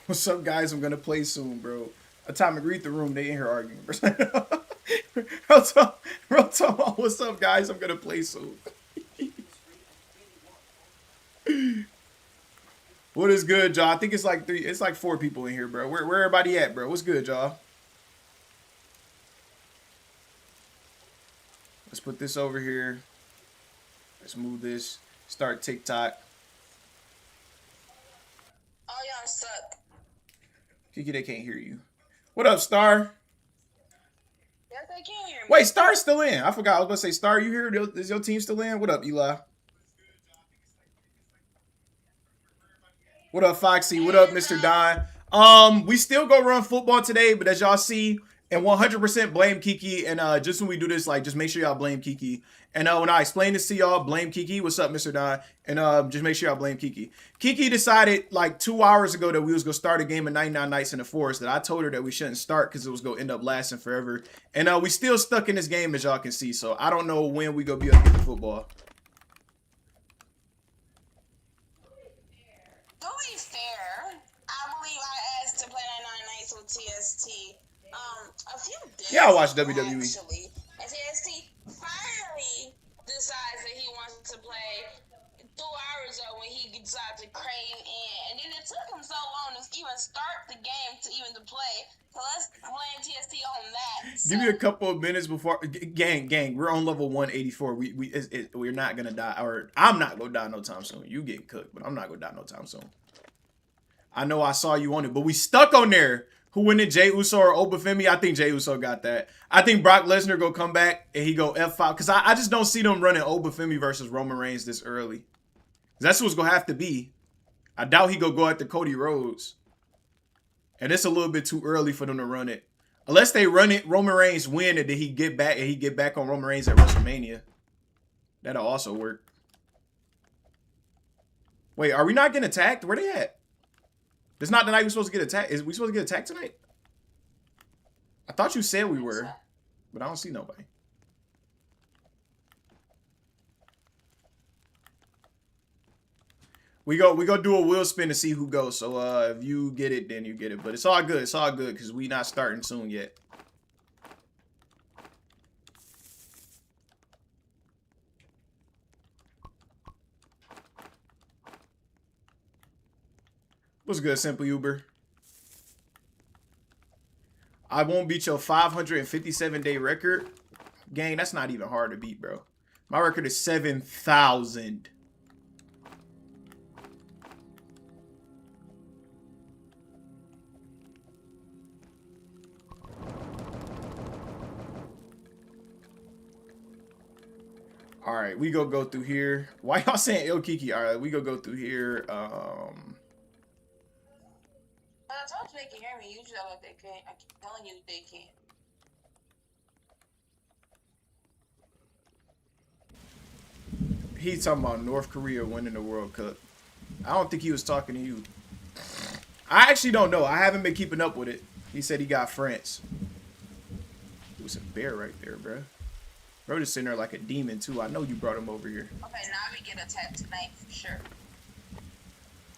What's up, guys? I'm gonna play soon, bro. Atomic, read the room. They in here arguing. Real talk. What's up, guys? I'm gonna play soon. What is good, y'all? I think it's like three. It's like four people in here, bro. Where everybody at, bro? What's good, y'all? Let's put this over here. Let's move this. Start TikTok. Oh, y'all suck. Kiki, they can't hear you. What up, Star? Yes, they can hear me. Wait, Star's still in. I forgot. I was about to say, Star, you here? Is your team still in? What up, Eli? What up, Foxy? What up, Mr. Don? We still go run football today, but as y'all see, and 100% blame Kiki. And just when we do this, like, just make sure y'all blame Kiki. And when I explain this to y'all, blame Kiki. What's up, Mr. Don? And just make sure y'all blame Kiki. Kiki decided like 2 hours ago that we was gonna start a game of 99 Nights in the Forest. That I told her that we shouldn't start because it was gonna end up lasting forever. And we still stuck in this game, as y'all can see. So I don't know when we gonna be able to get the football. To be fair, I believe I asked to play 99 Nights with TST. A few days Yeah, I watch ago, WWE. actually. And TST finally decides that he wants to play 2 hours ago when he decided to crave in. And then it took him so long to even start the game to even to play. So let's blame TST on that. Give me a couple of minutes before gang. We're on level 184. We're not gonna die, or I'm not gonna die no time soon. You getting cooked, but I'm not gonna die no time soon. I know I saw you on it, but we stuck on there. Who win it, Jay Uso or Obafemi? I think Jay Uso got that. I think Brock Lesnar go come back and he go F5 because I just don't see them running Obafemi versus Roman Reigns this early. That's what's gonna have to be. I doubt he go after Cody Rhodes, and it's a little bit too early for them to run it. Unless they run it, Roman Reigns win, and then he get back on Roman Reigns at WrestleMania. That'll also work. Wait, are we not getting attacked? Where they at? It's not the night we're supposed to get attacked. Is we supposed to get attacked tonight? I thought you said we were, but I don't see nobody. We go do a wheel spin to see who goes. So if you get it, then you get it. But it's all good. It's all good because we not starting soon yet. What's good, Simple Uber? I won't beat your 557-day record. Gang, that's not even hard to beat, bro. My record is 7,000. All right, we go through here. Why y'all saying El Kiki? All right, we go through here. I told you they can hear me. You tell if they can't. I keep telling you they can't. He's talking about North Korea winning the World Cup. I don't think he was talking to you. I actually don't know. I haven't been keeping up with it. He said he got France. There was a bear right there, bro. Bro just sitting there like a demon, too. I know you brought him over here. Okay, now we get attacked tonight for sure.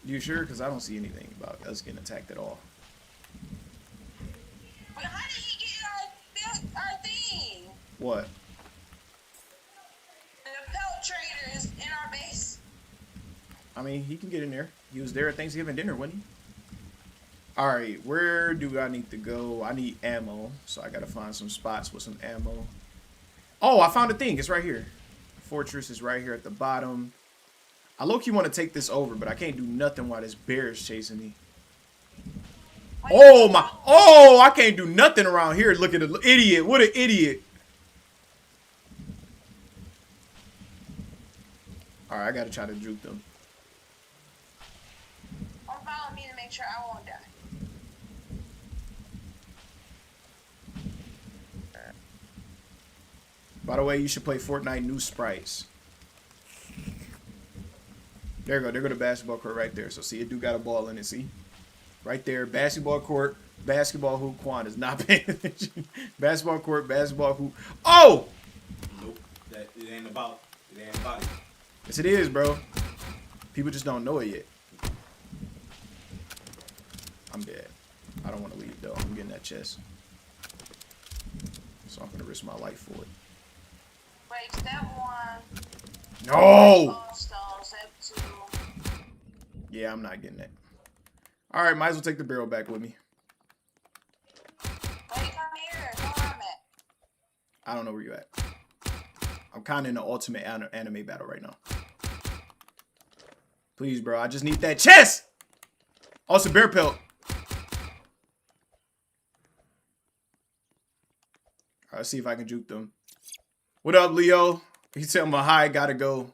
You sure? Because I don't see anything about us getting attacked at all. But how did he get our thing? What? The pelt trader is in our base. I mean, he can get in there. He was there at Thanksgiving dinner, wasn't he? All right, where do I need to go? I need ammo, so I got to find some spots with some ammo. Oh, I found a thing. It's right here. Fortress is right here at the bottom. I low-key want to take this over, but I can't do nothing while this bear is chasing me. Oh, my. Oh, I can't do nothing around here. Look at the idiot. What an idiot. All right, I got to try to juke them. Follow me to make sure I won't die. By the way, you should play Fortnite new sprites. There you go. There go the basketball court right there. So see, a dude got a ball in it. See? Right there. Basketball court. Basketball hoop. Quan is not paying attention. Basketball court. Basketball hoop. Oh! Nope. It ain't about it. Ain't about it. Yes, it is, bro. People just don't know it yet. I'm dead. I don't want to leave though. I'm getting that chest. So I'm gonna risk my life for it. Wait, step 1. No! Oh, stone. Step 2. Yeah, I'm not getting that. Alright, might as well take the barrel back with me. Wait, come here. Come where I'm at. I don't know where you at. I'm kind of in the ultimate anime battle right now. Please, bro. I just need that chest! Also, bear pelt. Alright, let's see if I can juke them. What up, Leo? He tell me hi, gotta go.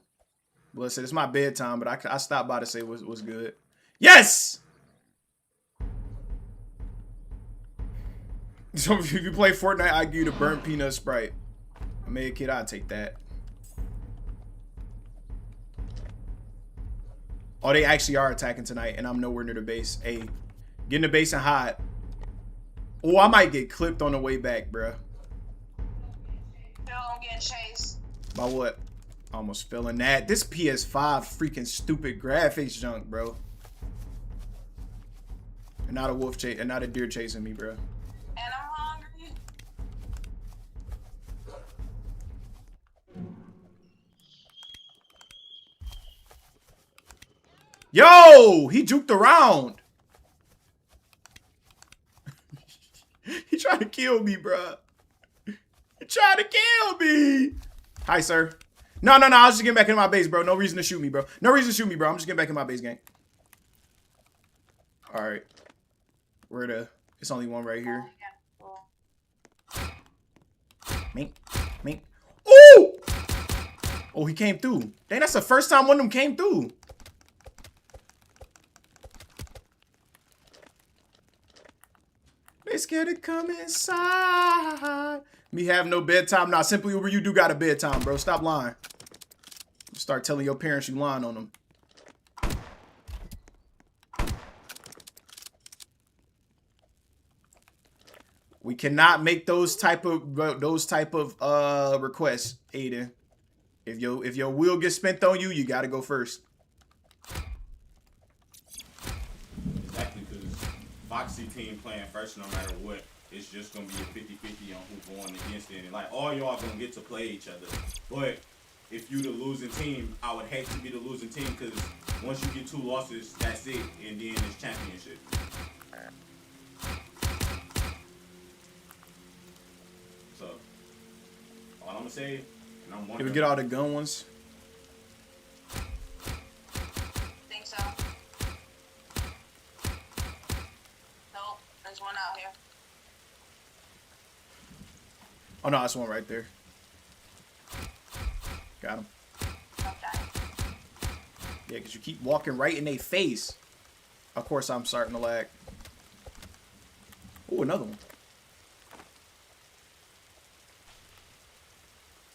Well, I said it's my bedtime, but I stopped by to say what's good. Yes! So if you play Fortnite, I give you the burnt peanut Sprite. I made a kid, I'd take that. Oh, they actually are attacking tonight, and I'm nowhere near the base. Hey, get in the base and hide. Oh, I might get clipped on the way back, bruh. Yo, I'm getting chased. By what? Almost feeling that. This PS5 freaking stupid graphics junk, bro. And not a wolf chase, and not a deer chasing me, bro. And I'm hungry. Yo, he juked around. He tried to kill me, bro. He tried to kill me. Hi, sir. No. I was just getting back in my base, bro. No reason to shoot me, bro. No reason to shoot me, bro. I'm just getting back in my base, gang. All right. Where the... It's only one right here. Mink. Ooh! Oh, he came through. Dang, that's the first time one of them came through. They scared to come inside. Me have no bedtime. Nah, simply Uber, you do got a bedtime, bro. Stop lying. Start telling your parents you lying on them. We cannot make those type of requests, Aiden. If your wheel gets spent on you, you gotta go first. Exactly, because Varsity team playing first no matter what. It's just gonna be a 50-50 on who's going against it. And like all y'all gonna get to play each other. But if you the losing team, I would hate to be the losing team because once you get 2 losses, that's it, and then it's championship. So all I'm gonna say, and I'm Can wondering, we get all the gun ones? Think so. Nope, there's one out here. Oh no, that's one right there. Got him. Okay. Yeah, because you keep walking right in their face. Of course, I'm starting to lag. Oh, another one.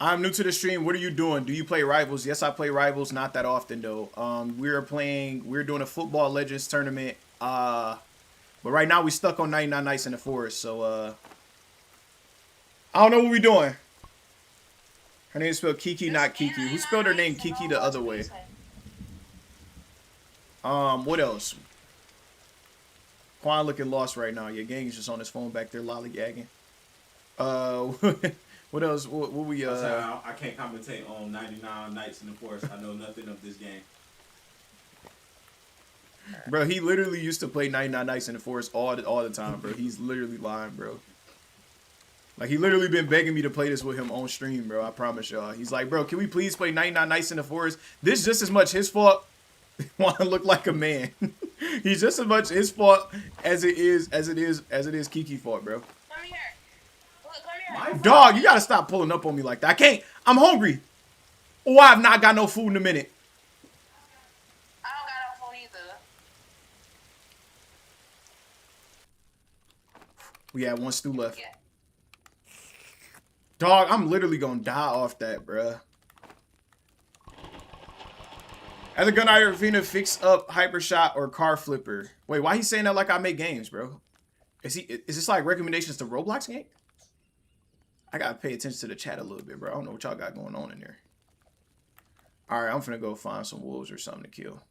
I'm new to the stream. What are you doing? Do you play Rivals? Yes, I play Rivals. Not that often, though. We're doing a Football Legends tournament. But right now, we stuck on 99 Nights in the Forest. So, I don't know what we're doing. Her name is spelled Kiki, not Kiki. Who spelled her name Kiki the other way? What else? Quan looking lost right now. Your gang is just on his phone back there lollygagging. What else? What we I can't commentate on 99 Nights in the Forest. I know nothing of this game. Bro, he literally used to play 99 Nights in the Forest all the time, bro. He's literally lying, bro. Like, he literally been begging me to play this with him on stream, bro. I promise y'all. He's like, bro, can we please play 99 Nights in the Forest? This is just as much his fault. Want to look like a man. He's just as much his fault as it is Kiki's fault, bro. Come here. Look, come here. My Dog, you gotta stop pulling up on me like that. I can't. I'm hungry. Oh, I've not got no food in a minute. I don't got no phone either. We had one stew left. Yeah. Dog, I'm literally gonna die off that, bruh. As a gun Arena, fix up Hypershot or Car Flipper. Wait, why he saying that like I make games, bro? Is this like recommendations to Roblox game? I gotta pay attention to the chat a little bit, bro. I don't know what y'all got going on in there. Alright, I'm finna go find some wolves or something to kill.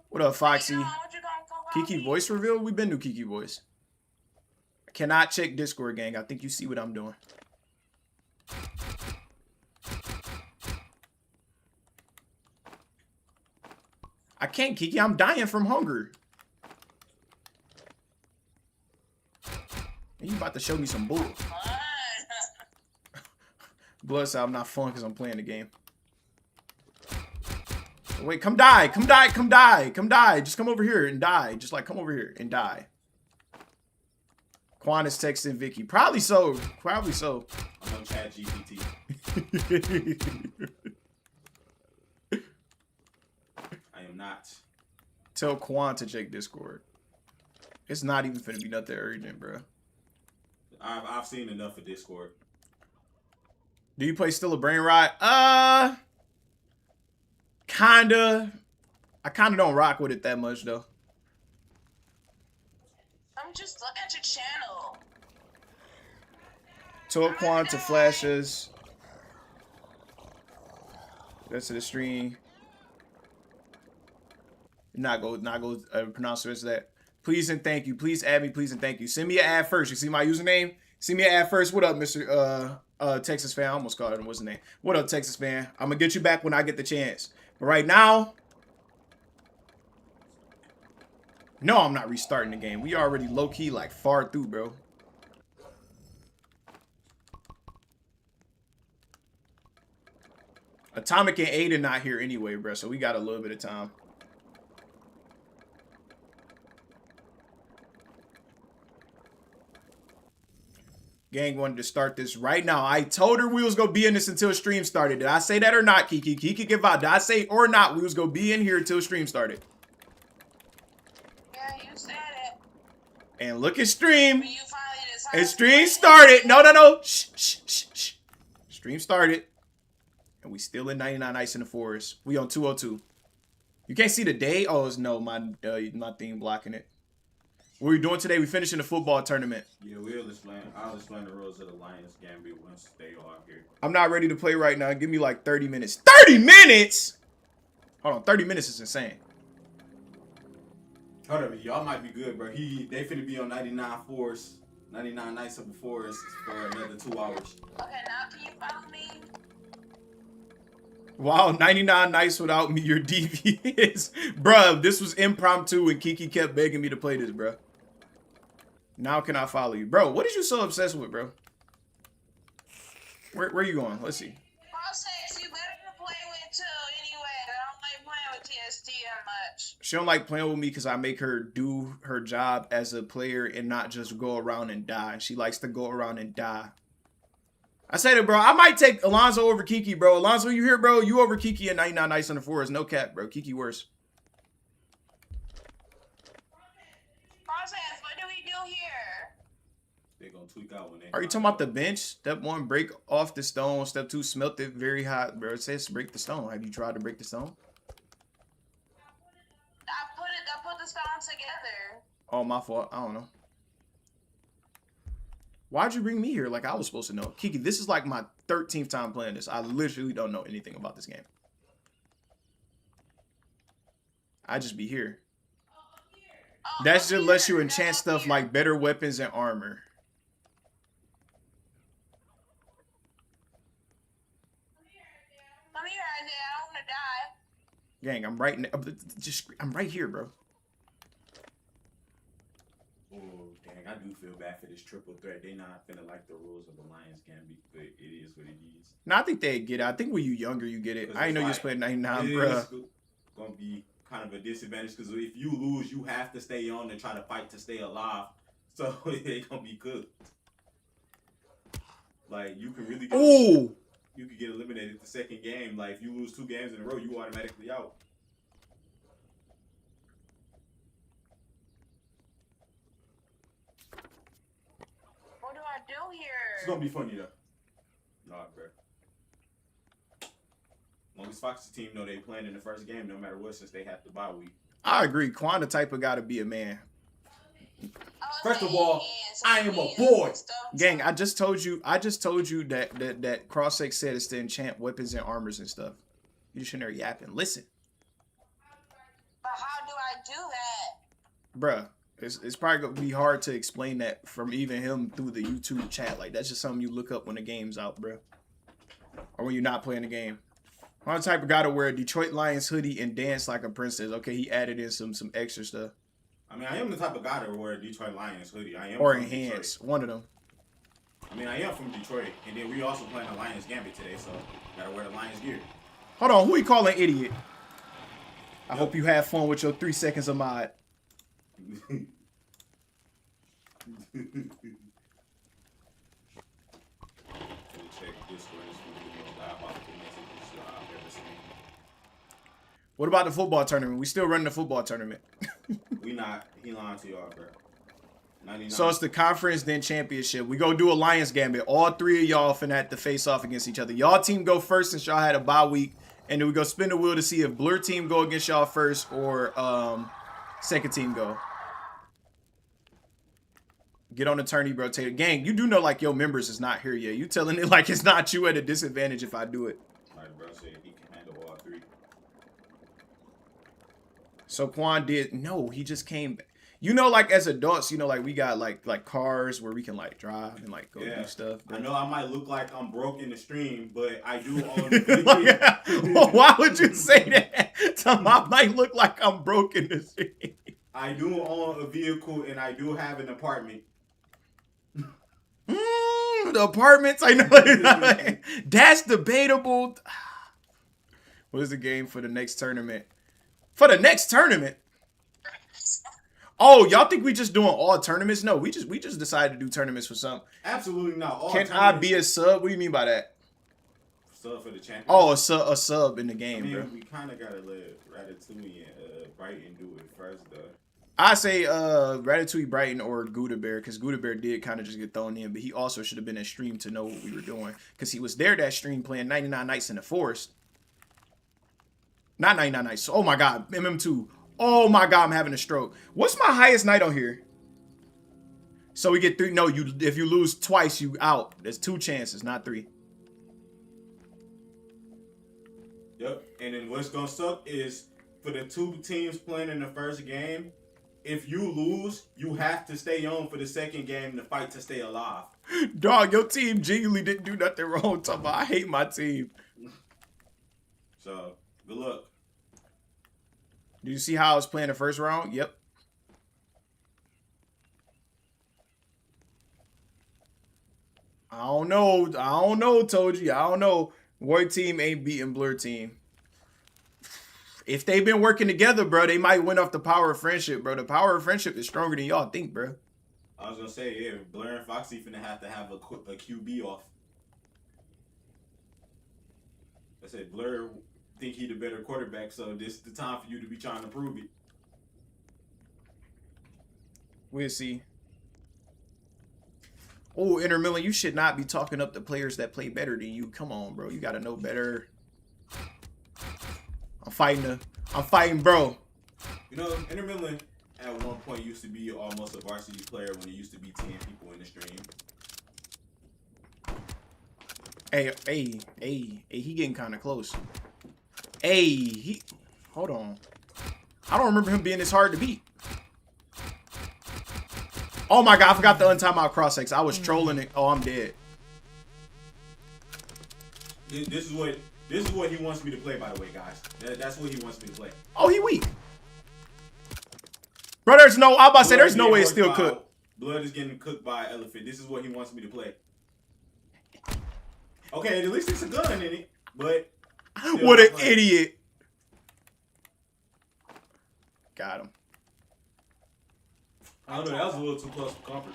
What up, Foxy? What you gonna go Kiki voice reveal? We've been to Kiki voice. I cannot check Discord, gang. I think you see what I'm doing. I can't, Kiki. I'm dying from hunger. And you about to show me some bull. Blood said I'm not fun because I'm playing the game. Wait, come die. Come die. Come die. Come die. Just come over here and die. Just like come over here and die. Quan is texting Vicky. Probably so. Probably so. I'm on Chat GPT. I am not. Tell Quan to check Discord. It's not even finna be nothing urgent, bro. I've seen enough of Discord. Do you play Still a Brain Rot? Kinda. I kinda don't rock with it that much though. I'm just looking at your channel. Tell Quan to flashes. Rest of the stream. Not go pronounce the rest of that. Please and thank you. Please add me, please and thank you. Send me an ad first. You see my username? Send me an ad first. What up, Mr. Texas fan? I almost called him. What's his name? What up, Texas fan? I'm gonna get you back when I get the chance. But right now, no, I'm not restarting the game. We already low-key like far through, bro. Atomic and Aiden not here anyway, bro. So we got a little bit of time. Gang wanted to start this right now. I told her we was gonna be in this until stream started. Did I say that or not, Kiki? Kiki, give out. Did I say or not we was gonna be in here until stream started? Yeah, you said it. And look at stream. When you finally decided And stream started. No. Shh. Stream started. And we still in 99 Ice in the Forest. We on 202. You can't see the day? Oh, it's no, my thing blocking it. What we doing today? We finishing the football tournament. Yeah, I'll explain the rules of the Lions Gambit once they are here. I'm not ready to play right now. Give me like 30 minutes. 30 minutes? Hold on, 30 minutes is insane. Hold up, y'all might be good, bro. They finna be on 99 Nights of the Forest for another 2 hours. Okay, now can you follow me? Wow, 99 nights without me, your DVS. Bruh, this was impromptu and Kiki kept begging me to play this, bruh. Now can I follow you? Bro, what is you so obsessed with, bro? Where you going? Let's see. Process, you better to play with too anyway. I don't like playing with TST that much. She don't like playing with me because I make her do her job as a player and not just go around and die. She likes to go around and die. I said it, bro. I might take Alonzo over Kiki, bro. Alonzo, you here, bro? You over Kiki at 99 Nights in the Forest. No cap, bro. Kiki worse. Process, what do we do here? They're gonna tweak out when they. Are you talking about the bench? Step 1, break off the stone. Step 2, smelt it very hot, bro. It says break the stone. Have you tried to break the stone? I put the stone together. Oh, my fault. I don't know. Why'd you bring me here like I was supposed to know? Kiki, this is like my 13th time playing this. I literally don't know anything about this game. I just be here. Oh, That just lets you here. enchant stuff like better weapons and armor. Come here, Isaiah. I don't want to die. Gang, I'm right here, bro. Oh, dang, I do feel bad for this triple threat. They not finna like the rules of the Lions Gambit, but it is what it is. No, I think they get it. I think when you younger, you get it. I didn't know you was playing 99, bro. It's gonna be kind of a disadvantage because if you lose, you have to stay on and try to fight to stay alive. So it ain't gonna be good. Like you can really you could get eliminated the second game. Like if you lose 2 games in a row, you automatically out. What do I do here? It's gonna be funny though. Nah, bro. Long as Fox's team know they playing in the first game, no matter what, since they have to bye week. I agree. Quan the type of guy to be a man. First of all, I am a boy. Gang, I just told you that Cross-X said it's to enchant weapons and armors and stuff. You just shouldn't yapping. Listen. But how do I do that? bruh, it's probably gonna be hard to explain that from even him through the YouTube chat. Like that's just something you look up when the game's out, bruh, or when you're not playing the game. I'm the type of guy to wear a Detroit Lions hoodie and dance like a princess. Okay, he added in some extra stuff. I mean, I am the type of guy to wear a Detroit Lions hoodie. I am Or from enhance, Detroit. one of them. I mean, I am from Detroit, and then we also playing the Lions Gambit today, so gotta wear the Lions gear. Hold on, who he calling idiot? I hope you have fun with your 3 seconds of mod. What about the football tournament? We still running the football tournament. We not. He lying to y'all, bro. 99. So it's the conference, then championship. We go do a Lions Gambit. All three of y'all finna have to face off against each other. Y'all team go first since y'all had a bye week. And then we go spin the wheel to see if Blur team go against y'all first or second team go. Get on the tourney, bro. Gang, you do know like your members is not here yet. You telling it like it's not you at a disadvantage if I do it. Like bro said, he can handle all three. So Quan did. No, he just came. You know, like as adults, you know, like we got like cars where we can like drive and like go do stuff. Bro. I know I might look like I'm broke in the stream, but I do own. Well, why would you say that? I might look like I'm broke in the stream. I do own a vehicle and I do have an apartment. The apartments, I know. That's debatable. What is the game for the next tournament? For the next tournament? Oh, y'all think we just doing all tournaments? No, we just decided to do tournaments for something. Absolutely not. All Can I be a sub? What do you mean by that? Sub for the champion. Oh, a sub in the game, I mean, bro. we kind of gotta let Ratatouille and Brighton do it first, though. I say Ratatouille, Brighton, or Gouda Bear, because Gouda Bear did kind of just get thrown in, but he also should have been at stream to know what we were doing, because he was there that stream playing 99 Nights in the Forest. Not 99 Nights. Oh my God, MM2. Oh my God, I'm having a stroke. What's my highest night on here? So we get 3. No, if you lose twice, you out. There's 2 chances, not 3. Yep. And then what's gonna suck is for the 2 teams playing in the first game, if you lose, you have to stay on for the second game to fight to stay alive. Dog, your team genuinely didn't do nothing wrong. Talking about, I hate my team. So, good luck. Do you see how I was playing the first round? Yep. I don't know, told you. I don't know. Warrior team ain't beating Blur team. If they've been working together, bro, they might win off the power of friendship, bro. The power of friendship is stronger than y'all think, bro. I was gonna say, yeah, Blur and Foxy finna have to have a QB off. I said, Blur think he the better quarterback, so this is the time for you to be trying to prove it. We'll see. Oh, Inter Milan, you should not be talking up the players that play better than you. Come on, bro. You gotta know better. I'm fighting, bro. You know, Inter Milan at one point used to be almost a varsity player when it used to be 10 people in the stream. Hey, he getting kind of close. Hey, hold on. I don't remember him being this hard to beat. Oh my God, I forgot the untimeout cross X. I was trolling it. Oh, I'm dead. This is what he wants me to play, by the way, guys. That's what he wants me to play. Oh, he weak. Bro, I'm about to say, there's no way it's still cooked. Blood is getting cooked by an elephant. This is what he wants me to play. Okay, at least it's a gun in it, but... What an idiot. Got him. I don't know, that was a little too close for comfort.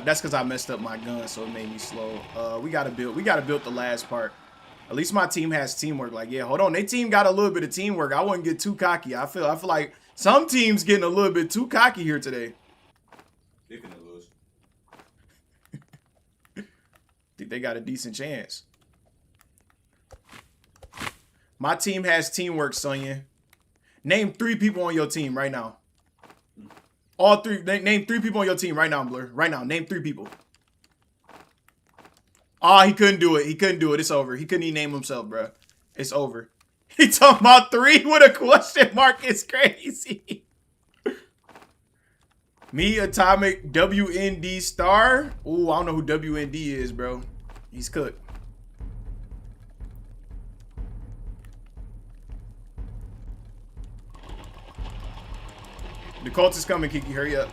That's because I messed up my gun, so it made me slow. We gotta build the last part. At least my team has teamwork. Like, yeah, hold on. They team got a little bit of teamwork. I wouldn't get too cocky. I feel like some teams getting a little bit too cocky here today. They're gonna lose. Think they got a decent chance. My team has teamwork, Sonya. Name 3 people on your team right now. All 3. Name 3 people on your team right now, Blur. Right now. Name 3 people. Oh, he couldn't do it. It's over. He couldn't even name himself, bro. It's over. He talking about 3 with a question mark. It's crazy. Me, Atomic, WND Star. Ooh, I don't know who WND is, bro. He's cooked. The cult is coming, Kiki. Hurry up.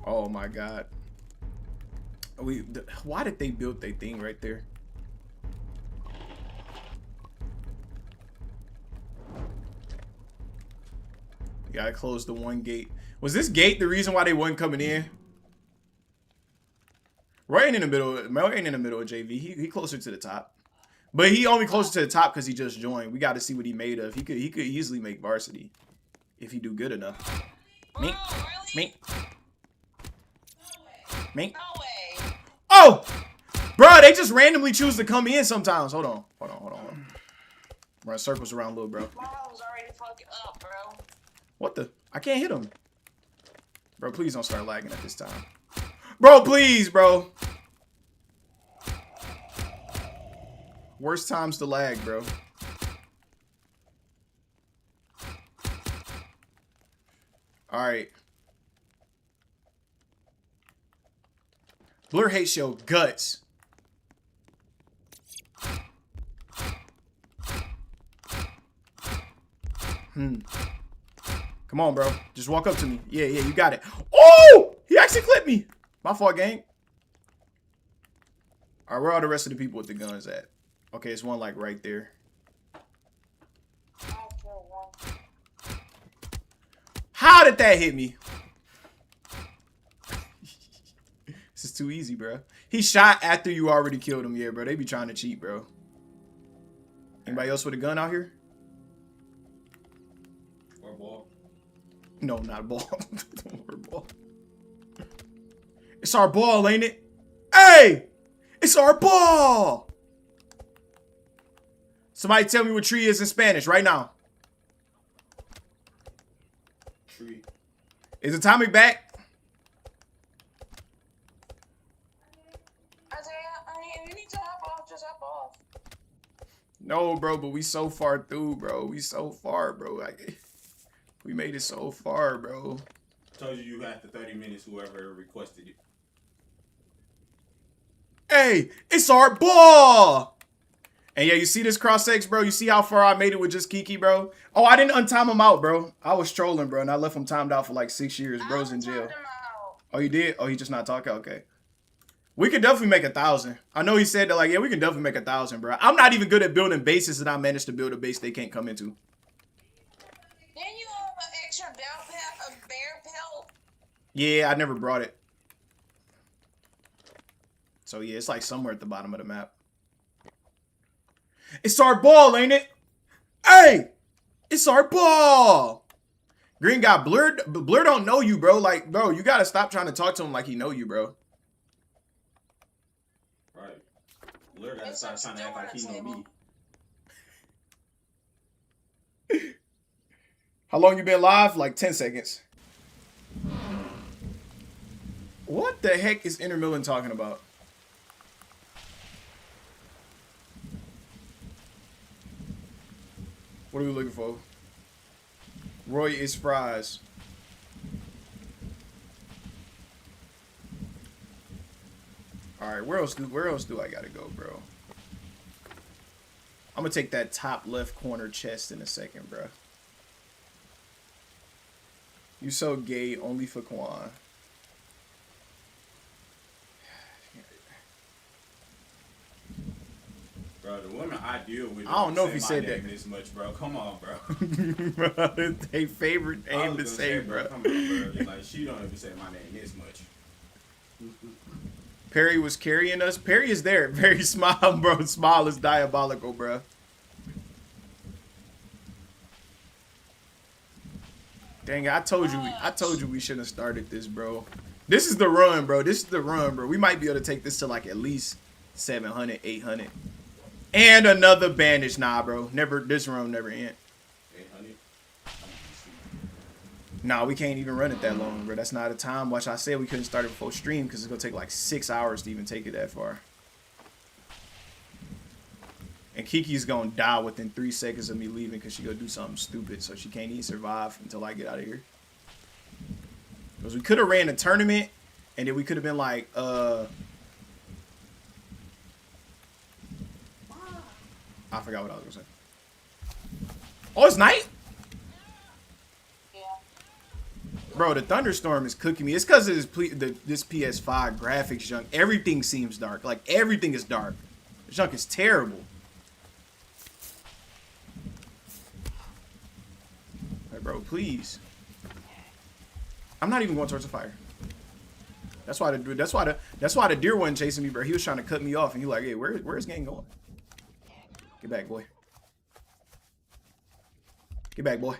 Oh my God. Why did they build that thing right there? You gotta close the one gate. Was this gate the reason why they wasn't coming in? Roy ain't in the middle. Mel ain't in the middle of JV. He closer to the top. But he only closer to the top because he just joined. We got to see what he made of. He could easily make varsity if he do good enough. Bro, Mink. really? Mink. Mink. No way. Oh! Bro, they just randomly choose to come in sometimes. Hold on. Run circles around little bro. My home's already fucking up, bro. What the? I can't hit him. Bro, please don't start lagging at this time. Bro, please, bro. Worst times to lag, bro. Alright. Blur hates your guts. Come on, bro. Just walk up to me. Yeah, you got it. Oh! He actually clipped me. My fault, gang. Alright, where are the rest of the people with the guns at? Okay, it's one like right there. How did that hit me? This is too easy, bro. He shot after you already killed him. Yeah, bro. They be trying to cheat, bro. Anybody else with a gun out here? Or ball. No, not a ball. Don't worry, ball. It's our ball, ain't it? Hey! It's our ball! Somebody tell me what tree is in Spanish right now. Tree. Is Atomic back? Isaiah, I mean, you need to hop off, just hop off. No, bro, but we so far through, bro. We so far, bro. Like, we made it so far, bro. Told you had the 30 minutes, whoever requested it. Hey, it's our ball! And yeah, you see this cross X, bro? You see how far I made it with just Kiki, bro? Oh, I didn't untime him out, bro. I was trolling, bro, and I left him timed out for like 6 years. Bro's in jail. Oh, you did? Oh, he just not talking? Okay. We could definitely make 1,000. I know he said that, like, yeah, we can definitely make 1,000, bro. I'm not even good at building bases, and I managed to build a base they can't come into. Then you have an extra bear pelt? Yeah, I never brought it. So, yeah, it's like somewhere at the bottom of the map. It's our ball, ain't it? Hey! It's our ball! Green got blurred. Blur don't know you, bro. Like, bro, you gotta stop trying to talk to him like he know you, bro. Right. Blur gotta stop trying to act like he know me. How long you been live? Like 10 seconds. What the heck is Inter Milan talking about? What are we looking for? Roy is fries. Alright, where else do I gotta go, bro? I'm gonna take that top left corner chest in a second, bro. You so gay, only for Quan. Bro, the women I deal with. I don't know if he said that this much, bro. Come on, bro. Bro, they favorite aim to say, bro. Come on, bro. Like, she don't even say my name this much. Perry was carrying us. Perry is there. Very smile, bro. Smile is diabolical, bro. Dang it, I told you we shouldn't have started this, bro. This is the run, bro. This is the run, bro. We might be able to take this to like at least 700, 800. And another bandage. Nah, bro. Never. This run never end. 800? Nah, we can't even run it that long, bro. That's not a time. Watch, I said we couldn't start it before stream because it's going to take like 6 hours to even take it that far. And Kiki's gonna die within 3 seconds of me leaving because she gonna do something stupid, so she can't even survive until I get out of here. Because we could have ran a tournament, and then we could have been like, I forgot what I was gonna say. Oh, it's night? Yeah. Bro, the thunderstorm is cooking me. It's because of this PS5 graphics junk. Everything seems dark. Like, everything is dark. This junk is terrible. Hey, bro, please. I'm not even going towards the fire. That's why the deer wasn't chasing me, bro. He was trying to cut me off, and he like, hey, where's gang going? Get back, boy. Get back, boy.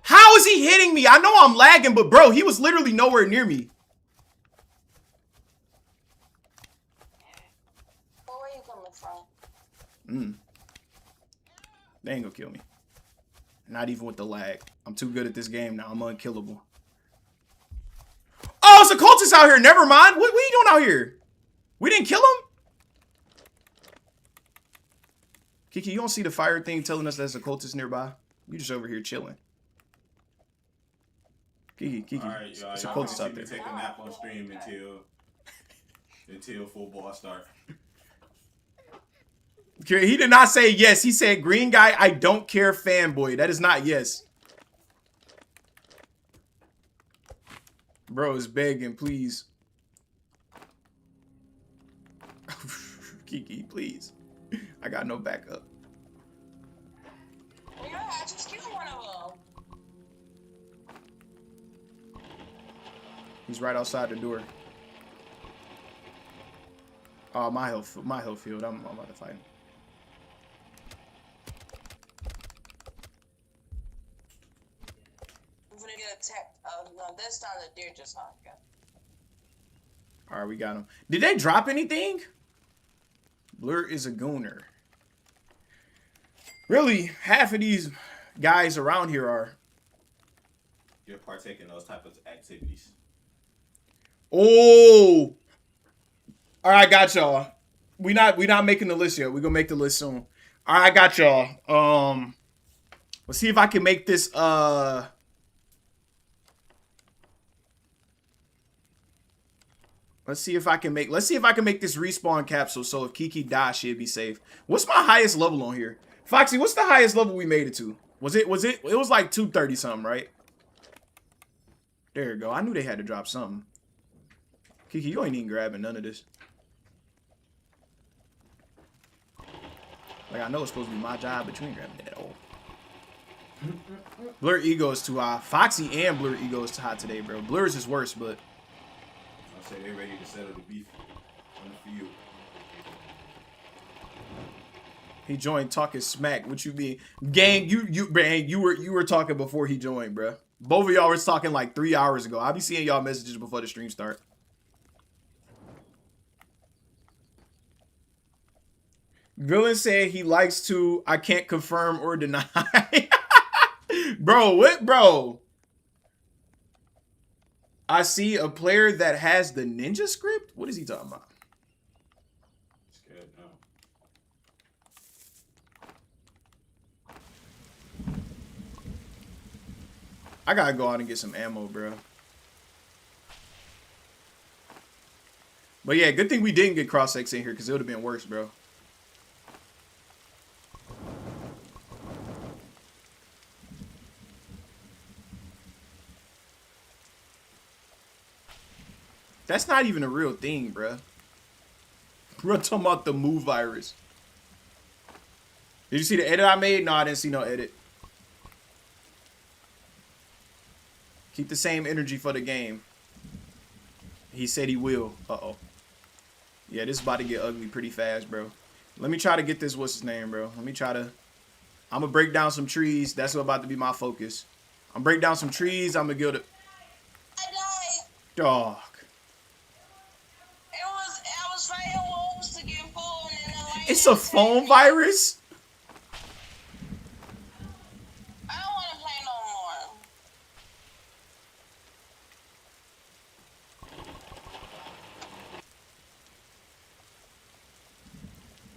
How is he hitting me? I know I'm lagging, but bro, he was literally nowhere near me. Well, where you coming from? They ain't gonna kill me. Not even with the lag. I'm too good at this game now. I'm unkillable. Oh, it's a cultist out here. Never mind. What are you doing out here? We didn't kill him? Kiki, you don't see the fire thing telling us there's a cultist nearby? You just over here chilling. Kiki, All right, it's y'all. a Y'all cultist out there. take a nap on stream until football start. He did not say yes. He said, green guy, I don't care fanboy. That is not yes. Bro is begging, please. Kiki, please. I got no backup. Yeah, I just killed one of them. He's right outside the door. Oh, my health field. I'm about to fight him. I'm gonna get attacked. No, this time the deer just hung. Yeah. All right, we got him. Did they drop anything? Blur is a gooner. Really, half of these guys around here are. You're partaking in those type of activities. Oh. All right, got y'all. We not making the list yet. We gonna make the list soon. All right, got y'all. Let's see if I can make this. Let's see if I can make this respawn capsule. So if Kiki dies, she'll be safe. What's my highest level on here? Foxy, what's the highest level we made it to? It was like 230 something, right? There you go. I knew they had to drop something. Kiki, you ain't even grabbing none of this. Like, I know it's supposed to be my job, but you ain't grabbing it at all. Blur ego is too high. Foxy and Blur ego is too high today, bro. Blur's is worse, but I'll say they're ready to settle the beef on the field. he joined talking smack. What you mean? Gang, you were talking before he joined, bro. Both of y'all was talking like 3 hours ago. I'll be seeing y'all messages before the stream start. Villain said he likes to, I can't confirm or deny. Bro, what, bro? I see a player that has the ninja script? What is he talking about? Scared now. I gotta go out and get some ammo, bro. But yeah, good thing we didn't get cross-X in here because it would have been worse, bro. That's not even a real thing, bro. We're talking about the move virus. Did you see the edit I made? No, I didn't see no edit. Keep the same energy for the game. He said he will. Uh-oh. Yeah, this is about to get ugly pretty fast, bro. Let me try to get this, what's his name, bro? Let me try to... I'm going to break down some trees. That's about to be my focus. I'm break down some trees. I'm going to go to... I died. Dog. I was fighting wolves to get food and then the light It's a phone virus? I don't want to play no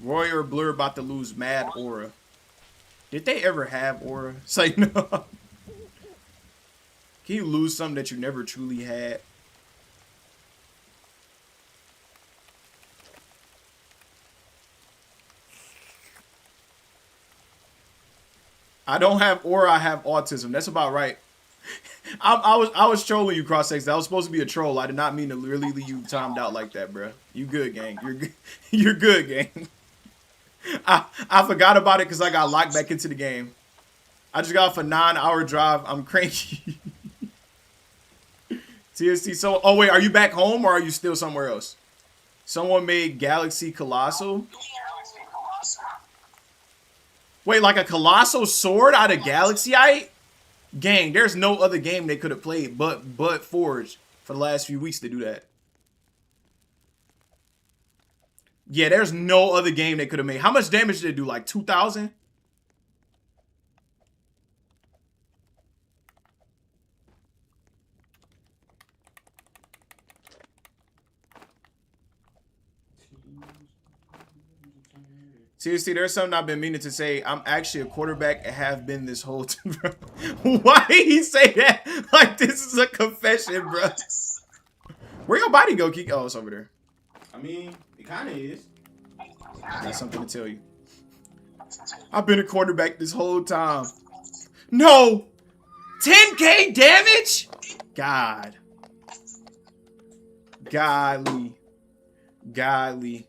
more. Roy Roy or Blur about to lose mad aura. Did they ever have aura? It's like, no. Can you lose something that you never truly had? I don't have aura, I have autism. That's about right. I was trolling you, Cross-X. That was supposed to be a troll. I did not mean to really leave you timed out like that, bro. You good, gang. You're good. You're good, gang. I forgot about it because I got locked back into the game. I just got off a 9-hour drive. I'm cranky. TST. So, oh wait, are you back home or are you still somewhere else? Someone made Galaxy Colossal. Wait, like a colossal sword out of Galaxyite? Gang, there's no other game they could have played but Forge for the last few weeks to do that. Yeah, there's no other game they could have made. How much damage did it do? Like 2,000? Seriously, there's something I've been meaning to say. I'm actually a quarterback and have been this whole time, bro. Why did he say that? Like, this is a confession, bro. Where your body go, Kiki? Oh, it's over there. I mean, it kind of is. I got something to tell you. I've been a quarterback this whole time. No! 10K damage? God. Golly. Golly.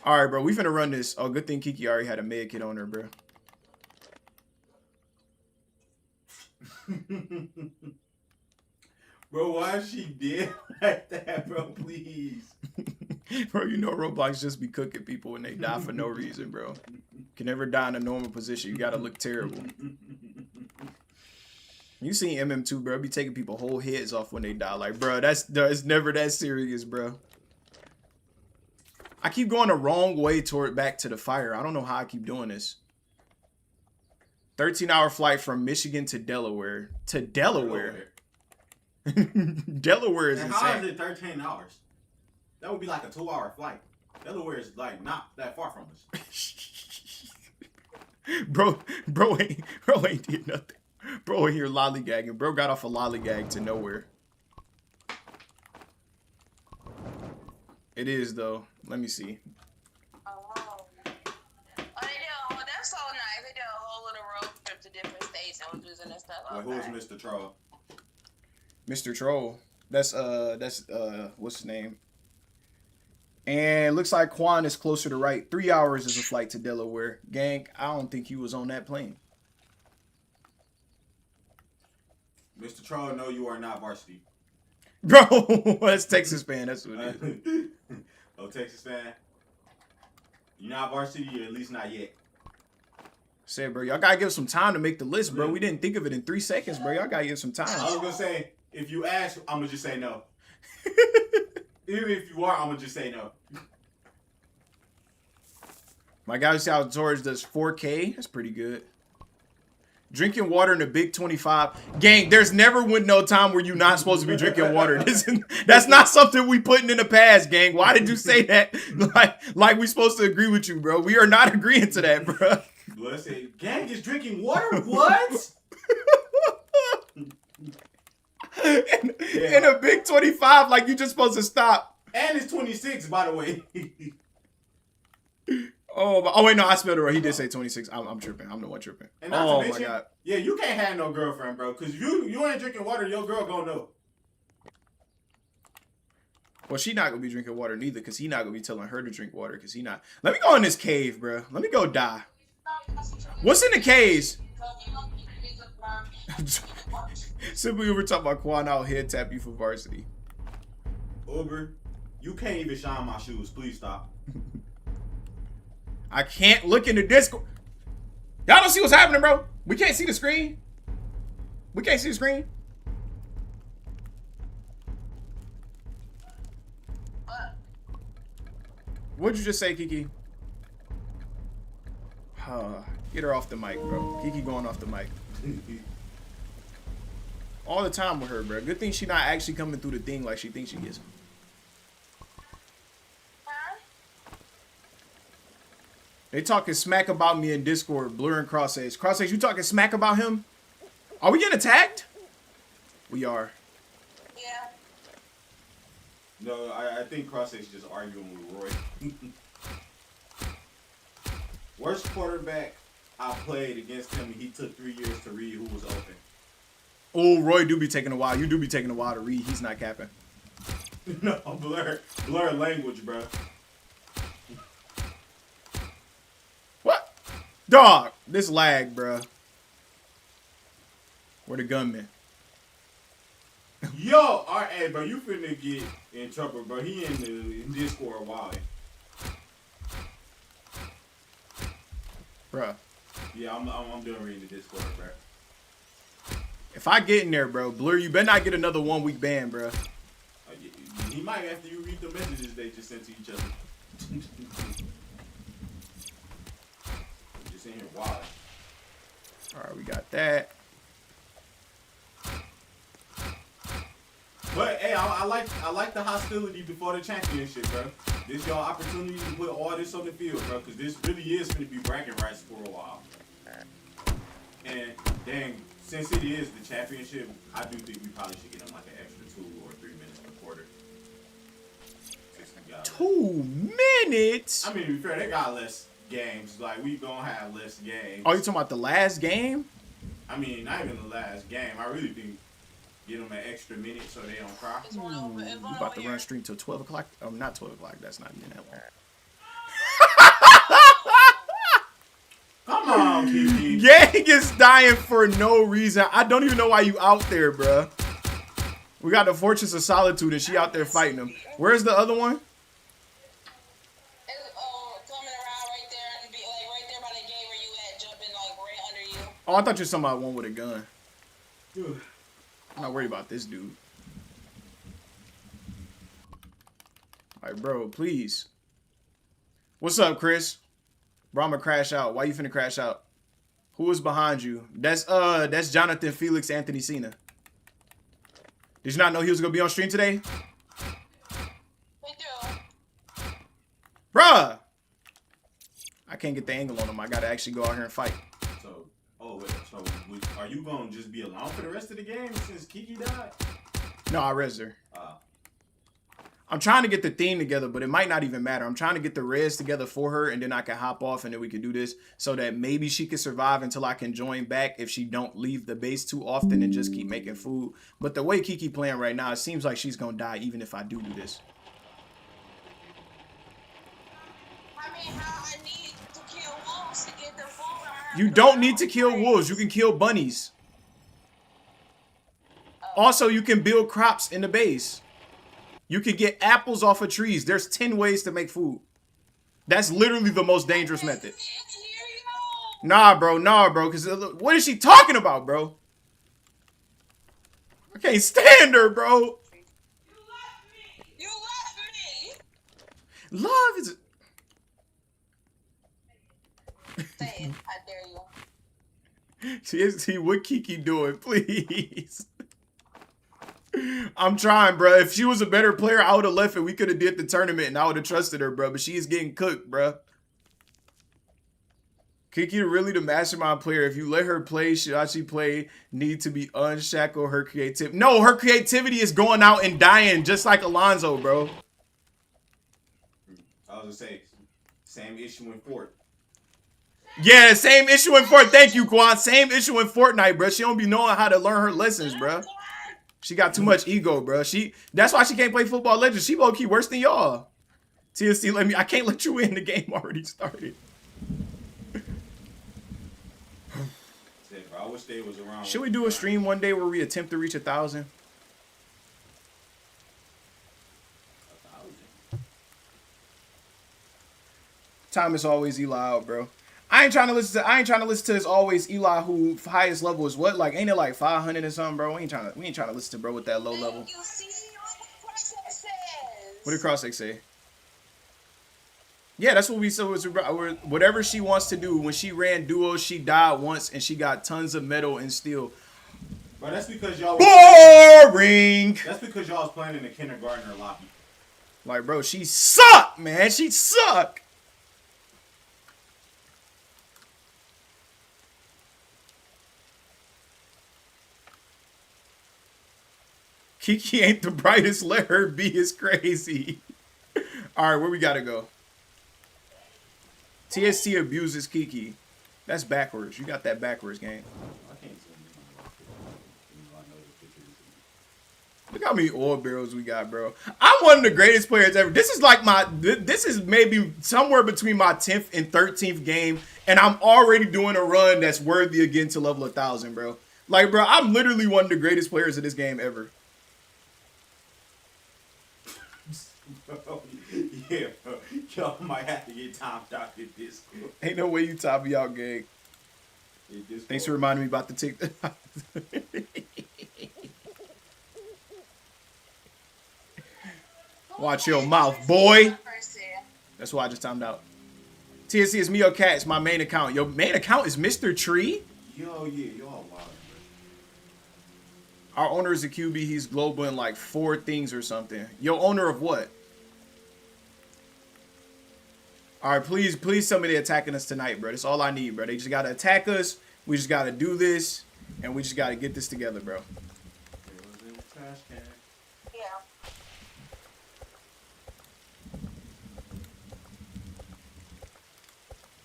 Alright, bro. We finna run this. Oh, good thing Kiki already had a med kit on her, bro. Bro, why is she dead like that, bro? Please. Bro, you know Roblox just be cooking people when they die for no reason, bro. Can never die in a normal position. You gotta look terrible. You seen MM2, bro. Be taking people whole heads off when they die. Like, bro, it's never that serious, bro. I keep going the wrong way toward back to the fire. I don't know how I keep doing this. 13-hour flight from Michigan to Delaware. To Delaware? Delaware is and insane. how is it 13 hours? That would be like a 2-hour flight. Delaware is like not that far from us. bro ain't did nothing. Bro here lollygagging. Bro got off a lollygag to nowhere. It is though. Let me see. Oh, they did that's so nice. They did a whole little road trip to different states and was using that stuff. Wait, who is Mr. Troll? Mr. Troll. That's what's his name? And looks like Quan is closer to right. 3 hours is a flight to Delaware. Gang, I don't think he was on that plane. Mr. Troll, no, you are not varsity. Bro, that's Texas fan. That's what it is. Oh, Texas fan. You're not varsity, or at least not yet. Say, bro, y'all gotta give some time to make the list, bro. We didn't think of it in 3 seconds, bro. Y'all gotta give some time. I was gonna say, if you ask, I'm gonna just say no. Even if you are, I'm gonna just say no. My Galaxy Outdoors does 4K. That's pretty good. Drinking water in a big 25. Gang, there's never been no time where you're not supposed to be drinking water. That's not something we putting in the past, gang. Why did you say that? Like we supposed to agree with you, bro. We are not agreeing to that, bro. Blood said, gang is drinking water? What? in a big 25, like you just supposed to stop. And it's 26, by the way. Oh wait, no, I spelled it right. He did say 26. I'm tripping. I'm the one tripping. And not oh to mention, my god. Yeah, you can't have no girlfriend, bro. Cause you ain't drinking water, your girl gonna know. Well, she not gonna be drinking water neither, cause he not gonna be telling her to drink water, cause he not. Let me go in this cave, bro. Let me go die. What's in the caves? Simply Uber talking about Quan out head tap you for varsity. Uber, you can't even shine my shoes. Please stop. I can't look in the Discord. Y'all don't see what's happening, bro. We can't see the screen. We can't see the screen. What'd you just say, Kiki? Get her off the mic, bro. Kiki going off the mic. All the time with her, bro. Good thing she not actually coming through the thing like she thinks she is. They talking smack about me in Discord, Blur and Crosshays. Crosshays, you talking smack about him? Are we getting attacked? We are. Yeah. No, I think Crosshair's just arguing with Roy. Worst quarterback I played against him, he took 3 years to read who was open. Oh, Roy do be taking a while. You do be taking a while to read. He's not capping. No, blur language, bro. What? Dog, this lag, bro. Where the gunman? Yo, alright, hey, bro, you finna get in trouble, bro. He in Discord wild. Bruh. Yeah, I'm done reading the Discord, bro. If I get in there, bro, Blur, you better not get another 1 week ban, bro. He might after you read the messages they just sent to each other. Just in here wild. Alright, we got that. But hey, I like the hostility before the championship, bro. This your opportunity to put all this on the field, bro, because this really is going to be bragging rights for a while. And dang, since it is the championship, I do think we probably should get them like an extra 2 or 3 minutes per quarter. 2 minutes? I mean, to be fair, they got less games. Like, we gonna have less games. Oh, you talking about the last game? I mean, not even the last game. I really think get them an extra minute so they don't cry. We about to run stream till 12 o'clock. Oh, not 12 o'clock. That's not even that long. Come on, Kiki. Gang is dying for no reason. I don't even know why you out there, bruh. We got the Fortress of Solitude and she out there fighting him. Where's the other one? It's coming around right there and be like right there by the gate where you at, jumping like right under you. Oh, I thought you were talking about one with a gun. I'm not worried about this dude. Alright, bro, please. What's up, Chris? Bro, I'ma crash out. Why you finna crash out? Who is behind you? That's Jonathan Felix Anthony Cena. Did you not know he was gonna be on stream today? We do. Bruh! I can't get the angle on him. I gotta actually go out here and fight. So, are you gonna just be alone for the rest of the game since Kiki died? No, I res her. I'm trying to get the theme together, but it might not even matter. I'm trying to get the res together for her, and then I can hop off, and then we can do this so that maybe she can survive until I can join back if she don't leave the base too often and just keep making food. But the way Kiki playing right now, it seems like she's gonna die even if I do this. I mean, how I need to kill wolves to get the food. You don't need to kill wolves. You can kill bunnies. Also, you can build crops in the base. You can get apples off of trees. There's 10 ways to make food. That's literally the most dangerous method. Nah, bro. Because what is she talking about, bro? I can't stand her, bro. You left me. Love is... Say it. I dare you. See what Kiki doing, please. I'm trying, bro. If she was a better player, I would have left it. We could have did the tournament, and I would have trusted her, bro. But she is getting cooked, bro. Kiki really the mastermind player. If you let her play, should she play? Need to be unshackle her creativity. No, her creativity is going out and dying, just like Alonzo, bro. I was gonna say, same issue in Fort. Yeah, same issue in Fortnite. Thank you, Quan. Same issue in Fortnite, bro. She don't be knowing how to learn her lessons, bro. She got too much ego, bro. That's why she can't play Football Legends. She low-key worse than y'all. TSC, I can't let you in. The game already started. I wish they was around. Should we do a stream one day where we attempt to reach 1,000? 1,000. Time is always Eli out, bro. I ain't trying to listen to this always Eli who highest level is what? Like, ain't it like 500 or something, bro? We ain't trying to listen to bro with that low level. You see what Crosshair says. What did Crosshair say? Yeah, that's what we said. Whatever she wants to do. When she ran duos, she died once and she got tons of metal and steel. But that's because y'all. Boring. That's because y'all was playing in the kindergartner lobby. Like, bro, she sucked, man. She sucked. Kiki ain't the brightest. Let her be is crazy. All right, where we gotta go? TST abuses Kiki. That's backwards. You got that backwards, gang. I can't say anything about it. Look how many oil barrels we got, bro. I'm one of the greatest players ever. This is like this is maybe somewhere between my 10th and 13th game, and I'm already doing a run that's worthy of getting to level 1,000, bro. Like, bro, I'm literally one of the greatest players of this game ever. Bro, yeah, bro. Y'all might have to get timed out in Discord. Ain't no way you top me out, gang. Thanks for reminding me about the TikTok. Watch your mouth, boy. That's why I just timed out. TSC is me or Cat. It's my main account. Your main account is Mr. Tree? Yo, yeah, y'all wild, bro. Our owner is a QB. He's global in like 4 things or something. Yo, owner of what? All right, please tell me they're attacking us tonight, bro. That's all I need, bro. They just got to attack us. We just got to do this, and we just got to get this together, bro. Yeah.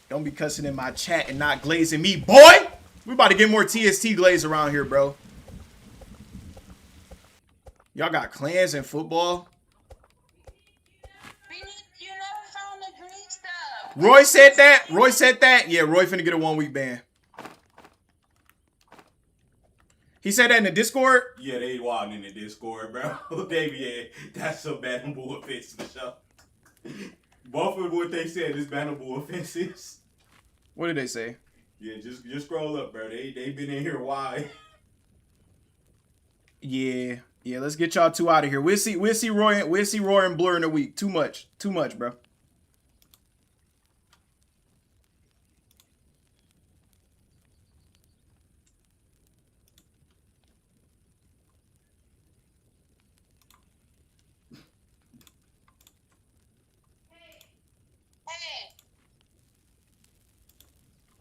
Don't be cussing in my chat and not glazing me, boy. We about to get more TST glaze around here, bro. Y'all got clans and football. You never found the green stuff. Roy said that. Roy said that. Yeah, Roy finna get a 1-week ban. He said that in the Discord? Yeah, they wild in the Discord, bro. Yeah, that's a bannable offense for sure. Both of what they said is bannable offenses. What did they say? Yeah, just scroll up, bro. They been in here wide. Yeah, let's get y'all 2 out of here. We'll see Roy and Blur in a week. Too much, bro.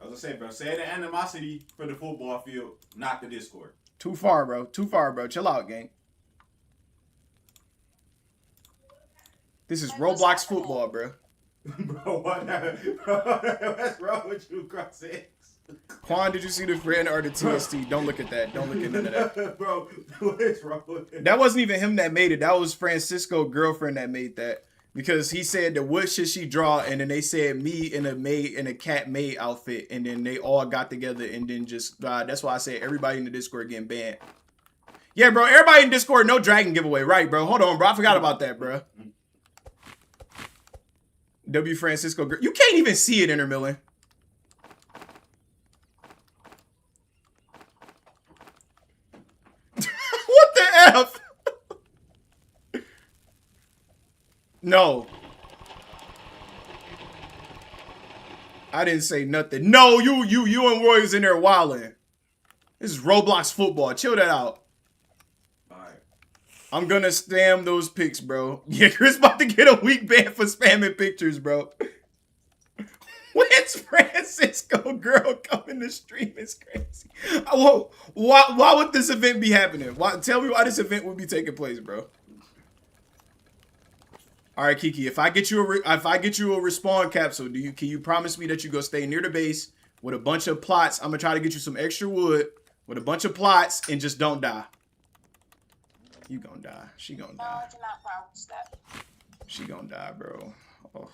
I was gonna say, bro, say the animosity for the football field, not the Discord. Too far, bro. Chill out, gang. This is Roblox football, bro. Bro, what's wrong with you, Cross X? Quan, did you see the friend or the TST? Don't look at that. Don't look at none of that. Bro, what's wrong with it? That wasn't even him that made it. That was Francisco's girlfriend that made that. Because he said that what should she draw, and then they said me in a cat maid outfit, and then they all got together and then just that's why I said everybody in the Discord getting banned. Yeah, bro, everybody in Discord, no dragon giveaway, right, bro? Hold on, bro, I forgot about that, bro. W Francisco, you can't even see it, Intermilling. What the F? No. I didn't say nothing. No, you and Roy was in there wilding. This is Roblox football. Chill that out. Alright. I'm gonna spam those pics, bro. Yeah, Chris about to get a week ban for spamming pictures, bro. When's Francisco girl coming to stream? It's crazy. Whoa, why would this event be happening? Tell me why this event would be taking place, bro. All right, Kiki. If I get you a respawn capsule, can you promise me that you go stay near the base with a bunch of plots? I'm gonna try to get you some extra wood with a bunch of plots and just don't die. You gonna die. She gonna die. No, I cannot promise that. She gonna die, bro. Oh.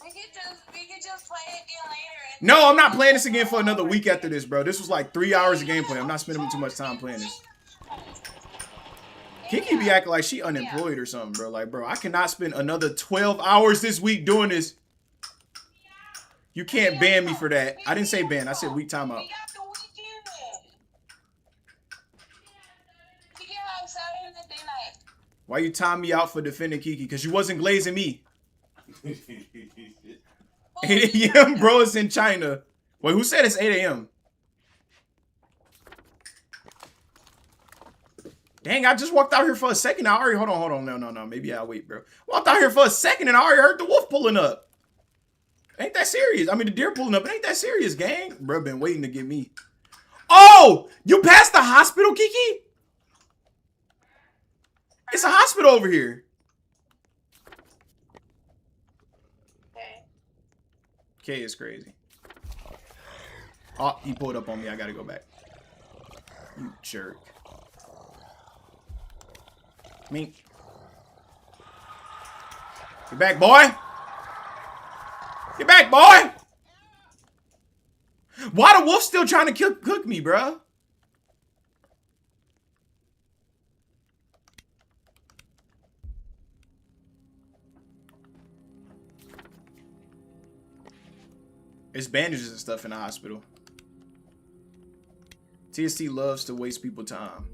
We could just play again later. No, I'm not playing this again for another week after this, bro. This was like 3 hours of gameplay. I'm not spending too much time playing this. Kiki be acting like she unemployed or something, bro. Like, bro, I cannot spend another 12 hours this week doing this. You can't ban me for that. I didn't say ban. I said week timeout. We got the weekend. We can have Saturday night. Why you time me out for defending Kiki? Because you wasn't glazing me. 8 a.m., bro. It's in China. Wait, who said it's 8 a.m.? Dang, I just walked out here for a second. I already, hold on. No. Maybe I'll wait, bro. Walked out here for a second and I already heard the wolf pulling up. Ain't that serious? I mean, the deer pulling up. It ain't that serious, gang. Bro, been waiting to get me. Oh, you passed the hospital, Kiki? It's a hospital over here. Okay. K is crazy. Oh, he pulled up on me. I gotta go back. You jerk. Mink. Get back, boy. Get back, boy. Why the wolf still trying to cook me, bruh? It's bandages and stuff in the hospital. TST loves to waste people time.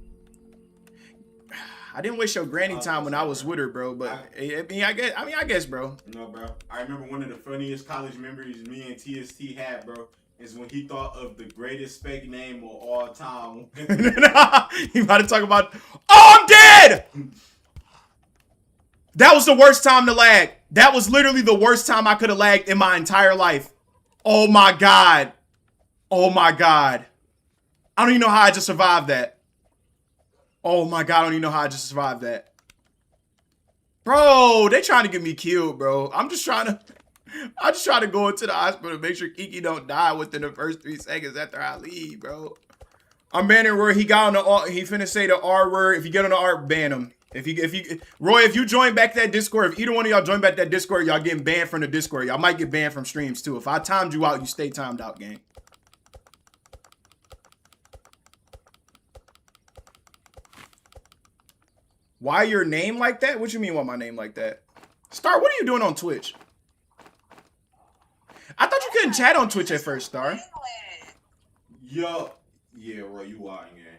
I didn't waste your granny time when I was with her, bro. But I guess, bro. No, bro. I remember one of the funniest college memories me and TST had, bro, is when he thought of the greatest fake name of all time. He about to talk about. Oh, I'm dead. That was the worst time to lag. That was literally the worst time I could have lagged in my entire life. Oh my god. Oh my god. I don't even know how I just survived that. Oh my god, I don't even know how I just survived that. Bro, they trying to get me killed, bro. I'm just trying to go into the hospital to make sure Kiki don't die within the first 3 seconds after I leave, bro. I'm banning Roy. He got on the R. He finna say the R word. If you get on the R, ban him. Roy, if you join back that Discord, if either one of y'all join back that Discord, y'all getting banned from the Discord. Y'all might get banned from streams too. If I timed you out, you stay timed out, gang. Why your name like that? What you mean why my name like that? Star, what are you doing on Twitch? I thought you couldn't chat on Twitch at first, Star. Yo. Yeah, Roy, you lying, gang.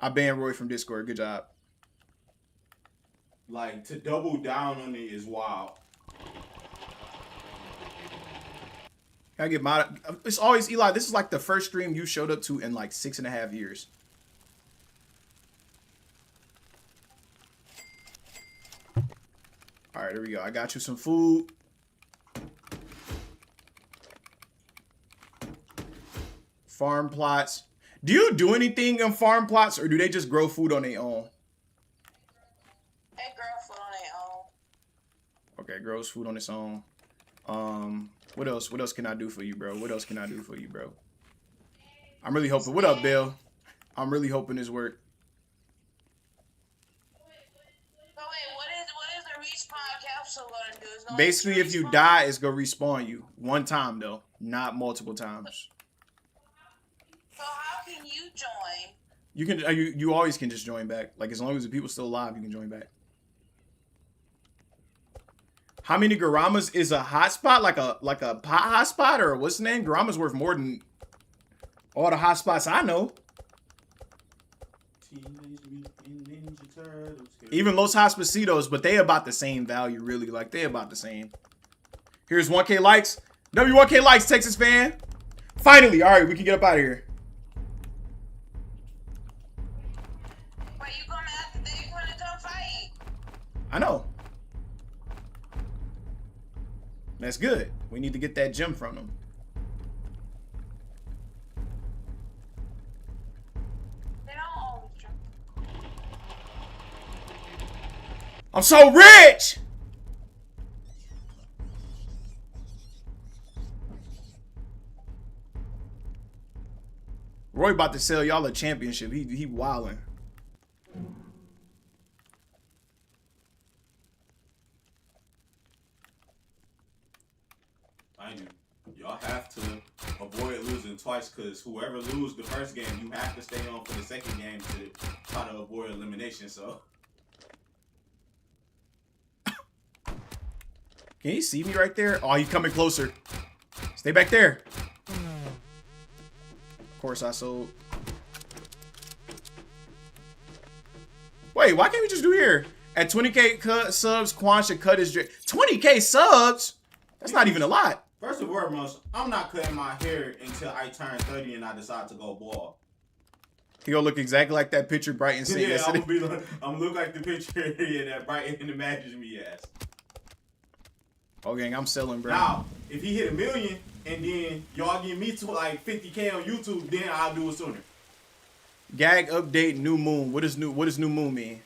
I banned Roy from Discord. Good job. Like, to double down on it is wild. I get my. It's always Eli. This is like the first stream you showed up to in like 6.5 years. All right, here we go. I got you some food. Farm plots. Do you do anything in farm plots, or do they just grow food on their own? They grow food on their own. Okay, grows food on its own. What else? What else can I do for you, bro? What else can I do for you, bro? I'm really hoping. What up, Bill? I'm really hoping this work. So wait, what is the respawn capsule gonna do? It's gonna Basically, if you die, it's gonna respawn you one time though, not multiple times. So how can you join? You can. You always can just join back. Like as long as the people still alive, you can join back. How many Garamas is a hotspot? Like a pot hotspot or what's the name? Garama's worth more than all the hotspots I know. Even Los Hospicitos, but they about the same value, really. Like they about the same. Here's 1K likes. W1K likes, Texas fan. Finally, all right, we can get up out of here. But you gonna have to think when to come fight. I know. That's good. We need to get that gem from them. They don't always jump. I'm so rich! Roy about to sell y'all a championship. He wildin'. Y'all have to avoid losing twice, because whoever lose the first game, you have to stay on for the second game to try to avoid elimination. So, can you see me right there? Oh, he's coming closer. Stay back there. Of course I sold. Wait, why can't we just do here? At 20K subs, Quan should cut his 20K subs? That's not even a lot. first and foremost, I'm not cutting my hair until I turn 30 and I decide to go bald. He gonna look exactly like that picture Brighton sent yesterday. I'm look like the picture that Brighton imagined me as. Oh, gang, I'm selling, bro. Now, if he hit 1 million and then y'all give me to like 50K on YouTube, then I'll do it sooner. Gag update new moon. What does new moon mean?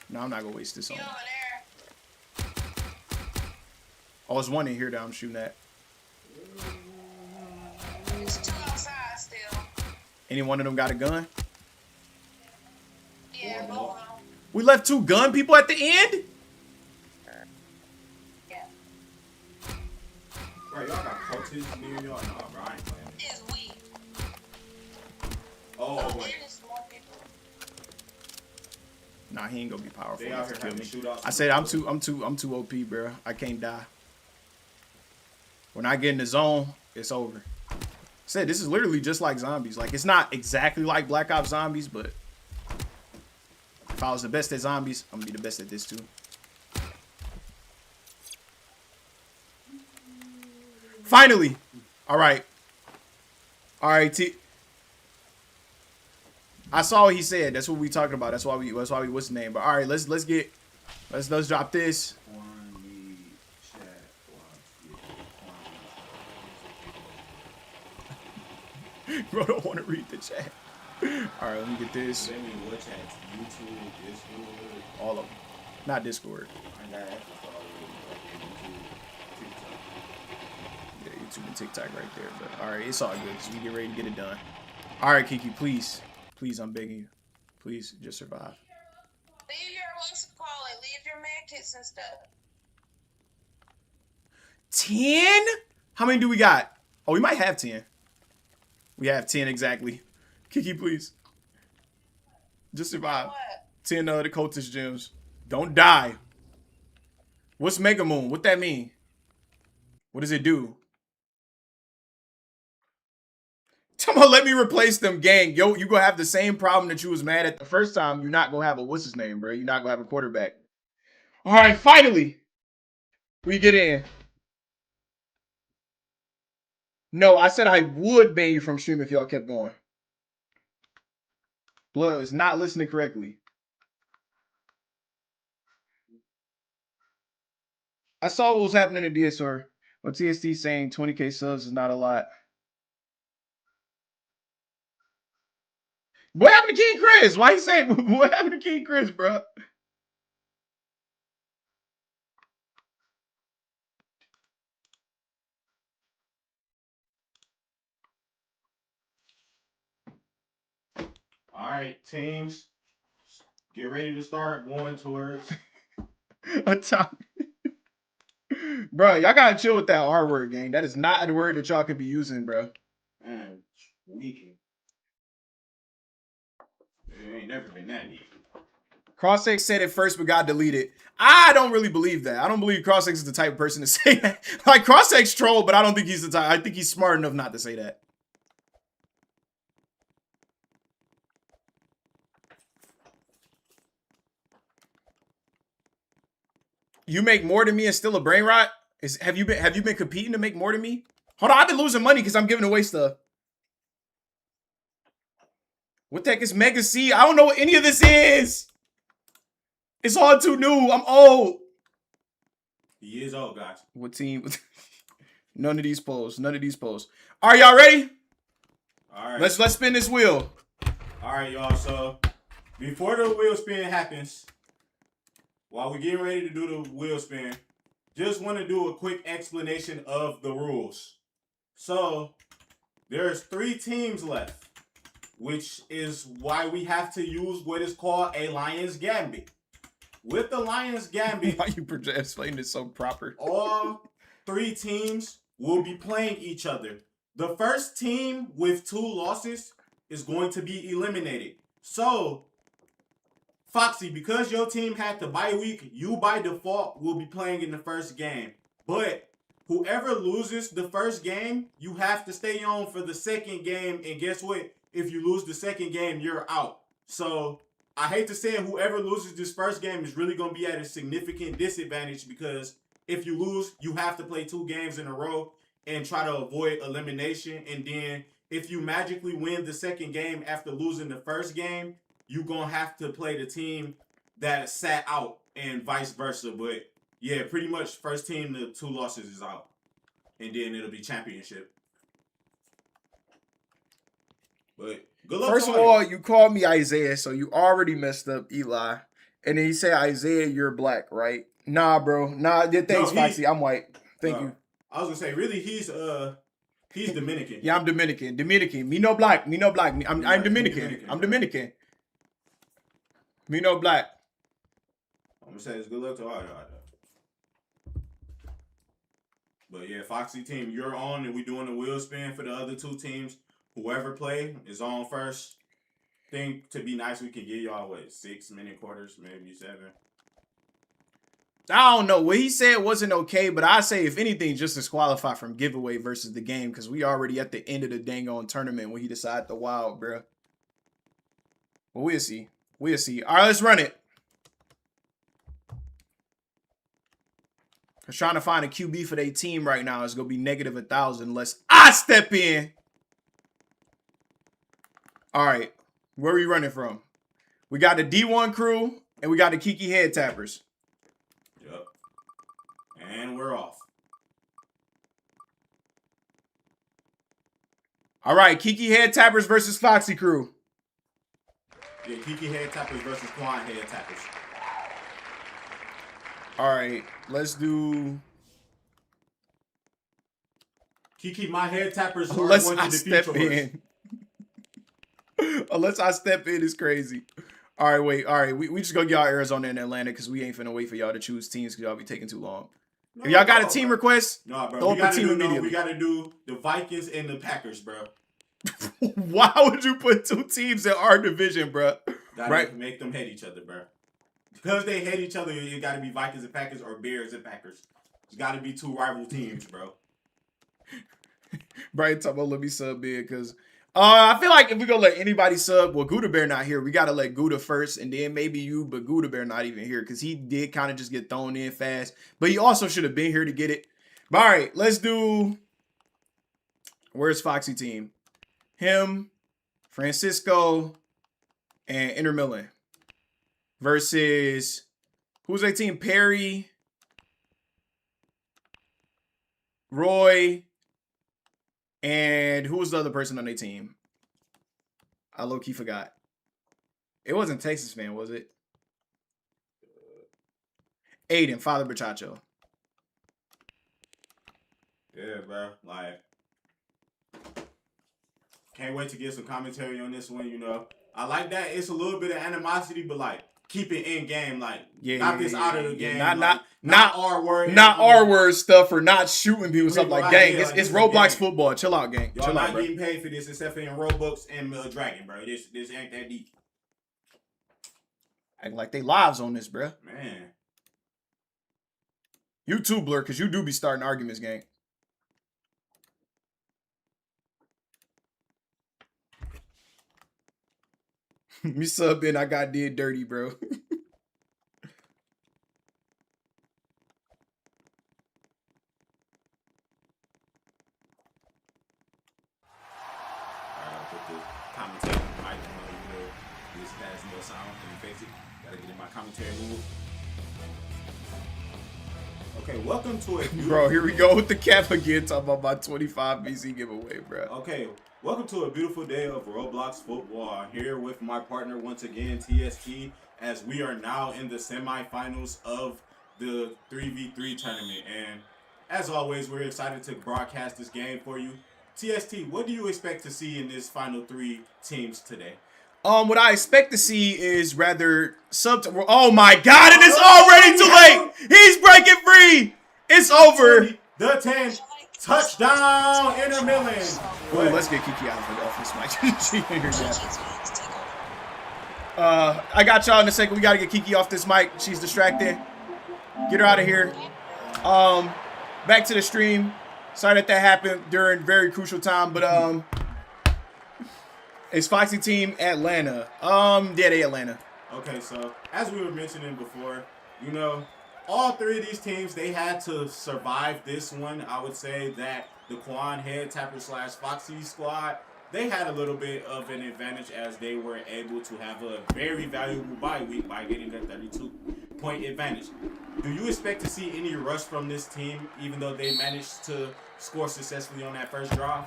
No, I'm not gonna waste this on. You over there? Oh, there's one in here that I'm shooting at. It's two outside still. Any one of them got a gun? Yeah, both of them. We left 2 gun people at the end? Yeah. Bro, y'all got coaches near y'all? Nah, bro, I ain't playing. It's weak. Oh, And wait. it's more people. Nah, he ain't gonna be powerful They enough out to here kill having me. shootouts. I said I'm too OP, bro. I can't die. When I get in the zone, it's over. I said this is literally just like zombies. Like, it's not exactly like Black Ops Zombies, but if I was the best at zombies, I'm gonna be the best at this too. Finally. All right. I saw what he said. That's what we talking about. That's why we what's the name? But all right, let's drop this. Bro, don't want to read the chat. All right, let me get this. Let me what chats? YouTube, Discord. All of them. Not Discord. I got access to all of it. Yeah, YouTube and TikTok right there. But all right, it's all good. So we get ready to get it done. All right, Kiki, please, I'm begging you, please just survive. Leave your what's it call it? Leave your med kits and stuff. 10? How many do we got? Oh, we might have 10. We have 10 exactly. Kiki, please. Just survive. What? 10 of the cultist gems. Don't die. What's Mega Moon? What that mean? What does it do? Come on, let me replace them, gang. Yo, you gonna have the same problem that you was mad at the first time. You're not gonna have a what's his name, bro. You're not gonna have a quarterback. All right, finally, we get in. No, I said I would ban you from stream if y'all kept going. Blood is not listening correctly. I saw what was happening in DSR. Well, TST saying 20K subs is not a lot. What happened to King Chris? Why you saying what happened to King Chris, bro? All right, teams, get ready to start going towards. A top. Bro, y'all gotta chill with that R word, gang. That is not the word that y'all could be using, bro. Man, tweaking. It ain't never been that deep. Crossx said it first, but got deleted. I don't really believe that. I don't believe Crossx is the type of person to say that. Like, Crossx troll, but I don't think he's the type. I think he's smart enough not to say that. You make more than me and still a brain rot? Have you been competing to make more than me? Hold on, I've been losing money because I'm giving away stuff. What the heck is Mega C? I don't know what any of this is. It's all too new. I'm old. He is old, guys. What team? None of these polls. None of these polls. Are y'all ready? All right. Let's spin this wheel. All right, y'all. So before the wheel spin happens, while we're getting ready to do the wheel spin, just want to do a quick explanation of the rules. So there's 3 teams left, which is why we have to use what is called a Lion's Gambit. With the Lion's Gambit, Why you explain this so proper? all 3 teams will be playing each other. The first team with 2 losses is going to be eliminated. So, Foxy, because your team had the bye week, you by default will be playing in the first game. But whoever loses the first game, you have to stay on for the second game. And guess what? If you lose the second game, you're out. So, I hate to say it, whoever loses this first game is really going to be at a significant disadvantage because if you lose, you have to play 2 games in a row and try to avoid elimination. And then if you magically win the second game after losing the first game, you're going to have to play the team that sat out and vice versa. But yeah, pretty much first team to 2 losses is out. And then it'll be championship. But good luck. First of all, you called me Isaiah, so you already messed up Eli. And then you say, Isaiah, you're black, right? Nah, bro. Nah, thanks, Foxy. I'm white. Thank you. I was gonna say, really, he's Dominican. Yeah, I'm Dominican. Dominican. Me no black. Me no black. I'm Dominican. I'm Dominican. Me no black. I'm gonna say it's good luck to all y'all. But yeah, Foxy team, you're on, and we doing the wheel spin for the other two teams. Whoever play is on first. Think to be nice, we can give y'all 6-minute quarters, maybe 7. I don't know. What he said wasn't okay, but I say if anything, just disqualify from giveaway versus the game because we already at the end of the dang on tournament when he decided the wild, bro. Well, we'll see. We'll see. All right, let's run it. Cause trying to find a QB for their team right now is gonna be -1,000 unless I step in. All right, where are we running from? We got the D1 crew and we got the Kiki Head Tappers. Yep. And we're off. All right, Kiki Head Tappers versus Foxy crew. Yeah, Kiki Head Tappers versus Quan Head Tappers. All right, let's do. Kiki, my head tappers are Unless going I to defeat step yours. in. Unless I step in, is crazy. All right, wait. All right, we just gonna get y'all Arizona and Atlanta because we ain't finna wait for y'all to choose teams because y'all be taking too long. No, If y'all got a no, team bro. request, No, bro. throw We up a team gotta immediately. we gotta do the Vikings and the Packers, bro. Why would you put two teams in our division, bro? Gotta Right. make them hate each other, bro. Because they hate each other, it gotta be Vikings and Packers or Bears and Packers. It's gotta be two rival teams, bro. Brian talking about let me sub in because I feel like if we gonna let anybody sub, well, Gouda Bear not here. We gotta let Gouda first, and then maybe you, but Gouda Bear not even here because he did kind of just get thrown in fast. But he also should have been here to get it. But all right, let's do. Where's Foxy team? Him, Francisco, and Inter Milan versus who's their team? Perry, Roy. And who was the other person on their team? I low-key forgot. It wasn't Texas fan, was it? Aiden, Father Bachacho. Yeah, bro. Like, can't wait to get some commentary on this one, you know. I like that it's a little bit of animosity, but like keep it in game, like knock this out of the game. Not R word. Not R word stuff or not shooting people, stuff like gang. Yeah, It's Roblox football. Chill out, gang. Y'all Chill out, not bro. getting paid for this except for in Robux and Dragon, bro. This ain't that deep. Acting like they lives on this, bro. Man. You too, Blur, because you do be starting arguments, gang. Me sub in, I got did dirty, bro. Put the commentary mic on, you know, this has no sound. Can you face it? Gotta get in my commentary move. Okay, welcome to a Bro, here we go with the cap again, talking about my 25 BC giveaway, bro. Okay, welcome to a beautiful day of Roblox football. I'm here with my partner once again, TST, as we are now in the semifinals of the 3v3 tournament. And as always, we're excited to broadcast this game for you. TST, what do you expect to see in this final 3 teams today? What I expect to see is rather oh my god, and it's already too late! He's breaking free! It's over! The 10, touchdown, Inter Milan! Ooh, let's get Kiki out of this mic. She ain't here yet. I got y'all in a second. We gotta get Kiki off this mic. She's distracted. Get her out of here. Back to the stream. Sorry that happened during very crucial time, but it's Foxy team Atlanta. Yeah, they Atlanta. Okay, so as we were mentioning before, you know, all 3 of these teams, they had to survive this one. I would say that the Quan Head Tapper / Foxy squad, they had a little bit of an advantage as they were able to have a very valuable bye week by getting a 32-point advantage. Do you expect to see any rush from this team, even though they managed to score successfully on that first drive?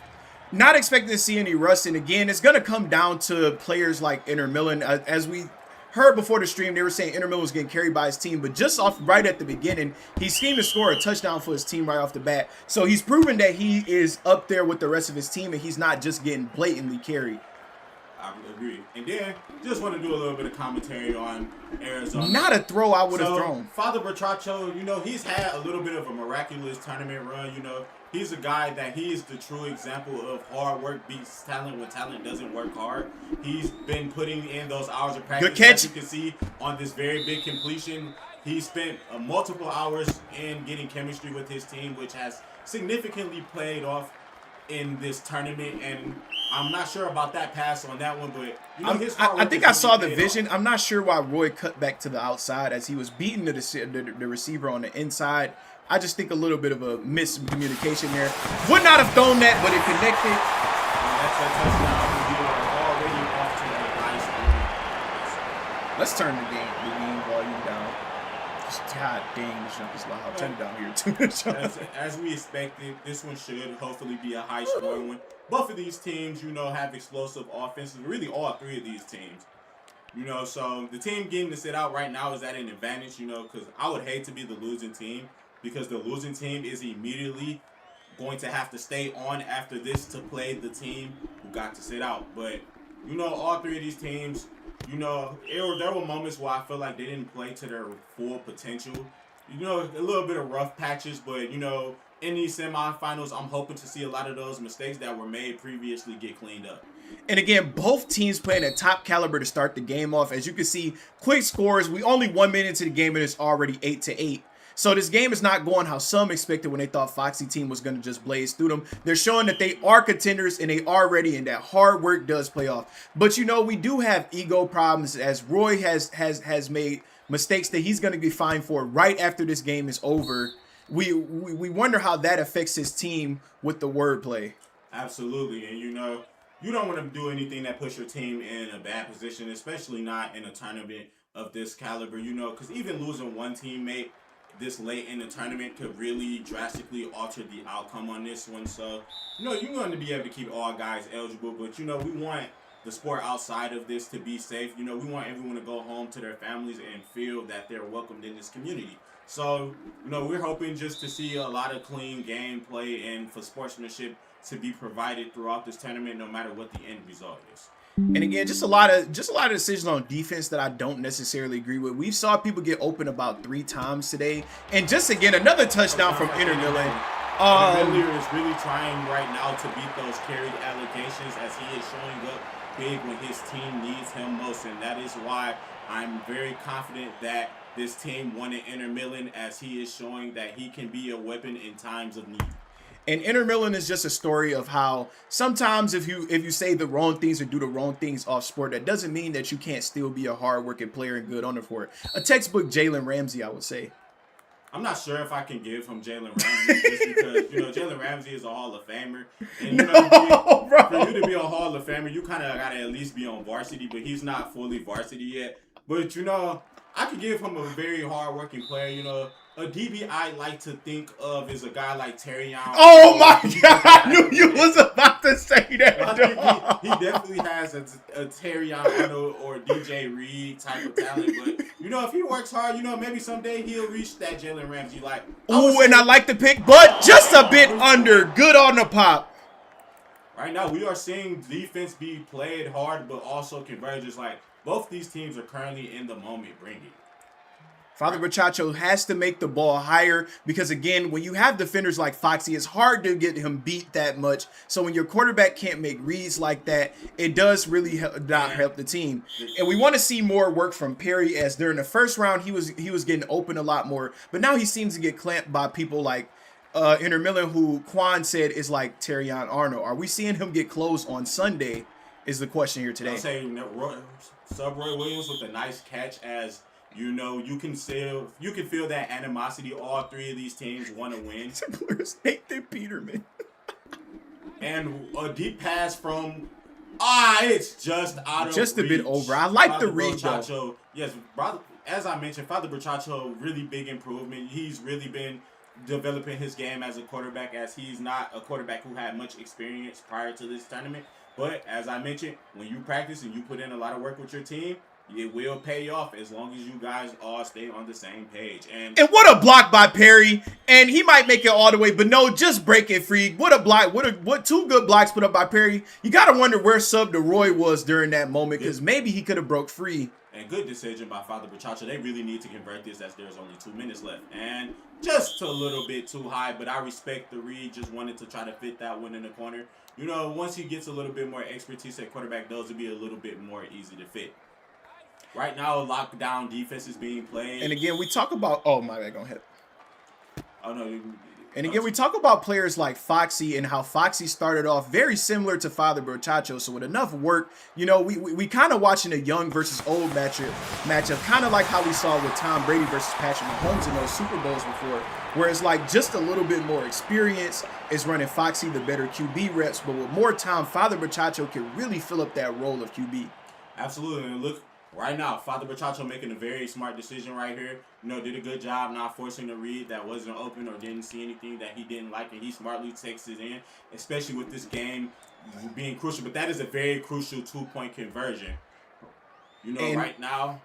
Not expecting to see any rust. And again, it's going to come down to players like Inter Milan. As we heard before the stream, they were saying Inter Milan was getting carried by his team. But just off right at the beginning, he seemed to score a touchdown for his team right off the bat. So he's proven that he is up there with the rest of his team, and he's not just getting blatantly carried. I agree. And then, just want to do a little bit of commentary on Arizona. Not a throw I would have thrown. Father Brachacho, he's had a little bit of a miraculous tournament run. He's a guy that he is the true example of hard work beats talent when talent doesn't work hard. He's been putting in those hours of practice. Good catch. As you can see on this very big completion. He spent multiple hours in getting chemistry with his team, which has significantly played off in this tournament, and I'm not sure about that pass on that one, but I think I saw the vision. I'm not sure why Roy cut back to the outside as he was beating the receiver on the inside. I just think a little bit of a miscommunication there. Would not have thrown that, but it connected. And that's a touchdown. Let's turn the game volume down. God dang, this jump is loud. Turn it down here too. As we expected, this one should hopefully be a high scoring one. Both of these teams, have explosive offenses. Really, all three of these teams. So the team getting to sit out right now is at an advantage, because I would hate to be the losing team, because the losing team is immediately going to have to stay on after this to play the team who got to sit out. But, all three of these teams, there were moments where I feel like they didn't play to their full potential. A little bit of rough patches, but, in these semifinals, I'm hoping to see a lot of those mistakes that were made previously get cleaned up. And again, both teams playing at top caliber to start the game off. As you can see, quick scores. We only 1 minute into the game and it's already 8-8. So this game is not going how some expected when they thought Foxy team was going to just blaze through them. They're showing that they are contenders and they are ready, and that hard work does play off. But we do have ego problems, as Roy has made mistakes that he's going to be fined for right after this game is over. We wonder how that affects his team with the wordplay. Absolutely, and you don't want to do anything that puts your team in a bad position, especially not in a tournament of this caliber. Because even losing one teammate this late in the tournament could really drastically alter the outcome on this one. So, you're going to be able to keep all guys eligible, but, we want the sport outside of this to be safe. We want everyone to go home to their families and feel that they're welcomed in this community. So, we're hoping just to see a lot of clean gameplay and for sportsmanship to be provided throughout this tournament, no matter what the end result is. And again, just a lot of decisions on defense that I don't necessarily agree with. We saw people get open about 3 times today, and just again another touchdown from Inter Milan. Miller is really trying right now to beat those carried allocations, as he is showing up big when his team needs him most, and that is why I'm very confident that this team won in Inter Milan, as he is showing that he can be a weapon in times of need. And Inter Milan is just a story of how sometimes if you say the wrong things or do the wrong things off sport, that doesn't mean that you can't still be a hard-working player and good on the court. A textbook Jalen Ramsey, I would say. I'm not sure if I can give him Jalen Ramsey just because, Jalen Ramsey is a Hall of Famer. And, for you to be a Hall of Famer, you kind of got to at least be on varsity, but he's not fully varsity yet. But, I could give him a very hard-working player, A DB I like to think of is a guy like Terry Young. Oh my God! I knew you was about to say that. I think he definitely has a Terry Young or DJ Reed type of talent. But if he works hard, maybe someday he'll reach that Jalen Ramsey. I like the pick, but just a bit under. Good on the pop. Right now, we are seeing defense be played hard, but also convergence. Both these teams are currently in the moment bringing. Father Brachacho has to make the ball higher because, again, when you have defenders like Foxy, it's hard to get him beat that much. So when your quarterback can't make reads like that, it does really not help the team. And we want to see more work from Perry, as during the first round, he was getting open a lot more. But now he seems to get clamped by people like Inter Milan, who Quan said is like Terrion Arnold. Are we seeing him get closed on Sunday is the question here today. I'll say Roy Williams with a nice catch, as you can feel that animosity. All three of these teams want to win. Simplers hate their Peterman. And a deep pass from it's just out of just a reach. bit over. I like the read though. Yes, brother. As I mentioned, Father Brachacho, really big improvement. He's really been developing his game as a quarterback, as he's not a quarterback who had much experience prior to this tournament. But as I mentioned, when you practice and you put in a lot of work with your team, it will pay off as long as you guys all stay on the same page. And what a block by Perry. And he might make it all the way, but no, just break it free. What a block. What two good blocks put up by Perry. You got to wonder where Sub DeRoy was during that moment, because maybe he could have broke free. And good decision by Father Bachacha. They really need to convert this as there's only 2 minutes left. And just a little bit too high, but I respect the read. Just wanted to try to fit that one in the corner. You know, once he gets a little bit more expertise at quarterback, those will be a little bit more easy to fit. Right now, lockdown defense is being played. And again, we talk about... Oh, my bad. Go ahead. Oh, no. And again, we talk about players like Foxy and how Foxy started off very similar to Father Brochacho. So with enough work, you know, we kind of watching a young versus old matchup, kind of like how we saw with Tom Brady versus Patrick Mahomes in those Super Bowls before, where it's like just a little bit more experience is running Foxy the better QB reps, but with more time, Father Brochacho can really fill up that role of QB. Absolutely. And look, right now, Father Bachacho making a very smart decision right here. You know, did a good job not forcing a read that wasn't open or didn't see anything that he didn't like, and he smartly takes it in, especially with this game being crucial. But that is a very crucial 2-point conversion. You know, right now,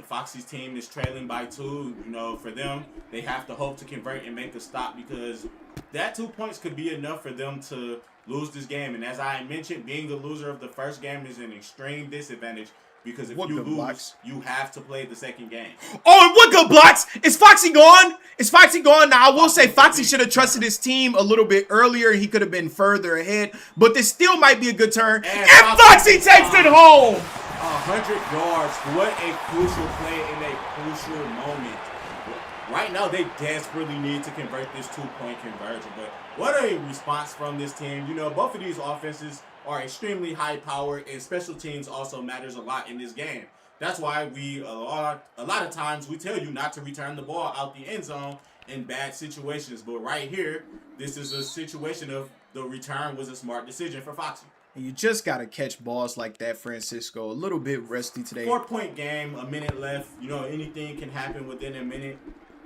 Foxy's team is trailing by 2. You know, for them, they have to hope to convert and make a stop, because that 2 points could be enough for them to lose this game. And as I mentioned, being the loser of the first game is an extreme disadvantage, because if you lose, you have to play the second game. Oh, and what good blocks! Is Foxy gone? Is Foxy gone? Now, I will say Foxy should have trusted his team a little bit earlier. He could have been further ahead, but this still might be a good turn. And Foxy takes it home! 100 yards. What a crucial play in a crucial moment. Right now, they desperately need to convert this 2-point conversion, but what a response from this team. You know, both of these offenses are extremely high powered, and special teams also matters a lot in this game. That's why a lot of times we tell you not to return the ball out the end zone in bad situations. But right here, this is a situation of the return was a smart decision for Foxy. And you just got to catch balls like that, Francisco. A little bit rusty today. 4-point game, a minute left. You know, anything can happen within a minute.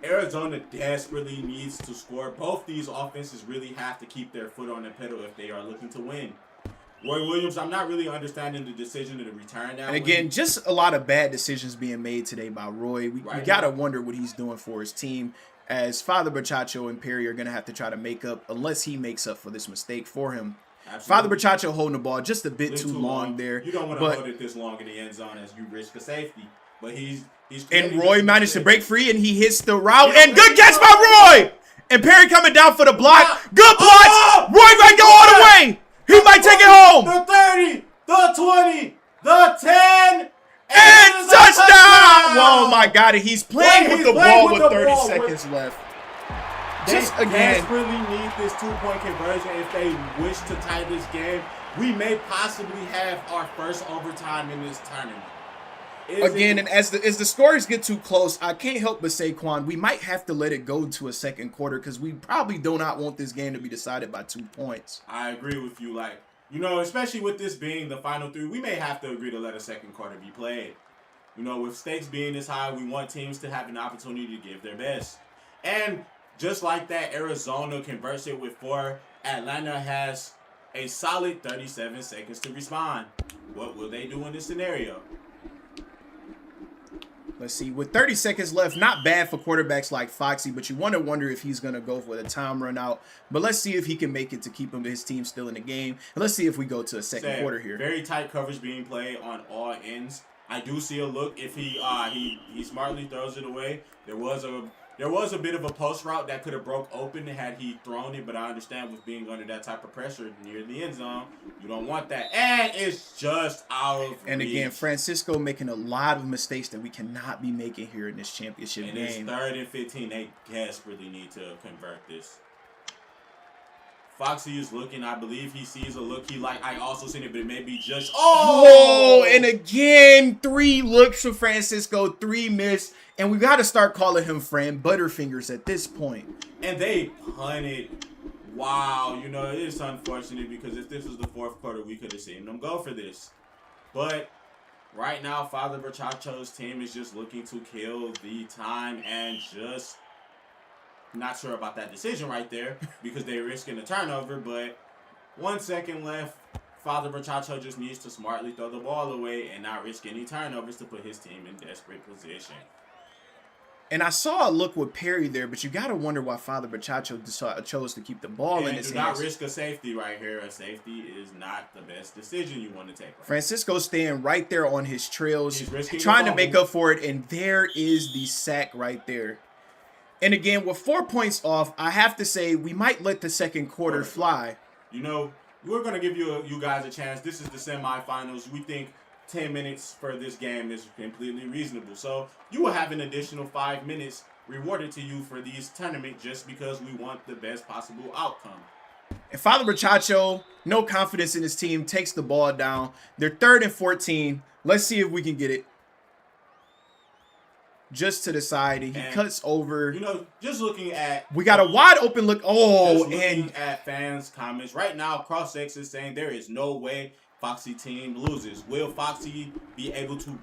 Arizona desperately needs to score. Both these offenses really have to keep their foot on the pedal if they are looking to win. Roy Williams, I'm not really understanding the decision to return that. And again, just a lot of bad decisions being made today by Roy. We got to wonder what he's doing for his team, as Father Bachacho and Perry are going to have to try to make up, unless he makes up for this mistake for him. Absolutely. Father Bachacho holding the ball just a bit too long there. You don't want to hold it this long in the end zone as you risk a safety. But he's and Roy managed to break free, and he hits the route. And good catch by Roy! And Perry coming down for the block. Good block! Roy might go all the way! He might take it home! The 30, the 20, the 10, and touchdown! Whoa, my God. He's playing with the ball with 30 seconds left. Just again, desperately need this 2-point conversion if they wish to tie this game. We may possibly have our first overtime in this tournament. Again, and as the scores get too close, I can't help but say, Quan, we might have to let it go to a second quarter, because we probably do not want this game to be decided by 2 points. I agree with you. Like, you know, especially with this being the final 3, we may have to agree to let a second quarter be played. You know, with stakes being this high, we want teams to have an opportunity to give their best. And just like that, Arizona converts it with 4. Atlanta has a solid 37 seconds to respond. What will they do in this scenario? Let's see. With 30 seconds left, not bad for quarterbacks like Foxy, but you wonder if he's going to go for the time run out. But let's see if he can make it to keep his team still in the game. And let's see if we go to a second quarter here. Very tight coverage being played on all ends. I do see a look. If he smartly throws it away, there was a bit of a post route that could have broke open had he thrown it, but I understand with being under that type of pressure near the end zone, you don't want that. And it's just out of And reach. Again, Francisco making a lot of mistakes that we cannot be making here in this championship game. It's 3rd and 15. They desperately need to convert this. Foxy is looking. I believe he sees a look he like. I also seen it, but it may be just... Oh! And again, 3 looks for Francisco, 3 missed. And we got to start calling him Fran Butterfingers at this point. And they punted. Wow. You know, it's unfortunate, because if this was the 4th quarter, we could have seen them go for this. But right now, Father Bachacho's team is just looking to kill the time and just Not sure about that decision right there because they're risking a turnover, but 1 second left. Father Brachacho just needs to smartly throw the ball away and not risk any turnovers to put his team in desperate position. And I saw a look with Perry there, but you got to wonder why Father Brachacho chose to keep the ball in his do not hands. risk a safety right here. A safety is not the best decision you want to take. Right? Francisco staying right there on his trails, He's trying to make up for it, and there is the sack right there. And again, with 4 points off, I have to say we might let the second quarter fly. You know, we're going to give you guys a chance. This is the semifinals. We think 10 minutes for this game is completely reasonable. So you will have an additional 5 minutes rewarded to you for these tournament just because we want the best possible outcome. And Father Brachacho, no confidence in his team, takes the ball down. They're 3rd and 14. Let's see if we can get it. Just to the side, and he cuts over. You know, just looking at... We got a wide open look. Oh, and at fans' comments. Right now, CrossX is saying there is no way Foxy team loses. Will Foxy be able to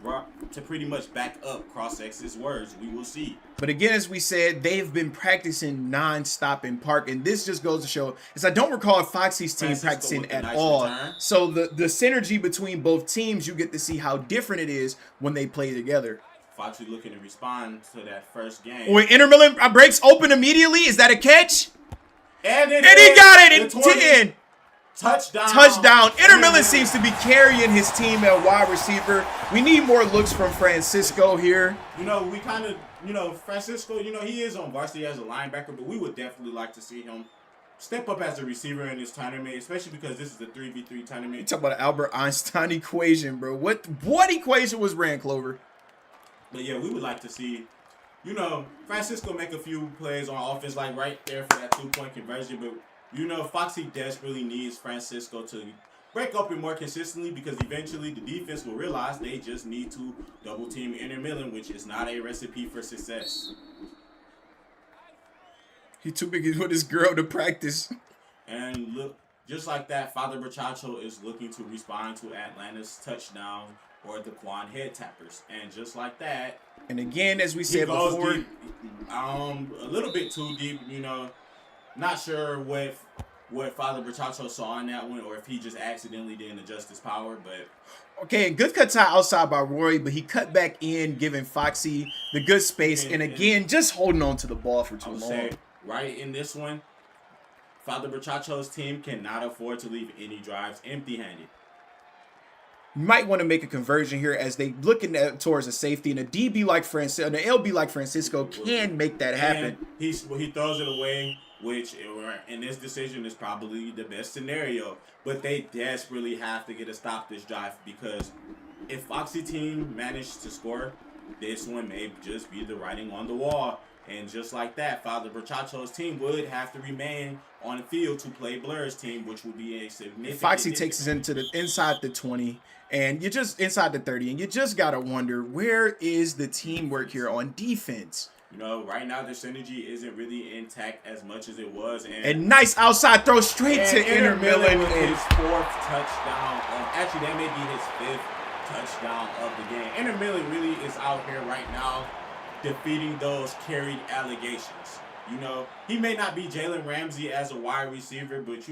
pretty much back up CrossX's words? We will see. But again, as we said, they've been practicing non-stop in park, and this just goes to show, as I don't recall Foxy's team practicing at all. So the synergy between both teams, you get to see how different it is when they play together. Foxy looking to respond to that first game. Wait, Inter Milan breaks open immediately. Is that a catch? And he got it in 10. Touchdown. Inter Milan seems to be carrying his team at wide receiver. We need more looks from Francisco here. You know, we kind of, Francisco, he is on varsity as a linebacker, but we would definitely like to see him step up as a receiver in this tournament, especially because this is a 3v3 tournament. You talk about an Albert Einstein equation, bro. What equation was ran, Clover? But yeah, we would like to see, Francisco make a few plays on offense, like right there for that 2-point conversion. But, Foxy desperately needs Francisco to break open more consistently because eventually the defense will realize they just need to double team Inter Milan, which is not a recipe for success. He too big with his girl to practice. And look, just like that, Father Brachacho is looking to respond to Atlanta's touchdown or the Quan head tappers. And just like that. And again, as we said before. Deep, a little bit too deep, Not sure what Father Brachacho saw in that one or if he just accidentally didn't adjust his power, but... Okay, good cut tie outside by Roy, but he cut back in, giving Foxy the good space. And again, just holding on to the ball for too long. Right in this one, Father Brachacho's team cannot afford to leave any drives empty-handed. You might want to make a conversion here as they looking towards a safety, and a DB like Francisco, and an LB like Francisco can make that happen. And he throws it away, which in this decision is probably the best scenario. But they desperately have to get a stop this drive because if Foxy team managed to score, this one may just be the writing on the wall. And just like that, Father Brachacho's team would have to remain on the field to play Blur's team, which would be a significant... Foxy takes us into the inside the 20, and you just inside the 30, and you just gotta wonder, where is the teamwork here on defense? Right now the synergy isn't really intact as much as it was. And nice outside throw straight to Inter Milan. With his 4th touchdown. Actually, that may be his 5th touchdown of the game. Inter Milan really is out here right now defeating those carried allegations. He may not be Jalen Ramsey as a wide receiver, but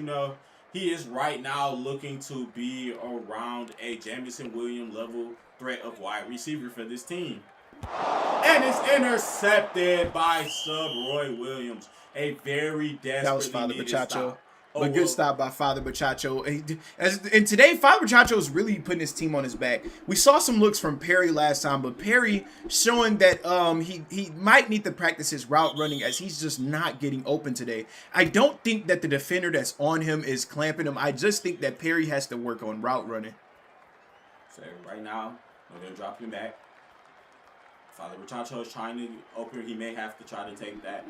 he is right now looking to be around a Jamison Williams level threat of wide receiver for this team. And it's intercepted by sub Roy Williams. A very desperately needed stop. But good stop by Father Brachacho. And today, Father Brachacho is really putting his team on his back. We saw some looks from Perry last time, but Perry showing that he might need to practice his route running as he's just not getting open today. I don't think that the defender that's on him is clamping him. I just think that Perry has to work on route running. So right now, they're dropping back. Father Brachacho is trying to open. He may have to try to take that.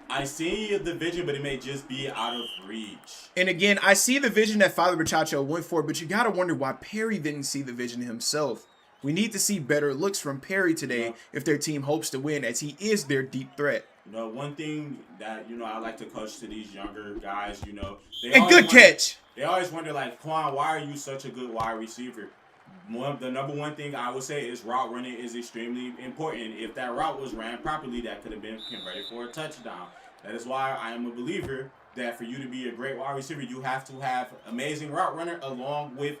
I see the vision, but it may just be out of reach. And again, I see the vision that Father Brachacho went for, but you got to wonder why Perry didn't see the vision himself. We need to see better looks from Perry today if their team hopes to win, as he is their deep threat. One thing that, I like to coach to these younger guys, catch. They always wonder, like, Quan, why are you such a good wide receiver? The number one thing I would say is route running is extremely important. If that route was ran properly, that could have been converted for a touchdown. That is why I am a believer that for you to be a great wide receiver, you have to have amazing route runner along with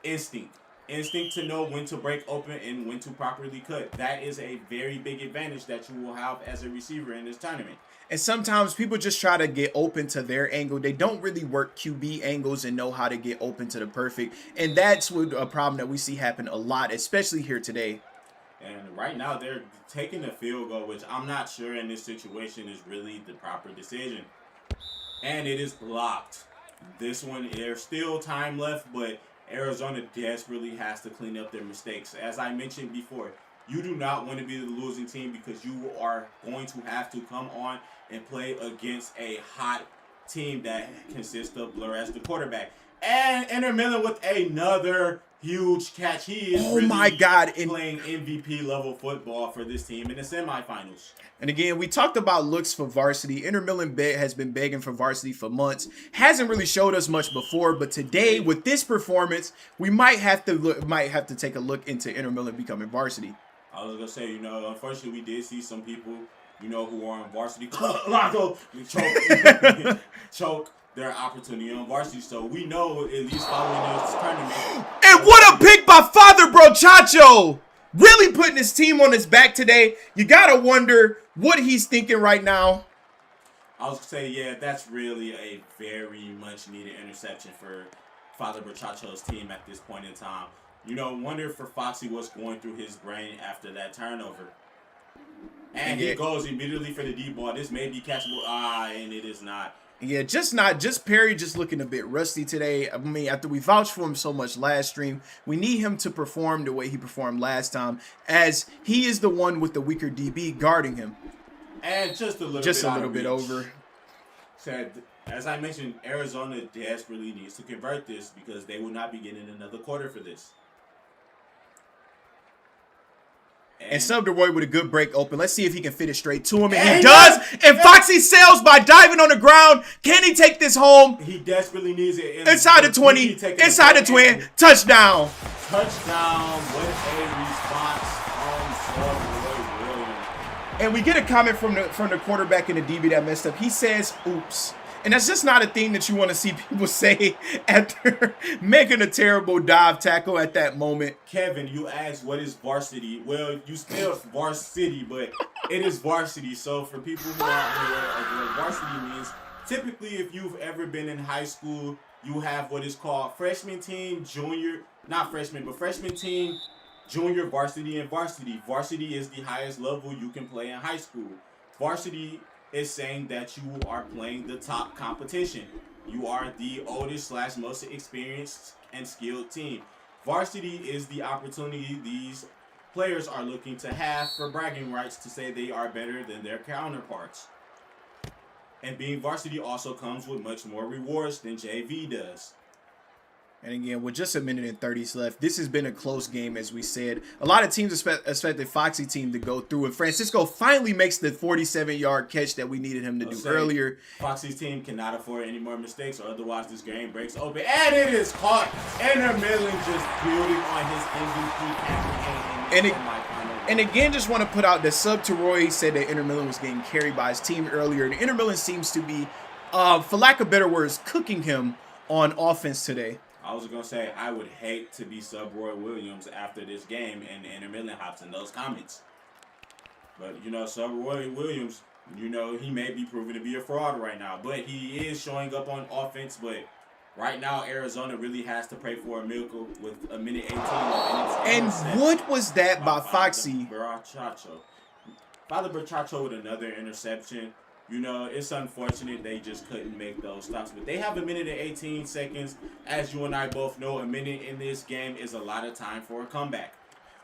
instinct. Instinct to know when to break open and when to properly cut. That is a very big advantage that you will have as a receiver in this tournament. And sometimes people just try to get open to their angle. They don't really work QB angles and know how to get open to the perfect. And that's what a problem that we see happen a lot, especially here today. And right now they're taking the field goal, which I'm not sure in this situation is really the proper decision. And it is blocked. This one, there's still time left, but Arizona desperately has to clean up their mistakes. As I mentioned before, you do not want to be the losing team because you are going to have to come on and play against a hot team that consists of Blur as the quarterback. And Inter Milan with another huge catch. He is really my God. playing MVP level football for this team in the semifinals. And again, we talked about looks for Varsity. Inter Milan has been begging for Varsity for months. Hasn't really showed us much before, but today with this performance, we might have to take a look into Inter Milan becoming Varsity. I was gonna say, unfortunately, we did see some people, who are on Varsity choke their opportunity on Varsity. So we know at least following this tournament. And what a pick by Father Brochacho! Really putting his team on his back today. You gotta wonder what he's thinking right now. I was gonna say, yeah, that's really a very much needed interception for Father Brochacho's team at this point in time. Wonder for Foxy what's going through his brain after that turnover. And he goes immediately for the deep ball. This may be catchable. And it is not. Yeah, just Perry just looking a bit rusty today. I mean, after we vouched for him so much last stream, we need him to perform the way he performed last time, as he is the one with the weaker DB guarding him. And just a little bit over. Said, as I mentioned, Arizona desperately needs to convert this because they will not be getting another quarter for this. And Sub DeRoy with a good break open. Let's see if he can fit it straight to him. And he does. And Foxy sails by diving on the ground. Can he take this home? He desperately needs it. Inside the 20. Inside the 20. Touchdown. Touchdown. What a response from Sub DeRoy Williams. And we get a comment from the quarterback in the DB that messed up. He says, oops. And that's just not a thing that you want to see people say after making a terrible dive tackle at that moment. Kevin, you asked what is Varsity? Well, you spelled Varsity, but it is Varsity. So for people who aren't aware of what Varsity means, typically if you've ever been in high school, you have what is called freshman team, junior, not freshman, but freshman team, junior, varsity, and varsity. Varsity is the highest level you can play in high school. Varsity is saying that you are playing the top competition. You are the oldest / most experienced and skilled team. Varsity is the opportunity these players are looking to have for bragging rights to say they are better than their counterparts. And being varsity also comes with much more rewards than JV does. And again, with just a minute and 30s left, this has been a close game, as we said. A lot of teams expected Foxy team to go through, and Francisco finally makes the 47-yard catch that we needed him to do earlier. Foxy's team cannot afford any more mistakes, or otherwise this game breaks open. And it is caught. Inter Milan just building on his MVP campaign. And again, just want to put out that Sub Teroy said that Inter Milan was getting carried by his team earlier. And Inter Milan seems to be, for lack of better words, cooking him on offense today. I was going to say, I would hate to be Sub Roy Williams after this game and Inter Milan hops in those comments. But, Sub Roy Williams, he may be proven to be a fraud right now. But he is showing up on offense. But right now, Arizona really has to pray for a miracle with a minute 18 left. And what was that by Foxy? Father Brochacho with another interception. It's unfortunate they just couldn't make those stops. But they have a minute and 18 seconds. As you and I both know, a minute in this game is a lot of time for a comeback.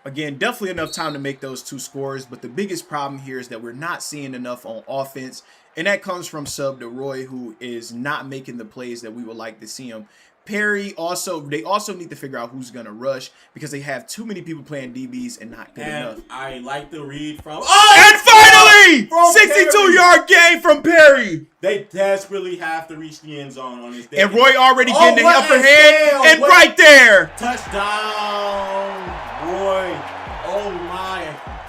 Again, definitely enough time to make those two scores. But the biggest problem here is that we're not seeing enough on offense. And that comes from Sub DeRoy, who is not making the plays that we would like to see him. Perry they also need to figure out who's going to rush because they have too many people playing DBs and not good enough. I like the read from... and finally! 62-yard gain from Perry! They desperately have to reach the end zone on this day. And Roy already getting the upper hand. And right there! Touchdown, Roy. Oh, my.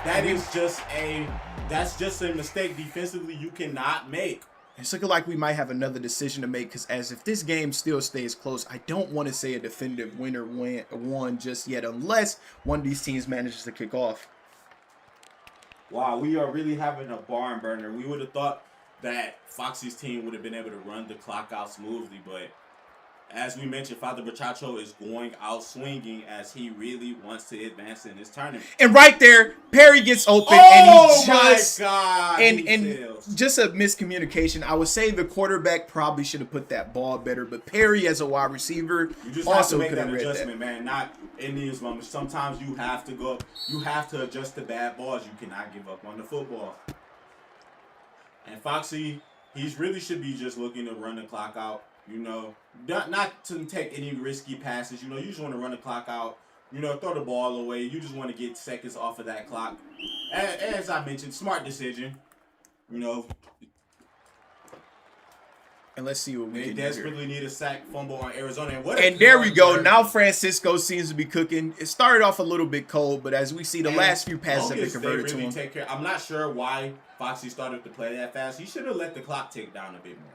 That is just a That's just a mistake defensively you cannot make. It's looking like we might have another decision to make, because as if this game still stays close, I don't want to say a definitive winner won just yet, unless one of these teams manages to kick off. Wow, we are really having a barn burner. We would have thought that Foxy's team would have been able to run the clock out smoothly, but as we mentioned, Father Bachacho is going out swinging as he really wants to advance in this tournament. And right there, Perry gets open, and he just and just a miscommunication. I would say the quarterback probably should have put that ball better, but Perry as a wide receiver you just also have to could make have that read adjustment, that. man. Not in these moments. Sometimes you have to go. You have to adjust to bad balls. You cannot give up on the football. And Foxy, he's really should be just looking to run the clock out. You know, not to take any risky passes. You know, you just want to run the clock out. You know, throw the ball away. You just want to get seconds off of that clock. As I mentioned, smart decision. You know, And let's see what we they can do desperately here. need a sack fumble on Arizona. And there we go. Now Francisco seems to be cooking. It started off a little bit cold, but as we see, the last few passes have been converted to him. I'm not sure why Foxy started to play that fast. He should have let the clock tick down a bit more.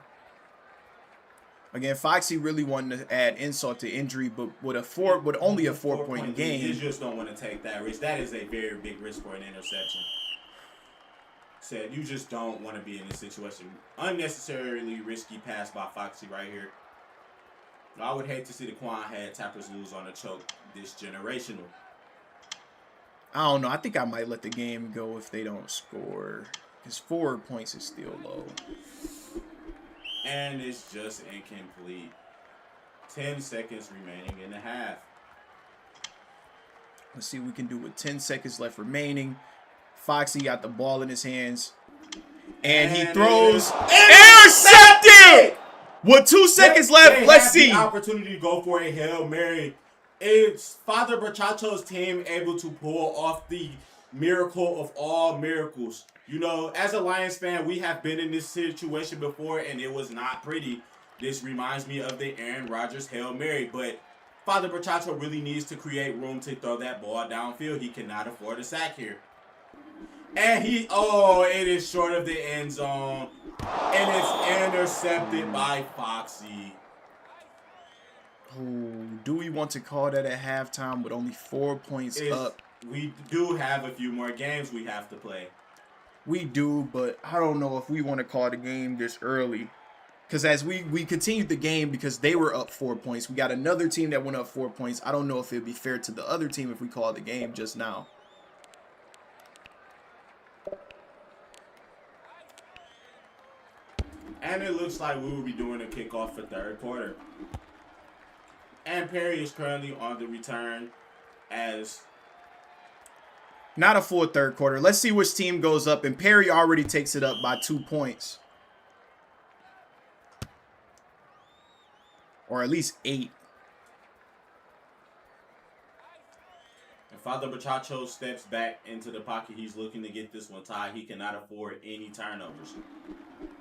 Again, Foxy really wanted to add insult to injury, but with only a 4-point game, you just don't want to take that risk. That is a very big risk for an interception. Said you just don't want to be in this situation. Unnecessarily risky pass by Foxy right here. I would hate to see the Quan Head Tappers lose on a choke this generational. I don't know. I think I might let the game go if they don't score. Because 4 points is still low. And it's just incomplete. 10 seconds remaining in the half. Let's see what we can do with 10 seconds left remaining. Foxy got the ball in his hands. And he throws. Intercepted! With 2 seconds left, let's see. The opportunity to go for a Hail Mary. Is Father Bachacho's team able to pull off the miracle of all miracles? You know, as a Lions fan, we have been in this situation before, and it was not pretty. This reminds me of the Aaron Rodgers Hail Mary, but Father Bachacho really needs to create room to throw that ball downfield. He cannot afford a sack here. And it is short of the end zone, and it's intercepted by Foxy. Oh, do we want to call that at halftime with only 4 points up? We do have a few more games we have to play. We do, but I don't know if we want to call the game this early. Because as we continued the game, because they were up 4 points, we got another team that went up 4 points. I don't know if it would be fair to the other team if we call the game just now. And it looks like we will be doing a kickoff for third quarter. And Perry is currently on the return as... Not a full third quarter. Let's see which team goes up. And Perry already takes it up by 2 points. Or at least 8. And Father Bachacho steps back into the pocket. He's looking to get this one tied. He cannot afford any turnovers.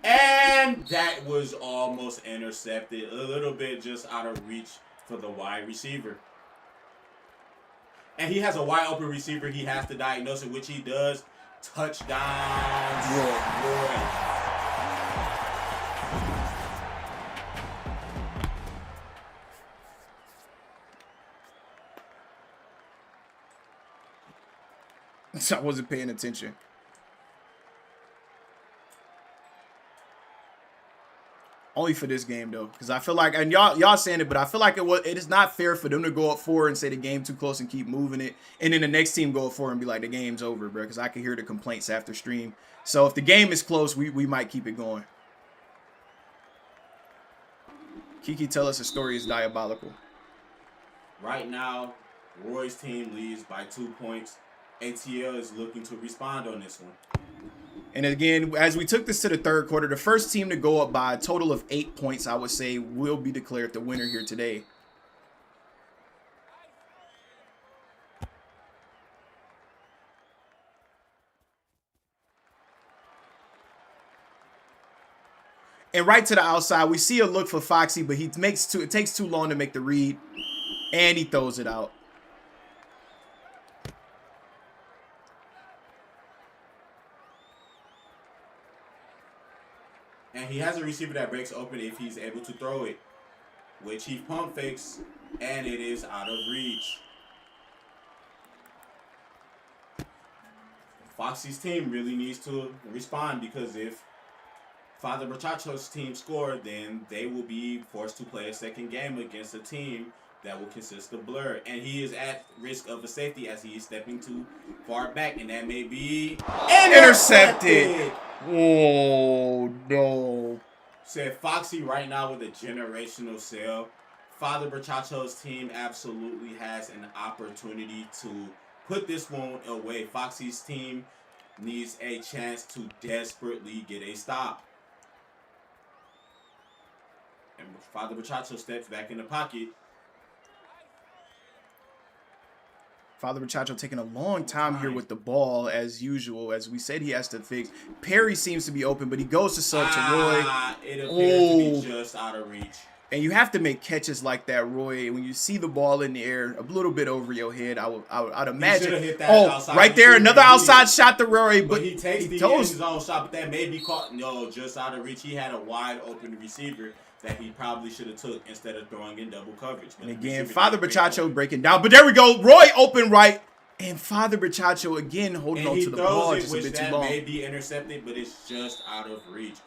And that was almost intercepted. A little bit just out of reach for the wide receiver. And he has a wide open receiver. He has to diagnose it, which he does. Touchdown. Roy. I wasn't paying attention. Only for this game though, because I feel like, and y'all saying it, but I feel like it is not fair for them to go up 4 and say the game too close and keep moving it, and then the next team go up 4 and be like the game's over, bro. Because I can hear the complaints after stream. So if the game is close, we might keep it going. Kiki, tell us the story is diabolical. Right now, Roy's team leads by 2 points. ATL is looking to respond on this one. And again, as we took this to the third quarter, the first team to go up by a total of 8 points, I would say, will be declared the winner here today. And right to the outside, we see a look for Foxy, but it takes too long to make the read, and he throws it out. And he has a receiver that breaks open if he's able to throw it. Which he pump fakes, and it is out of reach. Foxy's team really needs to respond because if Father Brachacho's team score, then they will be forced to play a second game against a team that will consist of Blur. And he is at risk of a safety as he is stepping too far back, and that may be Intercepted. Oh, no. Said Foxy right now with a generational sale. Father Brachacho's team absolutely has an opportunity to put this one away. Foxy's team needs a chance to desperately get a stop. And Father Brachacho steps back in the pocket. Father Brachacho taking a long time here with the ball, as usual. As we said, he has to fix. Perry seems to be open, but he goes to sub to Roy. It appears to be just out of reach. And you have to make catches like that, Roy. When you see the ball in the air, a little bit over your head, I'd imagine. Hit that right there, another outside shot to Roy, but he takes the end zone shot, but that may be caught. No, just out of reach. He had a wide open receiver that he probably should have took instead of throwing in double coverage. But and again, Father Brachacho breaking down. But there we go. Roy open right. And Father Brachacho again holding on to the ball just a bit too long. That may be intercepted, but it's just out of reach.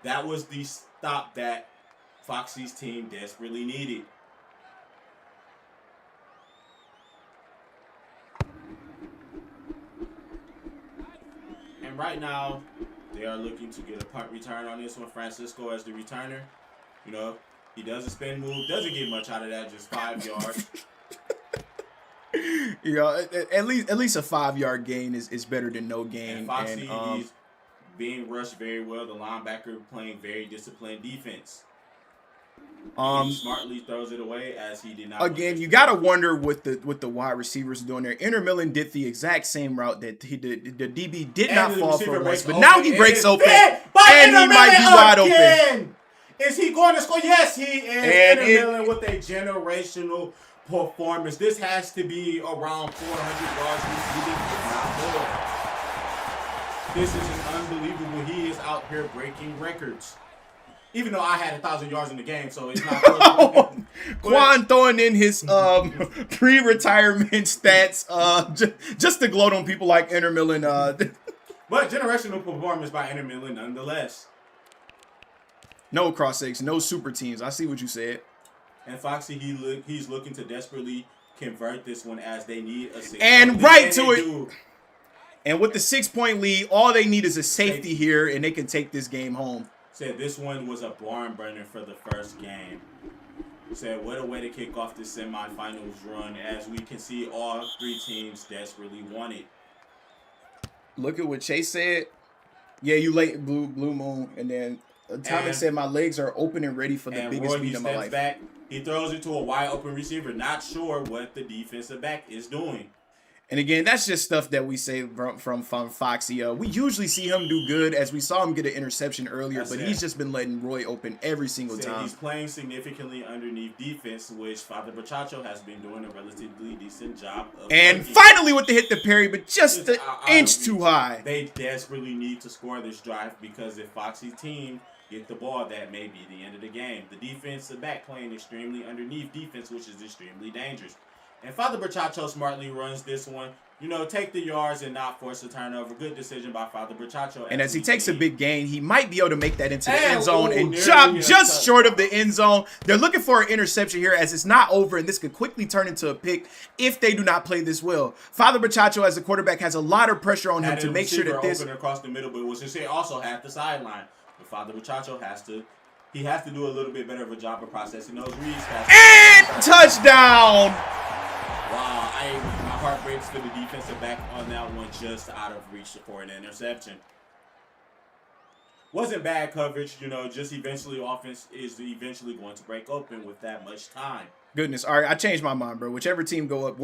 That was the stop that Foxy's team desperately needed. And right now, they are looking to get a punt return on this one. Francisco as the returner. You know, he does a spin move. Doesn't get much out of that, just 5 yards. You know, at least a 5-yard gain is better than no gain. And Foxy, he's being rushed very well. The linebacker playing very disciplined defense. He smartly throws it away as he did not. Again, you gotta wonder what the wide receivers doing there. Intermillan did the exact same route that he did. The DB did not fall for once, but now he breaks open and he might be wide open. Is he going to score? Yes, he is. Intermillan with a generational performance. This has to be around 400 yards receiving, if not more. This is just unbelievable. He is out here breaking records. Even though I had 1,000 yards in the game, so it's not. Quan throwing in his pre-retirement stats just to gloat on people like Intermillan. But generational performance by Intermillan nonetheless. No cross six, no super teams. I see what you said. And Foxy, he's looking to desperately convert this one as they need a 6. And right to it. And with the 6-point lead, all they need is a safety here, and they can take this game home. Said this one was a barn burner for the first game. Said what a way to kick off the semifinals run, as we can see all 3 teams desperately want it. Look at what Chase said. Yeah, you late blue moon, and then Thomas said my legs are open and ready for the biggest beat of my life. Back, he throws it to a wide open receiver, not sure what the defensive back is doing. And again, that's just stuff that we say from Foxy. We usually see him do good, as we saw him get an interception earlier, but he's just been letting Roy open every single time. He's playing significantly underneath defense, which Father Brachacho has been doing a relatively decent job of. And finally with the hit to Perry, but just an inch too high. They desperately need to score this drive, because if Foxy's team get the ball, that may be the end of the game. The defensive back playing extremely underneath defense, which is extremely dangerous. And Father Brachacho smartly runs this one. You know, take the yards and not force a turnover. Good decision by Father Brachacho. And as he takes a big gain, he might be able to make that into the end zone and drop just short of the end zone. They're looking for an interception here, as it's not over, and this could quickly turn into a pick if they do not play this well. Father Brachacho, as a quarterback, has a lot of pressure on him to make sure that this open across the middle, but was just also half the sideline. But Father Brachacho has to do a little bit better of a job of processing those reads. And touchdown! Wow, my heart breaks for the defensive back on that one, just out of reach for an interception. Wasn't bad coverage, you know, just eventually offense is eventually going to break open with that much time. Goodness, all right, I changed my mind, bro. Whichever team go up,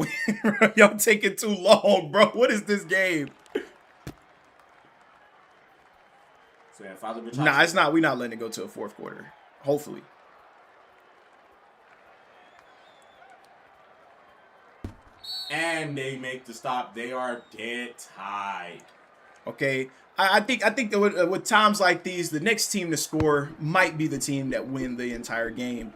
y'all taking too long, bro. What is this game? So yeah, Father Brachacho. Nah, it's not. We're not letting it go to a fourth quarter. Hopefully. And they make the stop. They are dead tied. Okay, I think that with times like these, the next team to score might be the team that win the entire game.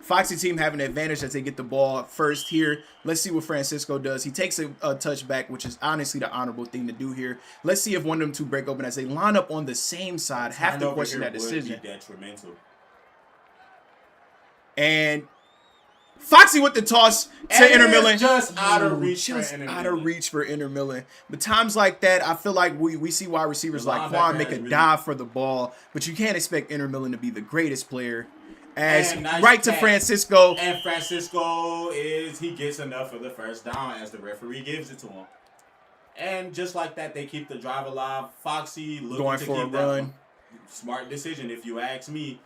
Foxy team have an advantage as they get the ball first here. Let's see what Francisco does. He takes a touchback, which is honestly the honorable thing to do here. Let's see if one of them two break open as they line up on the same side. Have to question that decision. Would be detrimental. And Foxy with the toss to Inter Milan. Just out of reach. Just out of reach for Inter Milan. But times like that, I feel like we see wide receivers like Quan make a dive for the ball, but you can't expect Inter Milan to be the greatest player. As nice right to Francisco. And Francisco he gets enough for the first down as the referee gives it to him. And just like that, they keep the drive alive. Foxy looking going to for keep a run. Smart decision if you ask me.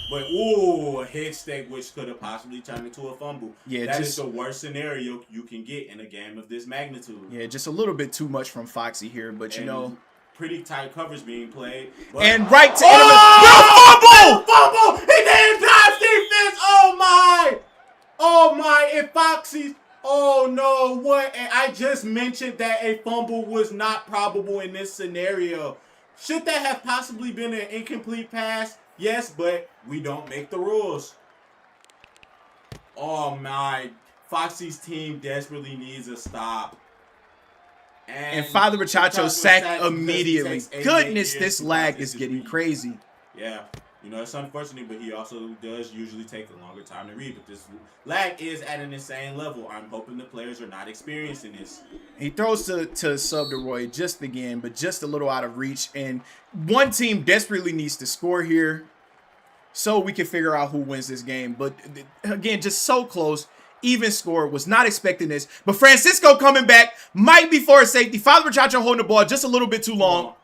But a head stake which could have possibly turned into a fumble. Yeah, that is the worst scenario you can get in a game of this magnitude. Yeah, just a little bit too much from Foxy here, but you know. Pretty tight coverage being played. But and right to fumble! He didn't dive defense! Oh my! If Foxy, oh no, what? And I just mentioned that a fumble was not probable in this scenario. Should that have possibly been an incomplete pass? Yes, but we don't make the rules. Oh my! Foxy's team desperately needs a stop. And Father Machacho sacked immediately. Goodness, this lag is getting crazy. Yeah, you know, it's unfortunate, but he also does usually take a longer time to read. But this lag is at an insane level. I'm hoping the players are not experiencing this. He throws to Sub to Roy just again, but just a little out of reach. And one team desperately needs to score here so we can figure out who wins this game. But again, just so close. Even score, was not expecting this. But Francisco coming back, might be for a safety. Father Machacho holding the ball just a little bit too long.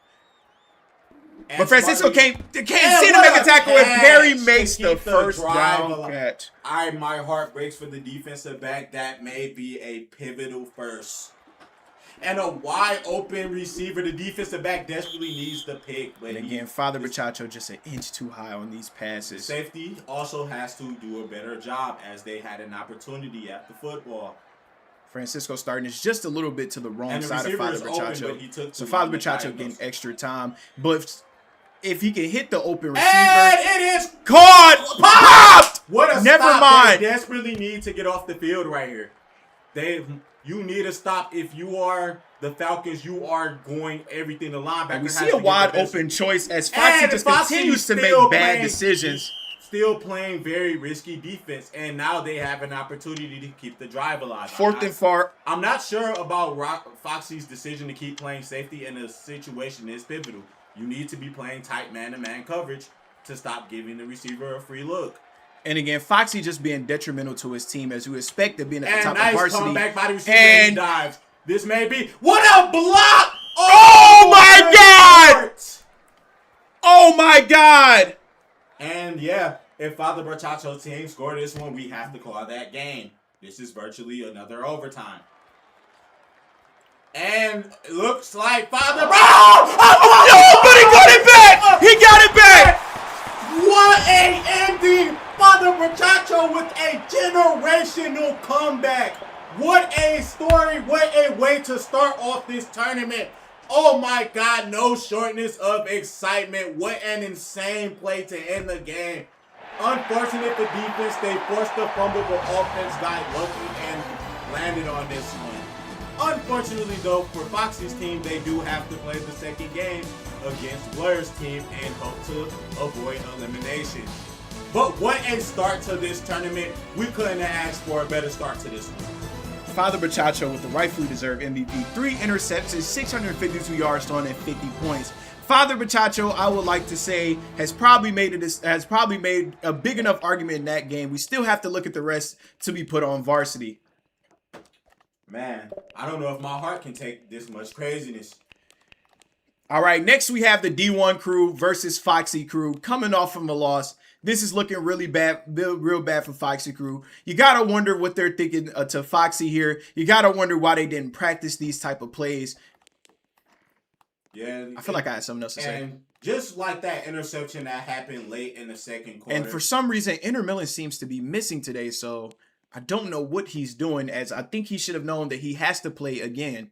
But Francisco can't see to make a tackle, and Perry makes the first down catch. My heart breaks for the defensive back. That may be a pivotal first. And a wide open receiver. The defensive back desperately needs the pick. But and again, Father Machacho just an inch too high on these passes. Safety also has to do a better job as they had an opportunity at the football. Francisco starting is just a little bit to the wrong side of Father Machacho. So Father Machacho getting extra time. But if he can hit the open receiver. And it is caught! Popped! What a Never stop. mind. They desperately need to get off the field right here. You need to stop. If you are the Falcons, you are going everything the linebacker. And we see a wide open choice as Foxy just continues to make bad decisions. Still playing very risky defense, and now they have an opportunity to keep the drive alive. Fourth and far. I'm not sure about Foxy's decision to keep playing safety in a situation is pivotal. You need to be playing tight man-to-man coverage to stop giving the receiver a free look. And again, Foxy just being detrimental to his team as you expect to be at the top nice of varsity. Comeback by the receiver and dives. This may be what a block! Oh my God! Oh my God! And yeah, if Father Machacho's team scored this one, we have to call that game. This is virtually another overtime. And it looks like Father. Oh, but he got it back! He got it back! What a ending! Father Machacho with a generational comeback. What a story. What a way to start off this tournament. Oh my God, no shortness of excitement. What an insane play to end the game. Unfortunate for defense, they forced the fumble, but offense got lucky and landed on this one. Unfortunately though, for Foxy's team, they do have to play the second game against Blur's team and hope to avoid elimination. But what a start to this tournament. We couldn't have asked for a better start to this one. Father Machacho with the rightfully deserved MVP. 3 interceptions, 652 yards thrown, and 50 points. Father Machacho, I would like to say, has probably made a big enough argument in that game. We still have to look at the rest to be put on varsity. Man, I don't know if my heart can take this much craziness. All right, next we have the D1 crew versus Foxy crew coming off from a loss. This is looking really bad, real bad for Foxy crew. You got to wonder what they're thinking to Foxy here. You got to wonder why they didn't practice these type of plays. Yeah. I feel like I had something else to say. And just like that interception that happened late in the second quarter. And for some reason, Inter Milan seems to be missing today, so I don't know what he's doing, as I think he should have known that he has to play again.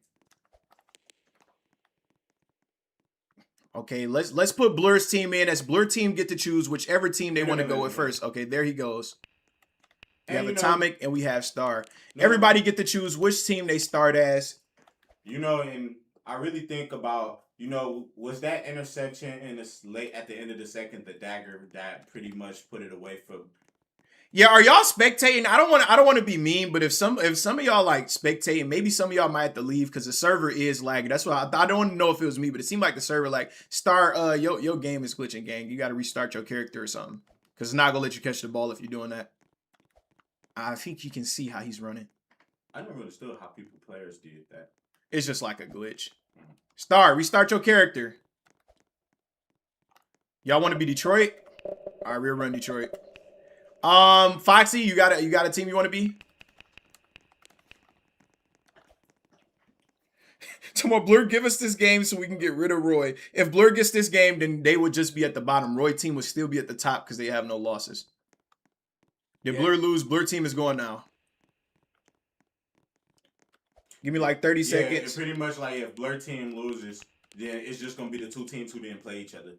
Okay, let's put Blur's team in. As Blur team get to choose whichever team they want to go with first. Okay, there he goes. We have Atomic and we have Star. Everybody get to choose which team they start as. And I really think about, was that interception in the late at the end of the second, the dagger that pretty much put it away from. Yeah, are y'all spectating? I don't want to be mean, but if some of y'all like spectating, maybe some of y'all might have to leave because the server is lagging. That's why I don't know if it was me, but it seemed like the server like Star, your game is glitching, gang. You got to restart your character or something because it's not gonna let you catch the ball if you're doing that. I think you can see how he's running. I never understood how players did that. It's just like a glitch. Star, restart your character. Y'all want to be Detroit? All right, we'll run Detroit. Foxy, you got a team you want to be? Tomorrow, Blur, give us this game so we can get rid of Roy. If Blur gets this game, then they would just be at the bottom. Roy team would still be at the top because they have no losses. If Blur lose, Blur team is going now. Give me like 30 seconds. It's pretty much like if Blur team loses, then it's just going to be the two teams who didn't play each other.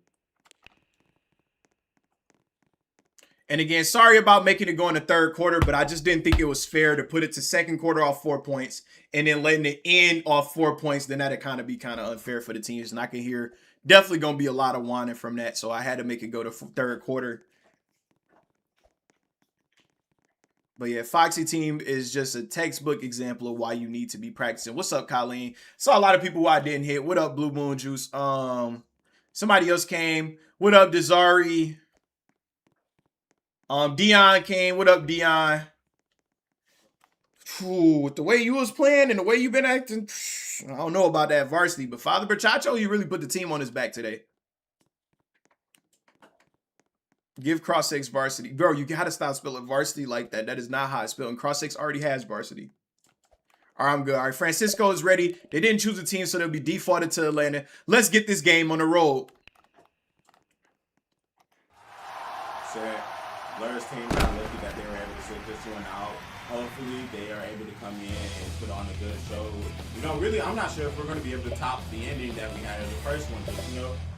And again, sorry about making it go in the third quarter, but I just didn't think it was fair to put it to second quarter off 4 points and then letting it end off 4 points. Then that'd kind of be unfair for the teams. And I can hear definitely going to be a lot of whining from that. So I had to make it go to third quarter. But yeah, Foxy team is just a textbook example of why you need to be practicing. What's up, Colleen? Saw a lot of people who I didn't hit. What up, Blue Moon Juice? Somebody else came. What up, Desari? Dion came. What up, Dion? With the way you was playing and the way you've been acting, I don't know about that Varsity, but Father Berchacho, you really put the team on his back today. Give Cross 6 Varsity. Bro, you gotta stop spelling Varsity like that. That is not how it's spelled. And Cross 6 already has Varsity. All right, I'm good. All right, Francisco is ready. They didn't choose a team, so they'll be defaulted to Atlanta. Let's get this game on the road. So, Blur's team got lucky that they were able to sit this one out. Hopefully, they are able to come in and put on a good show. Really, I'm not sure if we're going to be able to top the ending that we had in the first one. But,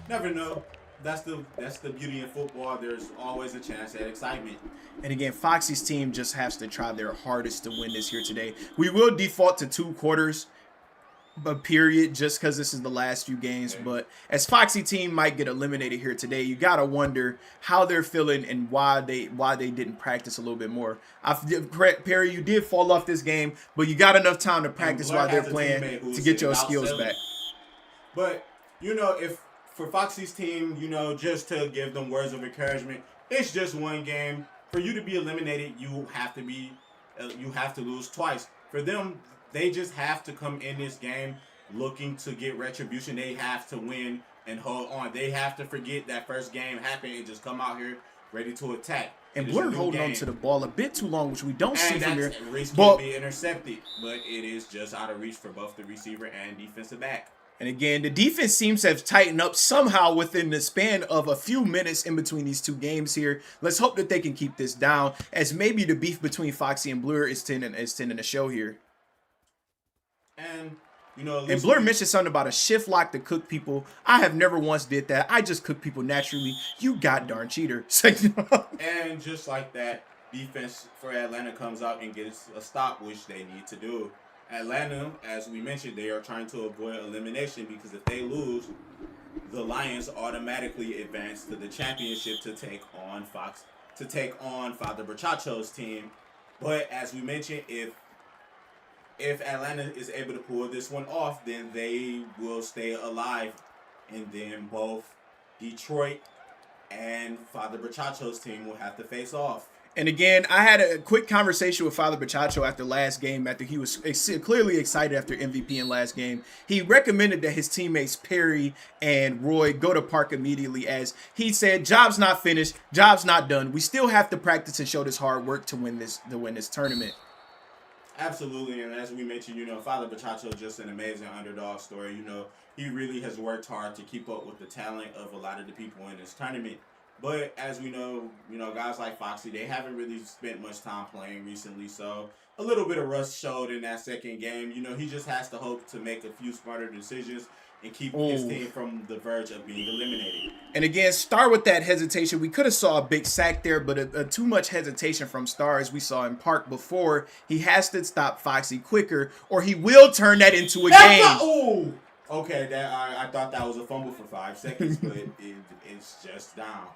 never know. That's the beauty in football. There's always a chance at excitement. And again, Foxy's team just has to try their hardest to win this here today. We will default to 2 quarters, but period, just because this is the last few games. Okay. But as Foxy team might get eliminated here today, you gotta wonder how they're feeling and why they didn't practice a little bit more. Perry, you did fall off this game, but you got enough time to practice while they're playing to get your skills back. But if for Foxy's team, just to give them words of encouragement, it's just one game. For you to be eliminated, you have to lose twice. For them, they just have to come in this game looking to get retribution. They have to win and hold on. They have to forget that first game happened and just come out here ready to attack. And Blur holding on to the ball a bit too long, which we don't see from here. Risk can be intercepted, but it is just out of reach for both the receiver and defensive back. And again, the defense seems to have tightened up somehow within the span of a few minutes in between these two games here. Let's hope that they can keep this down, as maybe the beef between Foxy and Blur is tending to show here. And and Blur mentioned something about a shift lock to cook people. I have never once did that. I just cook people naturally. You god darn cheater. And just like that, defense for Atlanta comes out and gets a stop, which they need to do. Atlanta, as we mentioned, they are trying to avoid elimination because if they lose, the Lions automatically advance to the championship to take on Father Berchacho's team. But as we mentioned, if Atlanta is able to pull this one off, then they will stay alive. And then both Detroit and Father Berchacho's team will have to face off. And again, I had a quick conversation with Father Berchacho after last game, after he was clearly excited after MVP in last game. He recommended that his teammates Perry and Roy go to park immediately, as he said, job's not finished, job's not done. We still have to practice and show this hard work to win this tournament. Absolutely, and as we mentioned, Father Berchacho just an amazing underdog story. He really has worked hard to keep up with the talent of a lot of the people in this tournament. But as we know, guys like Foxy, they haven't really spent much time playing recently, so a little bit of rust showed in that second game. He just has to hope to make a few smarter decisions and keep his team from the verge of being eliminated. And again, Star with that hesitation. We could have saw a big sack there, but a too much hesitation from Star, as we saw in Park before. He has to stop Foxy quicker, or he will turn that into a game. Ooh. Okay, I thought that was a fumble for 5 seconds, but it's just down.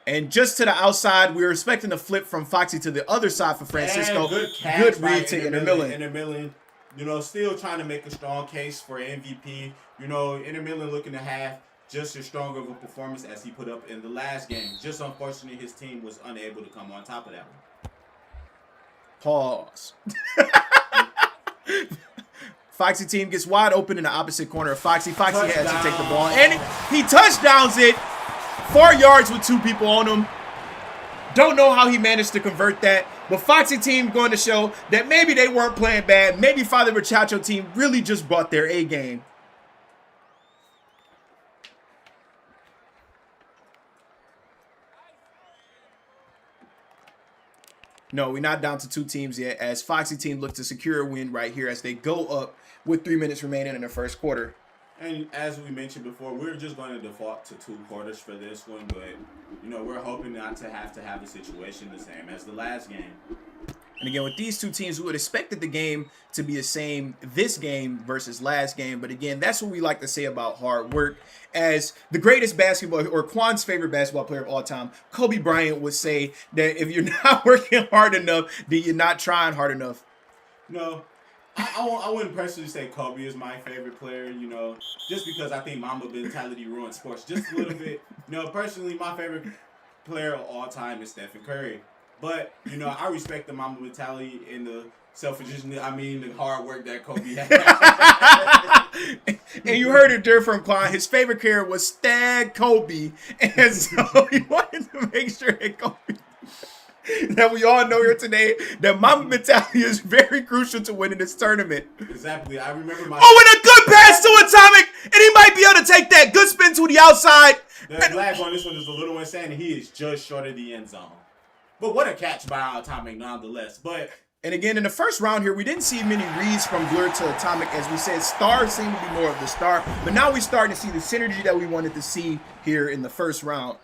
And just to the outside, we were expecting a flip from Foxy to the other side for Francisco. And good read to Intermillan. Intermillan, you know, still trying to make a strong case for MVP. You know, Intermillan looking to have just as strong of a performance as he put up in the last game. Just unfortunately, his team was unable to come on top of that one. Pause. Foxy team gets wide open in the opposite corner of Foxy. Foxy has to take the ball, and he touchdowns it. 4 yards with 2 people on him. Don't know how he managed to convert that, but Foxy team going to show that maybe they weren't playing bad. Maybe Father Muchacho team really just brought their A game. No, we're not down to 2 teams yet, as Foxy team looks to secure a win right here as they go up with 3 minutes remaining in the first quarter. And as we mentioned before, we're just going to default to 2 quarters for this one, but, you know, we're hoping not to have a situation the same as the last game. And again, with these 2 teams, we would expected the game to be the same this game versus last game. But again, that's what we like to say about hard work. As the greatest basketball, or Quan's favorite basketball player of all time, Kobe Bryant would say that if you're not working hard enough, then you're not trying hard enough. No, I wouldn't personally say Kobe is my favorite player, you know, just because I think Mamba mentality ruins sports just a little bit. You know, personally, my favorite player of all time is Stephen Curry. But, you know, I respect the Mamba mentality and the selfishness, the hard work that Kobe had. And you heard it there from Quan. His favorite character was Stag Kobe. And so he wanted to make sure that Kobe, that we all know here today, that Mamba mentality is very crucial to winning this tournament. Exactly. I remember my... Oh, and a good pass to Atomic, and he might be able to take that. Good spin to the outside. The lag on this one is a little insane, and he is just short of the end zone. But what a catch by Atomic nonetheless. And again, in the first round here, we didn't see many reads from Blur to Atomic. As we said, Star seemed to be more of the star. But now we're starting to see the synergy that we wanted to see here in the first round.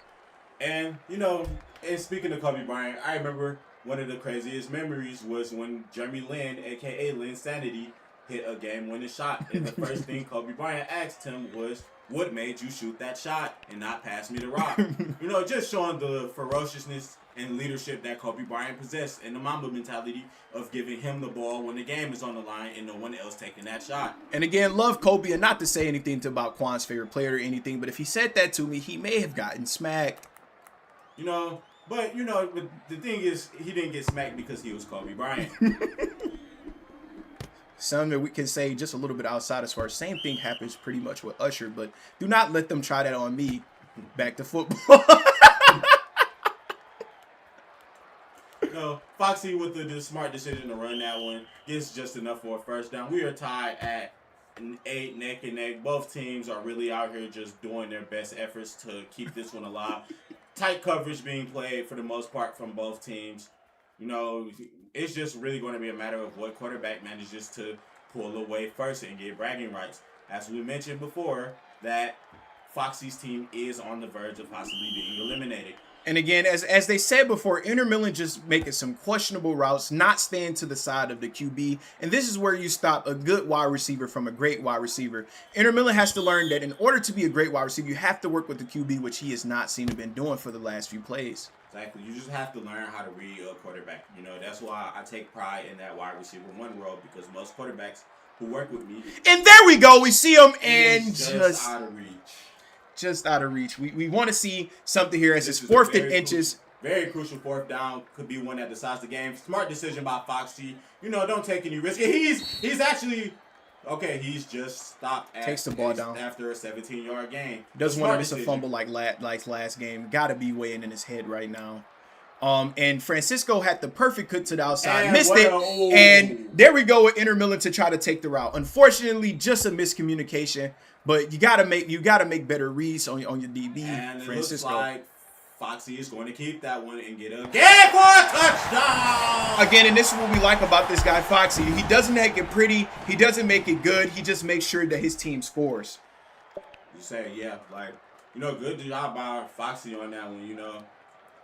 And, you know, and speaking of Kobe Bryant, I remember one of the craziest memories was when Jeremy Lin, a.k.a. Lin Sanity, hit a game-winning shot. And the first thing Kobe Bryant asked him was, what made you shoot that shot and not pass me the rock? You know, just showing the ferociousness and leadership that Kobe Bryant possessed, and the Mamba mentality of giving him the ball when the game is on the line and no one else taking that shot. And again, love Kobe, and not to say anything about Quan's favorite player or anything, but if he said that to me, he may have gotten smacked. You know, but the thing is, he didn't get smacked because he was Kobe Bryant. Something that we can say just a little bit outside as far as same thing happens pretty much with Usher, but do not let them try that on me. Back to football. No, Foxy with the smart decision to run that one gets just enough for a first down. We are tied at 8, neck and neck. Both teams are really out here just doing their best efforts to keep this one alive. Tight coverage being played for the most part from both teams. You know, it's just really going to be a matter of what quarterback manages to pull away first and get bragging rights. As we mentioned before, that Foxy's team is on the verge of possibly being eliminated. And again, as they said before, Intermillan just making some questionable routes, not staying to the side of the QB. And this is where you stop a good wide receiver from a great wide receiver. Intermillan has to learn that in order to be a great wide receiver, you have to work with the QB, which he has not seemed to have been doing for the last few plays. Exactly. You just have to learn how to read a quarterback. You know, that's why I take pride in that wide receiver one role, because most quarterbacks who work with me... And there we go. We see him and just out of reach. Just out of reach. We want to see something here as it's 4th and inches. Very crucial 4th down. Could be one that decides the game. Smart decision by Foxy. You know, don't take any risk. He's actually... Okay, he's just stopped takes the ball down after a 17-yard gain. Doesn't want to miss a fumble like last game. Got to be weighing in his head right now. And Francisco had the perfect cut to the outside, and missed it, and there we go with Intermillan to try to take the route. Unfortunately, just a miscommunication. But you gotta make better reads on your DB, and Francisco. It looks like Foxy is going to keep that one and get a gag for a touchdown. Again, and this is what we like about this guy, Foxy. He doesn't make it pretty. He doesn't make it good. He just makes sure that his team scores. You say, yeah, like, good job by Foxy on that one,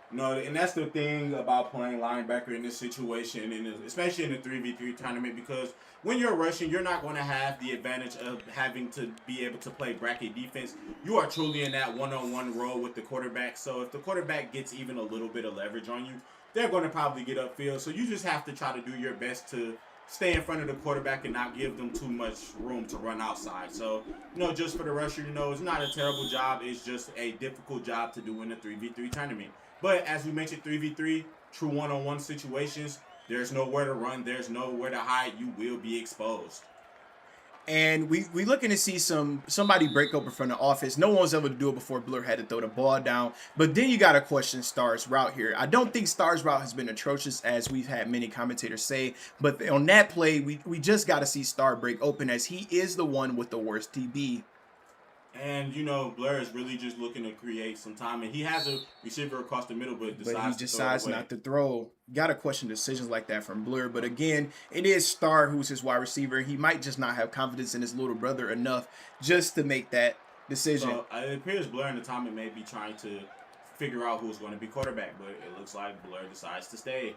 and that's the thing about playing linebacker in this situation, and especially in the 3v3 tournament, because when you're rushing, you're not going to have the advantage of having to be able to play bracket defense. You are truly in that one-on-one role with the quarterback. So if the quarterback gets even a little bit of leverage on you, they're going to probably get upfield. So you just have to try to do your best to stay in front of the quarterback and not give them too much room to run outside. So, just for the rusher, it's not a terrible job. It's just a difficult job to do in the 3v3 tournament. But as we mentioned, 3v3, true one-on-one situations, there's nowhere to run. There's nowhere to hide. You will be exposed. And we looking to see somebody break open from the offense. No one was able to do it before Blur had to throw the ball down. But then you got to question Star's route here. I don't think Star's route has been atrocious, as we've had many commentators say. But on that play, we just got to see Star break open, as he is the one with the worst TB. And, Blur is really just looking to create some time. And he has a receiver across the middle, but he decides not to throw. Got to question decisions like that from Blur. But again, it is Star who's his wide receiver. He might just not have confidence in his little brother enough just to make that decision. So it appears Blur and the Tommy may be trying to figure out who's going to be quarterback. But it looks like Blur decides to stay.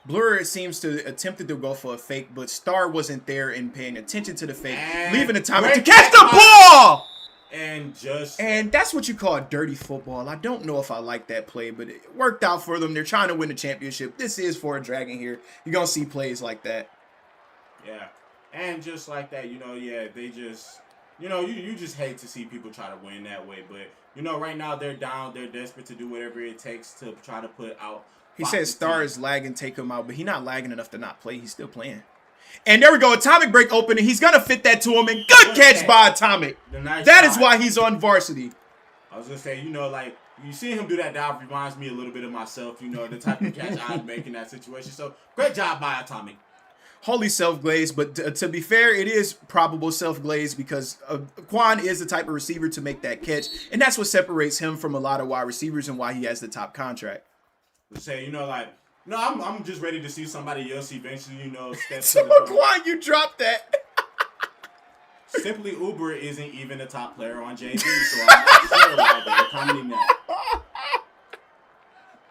Blur, it seems to attempted to go for a fake, but Star wasn't there and paying attention to the fake, leaving the Tommy to catch the ball! And that's what you call dirty football. I don't know if I like that play, but it worked out for them. They're trying to win the championship. This is for a Dragon here. You're going to see plays like that. Yeah. And just like that, they just, you just hate to see people try to win that way. But, right now they're down. They're desperate to do whatever it takes to try to put out. He says Star is lagging, take him out, but he's not lagging enough to not play. He's still playing. And there we go. Atomic break open, and he's going to fit that to him. And good catch by Atomic. That is why he's on varsity. I was going to say, you see him do that dive reminds me a little bit of myself, the type of catch I'd make in that situation. So, great job by Atomic. Wholly self-glazed, but to be fair, it is probable self-glazed because Quan is the type of receiver to make that catch. And that's what separates him from a lot of wide receivers and why he has the top contract. Say, no, I'm just ready to see somebody else eventually, step so Quan, you dropped that. Simply Uber isn't even a top player on JV, so I'm not sure why they're commenting that.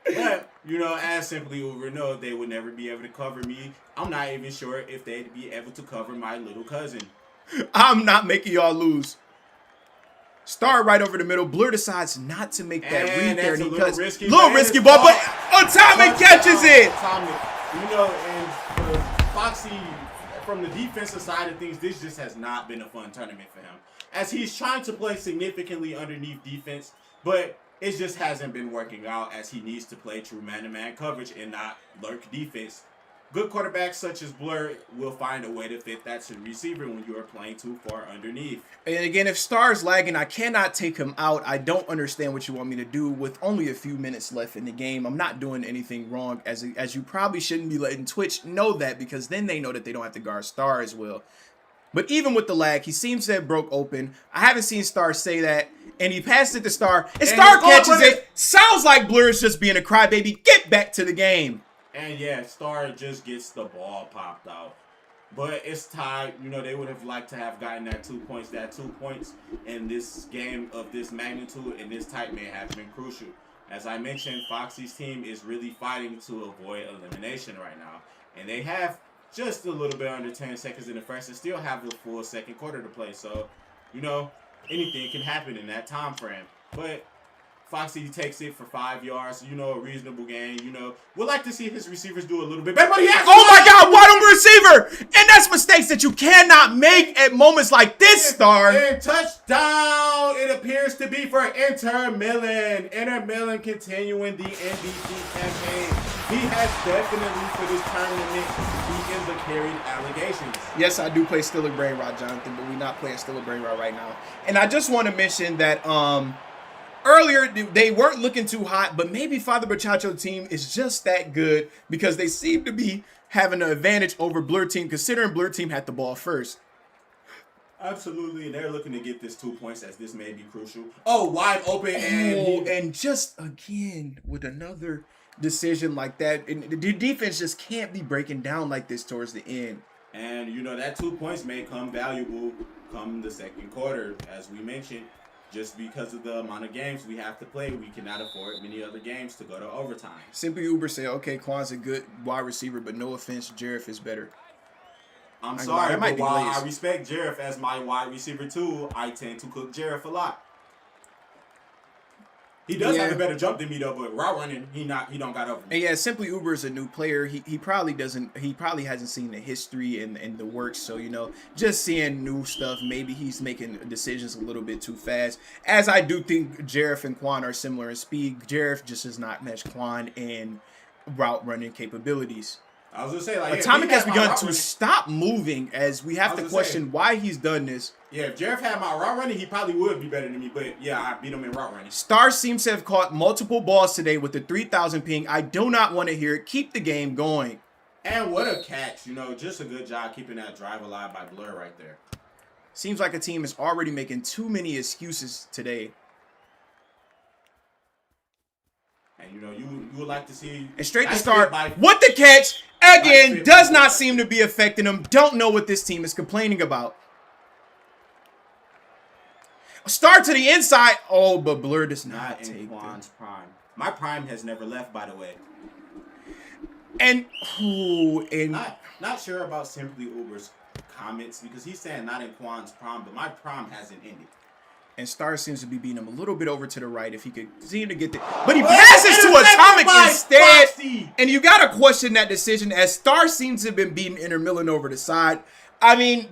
But, as Simply Uber know, they would never be able to cover me. I'm not even sure if they'd be able to cover my little cousin. I'm not making y'all lose. Star right over the middle. Blur decides not to make that read there. A little risky ball, but Atomic catches it. Atomic, and for Foxy, from the defensive side of things, this just has not been a fun tournament for him. As he's trying to play significantly underneath defense, but it just hasn't been working out as he needs to play true man-to-man coverage and not lurk defense. Good quarterbacks such as Blur will find a way to fit that to the receiver when you are playing too far underneath. And again, if Star's lagging, I cannot take him out. I don't understand what you want me to do with only a few minutes left in the game. I'm not doing anything wrong, as you probably shouldn't be letting Twitch know that, because then they know that they don't have to guard Star as well. But even with the lag, he seems to have broke open. I haven't seen Star say that. And he passed it to Star. And Star catches it. Sounds like Blur is just being a crybaby. Get back to the game. And yeah, Star just gets the ball popped out. But it's tied. They would have liked to have gotten that 2 points. That 2 points in this game of this magnitude and this type may have been crucial. As I mentioned, Foxy's team is really fighting to avoid elimination right now. And they have just a little bit under 10 seconds in the first and still have the full second quarter to play. So, anything can happen in that time frame. But Foxy takes it for 5 yards, a reasonable gain, We'd like to see his receivers do a little bit better, but he has oh my God, wide open receiver! And that's mistakes that you cannot make at moments like this, Star. And touchdown, it appears to be for Inter Milan. Inter Milan continuing the MVP campaign. He has definitely, for this tournament, beaten the carried allegations. Yes, I do play Stiller Brain Rot, Jonathan, but we're not playing Stiller Brain Rot right now. And I just want to mention that, earlier, they weren't looking too hot, but maybe Father Bachacho's team is just that good because they seem to be having an advantage over Blur team, considering Blur team had the ball first. Absolutely, and they're looking to get this 2 points as this may be crucial. Oh, wide open And just again with another decision like that, and the defense just can't be breaking down like this towards the end. And you know that 2 points may come valuable come the second quarter, as we mentioned. Just because of the amount of games we have to play, we cannot afford many other games to go to overtime. Simply Uber say, okay, Quan's a good wide receiver, but no offense, Jareth is better. I'm I sorry, might but be while glazed. I respect Jareth as my wide receiver too, I tend to cook Jareth a lot. He does have a better jump than me though, but route running, he don't got over me. And yeah, Simply Uber is a new player. He probably hasn't seen the history and the work. So, you know, just seeing new stuff, maybe he's making decisions a little bit too fast. As I do think Jareth and Quan are similar in speed. Jareth just does not match Quan in route running capabilities. I was gonna say, like, Atomic has begun to stop moving, as we have to question why he's done this. Yeah, if Jareth had my route running, he probably would be better than me. But yeah, I beat him in route running. Star seems to have caught multiple balls today with the 3,000 ping. I do not want to hear it. Keep the game going. And what a catch. You know, just a good job keeping that drive alive by Blur right there. Seems like a team is already making too many excuses today. And, you know, you would like to see... And straight to start with the catch. Again, does not seem to be affecting him. Don't know what this team is complaining about. Start to the inside. Oh, but Blur does not take Quan's prime. My prime has never left, by the way. And not sure about Simply Uber's comments, because he's saying not in Quan's prime, but my prime hasn't ended. And Star seems to be beating him a little bit over to the right if he could seem to get there. But he passes to Atomic instead. Foxy. And you got to question that decision, as Star seems to have been beating Inter Milan over the side. I mean,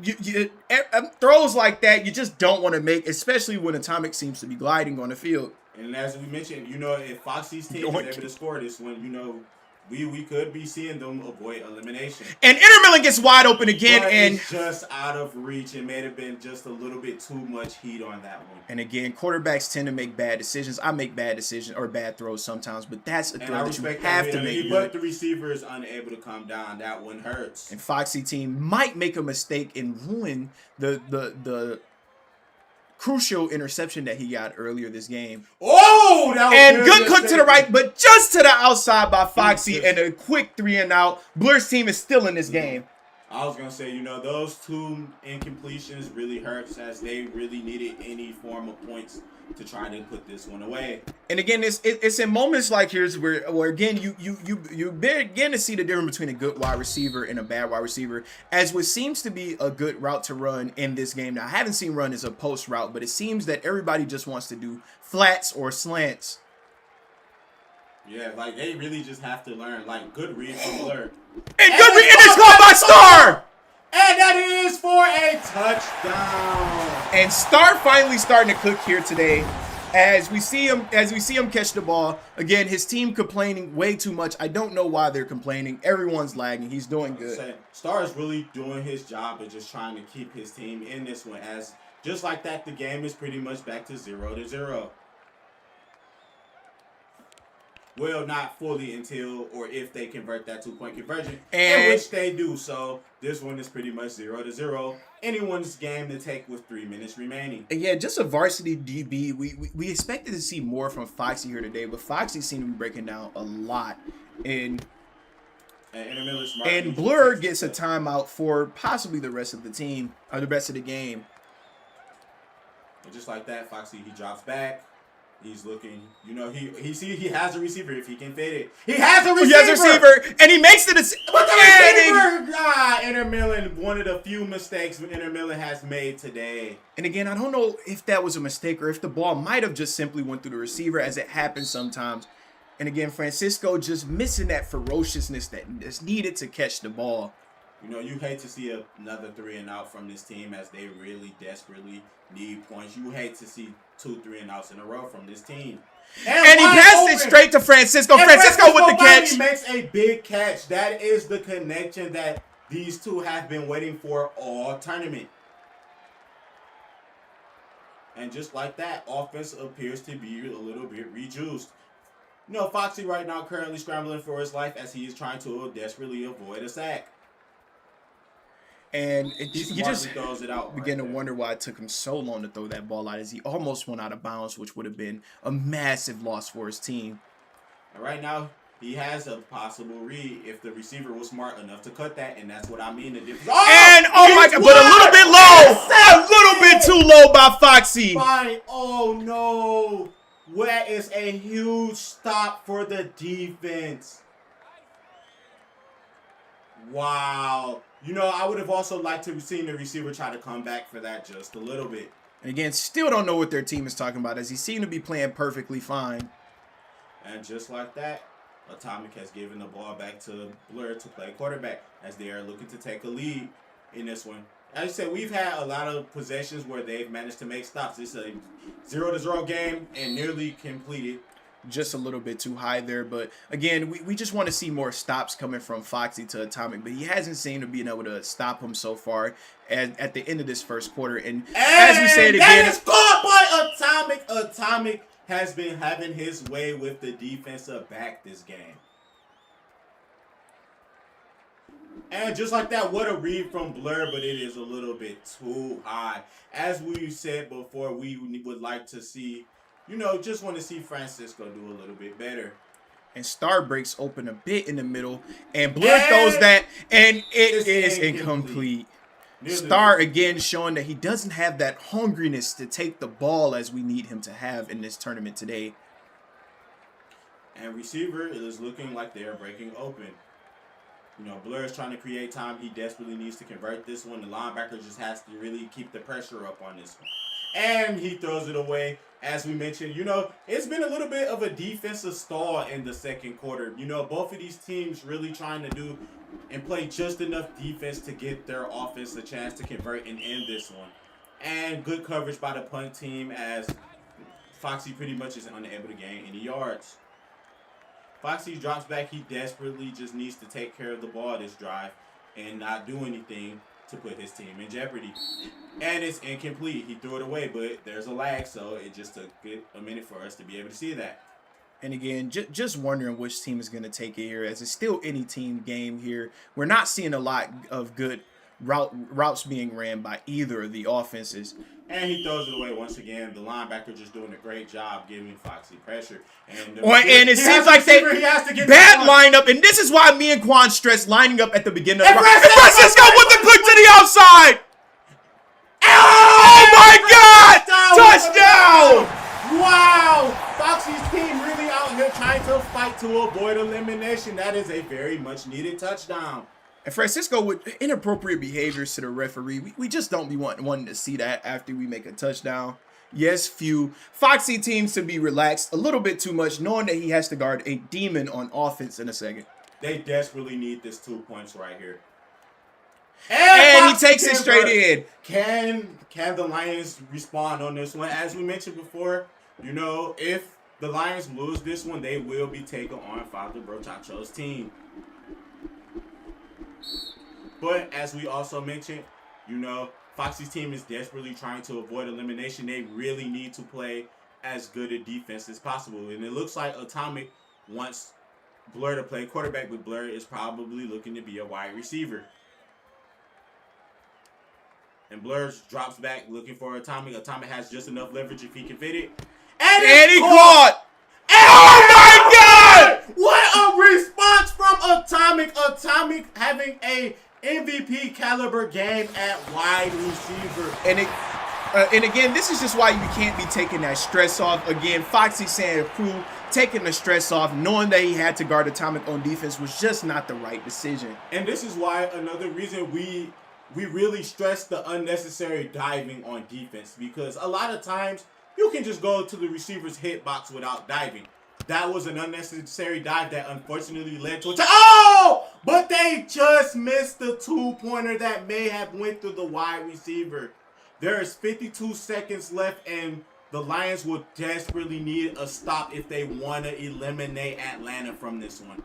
throws like that you just don't want to make, especially when Atomic seems to be gliding on the field. And as we mentioned, you know, if Foxy's team is able to score this one, you know, we could be seeing them avoid elimination. And Inter Milan gets wide open again, but and it's just out of reach. It may have been just a little bit too much heat on that one. And again, quarterbacks tend to make bad decisions. I make bad decisions or bad throws sometimes, but that's a throw that you have to make. But the receiver is unable to come down. That one hurts. And Foxy team might make a mistake and ruin the crucial interception that he got earlier this game. Oh, that was and good cook to the right, but just to the outside by Foxy, and a quick 3-and-out. Blur's team is still in this game. I was going to say, you know, those two incompletions really hurts, as they really needed any form of points to try to put this one away. And again, it's in moments like here's where again you begin to see the difference between a good wide receiver and a bad wide receiver, as what seems to be a good route to run in this game. Now, I haven't seen run as a post route, but it seems that everybody just wants to do flats or slants. Yeah, like they really just have to learn, like, good read from Blur. And good read, and it's called by Star! And that is for a touchdown. And Star finally starting to cook here today, as we see him catch the ball. Again, his team complaining way too much. I don't know why they're complaining. Everyone's lagging. He's doing good. Star is really doing his job of just trying to keep his team in this one, as just like that, the game is pretty much back to 0-0. Well, not fully until or if they convert that 2-point conversion, in which they do. So this one is pretty much 0-0. Anyone's game to take with 3 minutes remaining. And yeah, just a varsity DB. We expected to see more from Foxy here today, but Foxy seemed to be breaking down a lot. And Blur gets a timeout for possibly the rest of the team, or the rest of the game. And just like that, Foxy, he drops back. He's looking, you know, he has a receiver if he can fit it. He has a receiver! And he makes it. But the receiver! Inter Milan, one of the few mistakes Inter Milan has made today. And again, I don't know if that was a mistake or if the ball might have just simply went through the receiver, as it happens sometimes. And again, Francisco just missing that ferociousness that is needed to catch the ball. You know, you hate to see another 3-and-out from this team, as they really desperately need points. You hate to see 2 3-and-outs in a row from this team. And he passed it straight to Francisco. Francisco with the catch. He makes a big catch. That is the connection that these two have been waiting for all tournament. And just like that, offense appears to be a little bit rejuiced. You know, Foxy right now currently scrambling for his life, as he is trying to desperately avoid a sack. And He you smartly just throws it out. begin to there. wonder why it took him so long to throw that ball out, as he almost went out of bounds, which would have been a massive loss for his team. And right now, he has a possible read if the receiver was smart enough to cut that, and that's what I mean. The difference. And oh my god, but a little bit low, a little bit too low by Foxy. Fine. Oh no, that is a huge stop for the defense. Wow. You know, I would have also liked to have seen the receiver try to come back for that just a little bit. And again, still don't know what their team is talking about, as he seemed to be playing perfectly fine. And just like that, Atomic has given the ball back to Blur to play quarterback, as they are looking to take a lead in this one. As I said, we've had a lot of possessions where they've managed to make stops. It's a 0-0 game and nearly completed. Just a little bit too high there, but again, we just want to see more stops coming from Foxy to Atomic, but he hasn't seemed to be able to stop him so far at the end of this first quarter. And as we say it again, that is caught by Atomic. Atomic has been having his way with the defensive back this game. And just like that, what a read from Blur, but it is a little bit too high. As we said before, we would like to see, you know, just want to see Francisco do a little bit better. And Star breaks open a bit in the middle, and Blur throws that, and it is incomplete. Star again showing that he doesn't have that hungriness to take the ball as we need him to have in this tournament today. And receiver is looking like they are breaking open. You know, Blur is trying to create time. He desperately needs to convert this one. The linebacker just has to really keep the pressure up on this one. And he throws it away. As we mentioned, you know, it's been a little bit of a defensive stall in the second quarter. You know, both of these teams really trying to do and play just enough defense to get their offense a chance to convert and end this one. And good coverage by the punt team, as Foxy pretty much is unable to gain any yards. Foxy drops back. He desperately just needs to take care of the ball this drive and not do anything to put his team in jeopardy. And it's incomplete. He threw it away, but there's a lag, so it just took a minute for us to be able to see that. And again, just wondering which team is going to take it here, as it's still any team game here. We're not seeing a lot of good routes being ran by either of the offenses. And he throws it away once again. The linebacker just doing a great job giving Foxy pressure. And it seems like they bad lineup, and this is why me and Quan stress lining up at the beginning of the round. Francisco with the click to the outside. Oh my God! Touchdown! Wow! Foxy's team really out here trying to fight to avoid elimination. That is a very much needed touchdown. And Francisco with inappropriate behaviors to the referee. We just don't be wanting to see that after we make a touchdown. Yes, few Foxy teams to be relaxed a little bit too much, knowing that he has to guard a demon on offense in a second. They desperately need this 2 points right here. And he takes it straight in. Can the Lions respond on this one? As we mentioned before, you know, if the Lions lose this one, they will be taking on Father Brochacho's team. But as we also mentioned, you know, Foxy's team is desperately trying to avoid elimination. They really need to play as good a defense as possible. And it looks like Atomic wants Blur to play quarterback, but Blur is probably looking to be a wide receiver. And Blur drops back looking for Atomic. Atomic has just enough leverage if he can fit it. And he caught! Oh my God! What a response from Atomic. Atomic having a MVP caliber game at wide receiver. And again, this is just why you can't be taking that stress off. Again, Foxy Santa Cruz taking the stress off, knowing that he had to guard Atomic on defense was just not the right decision. And this is why another reason we really stress the unnecessary diving on defense, because a lot of times you can just go to the receiver's hitbox without diving. That was an unnecessary dive that unfortunately led to a but they just missed the 2-pointer that may have went through the wide receiver. There is 52 seconds left, and the Lions will desperately need a stop if they want to eliminate Atlanta from this one.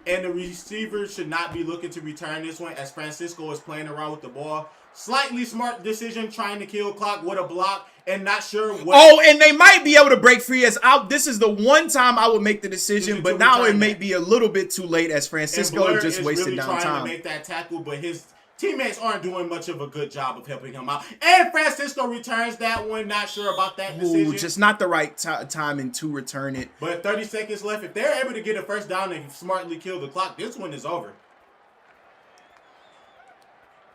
And the receiver should not be looking to return this one, as Francisco is playing around with the ball. Slightly smart decision, trying to kill clock with a block and not sure what. Oh, and they might be able to break free as out. This is the one time I would make the decision, but now it may be a little bit too late, as Francisco just wasted down time. Trying to make that tackle, but his teammates aren't doing much of a good job of helping him out. And Francisco returns that one. Not sure about that decision. Just not the right timing to return it. But 30 seconds left. If they're able to get a first down and smartly kill the clock, this one is over.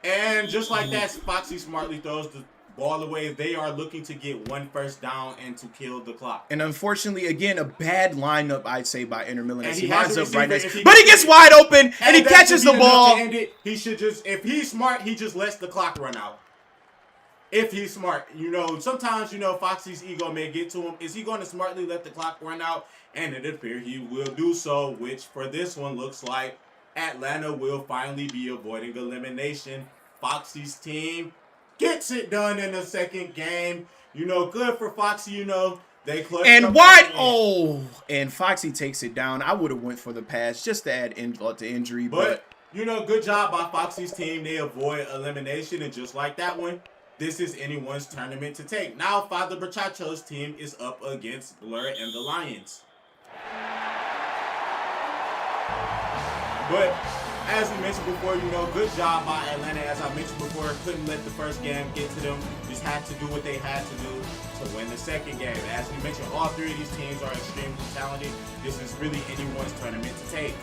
And just like that, Foxy smartly throws the ball away. They are looking to get one first down and to kill the clock. And unfortunately, again, a bad lineup, I'd say, by Inter Milan. And he lines up right next. but But he gets wide open and he catches the ball. He should just, if he's smart, he just lets the clock run out. If he's smart, sometimes, Foxy's ego may get to him. Is he going to smartly let the clock run out? And it appears he will do so, which for this one looks like Atlanta will finally be avoiding elimination. Foxy's team gets it done in the second game. Good for Foxy, they clutched and wide, and Foxy takes it down. I would have went for the pass just to add insult to injury. But good job by Foxy's team. They avoid elimination, and just like that one, this is anyone's tournament to take. Now, Father Brachacho's team is up against Blur and the Lions. But as we mentioned before, good job by Atlanta. As I mentioned before, couldn't let the first game get to them. Just had to do what they had to do to win the second game. As we mentioned, all three of these teams are extremely talented. This is really anyone's tournament to take.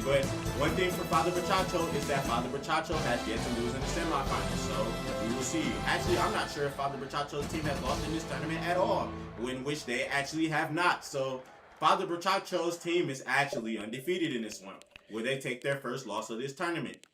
But one thing for Father Brachacho is that Father Brachacho has yet to lose in the semifinals. So we will see. Actually, I'm not sure if Father Brachacho's team has lost in this tournament at all, in which they actually have not. So Father Brachacho's team is actually undefeated in this one, where they take their first loss of this tournament.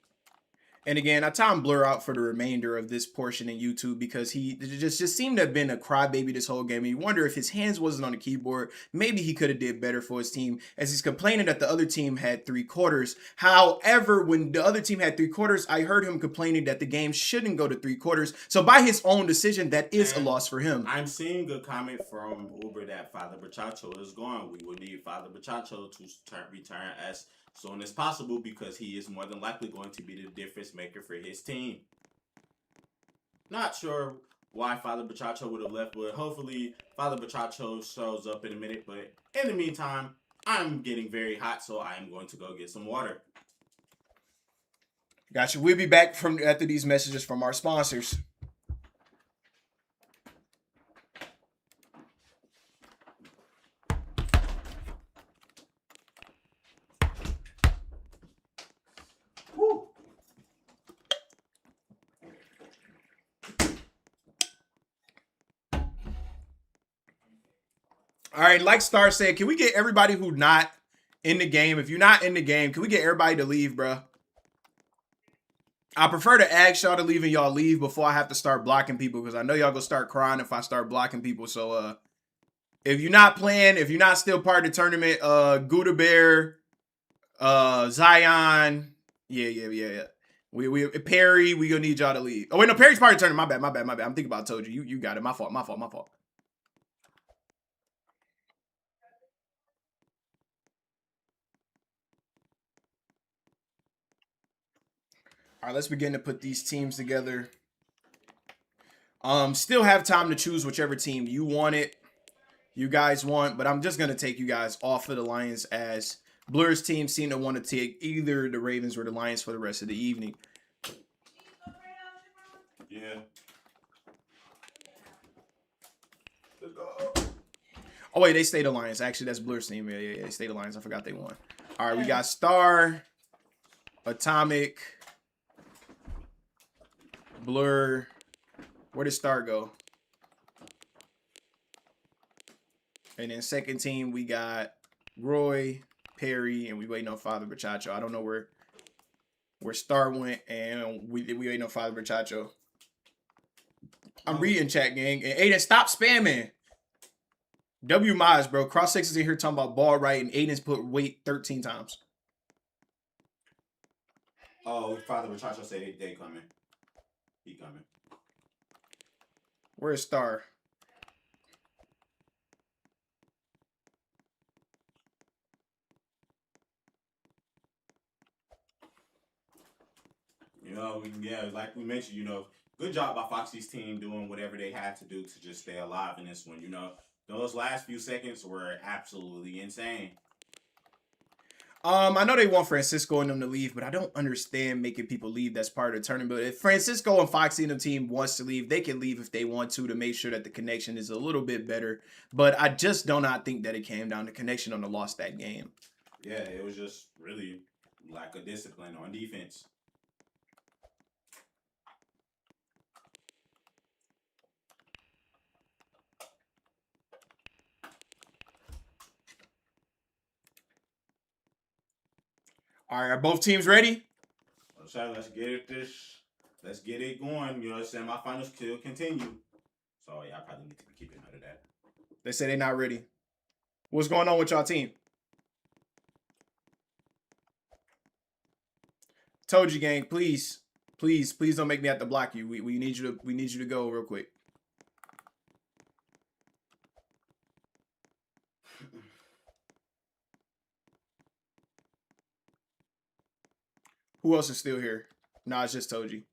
And again, I time Blur out for the remainder of this portion in YouTube because he just seemed to have been a crybaby this whole game. And you wonder if his hands wasn't on the keyboard, maybe he could have did better for his team, as he's complaining that the other team had 3 quarters. However, when the other team had 3 quarters, I heard him complaining that the game shouldn't go to 3 quarters. So by his own decision, that is a loss for him. I'm seeing a comment from Uber that Father Brachacho is gone. We will need Father Brachacho to return as soon as possible because he is more than likely going to be the difference maker for his team. Not sure why Father Brachacho would have left, but hopefully Father Brachacho shows up in a minute. But in the meantime, I'm getting very hot, so I am going to go get some water. Gotcha. We'll be back after these messages from our sponsors. All right, like Star said, can we get everybody who not in the game? If you're not in the game, can we get everybody to leave, bro? I prefer to ask y'all to leave and y'all leave before I have to start blocking people because I know y'all gonna start crying if I start blocking people. So if you're not playing, if you're not still part of the tournament, Gouda Bear, Zion, yeah. We Perry, we gonna need y'all to leave. Oh wait, no, Perry's part of the tournament. My bad. I'm thinking about I told you. You got it. My fault. All right, let's begin to put these teams together. Still have time to choose whichever team you guys want, but I'm just going to take you guys off of the Lions as Blur's team seem to want to take either the Ravens or the Lions for the rest of the evening. Yeah. Let's go. Oh, wait, they stay the Lions. Actually, that's Blur's team. Yeah, they stay the Lions. I forgot they won. All right, we got Star, Atomic, Blur. Where did Star go? And then second team, we got Roy, Perry, and we waiting on Father Brachacho. I don't know where Star went, and we waiting on Father Brachacho. I'm reading chat, gang. And Aiden, stop spamming. W Miles, bro. Cross Six is in here talking about ball right, and Aiden's put weight 13 times. Oh, Father Brachacho said they coming. He coming. Where's Star? Yeah, like we mentioned, good job by Foxy's team doing whatever they had to do to just stay alive in this one. Those last few seconds were absolutely insane. I know they want Francisco and them to leave, but I don't understand making people leave. That's part of the tournament. But if Francisco and Foxy and the team wants to leave, they can leave if they want to make sure that the connection is a little bit better. But I just do not think that it came down to connection on the loss that game. Yeah, it was just really lack of discipline on defense. All right, are both teams ready? Let's get it let's get it going. You know, semifinals still continue. So yeah, I probably need to be keeping note of that. They say they're not ready. What's going on with y'all team? Told you, gang. Please don't make me have to block you. We need you to go real quick. Who else is still here? Nah, it's just Toji.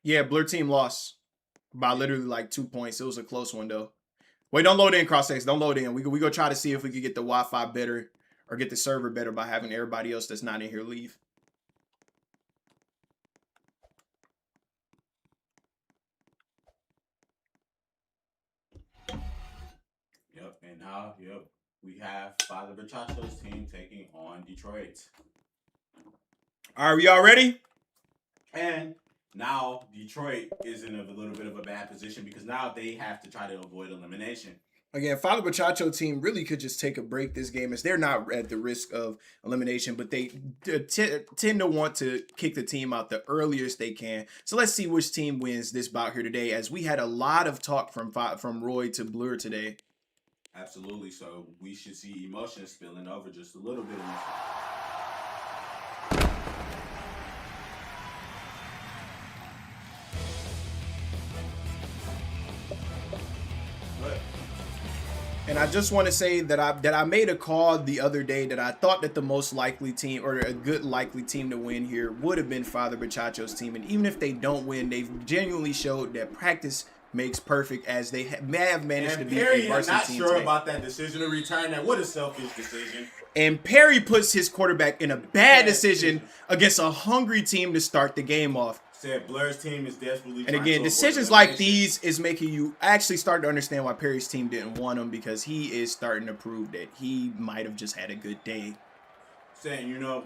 Yeah, Blur team lost by literally like 2 points. It was a close one though. Wait, don't load in, Cross-X. Don't load in. We go try to see if we could get the Wi-Fi better or get the server better by having everybody else that's not in here leave. Yep, and now, we have Father Bachacho's team taking on Detroit. All right, we all ready? And now Detroit is in a little bit of a bad position because now they have to try to avoid elimination. Again, Father Bachacho team really could just take a break this game as they're not at the risk of elimination, but they tend to want to kick the team out the earliest they can. So let's see which team wins this bout here today, as we had a lot of talk from Roy to Blur today. Absolutely. So we should see emotions spilling over just a little bit in this. And I just want to say that I made a call the other day that I thought that the most likely team or a good likely team to win here would have been Father Bachacho's team. And even if they don't win, they've genuinely showed that practice makes perfect, as they may have managed to beat a varsity team. I'm not sure about that decision to return that. What a selfish decision. And Perry puts his quarterback in a bad decision against a hungry team to start the game off. Said Blur's team is desperately. And again, decisions like these is making you actually start to understand why Perry's team didn't want him, because he is starting to prove that he might have just had a good day. Saying, you know,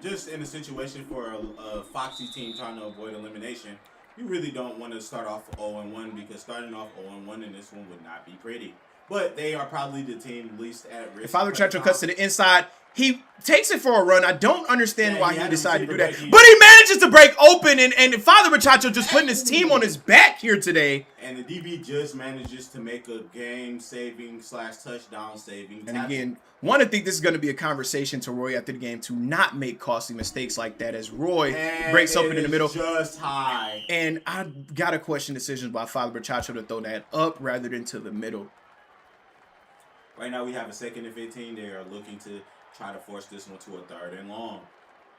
just in a situation for a Foxy team trying to avoid elimination, you really don't want to start off 0-1, because starting off 0-1 in this one would not be pretty. But they are probably the team least at risk. If Father Bachacho cuts to the inside, he takes it for a run. I don't understand why he decided to do that. But he manages to break open, and Father Bachacho just putting his team on his back here today. And the DB just manages to make a game-saving / touchdown-saving. And again, want to think this is going to be a conversation to Roy after the game to not make costly mistakes like that, as Roy breaks open in the middle. Just high. And I got to question decisions by Father Bachacho to throw that up rather than to the middle. Right now we have a 2nd and 15. They are looking to try to force this one to a 3rd and long.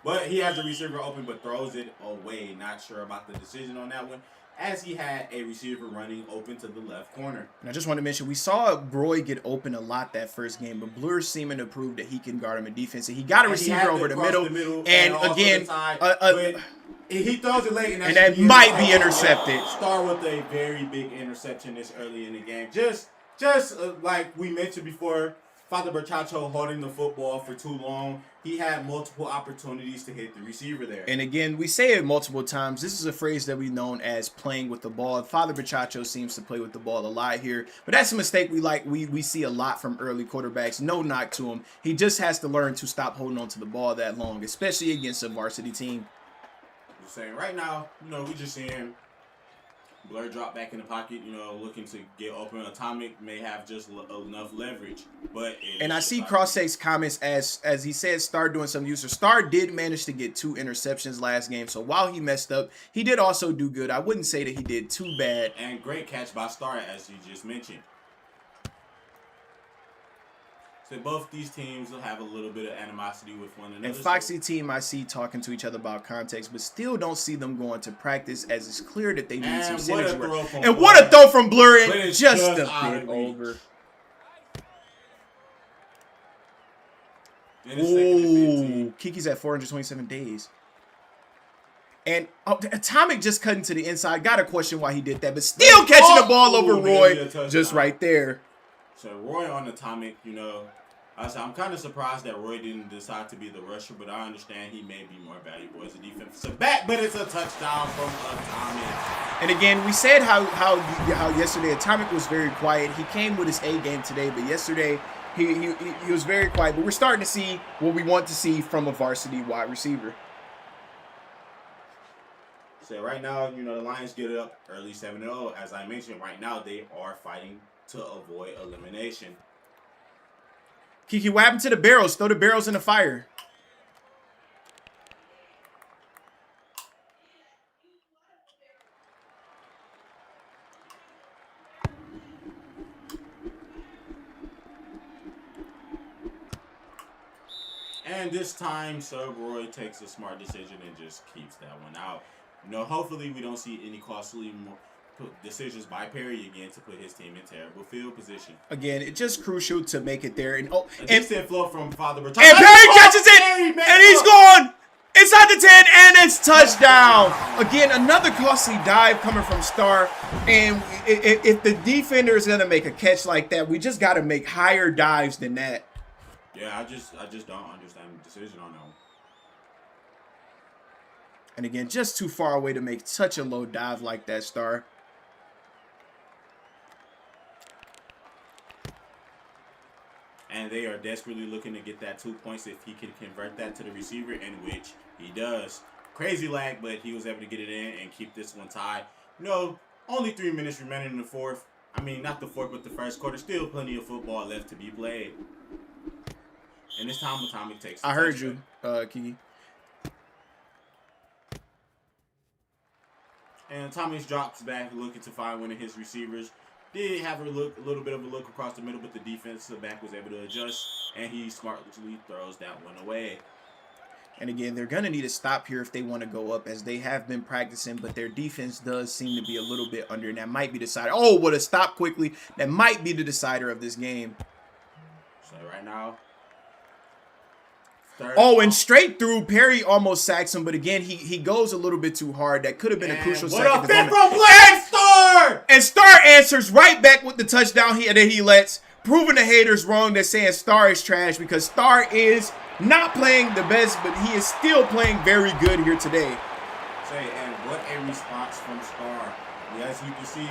But he has the receiver open but throws it away. Not sure about the decision on that one, as he had a receiver running open to the left corner. And I just want to mention, we saw Roy get open a lot that first game, but Blur seeming to prove that he can guard him in defense. And he got a receiver over the middle. And again, he throws it late, and that might be intercepted. Start with a very big interception this early in the game. Just like we mentioned before, Father Bachacho holding the football for too long. He had multiple opportunities to hit the receiver there. And again, we say it multiple times. This is a phrase that we've known as playing with the ball. Father Bachacho seems to play with the ball a lot here, but that's a mistake we see a lot from early quarterbacks. No knock to him. He just has to learn to stop holding on to the ball that long, especially against a varsity team. I'm saying right now, you know, we just seeing Blur drop back in the pocket, you know, looking to get open. Atomic may have just enough leverage, but and I see Cross-X comments as he said Star doing some user. Star did manage to get 2 interceptions last game, so while he messed up, he did also do good. I wouldn't say that he did too bad. And great catch by Star, as you just mentioned. So both these teams will have a little bit of animosity with one another. And Foxy team, I see talking to each other about context, but still don't see them going to practice, as it's clear that they need some synergy work. And what a throw from Blur, and just a bit over. Ooh, Kiki's at 427 days. And Atomic just cutting to the inside. Got to question why he did that, but still catching the ball over Roy just right there. So Roy on Atomic, you know, I'm kind of surprised that Roy didn't decide to be the rusher, but I understand he may be more valuable as a defensive back, but it's a touchdown from Atomic. And again, we said how yesterday Atomic was very quiet. He came with his A game today, but yesterday he was very quiet. But we're starting to see what we want to see from a varsity wide receiver. So right now, you know, the Lions get it up early 7-0. As I mentioned, right now they are fighting to avoid elimination. Kiki, what happened to the barrels? Throw the barrels in the fire. And this time, Sub Roy takes a smart decision and just keeps that one out. You know, hopefully we don't see any costly decisions by Perry again to put his team in terrible field position. Again, it's just crucial to make it there. And decent flow from Father Bertoccio. And Perry catches it, and he's gone inside the 10, and it's touchdown. Again, another costly dive coming from Star. And if the defender is gonna make a catch like that, we just got to make higher dives than that. Yeah, I just don't understand the decision on that one. And again, just too far away to make such a low dive like that, Star. And they are desperately looking to get that 2 points if he can convert that to the receiver, in which he does. Crazy lag, but he was able to get it in and keep this one tied. You know, only 3 minutes remaining in the fourth. I mean, not the fourth, but the first quarter. Still plenty of football left to be played. And this time, Atomic takes the I heard you, Kiki. And Atomic drops back looking to find one of his receivers. Did have a little bit of a look across the middle, but the defensive back was able to adjust, and he smartly throws that one away. And again, they're going to need a stop here if they want to go up, as they have been practicing, but their defense does seem to be a little bit under, and that might be the decider. Oh, what a stop quickly. That might be the decider of this game. So right now, oh, and straight through, Perry almost sacks him, but again, he goes a little bit too hard. That could have been a crucial second. What a fit from Black Star! And Star answers right back with the touchdown that he lets, proving the haters wrong. They're saying Star is trash, because Star is not playing the best, but he is still playing very good here today. And what a response from Star. As you can see,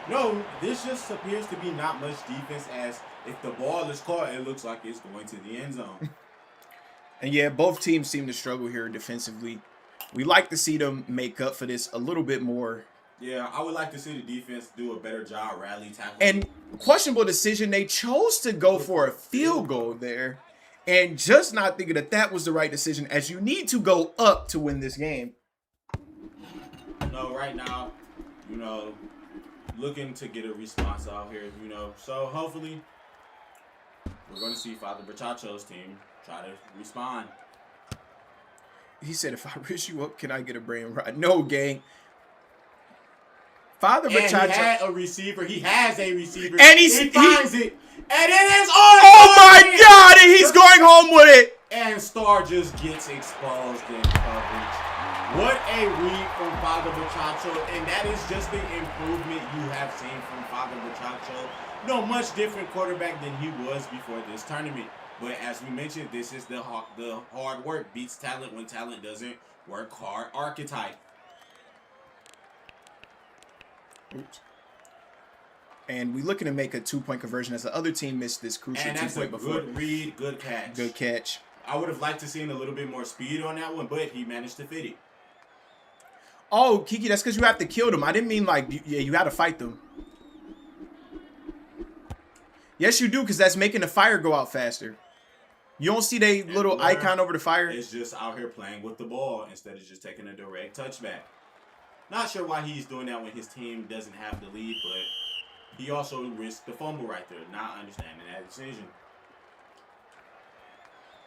no, this just appears to be not much defense, as if the ball is caught, it looks like it's going to the end zone. And yeah, both teams seem to struggle here defensively. We like to see them make up for this a little bit more. Yeah, I would like to see the defense do a better job rally tackling. And questionable decision, they chose to go for a field goal there. And just not thinking that that was the right decision, as you need to go up to win this game. No, right now, you know, looking to get a response out here, you know. So hopefully we're going to see Father Bertaccio's team try to respond. He said, if I risk you up, can I get a brain ride? No, gang. Father Bertaccio. He had a receiver. He has a receiver. And he finds it. And it is on. Oh, my God. And he's going home with it. And Star just gets exposed in coverage. What a read from Father Bertaccio. And that is just the improvement you have seen from Father Bertaccio. No, much different quarterback than he was before this tournament. But as we mentioned, this is the hard work beats talent when talent doesn't work hard archetype. Oops. And we're looking to make a 2-point conversion, as the other team missed this crucial 2-point before. Good read, good catch. Good catch. I would have liked to see a little bit more speed on that one, but he managed to fit it. Oh, Kiki, that's because you have to kill them. I didn't mean like, yeah, you had to fight them. Yes, you do, because that's making the fire go out faster. You don't see the little icon over the fire? It's just out here playing with the ball instead of just taking a direct touchback. Not sure why he's doing that when his team doesn't have the lead, but he also risked the fumble right there, not understanding that decision.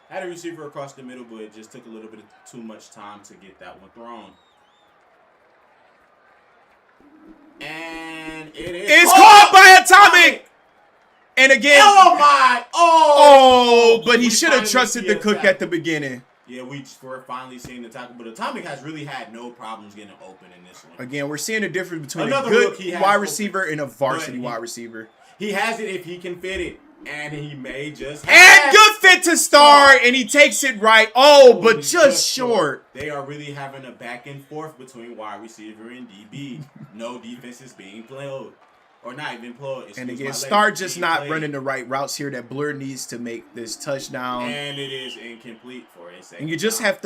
Had a receiver across the middle, but it just took a little bit of too much time to get that one thrown. And it is It's caught by Atomic. And again, oh my! Oh, but he We should have finally trusted see the a cook tackle. at the beginning. Yeah, we're finally seeing the tackle, but Atomic has really had no problems getting open in this one. Again, we're seeing a difference between Another a good look he has wide open. receiver and a varsity But he- wide receiver. He has it if he can fit it, and he may just And have good fit to start, and he takes it right. Oh, but He's just short. They are really having a back and forth between wide receiver and DB. No defense is being played. Or not even played. And again, Star just not running the right routes here that Blur needs to make this touchdown. And it is incomplete for a second. And you just have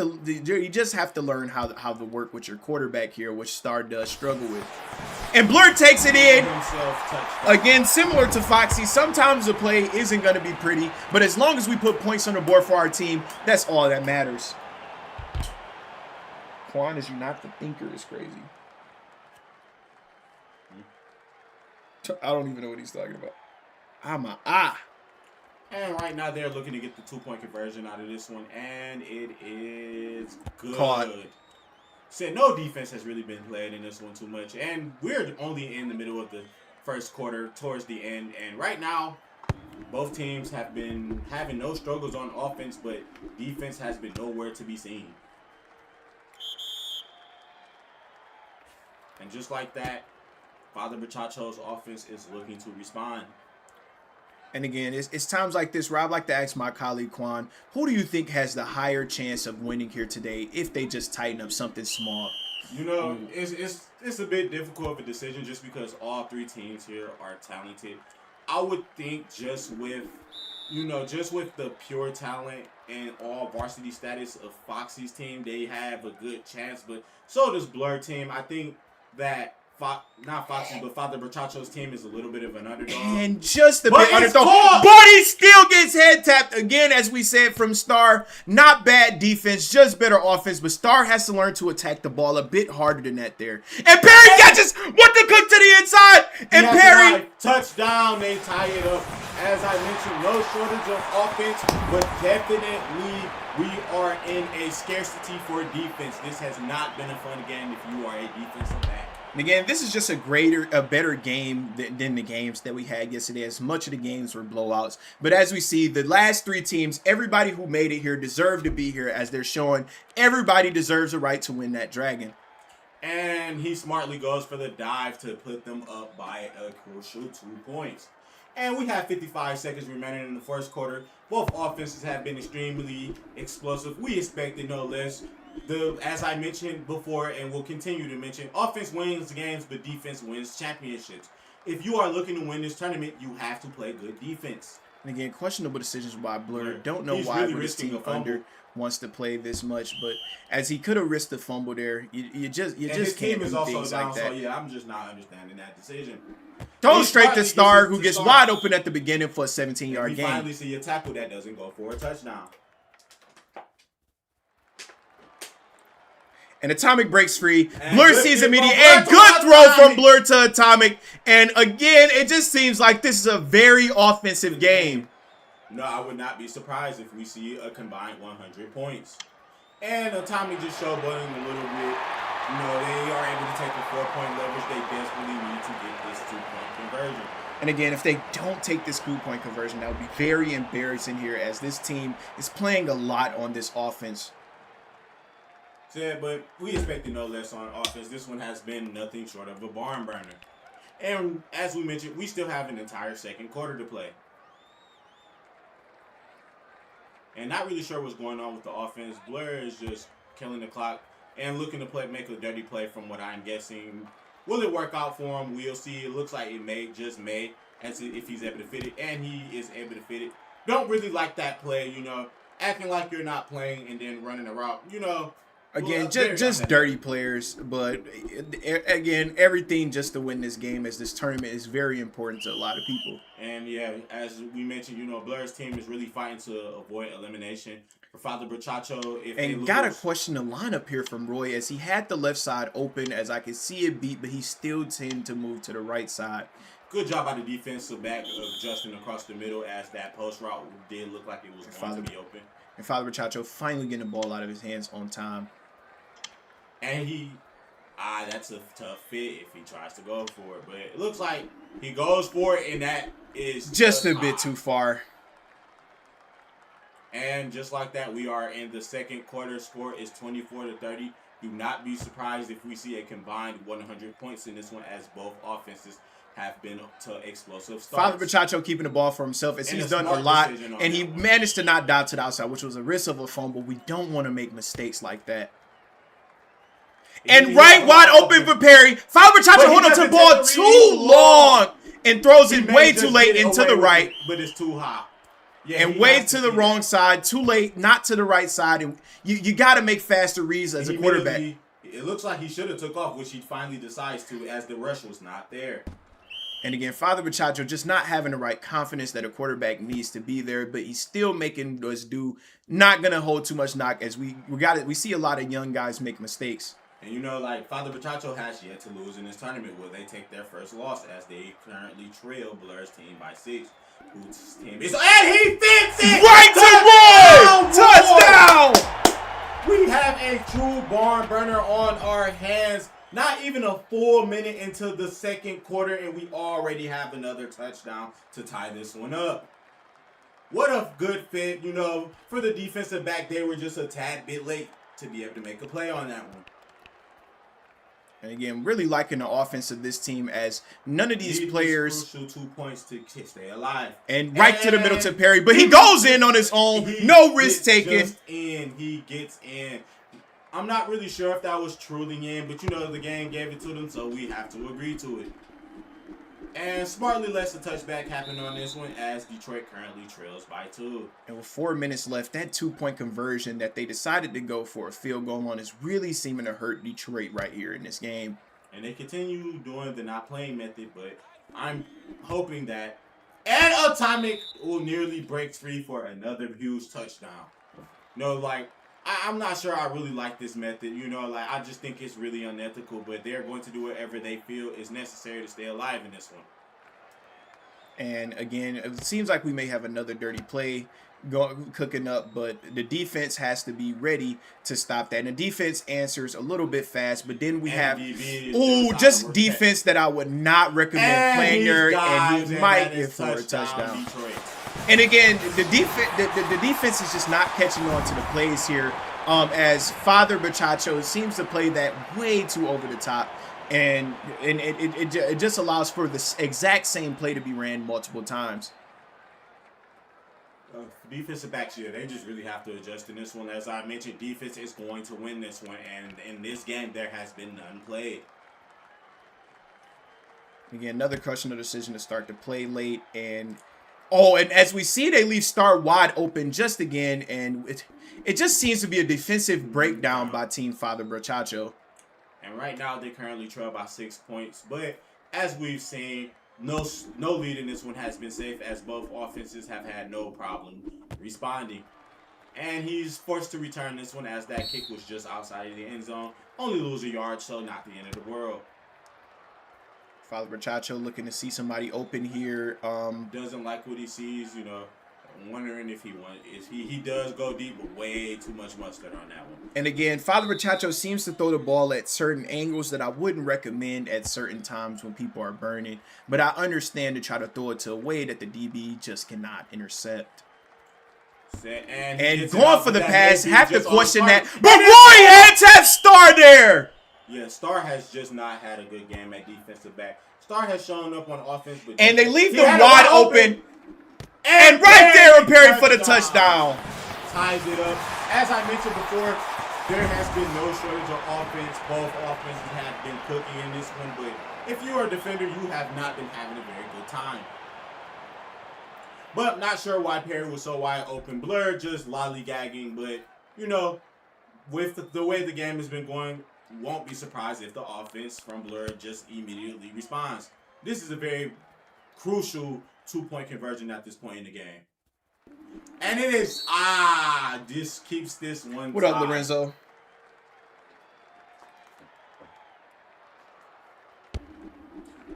to learn how to work with your quarterback here, which Star does struggle with. And Blur takes it in. Again, similar to Foxy, sometimes the play isn't going to be pretty, but as long as we put points on the board for our team, that's all that matters. Quan, is you not the thinker is crazy. I don't even know what he's talking about. And right now they're looking to get the 2-point conversion out of this one, and it is good. Caught. Said no defense has really been played in this one too much, and we're only in the middle of the first quarter, towards the end, and right now both teams have been having no struggles on offense, but defense has been nowhere to be seen. And just like that, Father Bachacho's offense is looking to respond. And again, it's times like this where I'd like to ask my colleague Quan, who do you think has the higher chance of winning here today if they just tighten up something small? You know, it's a bit difficult of a decision just because all three teams here are talented. I would think just with the pure talent and all varsity status of Foxy's team, they have a good chance. But so does Blur team. I think that not Foxy, but Father Bachacho's team is a little bit of an underdog. And just a But bit it's underdog. caught! But he still gets head tapped. Again, as we said from Star, not bad defense, just better offense. But Star has to learn to attack the ball a bit harder than that there. And Perry catches what the cook to the inside. And Perry. Touchdown, they tie it up. As I mentioned, no shortage of offense, but definitely we are in a scarcity for defense. This has not been a fun game if you are a defensive back. And again, this is just a better game than the games that we had yesterday, as much of the games were blowouts. But as we see, the last three teams, everybody who made it here deserved to be here, as they're showing everybody deserves a right to win that dragon. And he smartly goes for the dive to put them up by a crucial 2 points. And we have 55 seconds remaining in the first quarter. Both offenses have been extremely explosive. We expected no less. As I mentioned before and will continue to mention, offense wins games, but defense wins championships. If you are looking to win this tournament, you have to play good defense. And again, questionable decisions by Blur. Don't know He's why really this risking team a fumble. under wants to play this much, but as he could have risked the fumble there, you just His can't team is do also things down, like that. so yeah, I'm just not understanding that decision. Throw He straight to finally Star, gets it who to gets Star. wide open at the beginning for a 17-yard We gain. finally see a tackle that doesn't go for a touchdown. And Atomic breaks free. And Blur good sees throw immediate from and Blur good to throw from Atomic. Blur to Atomic. And again, it just seems like this is a very offensive game. No, I would not be surprised if we see a combined 100 points. And Atomic just showboating a little bit. You know, they are able to take a 4-point leverage. They desperately need to get this 2-point conversion. And again, if they don't take this 2-point conversion, that would be very embarrassing here, as this team is playing a lot on this offense. Yeah, but we expected no less on offense. This one has been nothing short of a barn burner. And as we mentioned, we still have an entire second quarter to play. And not really sure what's going on with the offense. Blur is just killing the clock and looking to make a dirty play from what I'm guessing. Will it work out for him? We'll see. It looks like it may, as if he's able to fit it. And he is able to fit it. Don't really like that play, you know. Acting like you're not playing and then running a route, you know. Again, Well, just dirty players, but again, everything just to win this game, as this tournament is very important to a lot of people. And yeah, as we mentioned, you know, Blur's team is really fighting to avoid elimination. For Father Bachacho, if they And lose, gotta question the lineup here from Roy, as he had the left side open, as I could see it beat, but he still tended to move to the right side. Good job by the defensive back adjusting across the middle as that post route did look like it was going to be open. And Father Machacho finally getting the ball out of his hands on time. And that's a tough fit if he tries to go for it. But it looks like he goes for it, and that is just a bit too far. And just like that, we are in the second quarter. Score is 24-30. Do not be surprised if we see a combined 100 points in this one, as both offenses have been to explosive starts. Father Machacho keeping the ball for himself, as he's done a lot, and he managed to not dive to the outside, which was a risk of a fumble. We don't want to make mistakes like that. And right wide open for Perry. Father Machacho holding on to the ball too long and throws it way too late into the right. But it's too high. Yeah, and way to the wrong side, too late, not to the right side. And you got to make faster reads as a quarterback. It looks like he should have took off, which he finally decides to, as the rush was not there. And again, Father Machacho just not having the right confidence that a quarterback needs to be there, but he's still making us do. Not gonna hold too much knock, as we see a lot of young guys make mistakes. And you know, like, Father Machacho has yet to lose in this tournament, where they take their first loss, as they currently trail Blur's team by 6. Whose team is, and he fits it right to Roy! Touchdown! We have a true barn burner on our hands. Not even a full minute into the second quarter, and we already have another touchdown to tie this one up. What a good fit, you know, for the defensive back. They were just a tad bit late to be able to make a play on that one. And again, really liking the offense of this team, as none of these players. Crucial 2 points to stay alive. And right to the middle to Perry, but he goes in on his own. No risk taken. He gets in. I'm not really sure if that was truly in, but you know, the game gave it to them, so we have to agree to it. And smartly lets the touchback happen on this one, as Detroit currently trails by 2. And with 4 minutes left, that 2-point conversion that they decided to go for a field goal on is really seeming to hurt Detroit right here in this game. And they continue doing the not playing method, but I'm hoping that and Atomic will nearly break free for another huge touchdown. No, like, I'm not sure I really like this method. You know, like, I just think it's really unethical, but they're going to do whatever they feel is necessary to stay alive in this one. And again, it seems like we may have another dirty play cooking up, but the defense has to be ready to stop that. And the defense answers a little bit fast, but then we have just defense that I would not recommend playing there, and he might get for a touchdown. And again, the defense is just not catching on to the plays here, as Father Machacho seems to play that way too over the top, and it just allows for the exact same play to be ran multiple times. Defensive backs here, they just really have to adjust in this one. As I mentioned, defense is going to win this one, and in this game, there has been none played. Again, another questionable decision to start the play late, and as we see, they leave Star wide open just again, and it just seems to be a defensive breakdown by Team Father Machacho. And right now, they currently trail by 6 points, but as we've seen, no lead in this one has been safe, as both offenses have had no problem responding. And he's forced to return this one, as that kick was just outside of the end zone. Only lose a yard, so not the end of the world. Father Machacho looking to see somebody open here. Doesn't like what he sees, you know. Wondering if he does go deep, but way too much mustard on that one. And again, Father Machacho seems to throw the ball at certain angles that I wouldn't recommend at certain times when people are burning. But I understand to try to throw it to a way that the DB just cannot intercept. And going for the pass, have to question that. But Roy had to have Star there. Yeah, Star has just not had a good game at defensive back. Star has shown up on offense, but and they leave them wide open. And right there, Perry for the touchdown. Ties it up. As I mentioned before, there has been no shortage of offense. Both offenses have been cooking in this one, but if you are a defender, you have not been having a very good time. But not sure why Perry was so wide open. Blur just lollygagging, but, you know, with the way the game has been going, won't be surprised if the offense from Blur just immediately responds. This is a very crucial 2-point conversion at this point in the game. And it is, this keeps this one. What up, Lorenzo?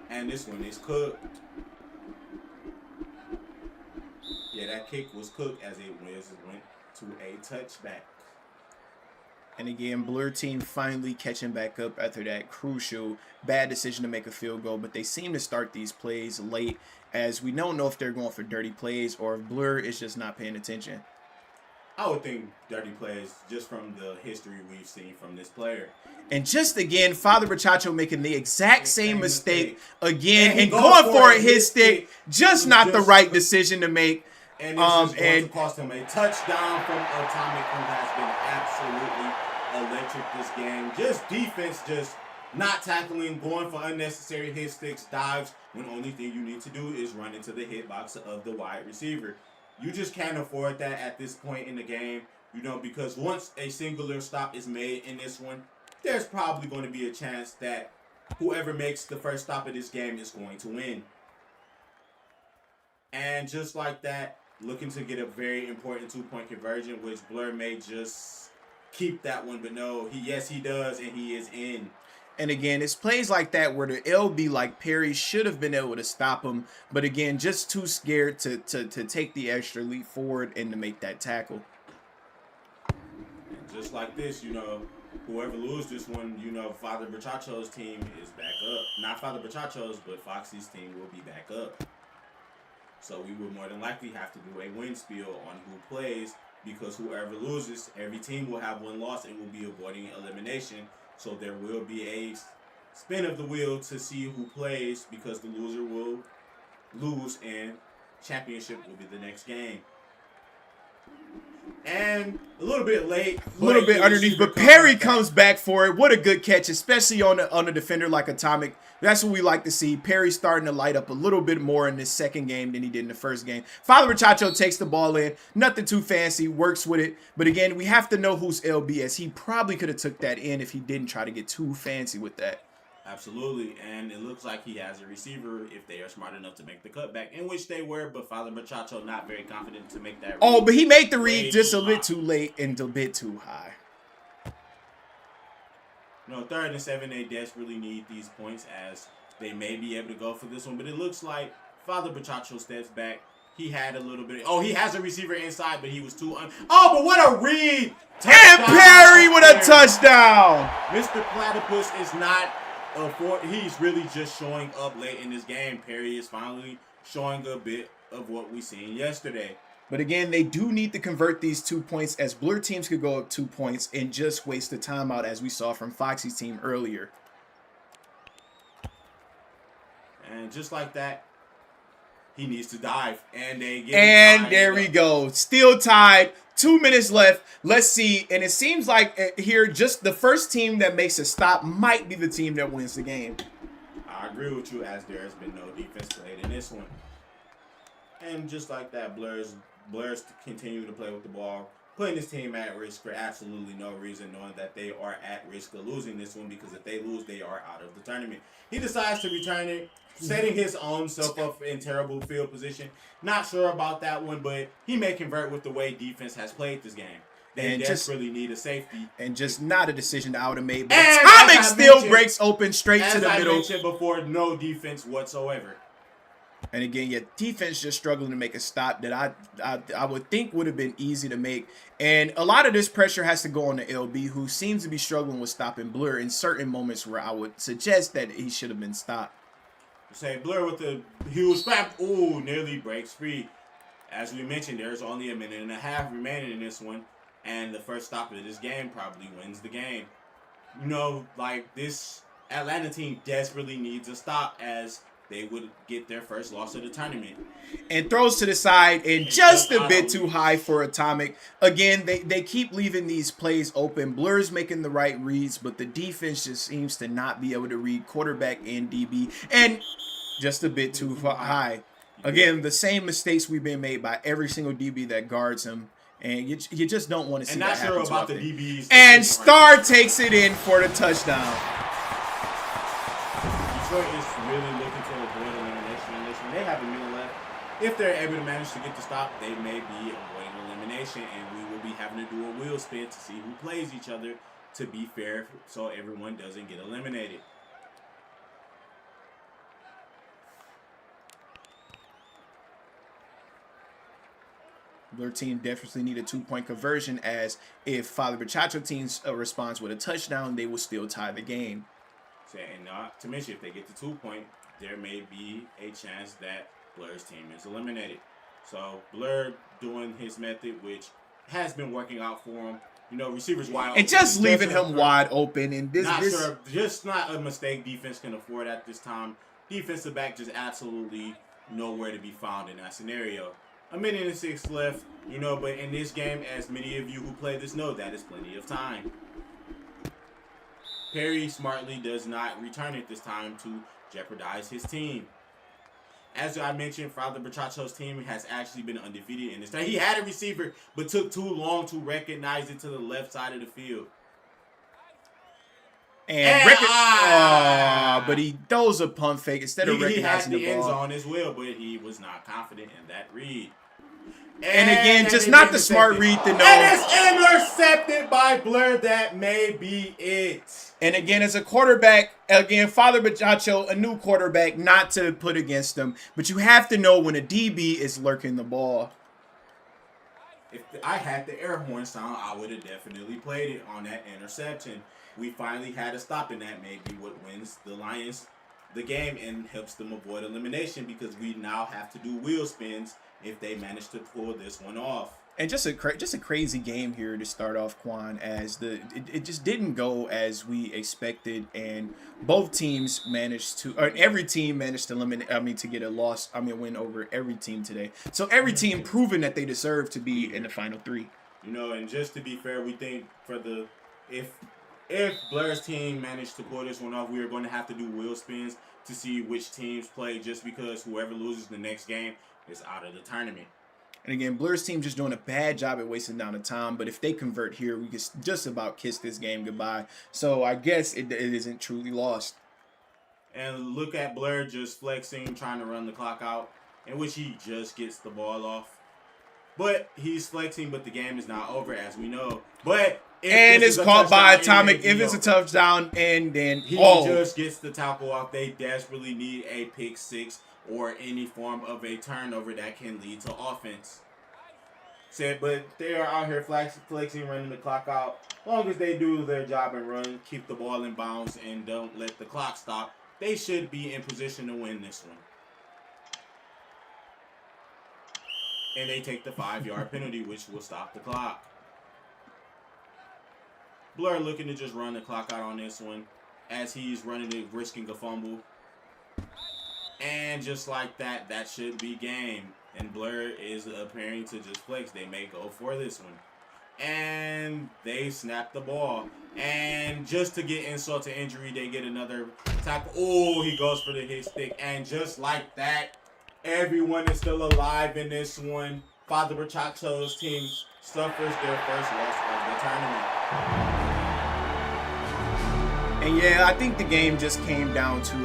And this one is cooked. Yeah, that kick was cooked as it went to a touchback. And again, Blur team finally catching back up after that crucial bad decision to make a field goal. But they seem to start these plays late, as we don't know if they're going for dirty plays or if Blur is just not paying attention. I would think dirty plays just from the history we've seen from this player. And just again, Father Bachacho making the exact same mistake again And he and goes going for for it, his his stick. Just not the right decision to make. And this is going to cost him a touchdown from Atomic, who has been absolutely electric this game. Just defense, just not tackling, going for unnecessary hit sticks, dives, when the only thing you need to do is run into the hitbox of the wide receiver. You just can't afford that at this point in the game, you know, because once a singular stop is made in this one, there's probably going to be a chance that whoever makes the first stop of this game is going to win. And just like that, looking to get a very important 2-point conversion, which Blur may just keep that one, but no, he does, and he is in. And again, it's plays like that where the LB like Perry should have been able to stop him, but again, just too scared to take the extra leap forward and to make that tackle. And just like this, you know, whoever loses this one, you know, Father Bachacho's team is back up. Not Father Bachacho's, but Foxy's team will be back up. So we would more than likely have to do a win spiel on who plays, because whoever loses, every team will have one loss and will be avoiding elimination. So there will be a spin of the wheel to see who plays, because the loser will lose and championship will be the next game. And a little bit late. A little bit underneath, but Perry comes back for it. What a good catch, especially on a defender like Atomic. That's what we like to see. Perry starting to light up a little bit more in this second game than he did in the first game. Father Bachacho takes the ball in. Nothing too fancy. Works with it. But again, we have to know who's LB, as he probably could have took that in if he didn't try to get too fancy with that. Absolutely. And it looks like he has a receiver if they are smart enough to make the cutback, in which they were, but Father Bachacho not very confident to make that read. Oh, but he made the read just a bit too late and a bit too high. You know, 3rd and 7, they desperately need these points, as they may be able to go for this one. But it looks like Father Bachacho steps back. He had a little bit. Oh, he has a receiver inside, but he was too. Oh, but what a read! And Perry with a touchdown. Mr. Platypus is not. He's really just showing up late in this game. Perry is finally showing a bit of what we seen yesterday. But again, they do need to convert these 2 points, as Blur teams could go up 2 points and just waste the timeout, as we saw from Foxy's team earlier. And just like that, he needs to dive. And they get And there we go. Still tied. 2 minutes left. Let's see. And it seems like here, just the first team that makes a stop might be the team that wins the game. I agree with you, as there has been no defense played in this one. And just like that, Blur's continue to play with the ball, putting his team at risk for absolutely no reason, knowing that they are at risk of losing this one, because if they lose, they are out of the tournament. He decides to return it, setting his own self up in terrible field position. Not sure about that one, but he may convert with the way defense has played this game. They desperately need a safety. And just not a decision that I would have made. But Atomic still breaks open straight to the middle. As I mentioned before, no defense whatsoever. And again, yeah, defense just struggling to make a stop that I would think would have been easy to make. And a lot of this pressure has to go on the LB, who seems to be struggling with stopping Blur in certain moments where I would suggest that he should have been stopped. Say Blur with the huge slap. Ooh, nearly breaks free. As we mentioned, there's only a minute and a half remaining in this one. And the first stop of this game probably wins the game. You know, like, this Atlanta team desperately needs a stop, as they would get their first loss of the tournament. And throws to the side and just a bit too high for Atomic. Again, they keep leaving these plays open. Blur's making the right reads, but the defense just seems to not be able to read quarterback and DB. And just a bit too high. Again, the same mistakes we've been made by every single DB that guards him. And you just don't want to see that happen. And not sure about the DBs. And Star takes it in for the touchdown. Detroit is really looking to avoid elimination in this one. They have a minute left. If they're able to manage to get the stop, they may be avoiding elimination, and we will be having to do a wheel spin to see who plays each other, to be fair, so everyone doesn't get eliminated. Blur team definitely need a 2-point conversion, as if Father Bachacho team's responds with a touchdown, they will still tie the game. So, and not to mention, if they get the 2 point, there may be a chance that Blur's team is eliminated. So Blur doing his method, which has been working out for him. You know, receivers wide open. And just leaving him wide open. And just not a mistake defense can afford at this time. Defensive back just absolutely nowhere to be found in that scenario. A minute and 6 left, you know, but in this game, as many of you who play this know, that is plenty of time. Perry smartly does not return it this time to jeopardize his team. As I mentioned, Father Bachacho's team has actually been undefeated in this time. He had a receiver, but took too long to recognize it to the left side of the field. But he throws a pump fake instead of recognizing the ball. He had the end zone as well, but he was not confident in that read. And again, just not the smart read to know. And it's intercepted by Blur. That may be it. And again, as a quarterback, Father Bachacho, a new quarterback, not to put against them, but you have to know when a DB is lurking the ball. If I had the air horn sound, I would have definitely played it on that interception. We finally had a stop, and that may be what wins the Lions the game and helps them avoid elimination, because we now have to do wheel spins if they manage to pull this one off. And just a crazy game here to start off, Quan, as it just didn't go as we expected, and both teams managed to, or every team managed to to get a win over every team today. So every team proving that they deserve to be in the final 3. You know, and just to be fair, we think if Blair's team managed to pull this one off, we are going to have to do wheel spins to see which teams play, just because whoever loses the next game is out of the tournament. And again, Blur's team just doing a bad job at wasting down the time. But if they convert here, we can just about kiss this game goodbye. So I guess it isn't truly lost. And look at Blur just flexing, trying to run the clock out, in which he just gets the ball off. But he's flexing, but the game is not over, as we know. But it's caught by Atomic. If it's a touchdown, and then he just gets the tackle off. They desperately need a pick 6 or any form of a turnover that can lead to offense. But they are out here flexing, running the clock out. As long as they do their job and run, keep the ball in bounds, and don't let the clock stop, they should be in position to win this one. And they take the 5-yard penalty, which will stop the clock. Blur looking to just run the clock out on this one, as he's running it, risking a fumble. And just like that, that should be game. And Blur is appearing to just flex. They may go for this one. And they snap the ball. And just to get insult to injury, they get another tackle. Oh, he goes for the hit stick. And just like that, everyone is still alive in this one. Father Bachacho's team suffers their first loss of the tournament. And yeah, I think the game just came down to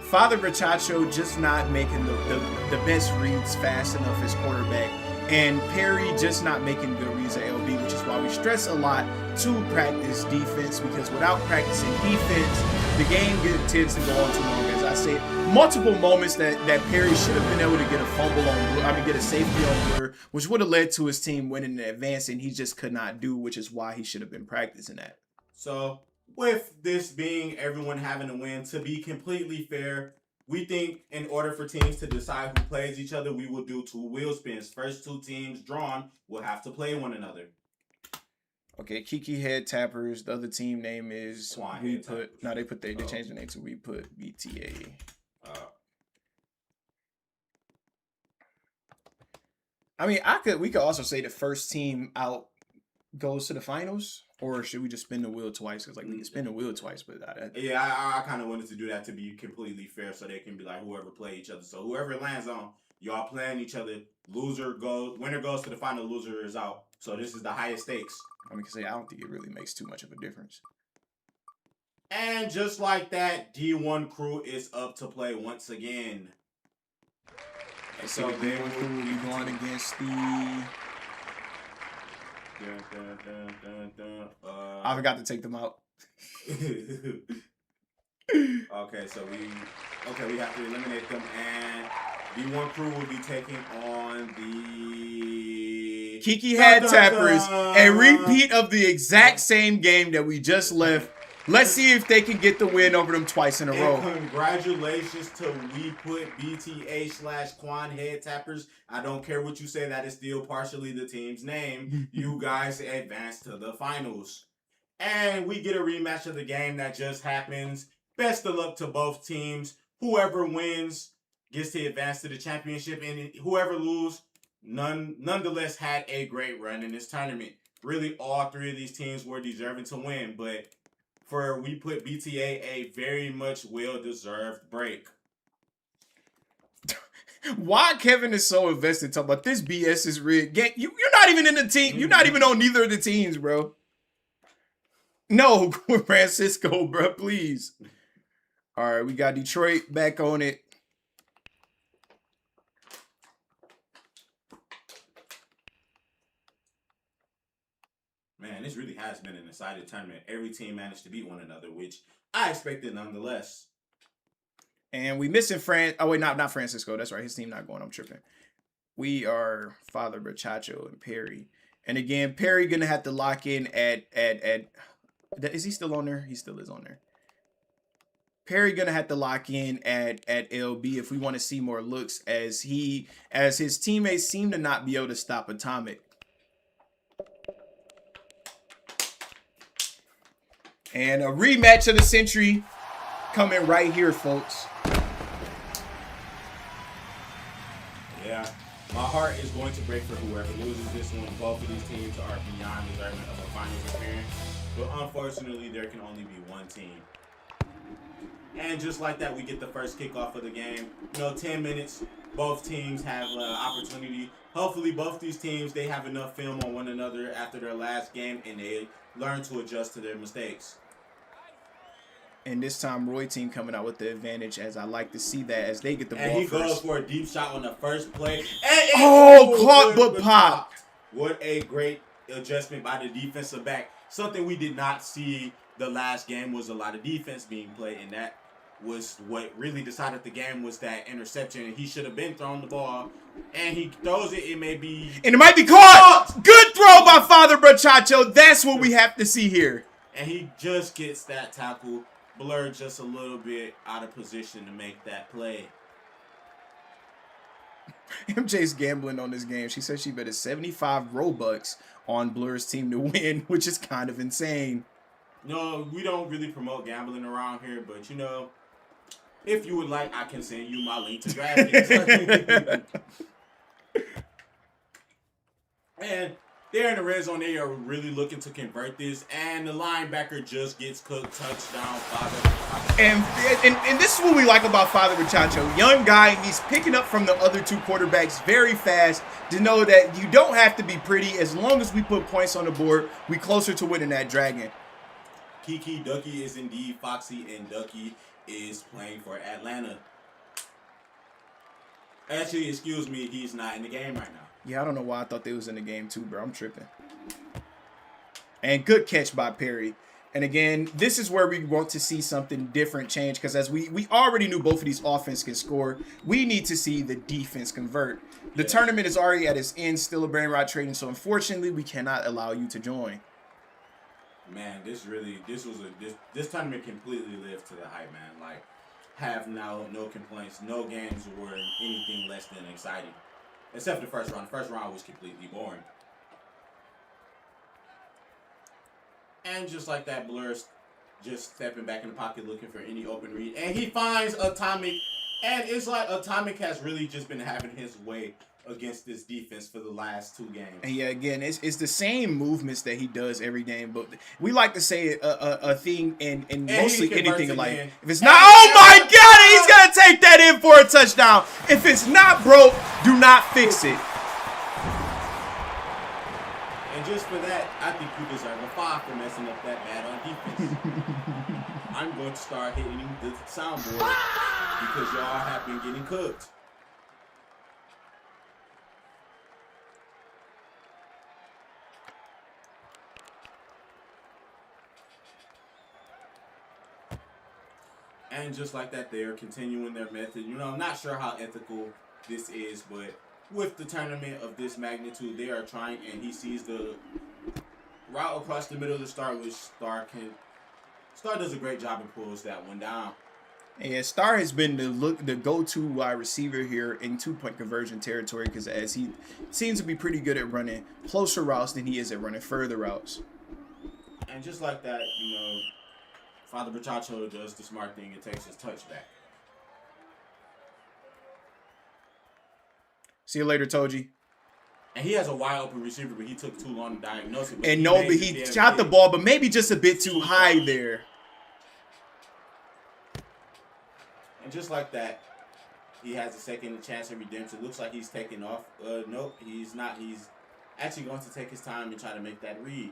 Father Bachacho just not making the best reads fast enough as quarterback, and Perry just not making good reads at LB, which is why we stress a lot to practice defense, because without practicing defense, the game tends to go on too long. As I said, multiple moments that Perry should have been able to get a fumble on, get a safety on Blur, which would have led to his team winning in advance, and he just could not do, which is why he should have been practicing that. So, with this being everyone having a win, to be completely fair, we think in order for teams to decide who plays each other, we will do 2 wheel spins. First 2 teams drawn will have to play one another. Okay, Kiki Head Tappers. The other team name is Swan We Head Put. Tappers. No, they changed the name to We Put BTA. We could also say the first team out goes to the finals, or should we just spin the wheel twice? Because we can spin the wheel twice, but I kind of wanted to do that to be completely fair, so they can be like whoever play each other. So whoever lands on, y'all playing each other. Winner goes to the final. Loser is out. So this is the highest stakes. I don't think it really makes too much of a difference. And just like that, D1 crew is up to play once again. So D1 crew will be going against the. I forgot to take them out. Okay, so we have to eliminate them, and D1 crew will be taking on the Kiki Dun, had dun, tappers. A dun. repeat of the exact same game that we just left. Let's see if they can get the win over them twice in a row. And congratulations to We Put BTA/Quan Head Tappers. I don't care what you say, that is still partially the team's name. You guys advanced to the finals. And we get a rematch of the game that just happens. Best of luck to both teams. Whoever wins gets to advance to the championship, and whoever loses, nonetheless had a great run in this tournament. Really, all three of these teams were deserving to win, but for We Put BTA, a very much well-deserved break. Why Kevin is so invested talking about this BS is rigged? You're not even in the team. You're not even on neither of the teams, bro. No, Francisco, bro, please. All right, we got Detroit back on it. Man, this really has been an exciting tournament. Every team managed to beat one another, which I expected nonetheless. And we missing Oh, wait, not Francisco. That's right. His team not going. I'm tripping. We are Father Brachacho and Perry. And again, Perry going to have to lock in at... Is he still on there? He still is on there. Perry going to have to lock in at LB if we want to see more looks as his teammates seem to not be able to stop Atomic. And a rematch of the century coming right here, folks. Yeah, my heart is going to break for whoever loses this one. Both of these teams are beyond deserving of a finals appearance. But unfortunately, there can only be one team. And just like that, we get the first kickoff of the game. 10 minutes. Both teams have an opportunity. Hopefully, both these teams, they have enough film on one another after their last game, and they learn to adjust to their mistakes. And this time, Roy team coming out with the advantage, as I like to see that as they get the ball And he first. goes for a deep shot on the first play. Caught but popped. What a great adjustment by the defensive back. Something we did not see the last game was a lot of defense being played, and that was what really decided the game was that interception. He should have been throwing the ball, and he throws it. It may be... And it might be caught! Good throw by Father Brachacho. That's what we have to see here. And he just gets that tackle. Blur just a little bit out of position to make that play. MJ's gambling on this game. She says she betted 75 Robux on Blur's team to win, which is kind of insane. No, we don't really promote gambling around here, but if you would like, I can send you my link to DraftKings. And they're in the red zone. They are really looking to convert this, and the linebacker just gets cooked. Touchdown, Father. And this is what we like about Father Brachacho. Young guy, he's picking up from the other two quarterbacks very fast to know that you don't have to be pretty. As long as we put points on the board, we closer to winning that dragon. Kiki Ducky is indeed Foxy, and Ducky is playing for Atlanta. Actually, excuse me, he's not in the game right now. Yeah, I don't know why I thought they was in the game too, bro. I'm tripping. And good catch by Perry. And again, this is where we want to see something different change, because as we already knew both of these offense can score, we need to see the defense convert. The tournament is already at its end, still a brain rot trading, so unfortunately, we cannot allow you to join. Man, this tournament completely lived to the hype, man. Like, have now no complaints. No games were anything less than exciting. Except the first round. The first round was completely boring. And just like that, Blur's just stepping back in the pocket looking for any open read. And he finds Atomic. And it's like Atomic has really just been having his way against this defense for the last two games. And yeah, again, it's the same movements that he does every game, but we like to say a thing in mostly anything in life. If it's not, oh my God, he's gonna take that in for a touchdown. If it's not broke, do not fix it. And just for that, I think you deserve a 5 for messing up that bad on defense. I'm going to start hitting the soundboard because y'all have been getting cooked. And just like that, they're continuing their method. I'm not sure how ethical this is, but with the tournament of this magnitude, they are trying, and he sees the route across the middle of the Star, which Star does a great job and pulls that one down. And Star has been the go-to wide receiver here in 2-point conversion territory because as he seems to be pretty good at running closer routes than he is at running further routes. And just like that, you know, Father Brachacho does the smart thing and takes his touchback. See you later, Toji. And he has a wide open receiver, but he took too long to diagnose it. And no, but he shot the ball, but maybe just a bit too high there. And just like that, he has a second chance at redemption. Looks like he's taking off. Nope, he's not. He's actually going to take his time and try to make that read.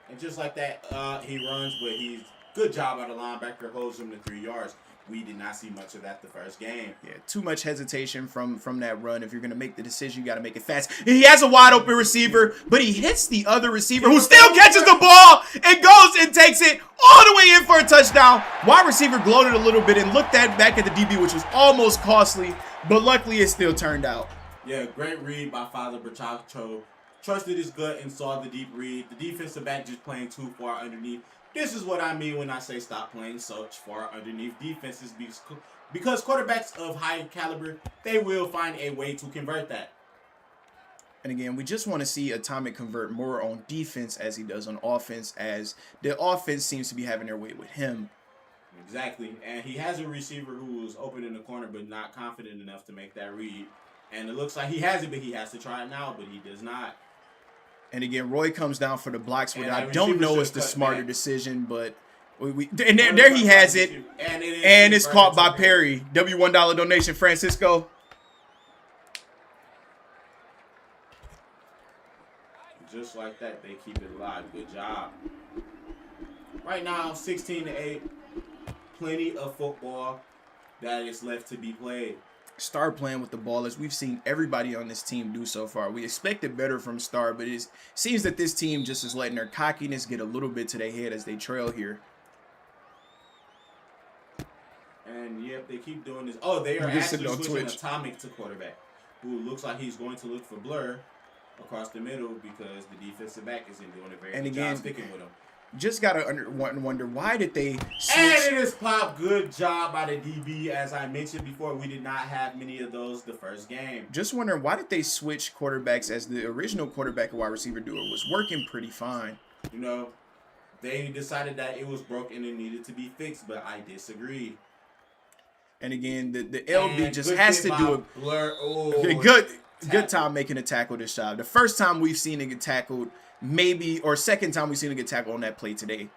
And just like that, he runs, but he's good job out of linebacker, holds him to 3 yards. We did not see much of that the first game. Yeah, too much hesitation from that run. If you're going to make the decision, you got to make it fast. He has a wide open receiver, but he hits the other receiver who still catches the ball and goes and takes it all the way in for a touchdown. Wide receiver gloated a little bit and looked back at the DB, which was almost costly, but luckily it still turned out. Yeah, great read by Father Brachacho. Trusted his gut and saw the deep read. The defensive back just playing too far underneath. This is what I mean when I say stop playing such far underneath defenses because quarterbacks of high caliber, they will find a way to convert that. And again, we just want to see Atomic convert more on defense as he does on offense, as the offense seems to be having their way with him. Exactly. And he has a receiver who is open in the corner but not confident enough to make that read. And it looks like he has it, but he has to try it now, but he does not. And again, Roy comes down for the blocks, which I don't know is the smarter decision, but and there he has it, and it's caught by Perry. $1 donation, Francisco. Just like that, they keep it alive. Good job. Right now, 16-8. Plenty of football that is left to be played. Star playing with the ball as we've seen everybody on this team do so far. We expected better from Star, but it seems that this team just is letting their cockiness get a little bit to their head as they trail here. And yep, they keep doing this. Oh, they are actually switching Atomic to quarterback, who looks like he's going to look for Blur across the middle because the defensive back isn't doing a very good job sticking with him. Just gotta wonder why did they switch? And it is Pop. Good job by the DB. As I mentioned before, we did not have many of those the first game. Just wondering why did they switch quarterbacks as the original quarterback and wide receiver duo was working pretty fine. You know, they decided that it was broken and needed to be fixed, but I disagree. And again, the LB just has to do a Blur. Good time making a tackle this time. The first time we've seen it get tackled. Maybe, or second time we've seen him get tackled on that play today.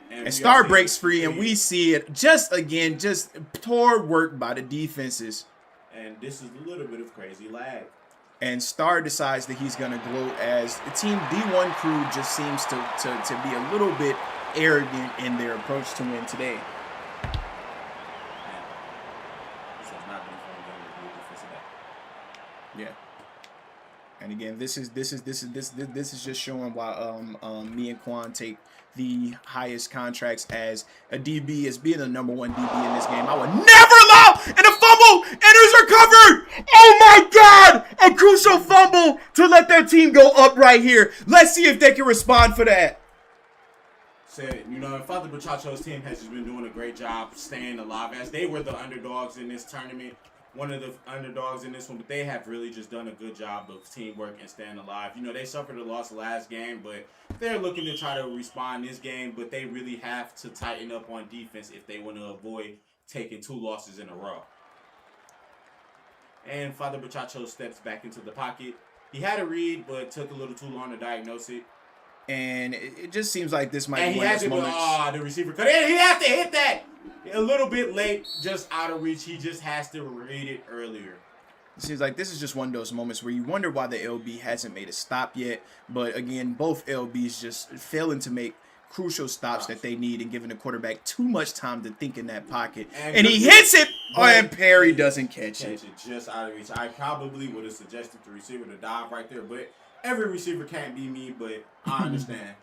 And Star breaks free, and we see it just poor work by the defenses. And this is a little bit of crazy lag. And Star decides that he's going to gloat as the team D1 crew just seems to be a little bit arrogant in their approach to win today. Yeah. And again, this is just showing why me and Quan take the highest contracts as a DB, as being the #1 DB in this game. I would never allow, and a fumble, and it's recovered. Oh my God, a crucial fumble to let their team go up right here. Let's see if they can respond for that. Said, you know, Father Brachacho's team has just been doing a great job staying alive as they were the underdogs in this tournament. One of the underdogs in this one, but they have really just done a good job of teamwork and staying alive. You know, they suffered a loss last game, but they're looking to try to respond this game, but they really have to tighten up on defense if they want to avoid taking 2 losses in a row. And Father Brachacho steps back into the pocket. He had a read, but took a little too long to diagnose it. And it just seems like this might and be one of those moments. The receiver cut in. He has to hit that. A little bit late, just out of reach. He just has to read it earlier. It seems like this is just one of those moments where you wonder why the LB hasn't made a stop yet. But again, both LBs just failing to make crucial stops that they need and giving the quarterback too much time to think in that pocket. And he hits it, and Perry doesn't catch it. Just out of reach. I probably would have suggested the receiver to dive right there, but every receiver can't be me, but I understand.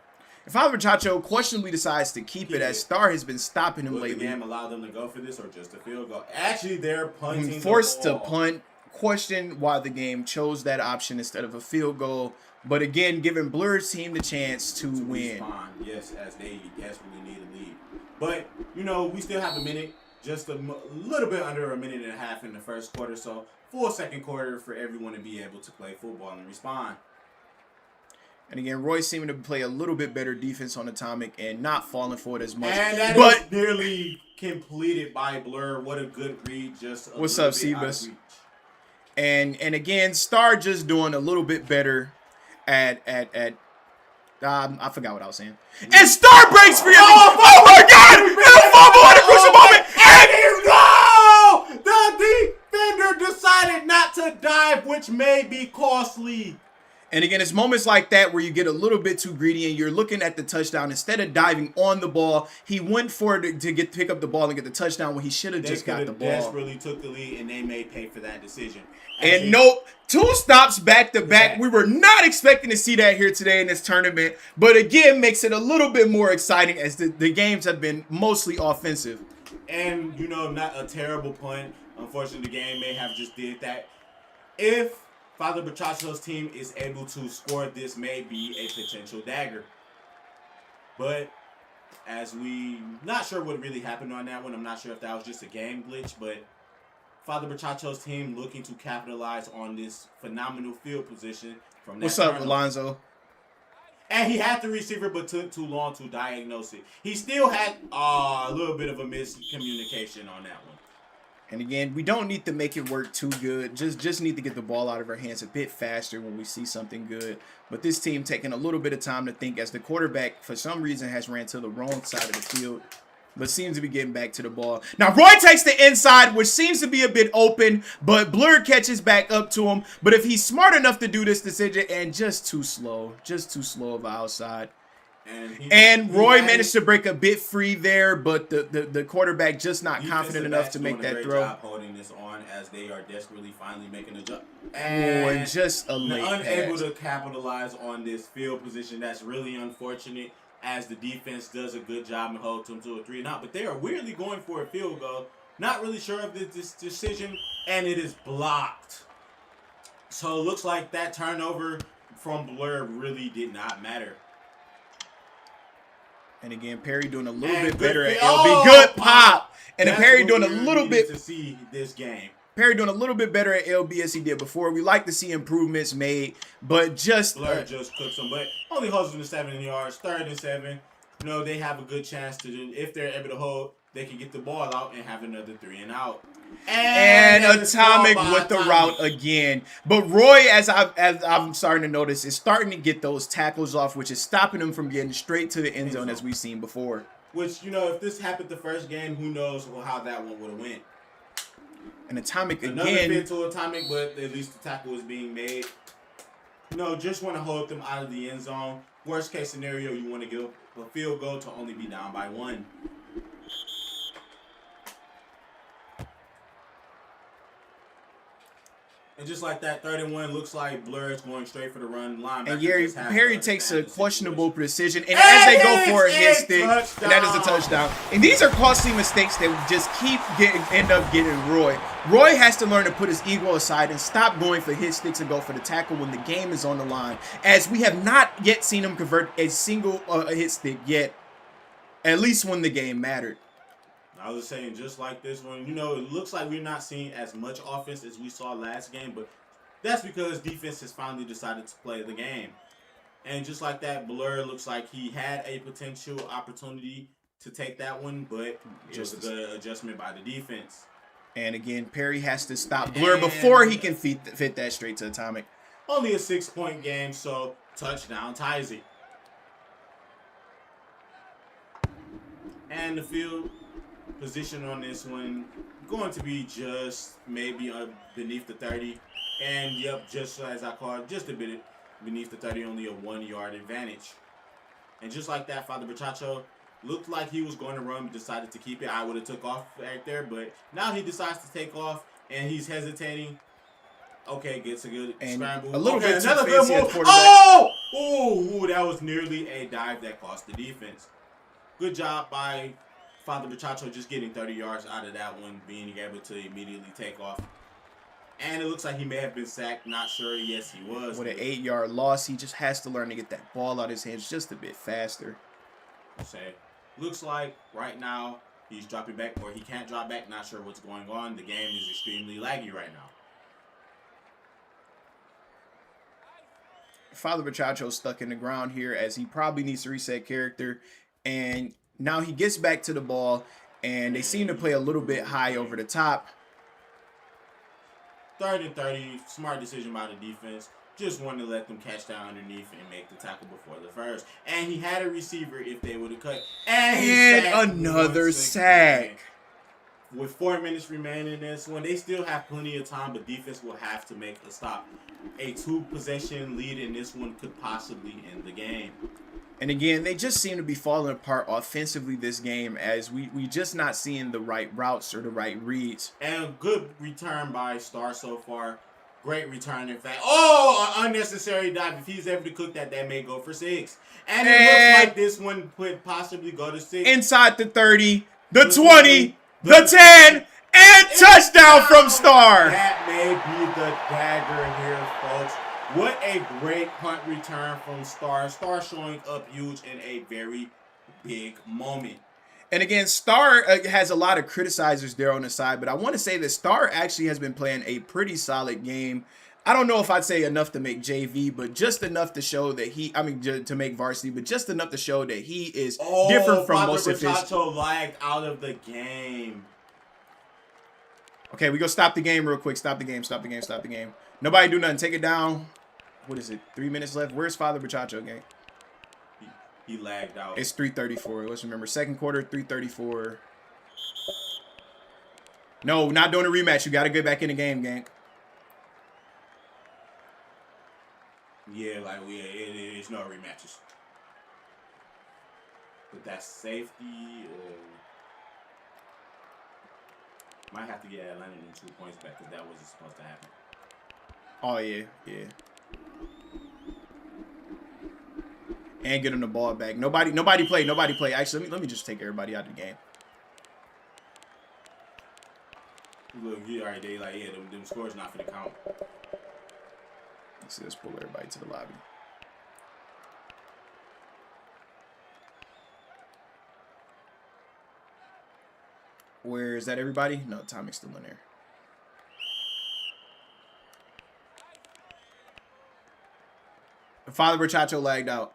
If Father Chacho questionably decides to keep it, as Star has been stopping him Will the lately. game allow them to go for this or just a field goal? Actually, they're punting Him forced the to ball. punt. Question why the game chose that option instead of a field goal. But again, giving Blur's team the chance to win. Respond, yes, as they desperately need a lead. But, you know, we still have a minute, just a little bit under a minute and a half in the first quarter. So, full second quarter for everyone to be able to play football and respond. And again, Roy seeming to play a little bit better defense on Atomic and not falling for it as much. And that is nearly completed by Blur. What a good read. Just a what's up, Sebas? And again, Star just doing a little bit better at I forgot what I was saying. And Star breaks free. Oh my God! And a fumble at a crucial moment. And the defender decided not to dive, which may be costly. And again, it's moments like that where you get a little bit too greedy and you're looking at the touchdown. Instead of diving on the ball, he went for it to pick up the ball and get the touchdown when he should have just got the ball. They desperately took the lead, and they may pay for that decision. And nope, 2 stops back to back. We were not expecting to see that here today in this tournament. But again, makes it a little bit more exciting as the games have been mostly offensive. And, you know, not a terrible punt. Unfortunately, the game may have just did that. If Father Bachacho's team is able to score, this may be a potential dagger. But as we not sure what really happened on that one. I'm not sure if that was just a game glitch, but Father Bachacho's team looking to capitalize on this phenomenal field position from that. What's up, Alonzo? And he had the receiver, but took too long to diagnose it. He still had a little bit of a miscommunication on that one. And again, we don't need to make it work too good. Just need to get the ball out of our hands a bit faster when we see something good. But this team taking a little bit of time to think as the quarterback, for some reason, has ran to the wrong side of the field. But seems to be getting back to the ball. Now, Roy takes the inside, which seems to be a bit open. But Blur catches back up to him. But if he's smart enough to do this decision, and just too slow of outside. And Roy managed to break a bit free there, but the quarterback just not confident enough to make that throw. Job holding this on as they are desperately finally making a jump. And just a late unable pass. to capitalize on this field position. That's really unfortunate as the defense does a good job and holds them to a 3-and-out. But they are weirdly going for a field goal. Not really sure of this decision, and it is blocked. So it looks like that turnover from Blur really did not matter. And again, Perry doing a little bit better at LB. Good pop. And Perry doing a little bit to see this game. Perry doing a little bit better at LB as he did before. We like to see improvements made, but just Blur just cooks them, but only holds them to 7 yards, 3rd and 7. You know, they have a good chance to do. If they're able to hold, they can get the ball out and have another 3-and-out. And Atomic with the route again. But Roy, as I'm starting to notice, is starting to get those tackles off, which is stopping him from getting straight to the end zone as we've seen before. Which, you know, if this happened the first game, who knows how that one would have went. And Atomic Another again. fit to Atomic, but at least the tackle is being made. You know, just want to hold them out of the end zone. Worst case scenario, you want to give a field goal to only be down by 1. And just like that, 3rd and 1 looks like Blur is going straight for the run line. And Perry takes a questionable precision. And as they go for a hit stick, and that is a touchdown. And these are costly mistakes that just end up getting Roy. Roy has to learn to put his ego aside and stop going for hit sticks and go for the tackle when the game is on the line. As we have not yet seen him convert a single hit stick yet, at least when the game mattered. I was saying, just like this one, you know, it looks like we're not seeing as much offense as we saw last game, but that's because defense has finally decided to play the game. And just like that, Blur looks like he had a potential opportunity to take that one, but it was a good adjustment by the defense. And again, Perry has to stop Blur before he can fit that straight to Atomic. Only a 6-point game, so touchdown ties it. And the field position on this one going to be just maybe beneath the 30, and yep, just as I called, just a bit beneath the 30, only a 1-yard advantage. And just like that, Father Bachacho looked like he was going to run, but decided to keep it. I would have took off right there, but now he decides to take off, and he's hesitating. Okay, gets a good And scramble. a little okay, bit too another fancy good at move. quarterback. Oh! Ooh, that was nearly a dive that cost the defense. Good job by Father Bachacho just getting 30 yards out of that one, being able to immediately take off. And it looks like he may have been sacked. Not sure. Yes, he was. With an 8-yard loss, he just has to learn to get that ball out of his hands just a bit faster. Say, looks like right now he's dropping back, or he can't drop back. Not sure what's going on. The game is extremely laggy right now. Father Bachacho's stuck in the ground here as he probably needs to reset character. And now he gets back to the ball, and they seem to play a little bit high over the top. 3rd and 30, smart decision by the defense. Just wanted to let them catch that underneath and make the tackle before the first. And he had a receiver if they would have cut. And another sack. With 4 minutes remaining in this one, they still have plenty of time, but defense will have to make a stop. A 2-possession lead in this one could possibly end the game. And again, they just seem to be falling apart offensively this game as we just not seeing the right routes or the right reads. And a good return by Star so far. Great return, in fact. Oh, an unnecessary dive. If he's able to cook that, that may go for 6. And it looks like this one could possibly go to 6. Inside the 30, the 20, the 10, and touchdown from Star. That may be the dagger here, folks. What a great punt return from Star. Star showing up huge in a very big moment. And again, Star has a lot of criticizers there on the side, but I want to say that Star actually has been playing a pretty solid game. I don't know if I'd say enough to make JV, but just enough to show that to make varsity, but just enough to show that he is different from most of his. Father lagged out of the game. Okay, we go stop the game real quick. Stop the game, stop the game, stop the game. Nobody do nothing. Take it down. What is it? 3 minutes left. Where's Father Bachacho game? He lagged out. It's 3:34. Let's remember. Second quarter, 3:34. No, not doing a rematch. You got to get back in the game, gang. Yeah, it's no rematches. But that's safety. Might have to get Atlanta in 2 points back because that wasn't supposed to happen. Oh, yeah, yeah. And get him the ball back. Nobody play. Actually, let me just take everybody out of the game. Look, all right, they them scores not for the count. Let's pull everybody to the lobby. Where is that, everybody? No, Tommy's still in there. Father Bachacho lagged out.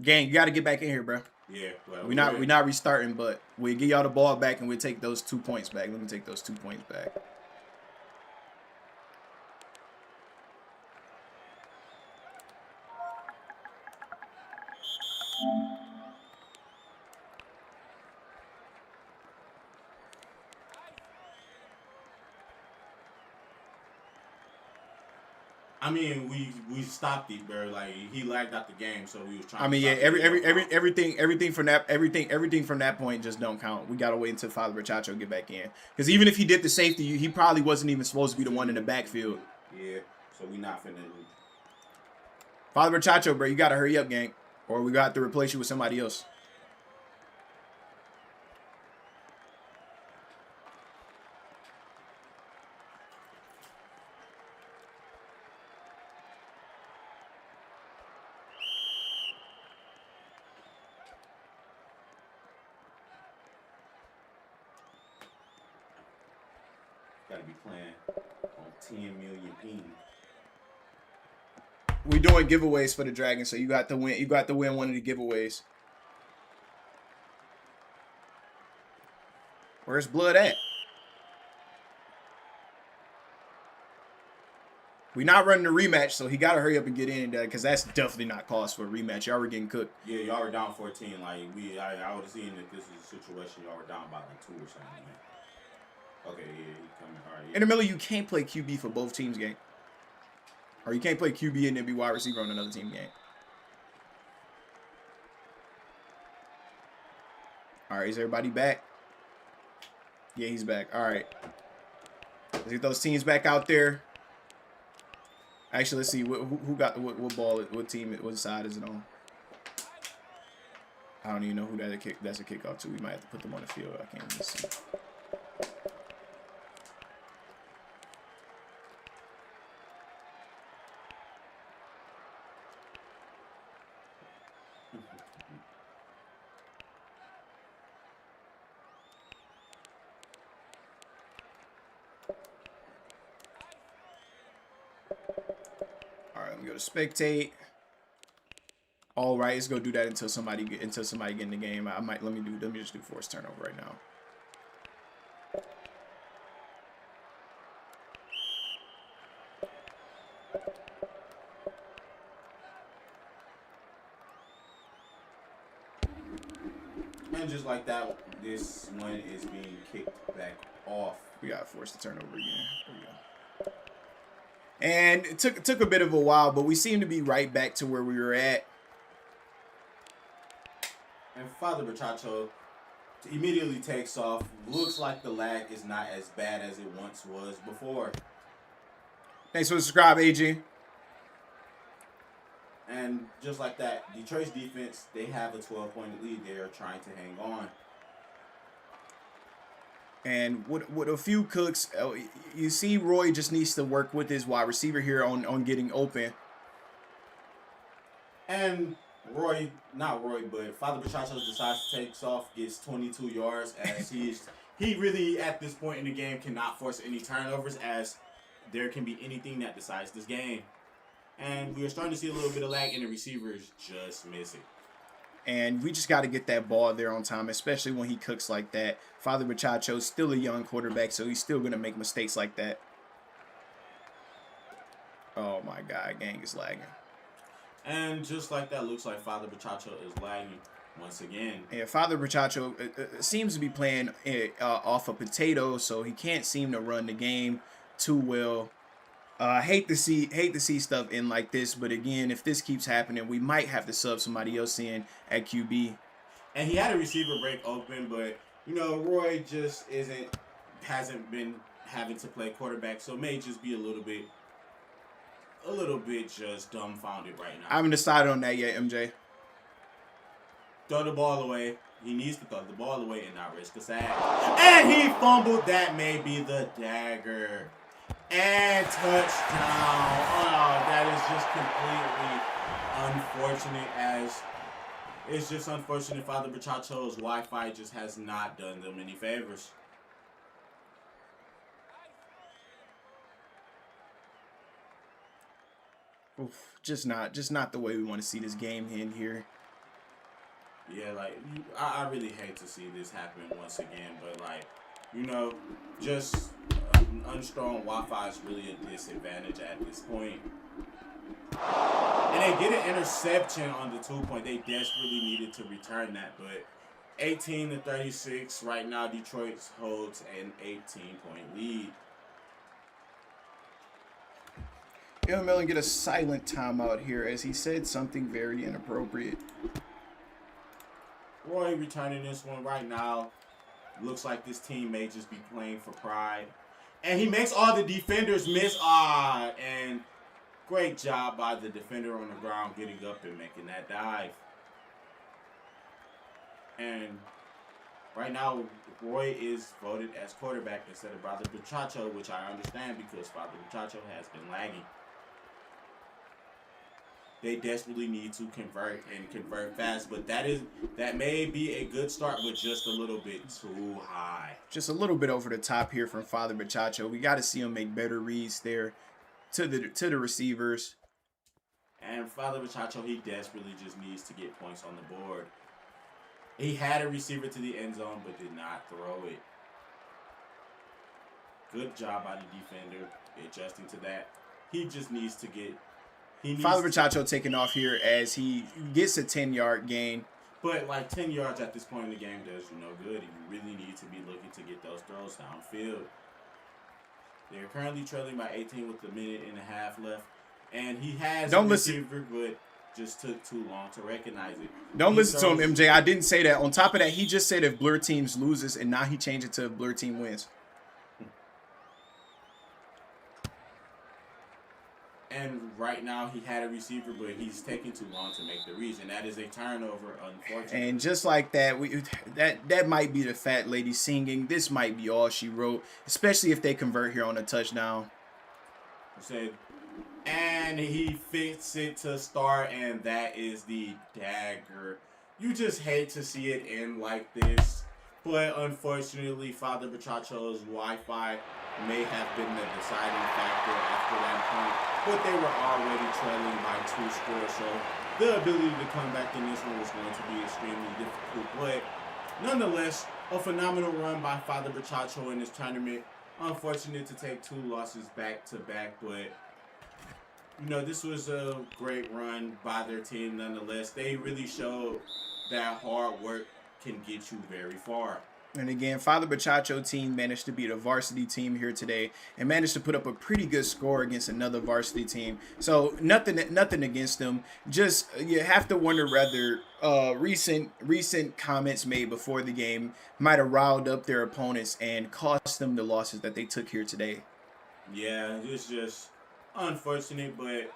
Gang, you got to get back in here, bro. Yeah, well, we're not restarting, but we'll give y'all the ball back and we'll take those 2 points back. Let me take those 2 points back. I mean, we stopped it, bro. Like he lagged out the game, so we was trying. I mean, yeah, everything everything from that point just don't count. We gotta wait until Father Bachacho get back in, because even if he did the safety, he probably wasn't even supposed to be the one in the backfield. Yeah, so we not finna. Father Bachacho, bro, you gotta hurry up, gang, or we got to replace you with somebody else. Gotta be playing on 10 million ping. We doing giveaways for the Dragon, so you got to win. You got to win one of the giveaways. Where's Blood at? We not running the rematch, so he got to hurry up and get in there, because that's definitely not cause for a rematch. Y'all were getting cooked. Yeah, y'all were down 14. Like I would have seen that this is a situation y'all were down by like 2 or something. Man. Okay, yeah, he coming. All right. Yeah. In the middle, you can't play QB for both teams, gang. Or you can't play QB and then be wide receiver on another team, gang. All right, is everybody back? Yeah, he's back. All right. Let's get those teams back out there. Actually, let's see who got what ball, what team, what side is it on? I don't even know who that's a kickoff to. We might have to put them on the field. I can't even see. All right, let me go to spectate. All right, let's go do that until somebody get in the game. Let me just do forced turnover right now. And just like that, this one is being kicked back off. We got forced to turnover again. There we go. And it took a bit of a while, but we seem to be right back to where we were at. And Father Bachacho immediately takes off. Looks like the lag is not as bad as it once was before. Thanks for the subscribe, AG. And just like that, Detroit's defense, they have a 12-point lead. They are trying to hang on. And with a few cooks, you see Roy just needs to work with his wide receiver here on getting open. And not Roy, but Father Bachacho decides to take off, gets 22 yards as he really at this point in the game cannot force any turnovers as there can be anything that decides this game. And we are starting to see a little bit of lag and the receivers just miss it. And we just got to get that ball there on time, especially when he cooks like that. Father Bachacho's still a young quarterback, so he's still going to make mistakes like that. Oh my God, gang is lagging. And just like that, looks like Father Bachacho is lagging once again. Yeah, Father Bachacho seems to be playing off a potato, so he can't seem to run the game too well. Hate to see stuff in like this, but again, if this keeps happening, we might have to sub somebody else in at QB. And he had a receiver break open, but you know, Roy just hasn't been having to play quarterback, so it may just be a little bit just dumbfounded right now. I haven't decided on that yet, MJ. Throw the ball away. He needs to throw the ball away and not risk a sack. And he fumbled. That may be the dagger. And touchdown. Oh, that is just completely unfortunate, as it's just unfortunate Father Bachacho's Wi-Fi just has not done them any favors. Oof, just not the way we want to see this game end here. Yeah, like, I really hate to see this happen once again, but like, you know, just unstrong Wi-Fi is really a disadvantage at this point. And they get an interception on the 2-point. They desperately needed to return that, but 18-36 right now, Detroit holds an 18-point lead. Dylan Millen get a silent timeout here as he said something very inappropriate. Roy returning this one right now. Looks like this team may just be playing for pride. And he makes all the defenders miss. And great job by the defender on the ground getting up and making that dive. And right now, Roy is voted as quarterback instead of Father Bachacho, which I understand because Father Bachacho has been lagging. They desperately need to convert and convert fast, but that may be a good start, but just a little bit too high. Just a little bit over the top here from Father Bachacho. We got to see him make better reads there to the receivers. And Father Bachacho, he desperately just needs to get points on the board. He had a receiver to the end zone, but did not throw it. Good job by the defender adjusting to that. He just needs to get. Father Bachacho taking off here as he gets a 10-yard gain. But like 10 yards at this point in the game does you no good. You really need to be looking to get those throws downfield. They're currently trailing by 18 with a minute and a half left. And he has a receiver, but just took too long to recognize it. Don't listen to him, MJ. I didn't say that. On top of that, he just said if Blur Teams loses, and now he changed it to if Blur Team wins. And right now he had a receiver, but he's taking too long to make the reach, and that is a turnover, unfortunately. And just like that, that might be the fat lady singing. This might be all she wrote, especially if they convert here on a touchdown. Said, and he fits it to start, and that is the dagger. You just hate to see it end like this, but unfortunately, Father Bachacho's Wi-Fi may have been the deciding factor after that point, but they were already trailing by 2 scores, so the ability to come back in this one was going to be extremely difficult. But nonetheless, a phenomenal run by Father Bachacho in this tournament. Unfortunate to take 2 losses back to back, but this was a great run by their team nonetheless. They really showed that hard work can get you very far. And again, Father Bachacho team managed to beat a varsity team here today and managed to put up a pretty good score against another varsity team. So nothing against them. Just you have to wonder whether recent comments made before the game might have riled up their opponents and cost them the losses that they took here today. Yeah, it's just unfortunate, but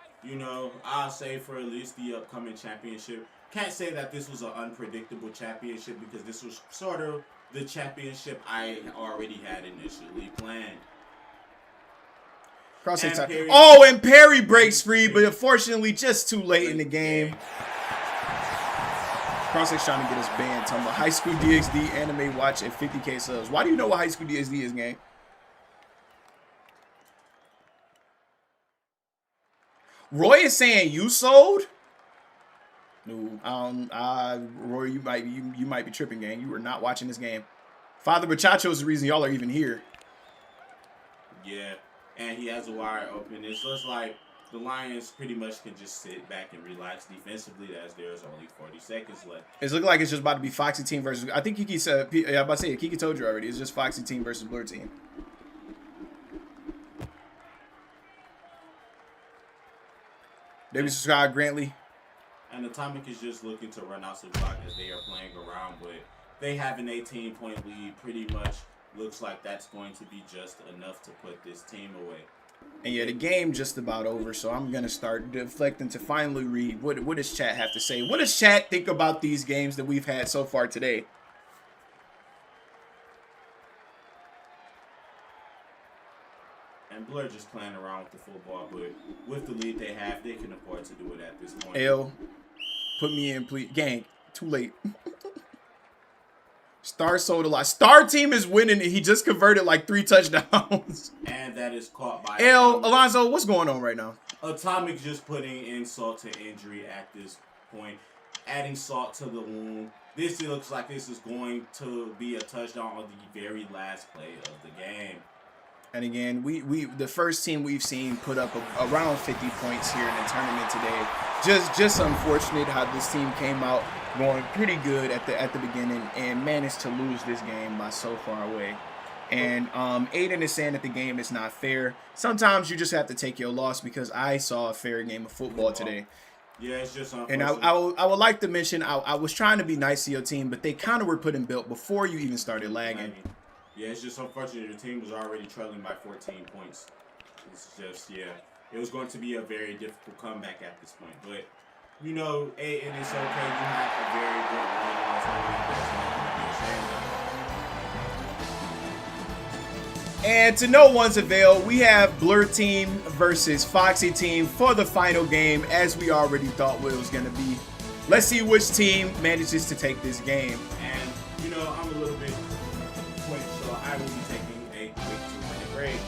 I'll say for at least the upcoming championship, can't say that this was an unpredictable championship because this was sort of the championship I already had initially planned. And Perry breaks free, but unfortunately just too late in the game. Crossix trying to get us banned. Talking about High School DxD anime watch at 50k subs. Why do you know what High School DxD is, gang? Roy is saying you sold? No, Roy, you might be tripping, gang. You were not watching this game. Father Bachacho is the reason y'all are even here. Yeah, and he has a wide open. It looks like the Lions pretty much can just sit back and relax defensively as there's only 40 seconds left. It's looking like it's just about to be Foxy team versus. I think Kiki said. I'm about to say Kiki told you already. It's just Foxy team versus Blur team. David Scott Grantley. And Atomic is just looking to run out some clock as they are playing around, but they have an 18-point lead. Pretty much looks like that's going to be just enough to put this team away. And yeah, the game just about over, so I'm going to start deflecting to finally read what does chat have to say. What does chat think about these games that we've had so far today? And Blur just playing around with the football, but with the lead they have, they can afford to do it at this point. L, put me in, please. Gang, too late. Star sold a lot. Star team is winning, and he just converted like 3 touchdowns. And that is caught by L, Alonzo, what's going on right now? Atomic just putting insult to injury at this point, adding salt to the wound. This looks like this is going to be a touchdown on the very last play of the game. And again, we the first team we've seen put up around 50 points here in the tournament today. Just unfortunate how this team came out going pretty good at the beginning and managed to lose this game by so far away. And Aiden is saying that the game is not fair. Sometimes you just have to take your loss because I saw a fair game of football today. Yeah, it's just unfortunate. And I would like to mention I was trying to be nice to your team, but they kind of were put in built before you even started lagging. Yeah, it's just unfortunate the team was already trailing by 14 points. It's just, yeah, it was going to be a very difficult comeback at this point. But, and it's okay. You have a very good run on the tournament. There's nothing to be ashamed of. And to no one's avail, we have Blur team versus Foxy team for the final game, as we already thought what it was going to be. Let's see which team manages to take this game. And, I'm a little bit quick, so I will be taking a quick 2-minute break.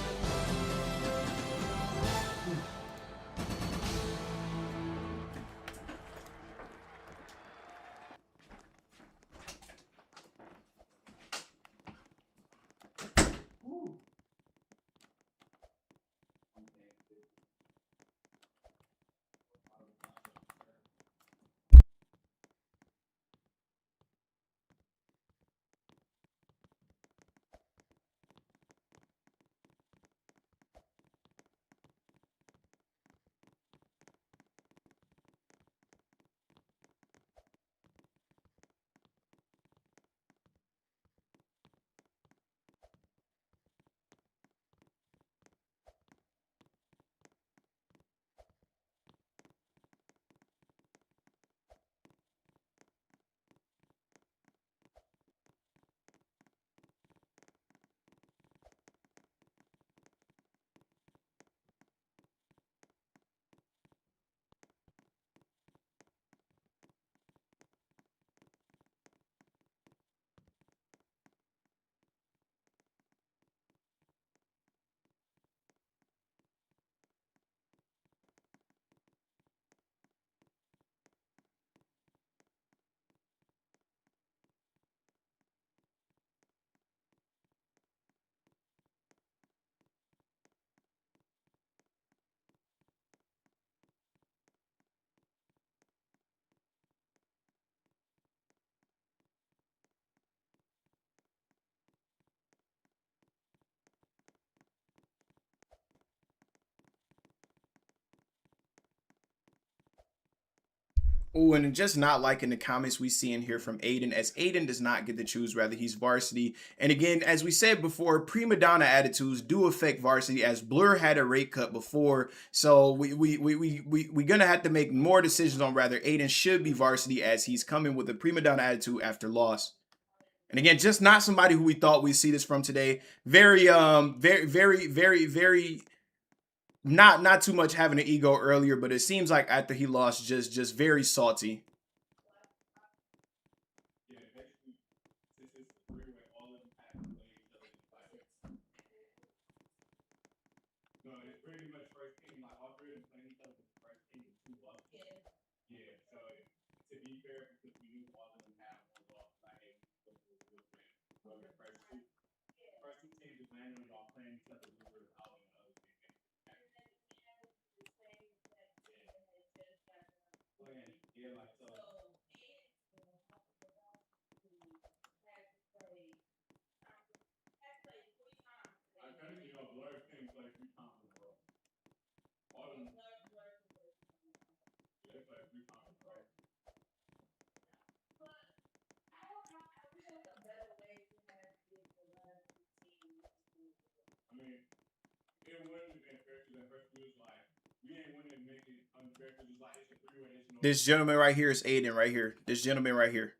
Oh, and just not liking the comments we see in here from Aiden, as Aiden does not get to choose, rather he's varsity. And again, as we said before, prima donna attitudes do affect varsity, as Blur had a rate cut before. So we're gonna have to make more decisions on rather Aiden should be varsity, as he's coming with a prima donna attitude after loss. And again, just not somebody who we thought we'd see this from today. Very not too much having an ego earlier, but it seems like after he lost, just very salty. This gentleman right here is Aiden right here. This gentleman right here.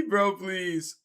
Bro, please.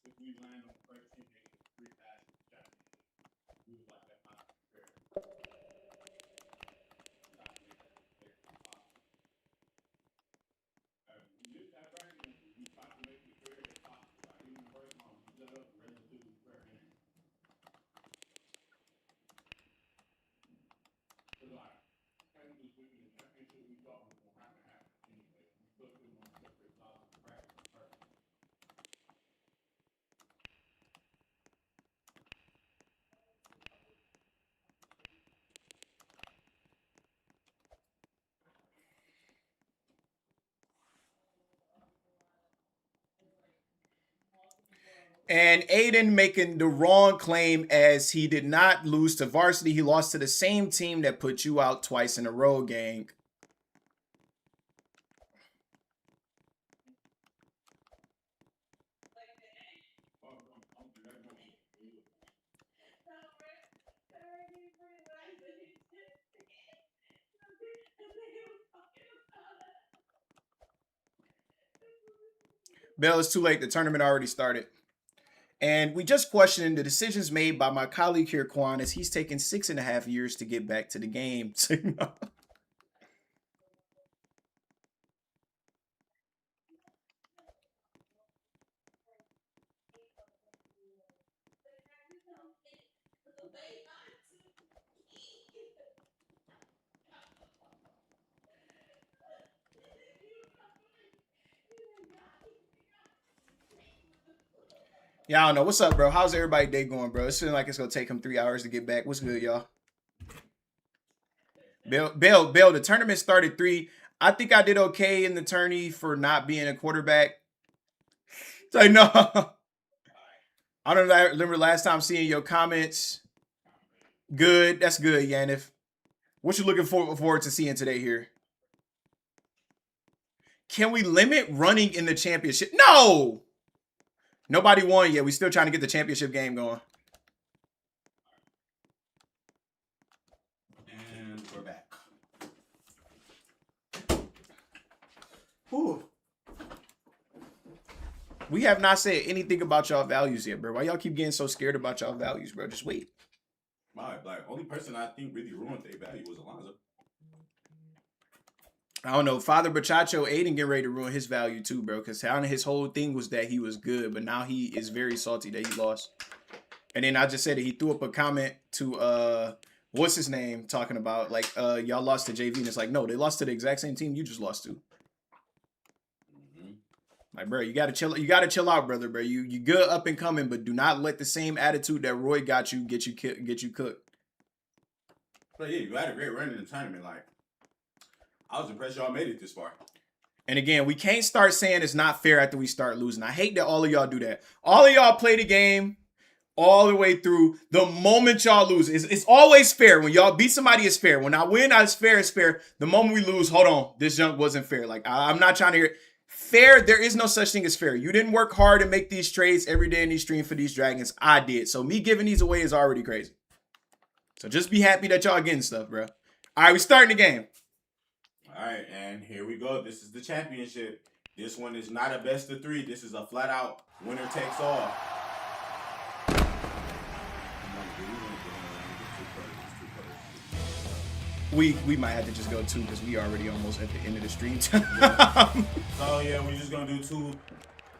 And Aiden making the wrong claim, as he did not lose to varsity. He lost to the same team that put you out twice in a row, gang. Bell, it's too late. The tournament already started. And we just questioned the decisions made by my colleague here, Quan, as he's taken 6.5 years to get back to the game. Yeah, I don't know. What's up, bro? How's everybody day going, bro? It's feeling like it's gonna take him 3 hours to get back. What's good, y'all? Bill, the tournament started 3. I think I did okay in the tourney for not being a quarterback. So no. I don't know. I remember last time seeing your comments. Good. That's good, Yanif. What you looking forward to seeing today here? Can we limit running in the championship? No! Nobody won yet. We still trying to get the championship game going. And we're back. Whew. We have not said anything about y'all values yet, bro. Why y'all keep getting so scared about y'all values, bro? Just wait. My like only person I think really ruined their value was Alonzo. I don't know. Father Bachacho, Aiden getting ready to ruin his value too, bro. Because his whole thing was that he was good, but now he is very salty that he lost. And then I just said that he threw up a comment to what's his name, talking about like y'all lost to JV, and it's like, no, they lost to the exact same team you just lost to. Like, bro, you gotta chill. You gotta chill out, brother, bro. You good up and coming, but do not let the same attitude that Roy got you get you cooked. But yeah, you had a great run in the tournament. Like, I was impressed y'all made it this far. And again, we can't start saying it's not fair after we start losing. I hate that all of y'all do that. All of y'all play the game all the way through. The moment y'all lose, it's always fair. When y'all beat somebody, it's fair. When I win, it's fair. It's fair. The moment we lose, hold on, this junk wasn't fair. Like I'm not trying to hear it. Fair. There is no such thing as fair. You didn't work hard to make these trades every day in these streams for these dragons. I did. So me giving these away is already crazy. So just be happy that y'all getting stuff, bro. All right, we starting the game. All right, and here we go. This is the championship. This one is not a best of 3. This is a flat out winner takes all. We might have to just go 2 because we already almost at the end of the stream time. So yeah, we're just gonna do 2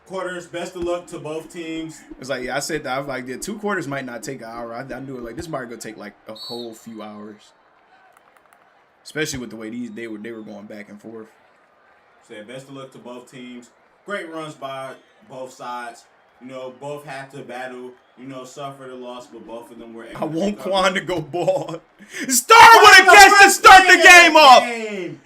quarters. Best of luck to both teams. It's like, yeah, I said that. I was like, yeah, 2 quarters might not take an hour. I knew it. Like, this might go take like a whole few hours, especially with the way they were going back and forth. Said best of luck to both teams. Great runs by both sides. You know, both had to battle. You know, suffer the loss, but both of them were able I want to Quan to go ball. Star with a catch to start the game off.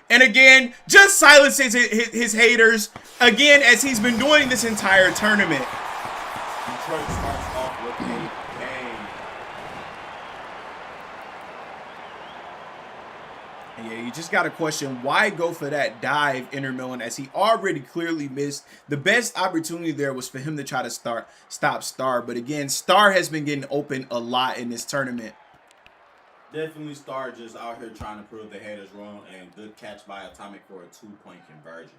And again, just silences his haters. Again, as he's been doing this entire tournament. Detroit starts off with a bang. Yeah, you just got to question why go for that dive, Inter Milan, as he already clearly missed. The best opportunity there was for him to try to stop Star. But again, Star has been getting open a lot in this tournament. Definitely Star just out here trying to prove the haters wrong, and good catch by Atomic for a 2-point conversion.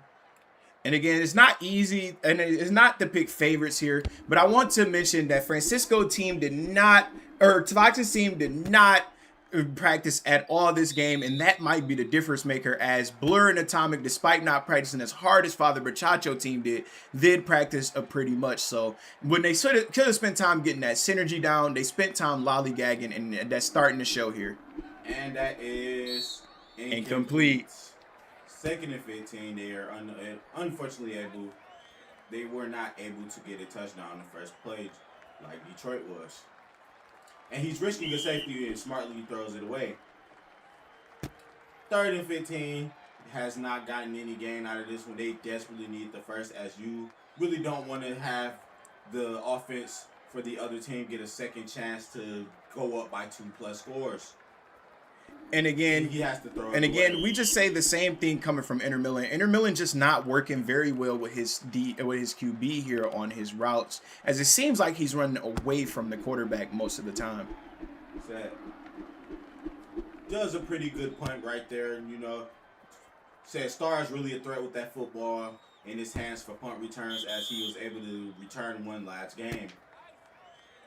And again, it's not easy, and it's not to pick favorites here, but I want to mention that Francisco's team did not practice at all this game, and that might be the difference maker, as Blur and Atomic, despite not practicing as hard as Father Berchacho team did practice pretty much. So when they could have spent time getting that synergy down, they spent time lollygagging, and that's starting to show here. And that is incomplete. 2nd and 15, they are unfortunately they were not able to get a touchdown in the first play like Detroit was. And he's risking a safety and smartly throws it away. 3rd and 15 has not gotten any gain out of this one. They desperately need the first, as you really don't want to have the offense for the other team get a second chance to go up by 2+ scores. And again, he has to throw. And again, we just say the same thing coming from Inter Milan. Inter Milan just not working very well with his QB here on his routes, as it seems like he's running away from the quarterback most of the time. That does a pretty good point right there. You know, said Star is really a threat with that football in his hands for punt returns, as he was able to return one last game.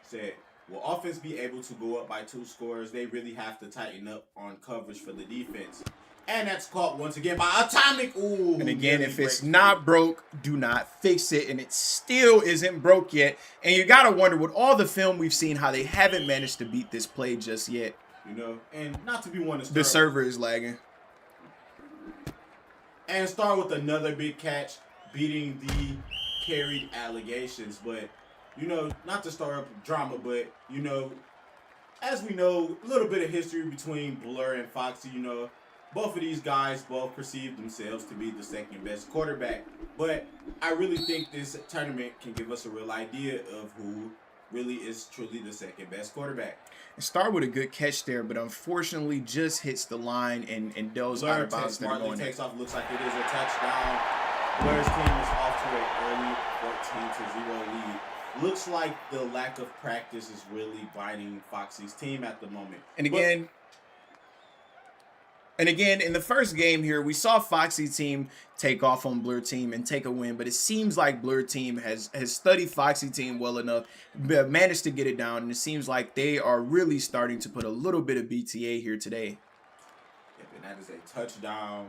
Said, will offense be able to go up by 2 scores? They really have to tighten up on coverage for the defense. And that's caught once again by Atomic. Ooh. And again, if it's not broke, do not fix it. And it still isn't broke yet. And you got to wonder, with all the film we've seen, how they haven't managed to beat this play just yet. You know, and not to be one to start. The server is lagging. And start with another big catch, beating the carried allegations. But, you know, not to start up drama, but, you know, as we know, a little bit of history between Blur and Foxy, you know, both of these guys both perceive themselves to be the 2nd best quarterback. But I really think this tournament can give us a real idea of who really is truly the 2nd best quarterback. It started with a good catch there, but unfortunately just hits the line and goes out of bounds. Smartly takes off. Looks like it is a touchdown. Blur's team is off to an early 14-0 lead. Looks like the lack of practice is really biting Foxy's team at the moment. And again, in the first game here, we saw Foxy team take off on Blur team and take a win, but it seems like Blur team has studied Foxy team well enough, managed to get it down, and it seems like they are really starting to put a little bit of BTA here today. Yep, and that is a touchdown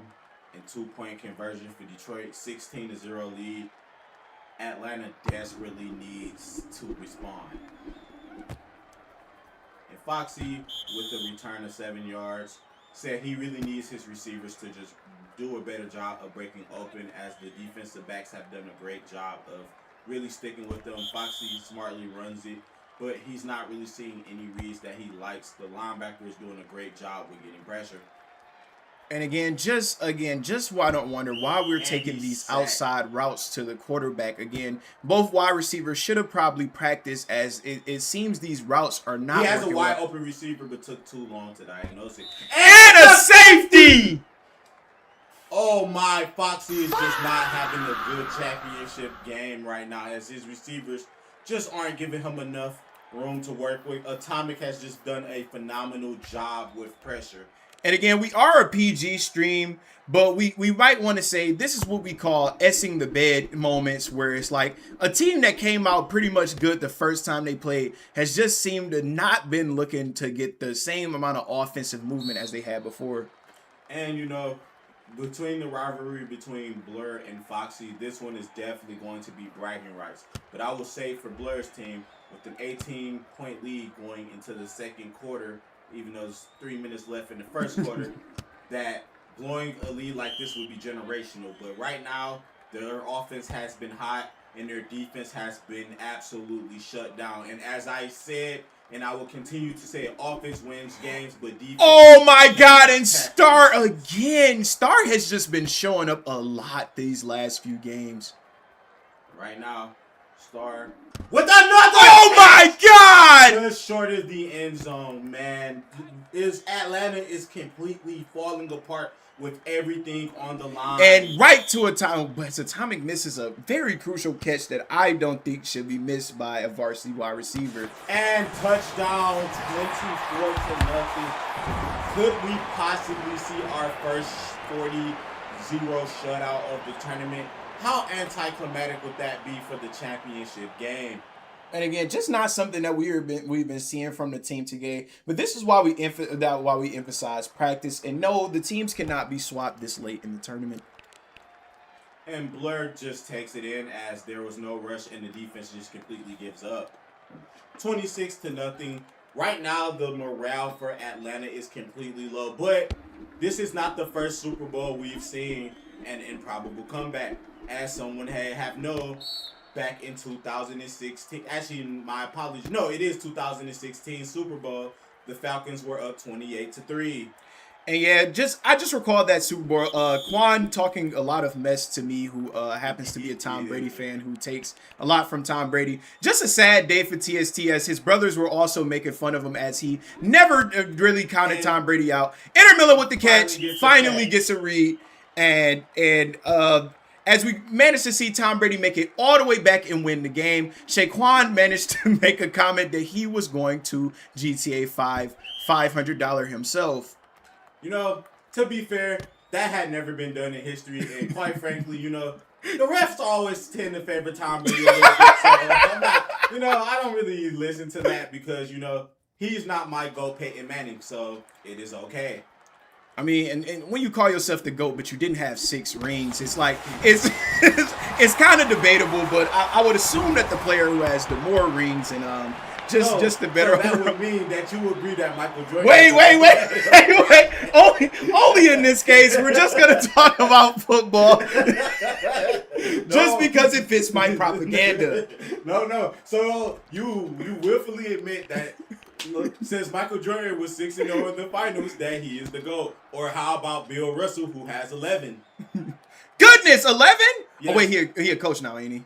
and 2-point conversion for Detroit, 16-0 lead. Atlanta desperately needs to respond. And Foxy, with the return of 7 yards, said he really needs his receivers to just do a better job of breaking open, as the defensive backs have done a great job of really sticking with them. Foxy smartly runs it, but he's not really seeing any reads that he likes. The linebacker is doing a great job with getting pressure. And just why I don't wonder why we're And taking he's these set. outside routes to the quarterback. Again, both wide receivers should have probably practiced, as it seems these routes are not He has a working wide well. open receiver, but took too long to diagnose it. And a safety! Oh my, Foxy is just not having a good championship game right now, as his receivers just aren't giving him enough room to work with. Atomic has just done a phenomenal job with pressure. And again, we are a PG stream, but we might want to say this is what we call essing the bed moments, where it's like a team that came out pretty much good the first time they played has just seemed to not been looking to get the same amount of offensive movement as they had before. And you know, between the rivalry between Blur and Foxy, this one is definitely going to be bragging rights. But I will say for Blur's team, with an 18-point lead going into the second quarter, even though there's 3 minutes left in the first quarter, that blowing a lead like this would be generational. But right now, their offense has been hot and their defense has been absolutely shut down. And as I said, and I will continue to say, offense wins games, but defense... Oh my God, and Star again. Star has just been showing up a lot these last few games. Right now, Star with another... Oh my God! Just short of the end zone, man. Atlanta is completely falling apart with everything on the line. And right to Atomic, but Atomic misses a very crucial catch that I don't think should be missed by a varsity wide receiver. And touchdown, 24-0. Could we possibly see our first 40-0 shutout of the tournament? How anticlimactic would that be for the championship game? And again, just not something that we've been seeing from the team today. But this is why we emphasize practice. And no, the teams cannot be swapped this late in the tournament. And Blur just takes it in as there was no rush and the defense just completely gives up. 26-0. Right now, the morale for Atlanta is completely low. But this is not the first Super Bowl we've seen an improbable comeback. As someone have known, back in 2016, actually, my apologies. No, it is 2016 Super Bowl. The Falcons were up 28-3. And yeah, I just recalled that Super Bowl. Quan talking a lot of mess to me, who happens to be a Tom Brady fan, who takes a lot from Tom Brady. Just a sad day for TST, as his brothers were also making fun of him, as he never really counted Tom Brady out. Inter Miller with the catch, finally gets a read, and as we managed to see Tom Brady make it all the way back and win the game, Shaquan managed to make a comment that he was going to GTA 5 $500 himself. You know, to be fair, that had never been done in history, and quite frankly, you know, the refs always tend to favor Tom Brady a little bit, so I don't really listen to that because, you know, he's not my GOAT Peyton Manning, so it is okay. I mean, and when you call yourself the GOAT, but you didn't have 6 rings, it's like, it's kind of debatable, but I would assume that the player who has the more rings and just the better. So that would mean that you agree that Michael Jordan... Wait. Only in this case, we're just going to talk about football. Just because it fits my propaganda. No. So you willfully admit that since Michael Jordan was 6-0 in the finals, that he is the GOAT. Or how about Bill Russell, who has 11? Goodness, 11? Yes. Oh wait, he a coach now, ain't he?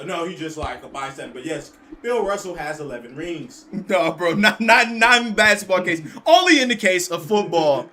No, he just like a bystander. But yes, Bill Russell has 11 rings. No, bro, not in basketball case. Only in the case of football.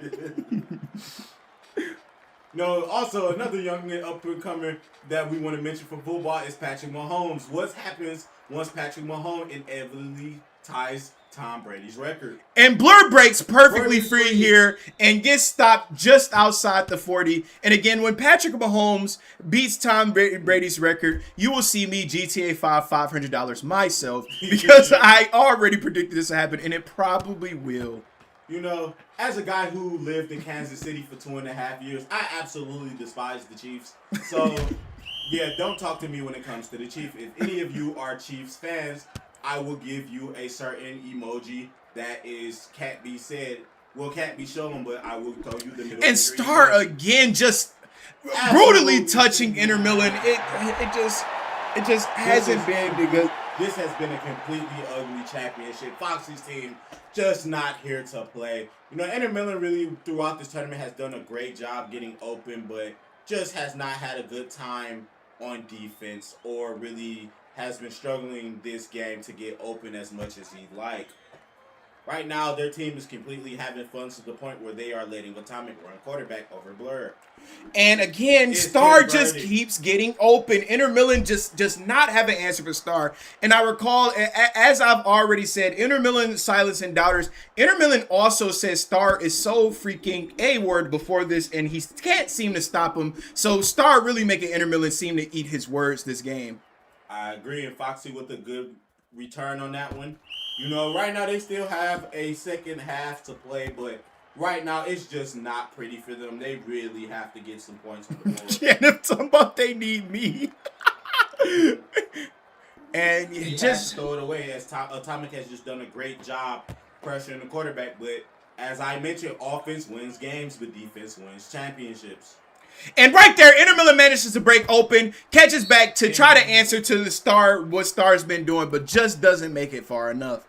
No, also another young up-and-comer that we want to mention for football is Patrick Mahomes. What happens once Patrick Mahomes inevitably ties Tom Brady's record? And Blur breaks perfectly free here and gets stopped just outside the 40. And again, when Patrick Mahomes beats Tom Brady's record, you will see me GTA 5 $500 myself, because I already predicted this to happen, and it probably will. You know, as a guy who lived in Kansas City for 2.5 years, I absolutely despise the Chiefs. So, yeah, don't talk to me when it comes to the Chiefs. If any of you are Chiefs fans, I will give you a certain emoji that is can't be said. Well, can't be shown, but I will tell you the middle. And Star again, just brutally touching Inter Milan. It just hasn't been good. This has been a completely ugly championship. Foxy's team just not here to play. You know, Inter Milan really throughout this tournament has done a great job getting open, but just has not had a good time on defense or really has been struggling this game to get open as much as he'd like. Right now, their team is completely having fun to the point where they are letting Atomic run quarterback over Blur. And again, It's Star his just verdict. keeps getting open. Inter Milan just not have an answer for Star. And I recall, as I've already said, Inter Milan silencing doubters. Inter Milan also says Star is so freaking A-word before this, and he can't seem to stop him. So Star really making Inter Milan seem to eat his words this game. I agree, and Foxy with a good return on that one. You know, right now they still have a second half to play, but right now it's just not pretty for them. They really have to get some points on the board. Yeah, they're talking about they need me. And He has just to throw it away as Atomic has just done a great job pressuring the quarterback. But as I mentioned, offense wins games, but defense wins championships. and right there, Inter Milan manages to break open, catches back to try to answer to the Star what Star's been doing, but just doesn't make it far enough.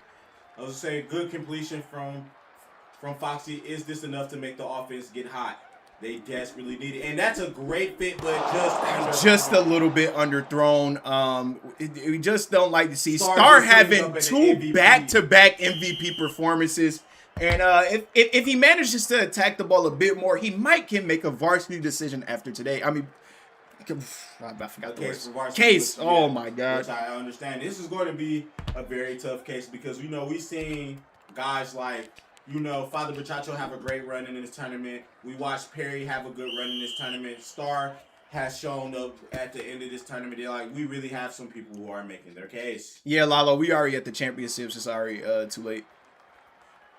I was gonna say good completion from Foxy. Is this enough to make the offense get hot? They desperately need it, and that's a great fit, but Just a little bit underthrown. We just don't like to see Star Star just putting having up an two MVP. back-to-back MVP performances. And if he manages to attack the ball a bit more, he can make a varsity decision after today. I mean, I forgot the case words. for Varsity, Case. which, Oh yeah, my God. Which I understand. This is going to be a very tough case because we've seen guys like Father Bachacho have a great run in this tournament. We watched Perry have a good run in this tournament. Star has shown up at the end of this tournament. They're like, we really have some people who are making their case. Yeah, Lalo, we already at the championships. It's already too late.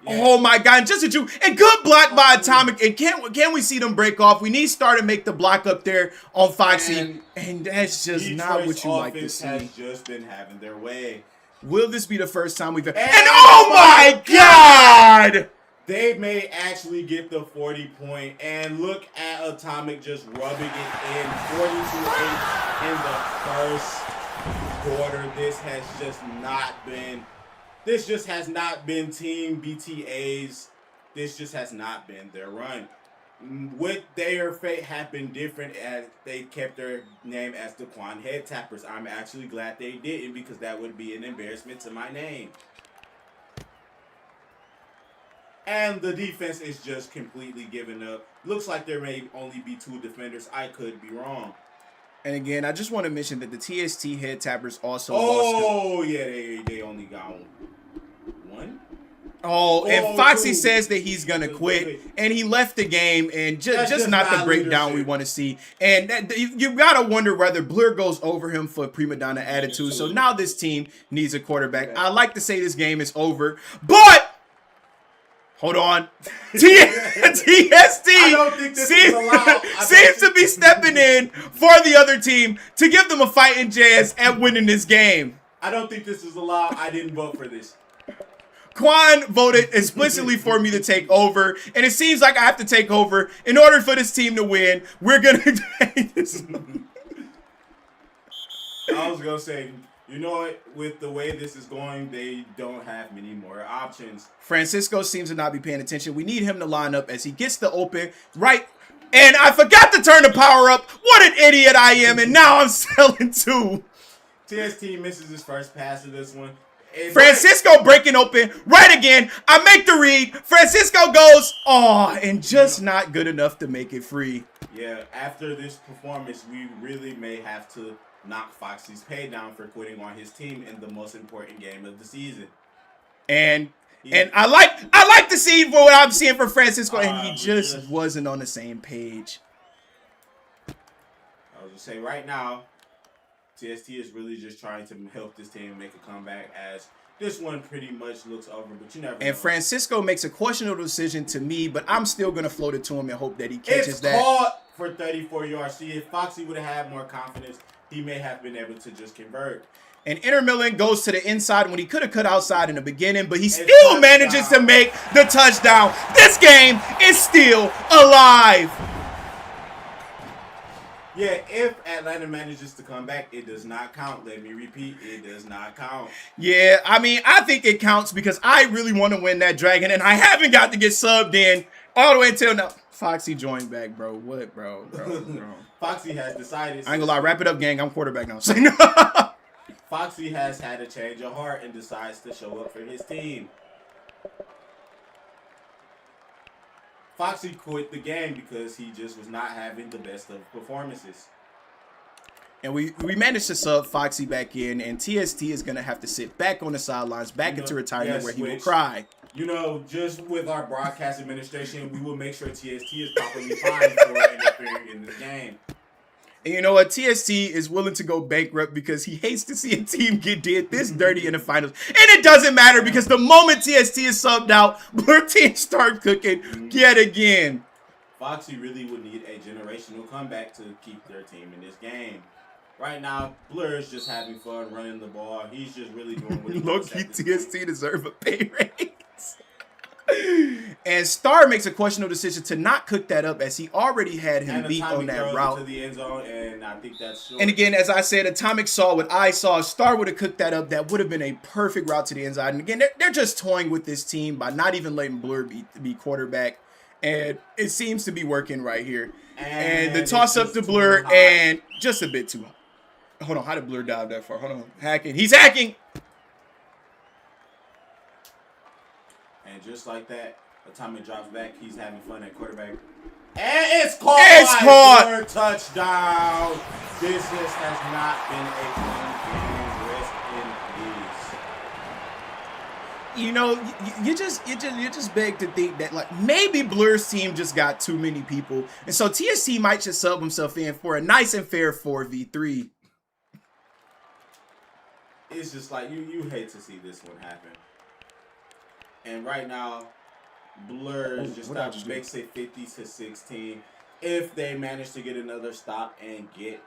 Yeah. Oh my God, just a Jew. And good block by Atomic. And can we see them break off? We need Star to make the block up there on Foxy. And that's just not what you like to Detroit's see. offense has just been having their way. Will this be the first time we've... And And oh my God! They may actually get the 40-point, and look at Atomic just rubbing it in 42-8 in the first quarter. This just has not been Team BTA's. This just has not been their run. With their fate have been different as they kept their name as the Quan Head Tappers. I'm actually glad they didn't because that would be an embarrassment to my name. And the defense is just completely giving up. Looks like there may only be 2 defenders. I could be wrong. And again, I just want to mention that the TST Head Tappers also Oh, yeah, they only got 1. Oh, and Foxy 2. says that he's gonna quit, and he left the game, and just just not the not breakdown we leadership. want to see. And you gotta wonder whether Blur goes over him for prima donna attitude. So now this team needs a quarterback. I like to say this game is over, but hold on, TST don't think this is allowed. seems to be stepping in for the other team to give them a fighting chance at winning this game. I don't think this is allowed. I didn't vote for this. Quan voted explicitly for me to take over, and it seems like I have to take over in order for this team to win. We're gonna take this. I was gonna say, with the way this is going, they don't have many more options. Francisco seems to not be paying attention. We need him to line up as he gets the open right. And I forgot to turn the power up. What an idiot I am, and now I'm selling too. TST misses his first pass of this one. Francisco breaking open right again. I make the read. Francisco goes, and just not good enough to make it free. Yeah, after this performance, we really may have to knock Foxy's pay down for quitting on his team in the most important game of the season. And I like to see what I'm seeing from Francisco, and he just wasn't on the same page. I was gonna say right now, TST is really just trying to help this team make a comeback as this one pretty much looks over, but you never know. And Francisco makes a questionable decision to me, but I'm still going to float it to him and hope that he catches It's that. caught for 34 yards. See, if Foxy would have had more confidence, he may have been able to just convert. And Inter Milan goes to the inside when he could have cut outside in the beginning, but he still manages to make the touchdown. This game is still alive. Yeah, if Atlanta manages to come back, it does not count. Let me repeat, it does not count. Yeah, I mean, I think it counts because I really want to win that dragon, and I haven't got to get subbed in all the way until now. Foxy joined back, bro. What, bro? Foxy has decided. I ain't gonna lie. Wrap it up, gang. I'm quarterback now. Foxy has had a change of heart and decides to show up for his team. Foxy quit the game because he just was not having the best of performances. And we managed to sub Foxy back in, and TST is going to have to sit back on the sidelines, back into retirement where he will cry. You know, just with our broadcast administration, we will make sure TST is properly fined for interfering in this game. And you know what? TST is willing to go bankrupt because he hates to see a team get did this dirty in the finals. And it doesn't matter because the moment TST is subbed out, Blur Team start cooking yet again. Foxy really would need a generational comeback to keep their team in this game. Right now, Blur is just having fun running the ball. He's just really doing what he wants. Low-key TST deserve a pay raise. And Star makes a questionable decision to not cook that up as he already had him beat on that route. To the end zone, and I think that's short. And again, as I said, Atomic saw what I saw. Star would have cooked that up. That would have been a perfect route to the end zone. And again, they're just toying with this team by not even letting Blur be quarterback. And it seems to be working right here. And the toss up to Blur and just a bit too high. Hold on, how did Blur dive that far? Hold on, hacking. He's hacking. And just like that, Atomic drops back. He's having fun at quarterback. And it's caught. It's caught. Blur touchdown. This just has not been a fun game. Rest in peace. You know, you just beg to think that like maybe Blur's team just got too many people, and so TST might just sub himself in for a nice and fair 4v3. It's just like you hate to see this one happen. And right now, Blur is just makes it 50-16. If they manage to get another stop and get,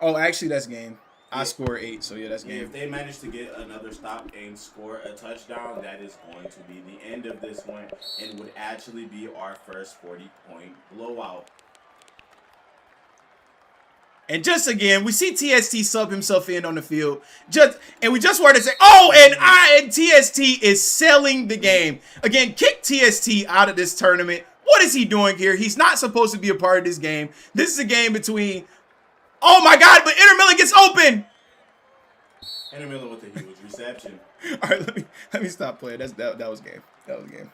Actually that's game. I score 8, so yeah, that's game. If they manage to get another stop and score a touchdown, that is going to be the end of this one and would actually be our first 40-point blowout. And just again, we see TST sub himself in on the field. And we just wanted to say, and TST is selling the game. Again, kick TST out of this tournament. What is he doing here? He's not supposed to be a part of this game. This is a game between, oh my God, but Inter Milan gets open. Inter Milan with a huge reception. All right, let me stop playing. That was game. That was game.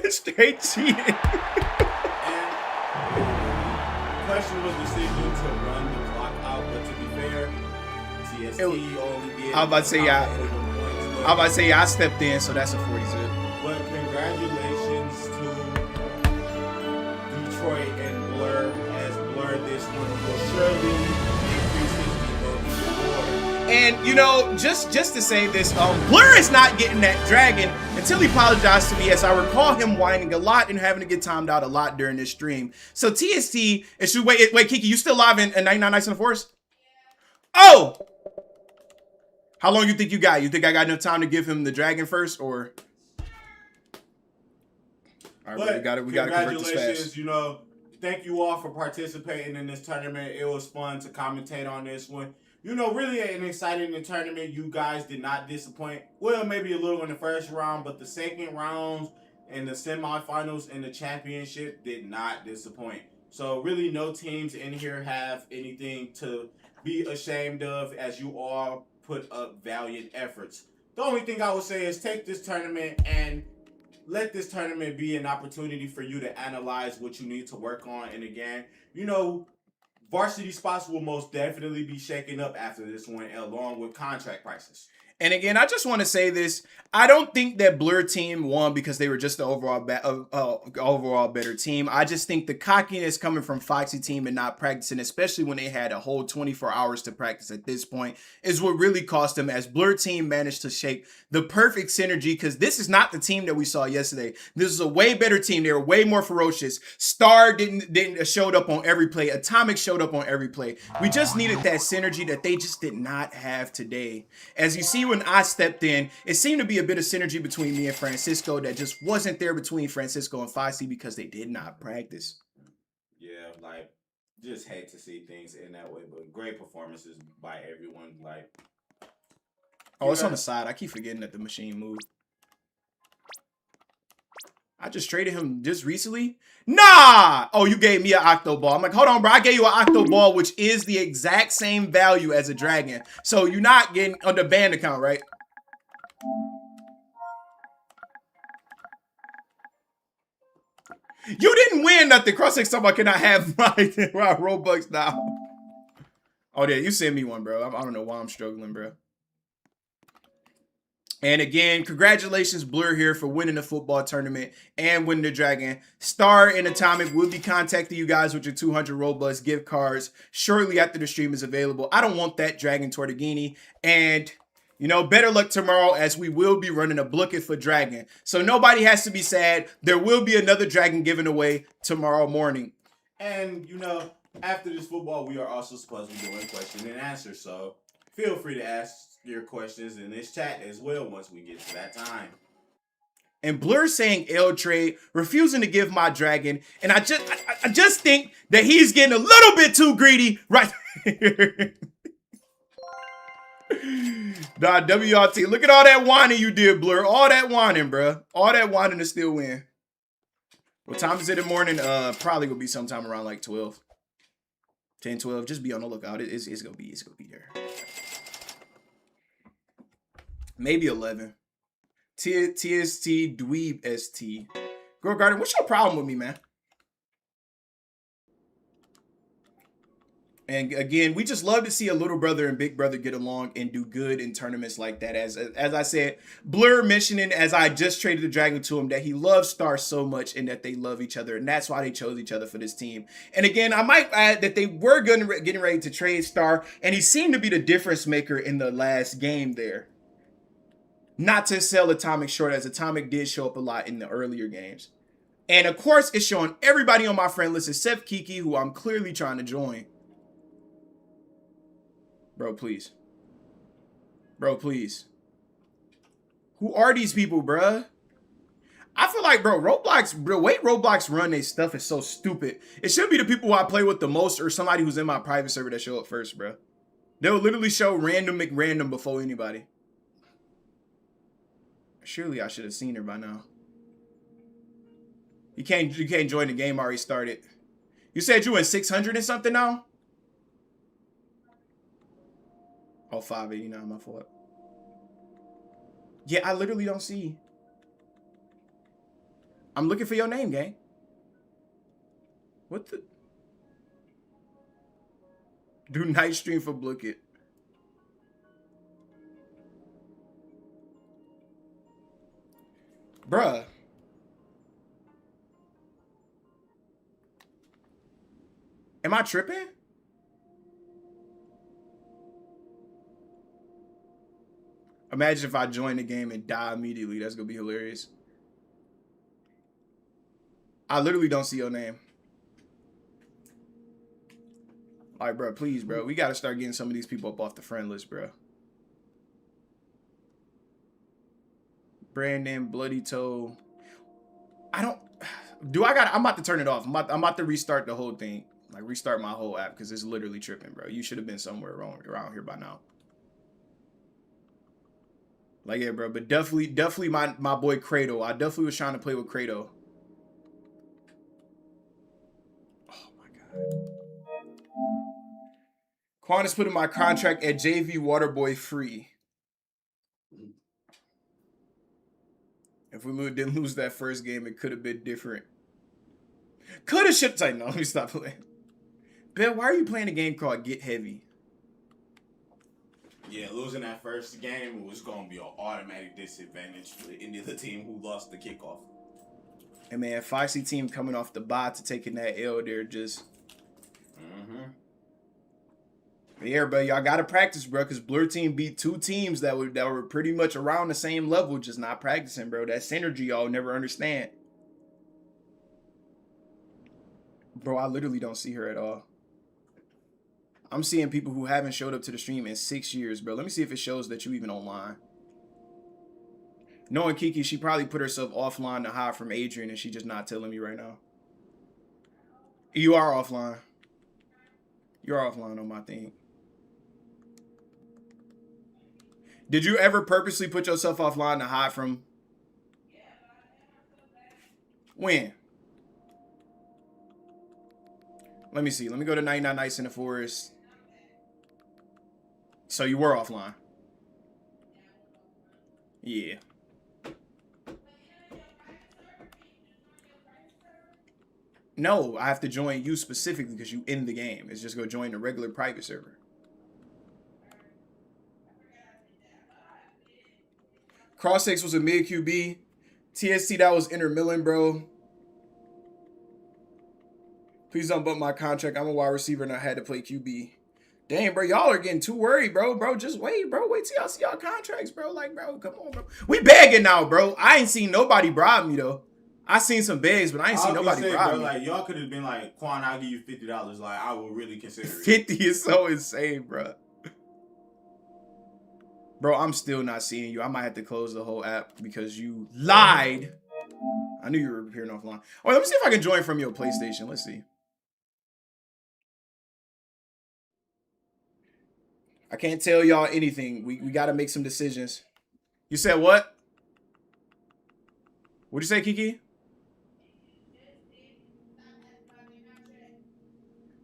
Straight cheating. Questionable decision to run the clock out, but to be fair, TST only did. I'm about to say, I stepped in, so that's a 40 zip. But congratulations to Detroit and Blur, as Blur this one will surely increase his ego even more. And you know, just to say this, Blur is not getting that dragon until he apologized to me, as I recall him whining a lot and having to get timed out a lot during this stream. So TST, wait, Kiki, you still live in 99 Nights in the Forest? Oh! How long you think you got? You think I got enough time to give him the dragon first, or? All right, we got to convert this fast. You know, thank you all for participating in this tournament. It was fun to commentate on this one. You know, really an exciting tournament. You guys did not disappoint. Well, maybe a little in the first round, but the second rounds and the semifinals and the championship did not disappoint. So really no teams in here have anything to be ashamed of, as you all put up valiant efforts. The only thing I would say is take this tournament and let this tournament be an opportunity for you to analyze what you need to work on. And again, you know, varsity spots will most definitely be shaken up after this one, along with contract prices. And again, I just want to say this. I don't think that Blur team won because they were just the overall better team. I just think the cockiness coming from Foxy team and not practicing, especially when they had a whole 24 hours to practice at this point, is what really cost them, as Blur team managed to shake the perfect synergy, because this is not the team that we saw yesterday. This is a way better team. They were way more ferocious. Star didn't showed up on every play. Atomic showed up on every play. We just needed that synergy that they just did not have today. As you see, when I stepped in, it seemed to be a bit of synergy between me and Francisco that just wasn't there between Francisco and Foxy because they did not practice. Yeah, like just hate to see things in that way. But great performances by everyone. Like, Oh, it's on the side. I keep forgetting that the machine moved. I just traded him just recently. Nah! Oh, you gave me an octo ball. I'm like, hold on, bro. I gave you an octo ball, which is the exact same value as a dragon. So you're not getting on the band account, right? You didn't win nothing. Cross-X somebody cannot have my Robux now. Oh, yeah, you send me one, bro. I don't know why I'm struggling, bro. And again, congratulations, Blur here for winning the football tournament and winning the dragon. Star and Atomic will be contacting you guys with your 200 Robux gift cards shortly after the stream is available. I don't want that Dragon Tortagini. And, you know, better luck tomorrow as we will be running a Bucket for Dragon. So nobody has to be sad. There will be another dragon given away tomorrow morning. and you know, after this football, we are also supposed to be doing question and answer. So feel free to ask your questions in this chat as well once we get to that time. And Blur saying L trade, refusing to give my dragon, and I just think that he's getting a little bit too greedy right here. Nah, WRT, look at all that whining you did, Blur. All that whining, bro. All that whining to still win. What time is it in the morning? Probably gonna be sometime around like 12. 10, 12. Just be on the lookout. It's gonna be there. Maybe 11. TST Dweeb ST. Girl Garden, what's your problem with me, man? And again, we just love to see a little brother and big brother get along and do good in tournaments like that. As I said, Blur mentioning as I just traded the dragon to him that he loves Star so much and that they love each other. And that's why they chose each other for this team. And again, I might add that they were getting ready to trade Star. And he seemed to be the difference maker in the last game there. Not to sell Atomic short, as Atomic did show up a lot in the earlier games. And of course, it's showing everybody on my friend list except Kiki, who I'm clearly trying to join. Bro, please. Bro, please. Who are these people, bruh? I feel like, bro, Roblox, the way Roblox run their stuff is so stupid. It should be the people who I play with the most or somebody who's in my private server that show up first, bro. They'll literally show random McRandom before anybody. Surely I should have seen her by now. You can't join the game already started. You said you in 600 and something now? Oh, 589, my fault. Yeah, I literally don't see. I'm looking for your name, gang. What the? Do night stream for Bucket. Bruh. Am I tripping? Imagine if I join the game and die immediately. That's gonna be hilarious. I literally don't see your name. All right, bro, please, bro. We gotta start getting some of these people up off the friend list, bro. Brandon, Bloody Toe. I'm about to turn it off. I'm about to restart the whole thing. Like, restart my whole app because it's literally tripping, bro. You should have been somewhere around here by now. Like, yeah, bro. But definitely my boy Kratos. I definitely was trying to play with Kratos. Oh, my God. Quan is putting my contract at JV Waterboy free. If we didn't lose that first game, it could have been different. Coulda, should have. No, let me stop playing. Ben, why are you playing a game called Get Heavy? Yeah, losing that first game was going to be an automatic disadvantage for any of the team who lost the kickoff. And man, Foxy team coming off the bye to taking that L there just... Yeah, bro, y'all got to practice, bro, because Blur team beat two teams that were pretty much around the same level, just not practicing, bro. That synergy y'all never understand. Bro, I literally don't see her at all. I'm seeing people who haven't showed up to the stream in 6 years, bro. Let me see if it shows that you even online. Knowing Kiki, she probably put herself offline to hide from Adrian, and she just not telling me right now. You are offline. You're offline on my thing. Did you ever purposely put yourself offline to hide from? When? Let me see. Let me go to 99 Nights in the Forest. So you were offline. Yeah. No, I have to join you specifically because you in the game. It's just go join the regular private server. Cross 6 was a mid QB. TST, that was Inter Milan, bro. Please don't bump my contract. I'm a wide receiver and I had to play QB. Damn, bro, y'all are getting too worried, bro. Bro, just wait, bro. Wait till y'all see y'all contracts, bro. Like, bro, come on, bro. We begging now, bro. I ain't seen nobody bribe me, though. I seen some begs, but I ain't seen nobody bribe me. Like, y'all could have been like, Quan, I'll give you $50. Like, I will really consider it. 50 is so insane, bro. Bro, I'm still not seeing you. I might have to close the whole app because you lied. I knew you were appearing offline. Oh, let me see if I can join from your PlayStation. Let's see. I can't tell y'all anything. We got to make some decisions. You said what? What'd you say, Kiki?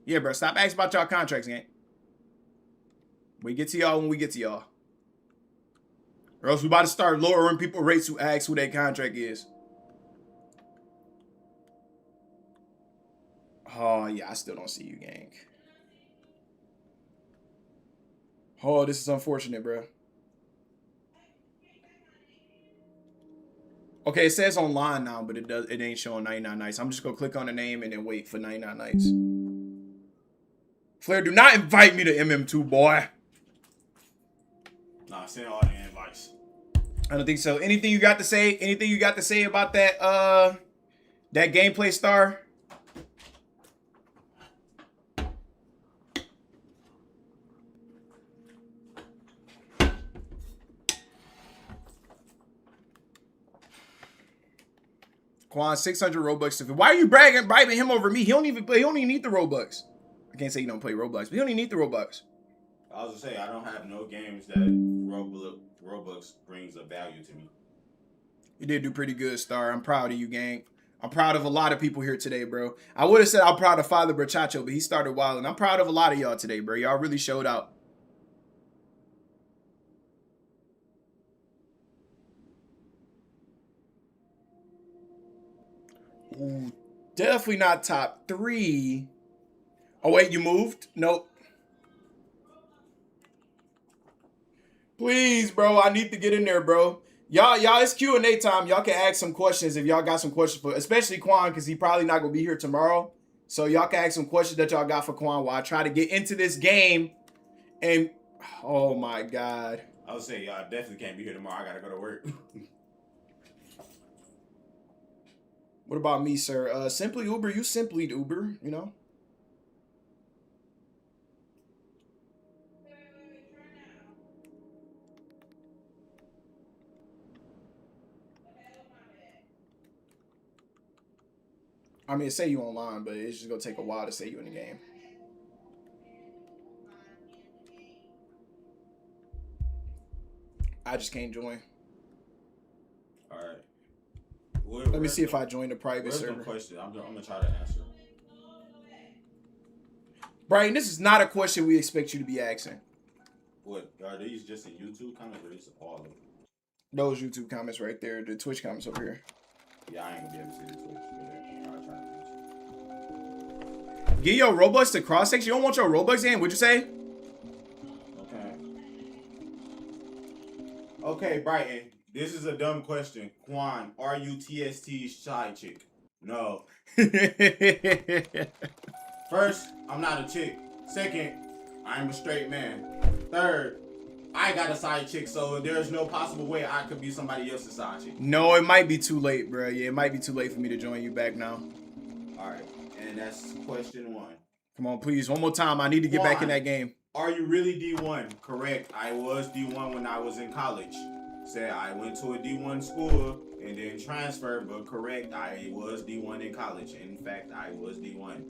Yeah, bro. Stop asking about y'all contracts, gang. We get to y'all when we get to y'all. Or else we about to start lowering people rates who ask who their contract is. Oh, yeah. I still don't see you, gang. Oh, this is unfortunate, bro. Okay, it says online now, but it ain't showing 99 Nights. I'm just gonna click on the name and then wait for 99 Nights. Flair, do not invite me to MM2, boy. Nah, send all the invites. I don't think so. Anything you got to say? Anything you got to say about that that gameplay star? Quan, 600 Robux. Why are you bribing him over me? He don't even play. He don't even need the Robux. I can't say he don't play Roblox, but he don't even need the Robux. I was gonna say, I don't have no games that Robux brings a value to me. You did do pretty good, Star. I'm proud of you, gang. I'm proud of a lot of people here today, bro. I would have said I'm proud of Father Brachacho, but he started wild, and I'm proud of a lot of y'all today, bro. Y'all really showed out. Ooh, definitely not top 3. Oh, wait, you moved? Nope. Please, bro, I need to get in there, bro. Y'all, it's Q&A time. Y'all can ask some questions if y'all got some questions for, especially Quan, because he probably not going to be here tomorrow. So y'all can ask some questions that y'all got for Quan while I try to get into this game. And, oh, my God. I would say, y'all definitely can't be here tomorrow. I got to go to work. What about me, sir? Simply Uber, you simply Uber, you know? I mean, say you online, but it's just going to take a while to say you in the game. I just can't join. All right. Let me see if I join the private server. Question? I'm going to try to answer. Brian, this is not a question we expect you to be asking. What? Are these just in YouTube comments or is all of them? Those YouTube comments right there. The Twitch comments over here. Yeah, I ain't going to be able to see the Twitch. I'll try to answer. Get your Robux to cross section. You don't want your Robux in? What'd you say? Okay, Brighton. This is a dumb question. Quan, are you TST's side chick? No. First, I'm not a chick. Second, I'm a straight man. Third, I got a side chick, so there's no possible way I could be somebody else's side chick. No, it might be too late, bro. Yeah, it might be too late for me to join you back now. All right, and that's question 1. Come on, please. One more time. I need to get back in that game. Are you really D1? Correct. I was D1 when I was in college. Said I went to a D1 school and then transferred, but correct, I was D1 in college. In fact, I was D1.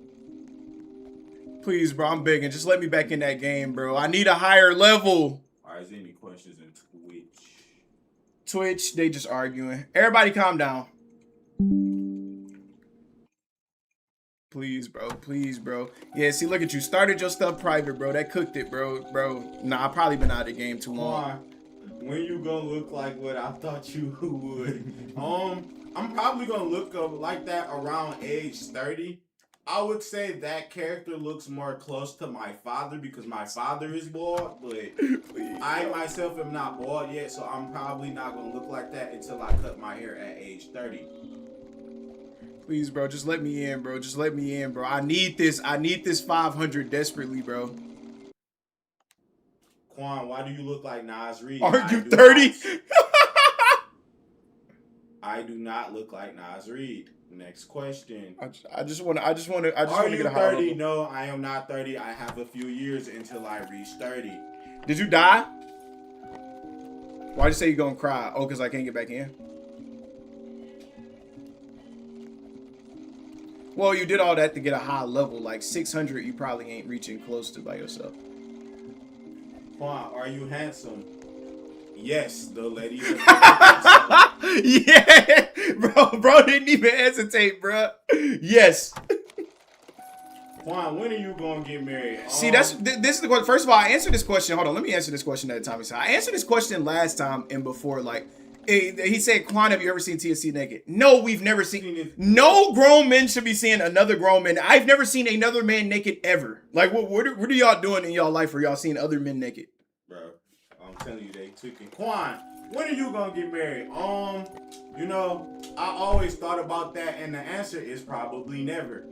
Please, bro, I'm begging. Just let me back in that game, bro. I need a higher level. Alright, is there any questions in Twitch? Twitch, they just arguing. Everybody calm down. Please, bro. Please, bro. Yeah, see, look at you. Started your stuff private, bro. That cooked it, bro. Nah, I've probably been out of the game too long. When you gonna look like what I thought you would? I'm probably gonna look up like that around age 30. I would say that character looks more close to my father because my father is bald, but Please, I bro. myself am not bald yet, so I'm probably not gonna look like that until I cut my hair at age 30. Please, bro. Just let me in, bro. Just let me in, bro. I need this. I need this 500 desperately, bro. Quan, why do you look like Nas Reed? Are you 30? I do not look like Nas Reed. Next question. I just want to Are get you a higher 30? level. No, I am not 30. I have a few years until I reach 30. Did you die? Why'd you say you're gonna cry? Oh, because I can't get back in? Well, you did all that to get a high level. Like 600, you probably ain't reaching close to by yourself. Quan, are you handsome? Yes, the ladies are Yeah, bro didn't even hesitate, bro. Yes. Quan, when are you gonna get married? See, this is the question. First of all, I answered this question. Hold on, let me answer this question at a time. I answered this question last time and before. Like, he said, "Quan, have you ever seen TSC naked?" No, we've never seen. No grown men should be seeing another grown man. I've never seen another man naked ever. Like, what are y'all doing in y'all life? Where y'all seeing other men naked? Bro, I'm telling you, they took it. Quan, when are you gonna get married? You know, I always thought about that, and the answer is probably never.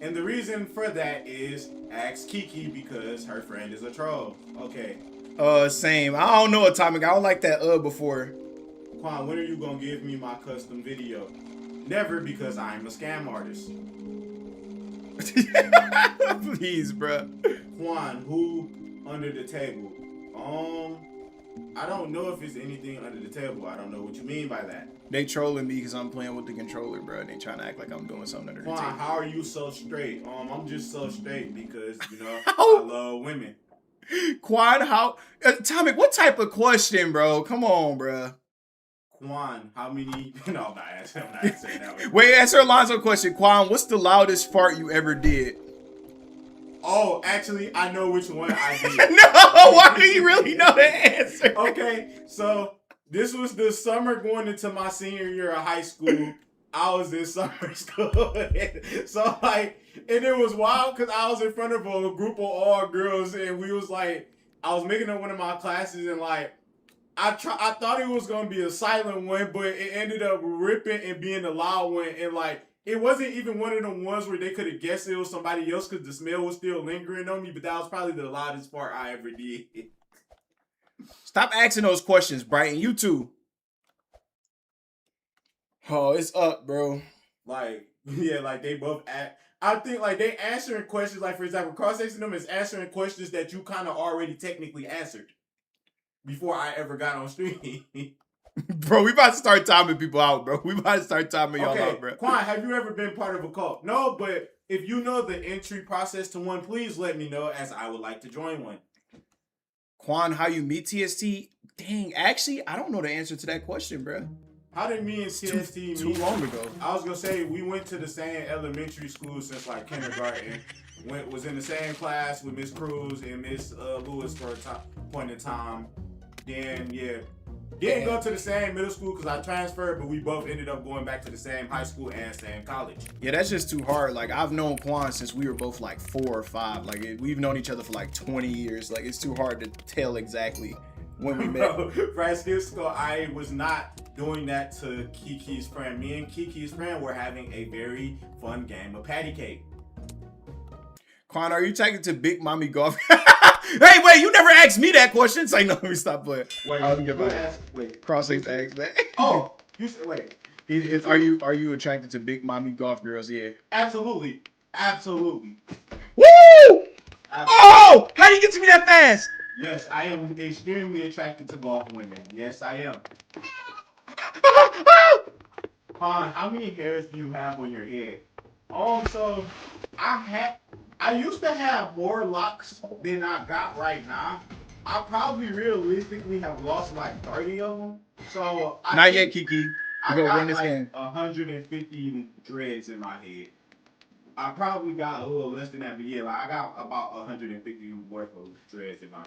And the reason for that is ask Kiki because her friend is a troll. Okay. Same. I don't know, Atomic. I don't like that before. Quan, when are you gonna give me my custom video? Never, because I'm a scam artist. Please, bro. Quan, who under the table? I don't know if it's anything under the table. I don't know what you mean by that. They trolling me because I'm playing with the controller, bro. They trying to act like I'm doing something under the Quan, table. how are you so straight? I'm just so straight because, you know, How? I love women. Quan, how? Atomic, what type of question, bro? Come on, bro. Quan, how many? No, I'm not answering that way. Wait, answer Alonzo's question. Quan, what's the loudest fart you ever did? Oh, actually, I know which one I did. No, why do you really know the answer? Okay, so this was the summer going into my senior year of high school. I was in summer school. So, like, and it was wild because I was in front of a group of all girls, and we was like, I was making up one of my classes, and like, I thought it was gonna be a silent one, but it ended up ripping and being a loud one, and like, it wasn't even one of them ones where they could have guessed it was somebody else because the smell was still lingering on me, but that was probably the loudest part I ever did. Stop asking those questions, Brighton. You too. Oh, it's up, bro. Like, yeah, like they both I think like they answering questions, like for example, cross-sexing them is answering questions that you kind of already technically answered before I ever got on stream. Bro, we about to start timing people out, bro. We about to start timing y'all out, bro. Quan, have you ever been part of a cult? No, but if you know the entry process to one, please let me know as I would like to join one. Quan, how you meet TST? Dang, actually, I don't know the answer to that question, bro. How did me and TST meet? Too long ago. I was gonna say we went to the same elementary school since like kindergarten. Was in the same class with Miss Cruz and Miss Lewis for a point in time. Then didn't go to the same middle school because I transferred, but we both ended up going back to the same high school and same college. Yeah, that's just too hard. Like, I've known Quan since we were both like 4 or 5. Like, we've known each other for like 20 years. Like, it's too hard to tell exactly when we met. Francisco, I was not doing that to Kiki's friend. Me and Kiki's friend were having a very fun game of patty cake. Quan, are you taking to Big Mommy Golf? Hey, wait, you never asked me that question. Say no, let me stop playing. Wait. Cross-X asked that. Oh, you said wait. Are you attracted to Big Mommy Golf girls? Yeah. Absolutely. Woo! Absolutely. Oh! How do you get to me that fast? Yes, I am extremely attracted to golf women. Yes, I am. Han, how many hairs do you have on your head? So I used to have more locks than I got right now. I probably realistically have lost like 30 of them. So Not yet, Kiki. I We're gonna got run this like game. 150 dreads in my head. I probably got a little less than that, but yeah, like I got about 150 worth of dreads in my head.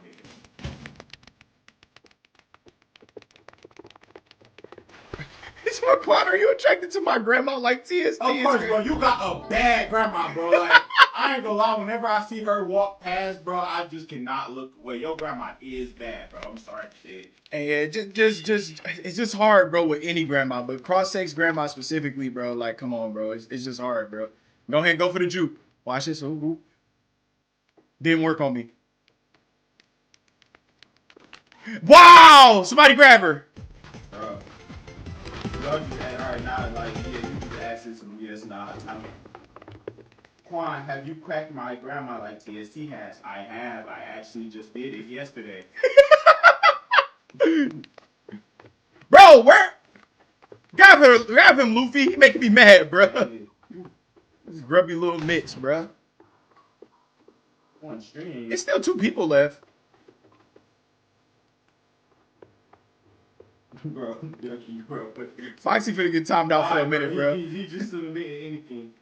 It's my Quan, are you attracted to my grandma like TST? Of course, bro. You got a bad grandma, bro. Like I ain't gonna lie. Whenever I see her walk past, bro, I just cannot look away. Your grandma is bad, bro. I'm sorry, shit. And yeah, just it's just hard, bro, with any grandma, but cross-sex grandma specifically, bro. Like, come on, bro. It's just hard, bro. Go ahead, go for the juke. Watch this. Ooh. Didn't work on me. Wow! Somebody grab her. Bro. Y'all just alright now, like yeah, you just ask this some yes, nah. Quan, have you cracked my grandma like TST has? I have. I actually just did it yesterday. Bro, where? Grab him, Luffy. He making me mad, bro. This grubby little Mitch, bro. On stream. It's still 2 people left. Bro, yucky, bro. Foxy finna get timed out for a minute, bro. He just submitted anything.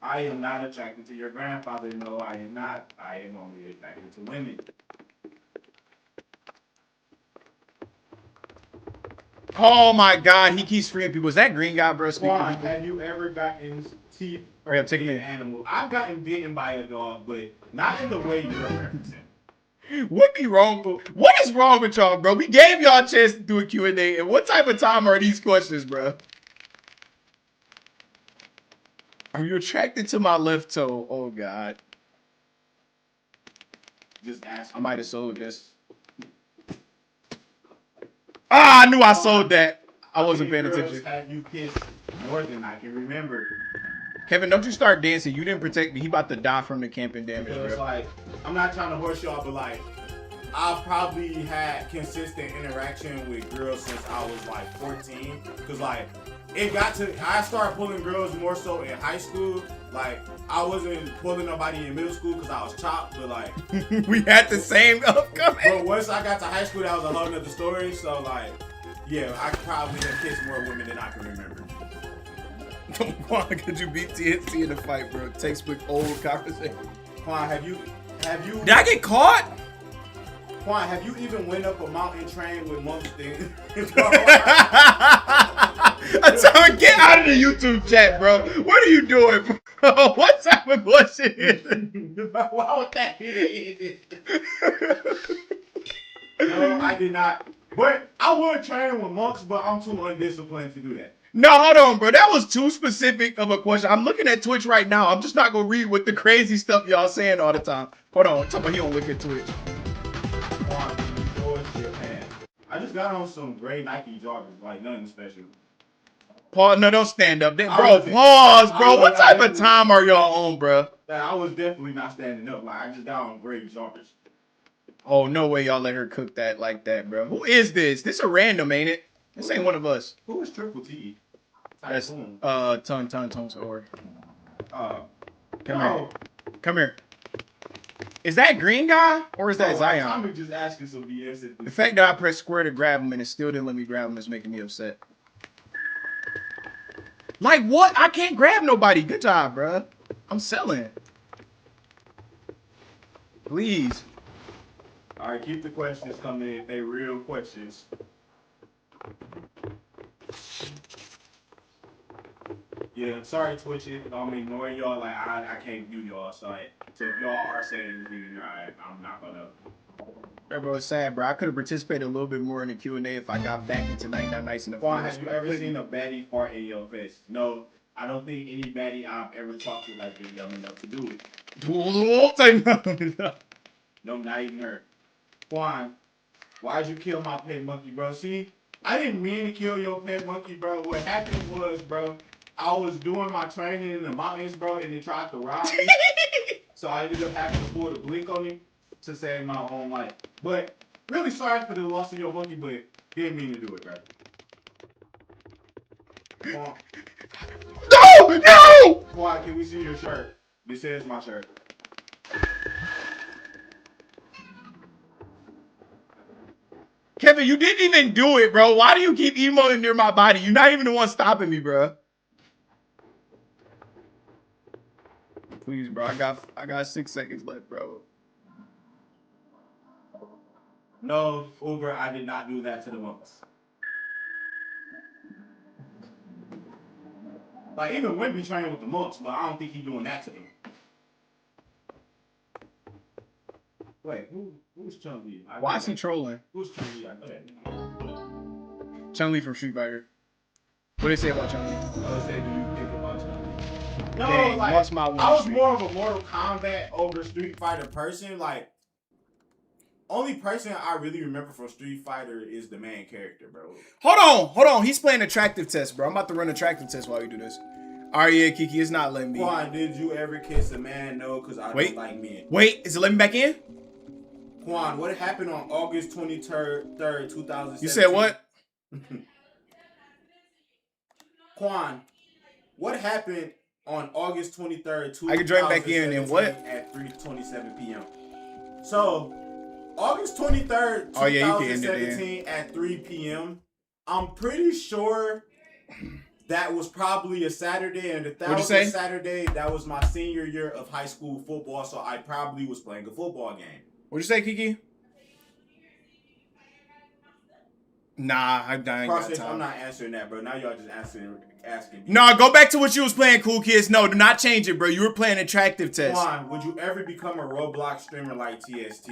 I am not attracted to your grandfather. No, I am not. I am only attracted to women. Oh my God, he keeps freeing people. Is that green guy, bro? Quan, have you ever gotten teeth Hurry up, take in it an animal? I've gotten bitten by a dog, but not in the way you're referencing. What is wrong with y'all, bro? We gave y'all a chance to do a Q&A, and what type of time are these questions, bro? Are you attracted to my left toe? Oh God. Just ask. I might have sold this. Ah, I knew I sold that. I wasn't paying attention. Have you kissed more than I can remember? Kevin, don't you start dancing. You didn't protect me. He about to die from the camping damage, Because bro. like, I'm not trying to horse y'all, but like, I've probably had consistent interaction with girls since I was like 14. Cause like, I started pulling girls more so in high school. Like, I wasn't pulling nobody in middle school because I was chopped, but like, We had the same upcoming. but once I got to high school, that was a whole nother story. So like, yeah, I probably have kissed more women than I can remember. Quan, could you beat TNT in the fight, bro? Textbook old conversation. Quan, have you? Did I get caught? Quan, have you even went up a mountain train with monks things? Get out of the YouTube chat, bro. What are you doing, bro? What type of bullshit is this? Why would that be the No, I did not. But I would train with monks, but I'm too undisciplined to do that. No, hold on, bro. That was too specific of a question. I'm looking at Twitch right now. I'm just not gonna read with the crazy stuff y'all saying all the time. Hold on. Talk about he don't look at Twitch. I just got on some gray Nike joggers, like nothing special. Paul, no, don't stand up. Bro, pause, bro. What type of time are y'all on, bro? I was definitely not standing up. Like I just got on gray joggers. Oh, no way y'all let her cook that like that, bro. Who is this? This a random, ain't it? This ain't one of us. Who is Triple T? That's Tongue Sword. Come here. Come here. Is that green guy or is that Zion? I'm just asking some BS. The fact that I pressed square to grab him and it still didn't let me grab him is making me upset. Like what? I can't grab nobody. Good job, bro. I'm selling. Please. All right, keep the questions coming if they real questions. Yeah, sorry Twitch, I'm ignoring y'all. Like I can't view y'all. So if y'all are saying anything, I'm not gonna. That bro, it's sad, bro. I could have participated a little bit more in the Q&A if I got back into Night Nice in the Quan, have you ever seen a baddie fart in your face? No, I don't think any baddie I've ever talked to has been young enough to do it. No, not even her. Quan, why'd you kill my pet monkey, bro? See, I didn't mean to kill your pet monkey, bro. What happened was, bro, I was doing my training in the mountains, bro, and it tried to rob me. So I ended up having to pull the blink on him to save my own life. But really sorry for the loss of your monkey, but didn't mean to do it, bro. No! No! No! Why can we see your shirt? This is my shirt. Kevin, you didn't even do it, bro. Why do you keep emoting near my body? You're not even the one stopping me, bro. Please, bro. I got 6 seconds left, bro. No, Uber, I did not do that to the monks. Like, even Wimby trained with the monks, but I don't think he's doing that to them. Wait, who's Chun-Li? Why is he trolling? Who's Chun-Li? I know that. Chun-Li from Street Fighter. What did they say about Chun-Li? I say, do you think about Chun-Li? No, Dang, like, lost my I one was streak. more of a Mortal Kombat over Street Fighter person. Like, only person I really remember from Street Fighter is the main character, bro. Hold on. He's playing attractive test, bro. I'm about to run attractive test while you do this. All right, yeah, Kiki, it's not letting me. Quan, did you ever kiss a man? No, because I don't like men. Wait, is it letting me back in? Quan, what happened on August 23rd, 2017? You said what? Quan, what happened on August 23rd, 2017 I can join back in and what? at 3:27 p.m. So, August 23rd, 2017 Oh, yeah, you can end it then. at 3 p.m. I'm pretty sure that was probably a Saturday, and if that What'd was you a say? Saturday, that was my senior year of high school football, so I probably was playing a football game. What'd you say, Kiki? Nah, I ain't got Process, time. I'm not answering that, bro. Now y'all just asking. No, go back to what you was playing, Cool Kids. No, do not change it, bro. You were playing attractive test. Juan, would you ever become a Roblox streamer like TST?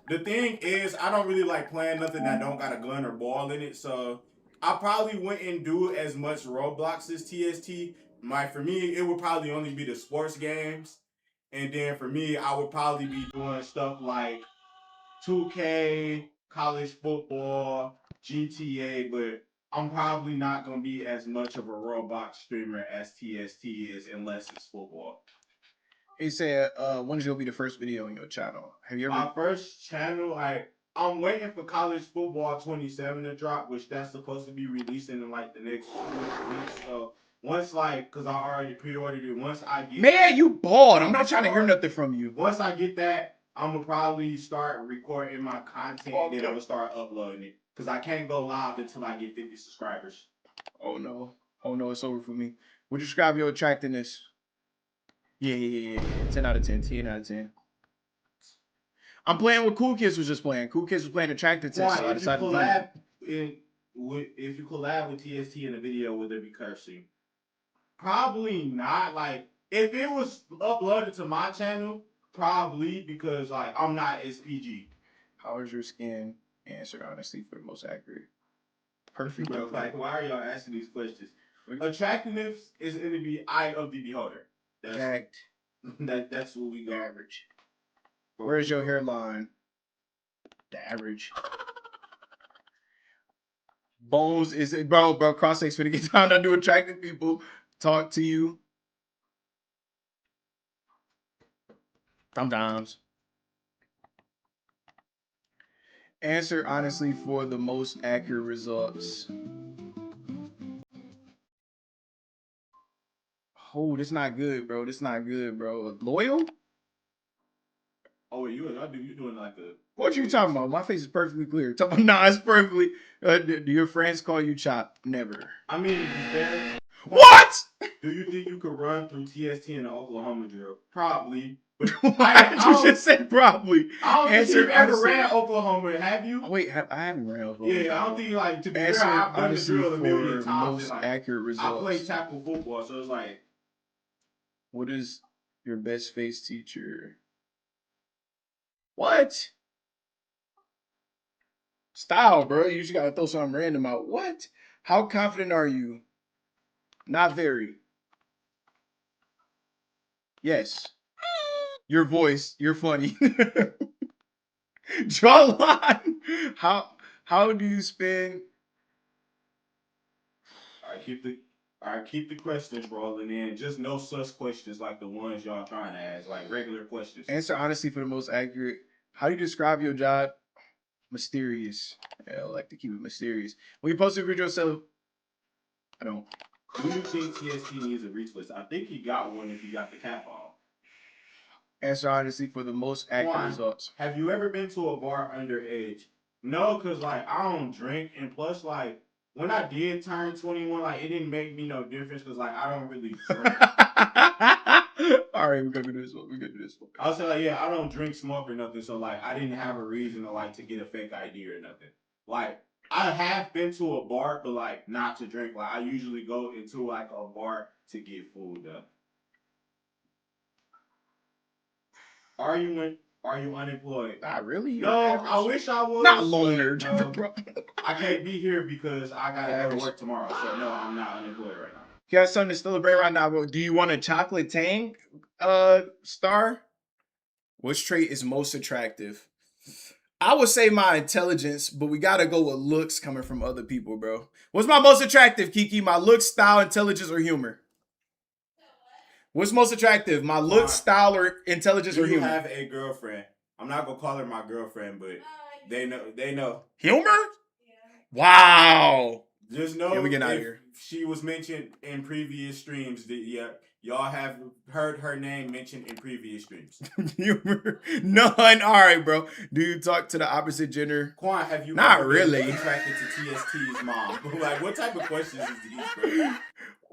The thing is, I don't really like playing nothing that don't got a gun or ball in it, so I probably wouldn't do as much Roblox as TST. For me, it would probably only be the sports games, and then for me, I would probably be doing stuff like 2K, college football, GTA, but I'm probably not gonna be as much of a Roblox streamer as TST is unless it's football. He said, when is gonna be the first video on your channel? Have you ever? My first channel, I'm waiting for college football 27 to drop, which that's supposed to be releasing in like the next 2 weeks. So once cause I already pre-ordered it. Once I get Man, you bald. I'm not trying to hear nothing from you. Once I get that, I'm gonna probably start recording my content and then I'm gonna start uploading it. Cause I can't go live until I get 50 subscribers. Oh no, it's over for me. Would you describe your attractiveness? Yeah. 10 out of 10. 10 out of 10. I'm playing with Cool Kids was just playing. Cool Kids was playing attractive test. So I decided if you collab with TST in a video, would there be cursing? Probably not. Like, if it was uploaded to my channel, probably, because like I'm not as PG. How is your skin? Answer honestly for the most accurate. Perfect. Bro, like, why are y'all asking these questions? Attractiveness is going to be eye of the beholder. That's what we go. Average. Where's your hairline? The average. Bones is it, bro. Cross-X finna get down to do attractive people. Talk to you. Sometimes. Answer honestly for the most accurate results. Oh, this not good, bro. Loyal? Oh, you doing like a... What you talking about? My face is perfectly clear. Talking about, nah, it's perfectly... do your friends call you Chop? Never. I mean, there... What? Do you think you could run through TST in the Oklahoma drill? Probably. But why did you just say probably? I don't think you've ever ran Oklahoma, have you? Oh, wait, I haven't ran Oklahoma. Yeah, I don't think, like, to be Answer fair, I've done the honestly drill a million for times. most Like, accurate results. I play tackle football, so it's like... What is your best face teacher? What? Style, bro. You just gotta throw something random out. What? How confident are you? Not very. Yes. Your voice. You're funny. Draw a line. How do you spend? Keep the questions rolling in. Just no sus questions like the ones y'all trying to ask, like regular questions. Answer honestly for the most accurate. How do you describe your job? Mysterious. Yeah, I like to keep it mysterious. When you post a video yourself, I don't. Do you think TST needs a retwist? I think he got one if he got the cap on. Answer honestly for the most accurate Juan, results. have you ever been to a bar underage? No, cause like I don't drink, and plus like when I did turn 21, like it didn't make me no difference, cause like I don't really drink. All right, we're gonna do this one. We're gonna do this one. I'll say like, yeah, I don't drink, smoke, or nothing, so like I didn't have a reason to like to get a fake ID or nothing. Like I have been to a bar, but like not to drink. Like I usually go into like a bar to get food though. Are you unemployed? Not really. No, I wish I was. Not loner, No, bro. I can't be here because I gotta go to work tomorrow. So no, I'm not unemployed right now. You got something to celebrate right now, bro. Do you want a chocolate tang, Star? Which trait is most attractive? I would say my intelligence, but we gotta go with looks coming from other people, bro. What's my most attractive, Kiki? My looks, style, intelligence, or humor? What's most attractive? My looks, style, or intelligence, or Do you humor? have a girlfriend? I'm not gonna call her my girlfriend, but they know. They know. Humor? Wow. Just know Yeah, we getting out of if here. she was mentioned in previous streams, that yeah, y'all have heard her name mentioned in previous streams. Humor? None. All right, bro. Do you talk to the opposite gender? Quan, have you Not ever really. been attracted to TST's mom? Like, what type of questions is these, bro?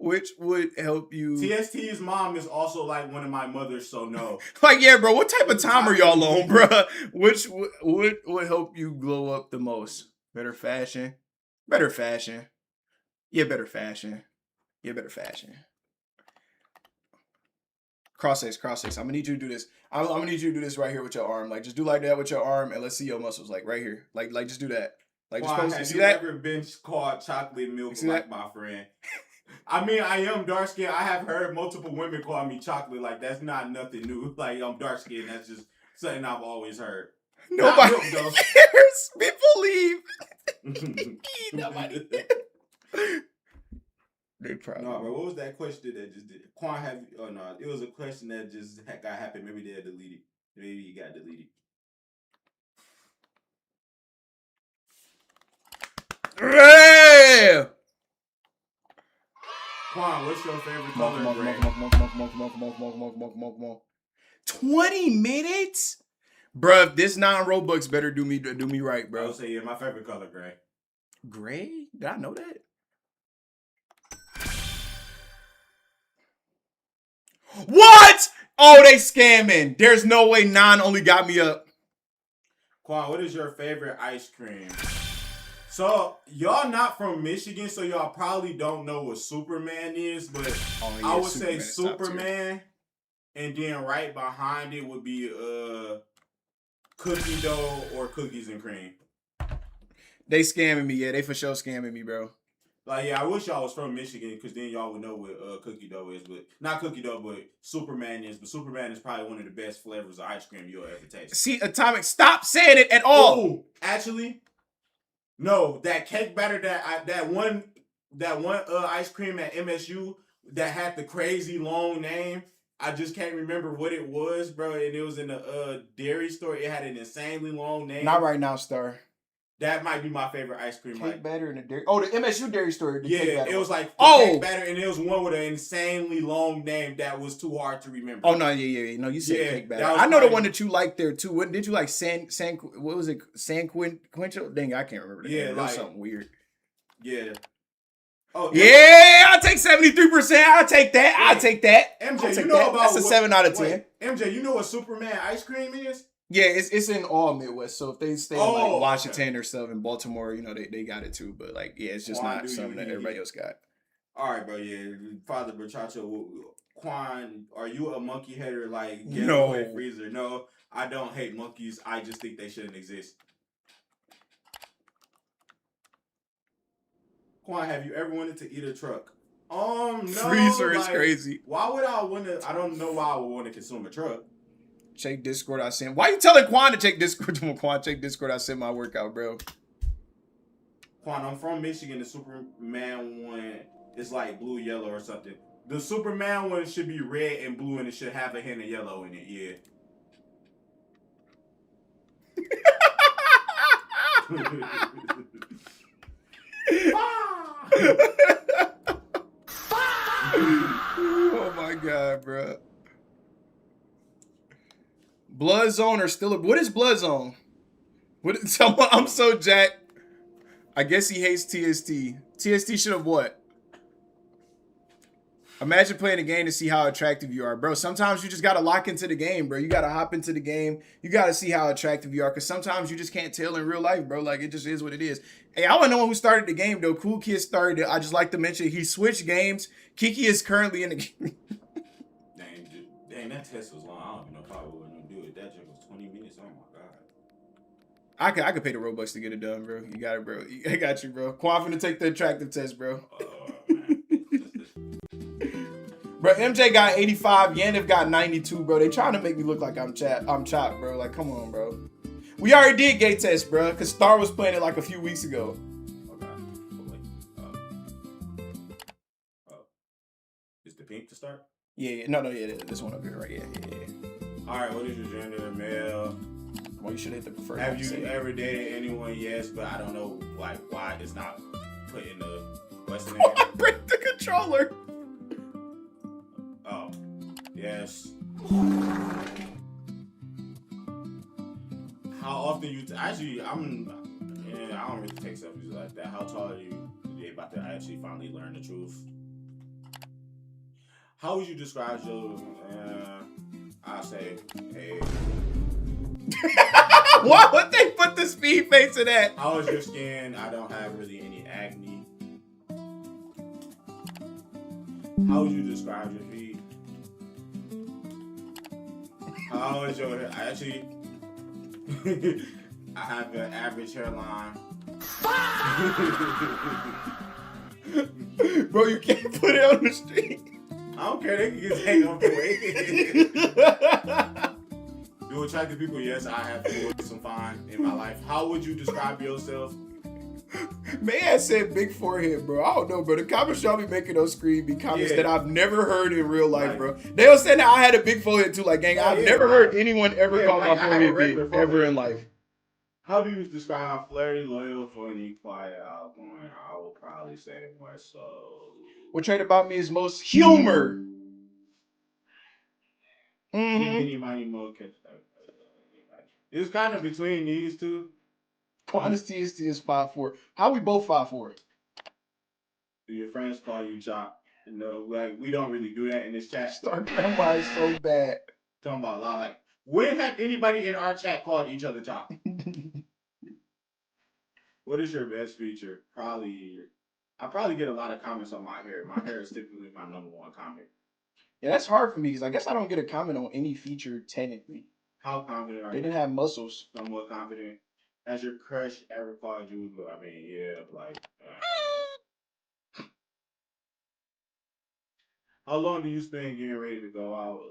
Which would help you? TST's mom is also like one of my mothers, so no. Like, yeah, bro. What type of time are y'all on, bro? Which would help you glow up the most? Better fashion. Better fashion. Yeah, better fashion. Yeah, better fashion. Cross X. I'm gonna need you to do this. I'm gonna need you to do this right here with your arm. Like, just do like that with your arm, and let's see your muscles. Like right here. Like just do that. Like, just pose. You see that? Have you ever been called chocolate milk see like that? my friend? I mean, I am dark skinned. I have heard multiple women call me chocolate. Like, that's not nothing new. Like, I'm dark skinned. That's just something I've always heard. Nobody cares. People leave. Nobody. They probably. No, bro. What was that question that just did? Quan, have you? Oh no, it was a question that just got happened. Maybe they deleted. Maybe it got deleted. Yeah. Quan, what's your favorite color? Come on. 20 minutes? Bruh, this non-Robux better do me right, I bro. would say, yeah, my favorite color, gray. Gray? Did I know that? What? Oh, they scamming. There's no way non only got me up. Quan, what is your favorite ice cream? So, y'all not from Michigan, so y'all probably don't know what Superman is, but I would say Superman, and then right behind it would be cookie dough or cookies and cream. They scamming me, yeah. They for sure scamming me, bro. Like, yeah, I wish y'all was from Michigan, because then y'all would know what cookie dough is, but not cookie dough, but Superman is. But Superman is probably one of the best flavors of ice cream you'll ever taste. See, Atomic, stop saying it at all. Ooh, actually, no, that cake batter that one ice cream at MSU that had the crazy long name. I just can't remember what it was, bro. And it was in the dairy store. It had an insanely long name. Not right now, Star. That might be my favorite ice cream. Cake batter in the dairy. Oh, the MSU dairy store. Yeah, it was like cake batter, and it was one with an insanely long name that was too hard to remember. Oh no, yeah. No, you said cake batter. I know crazy. the one that you liked there too. What did you like? What was it? San Quinto? Dang, I can't remember. Yeah, that was something weird. Yeah. Oh yeah, I'll take 73%. I'll take that. I'll take that. MJ, you know about that's a 7 out of 10. MJ, you know what Superman ice cream is? Yeah, it's in all Midwest. So if they stay in like Washington or stuff in Baltimore, you know, they got it too. But like, yeah, it's just not something that everybody else got. All right, bro. Yeah, Father Brachacho, Quan, are you a monkey hater like No. Freezer? No, I don't hate monkeys. I just think they shouldn't exist. Quan, have you ever wanted to eat a truck? No. Freezer is crazy. Why would I want to? I don't know why I would want to consume a truck. Check Discord. I sent. Why you telling Quan to check Discord? Quan, check Discord. I sent my workout, bro. Quan, I'm from Michigan. The Superman one is like blue, yellow, or something. The Superman one should be red and blue, and it should have a hint of yellow in it. Yeah. Oh my god, bro. Blood Zone or still what is Blood Zone? I'm so jacked. I guess he hates TST. TST should have what? Imagine playing a game to see how attractive you are, bro. Sometimes you just gotta lock into the game, bro. You gotta hop into the game. You gotta see how attractive you are, because sometimes you just can't tell in real life, bro. Like, it just is what it is. Hey, I wasn't the one who started the game, though. Cool Kid started it. I just like to mention he switched games. Kiki is currently in the game. Dang, that test was long. I don't even know if I would want to do it. That joke was 20 minutes. Oh my god. I could pay the Robux to get it done, bro. You got it, bro. I got you, bro. Quan finna take the attractive test, bro. Man. Bro, MJ got 85. Yanniv got 92, bro. They trying to make me look like I'm chopped, bro. Like, come on, bro. We already did gay test, bro, because Star was playing it like a few weeks ago. Okay. Is the pink to start? Yeah. No, yeah. This one up here, right? Yeah. All right. What is your gender? Male. Well, you should hit the preferred. Have you ever dated anyone? Yes, but I don't know like why it's not put in the question. Break the controller. Oh, yes. How often you actually? I don't really take selfies like that. How tall are you? You about to actually finally learn the truth. How would you describe your? I'll say, hey. Why would they put the speed face in that? How is your skin? I don't have really any acne. How would you describe your feet? How is your hair? Actually, I have an average hairline. Bro, you can't put it on the street. I don't care. They can just hang on the way. Do attractive people? Yes, I have some fine in my life. How would you describe yourself? Man said big forehead, bro. I don't know, bro. The comments y'all be making those screen be comments that I've never heard in real life, bro. They was saying that I had a big forehead too. Like, gang, I've never heard anyone ever call my forehead big ever in life. How do you describe flirty, loyal, funny, quiet, outgoing? I will probably say more so. What trait about me is most humor? It's kind of between these two. Honesty is 5'4". How we both 5'4"? Do your friends call you Jock? No, like we don't really do that in this chat. Our grandma is so bad. Talking about like, when have anybody in our chat called each other Jock? What is your best feature? I probably get a lot of comments on my hair. My hair is typically my number one comment. Yeah, that's hard for me because I guess I don't get a comment on any feature technically. How confident are you? They didn't have muscles. Somewhat confident. Has your crush ever called you? I mean, yeah, like. How long do you spend getting ready to go out?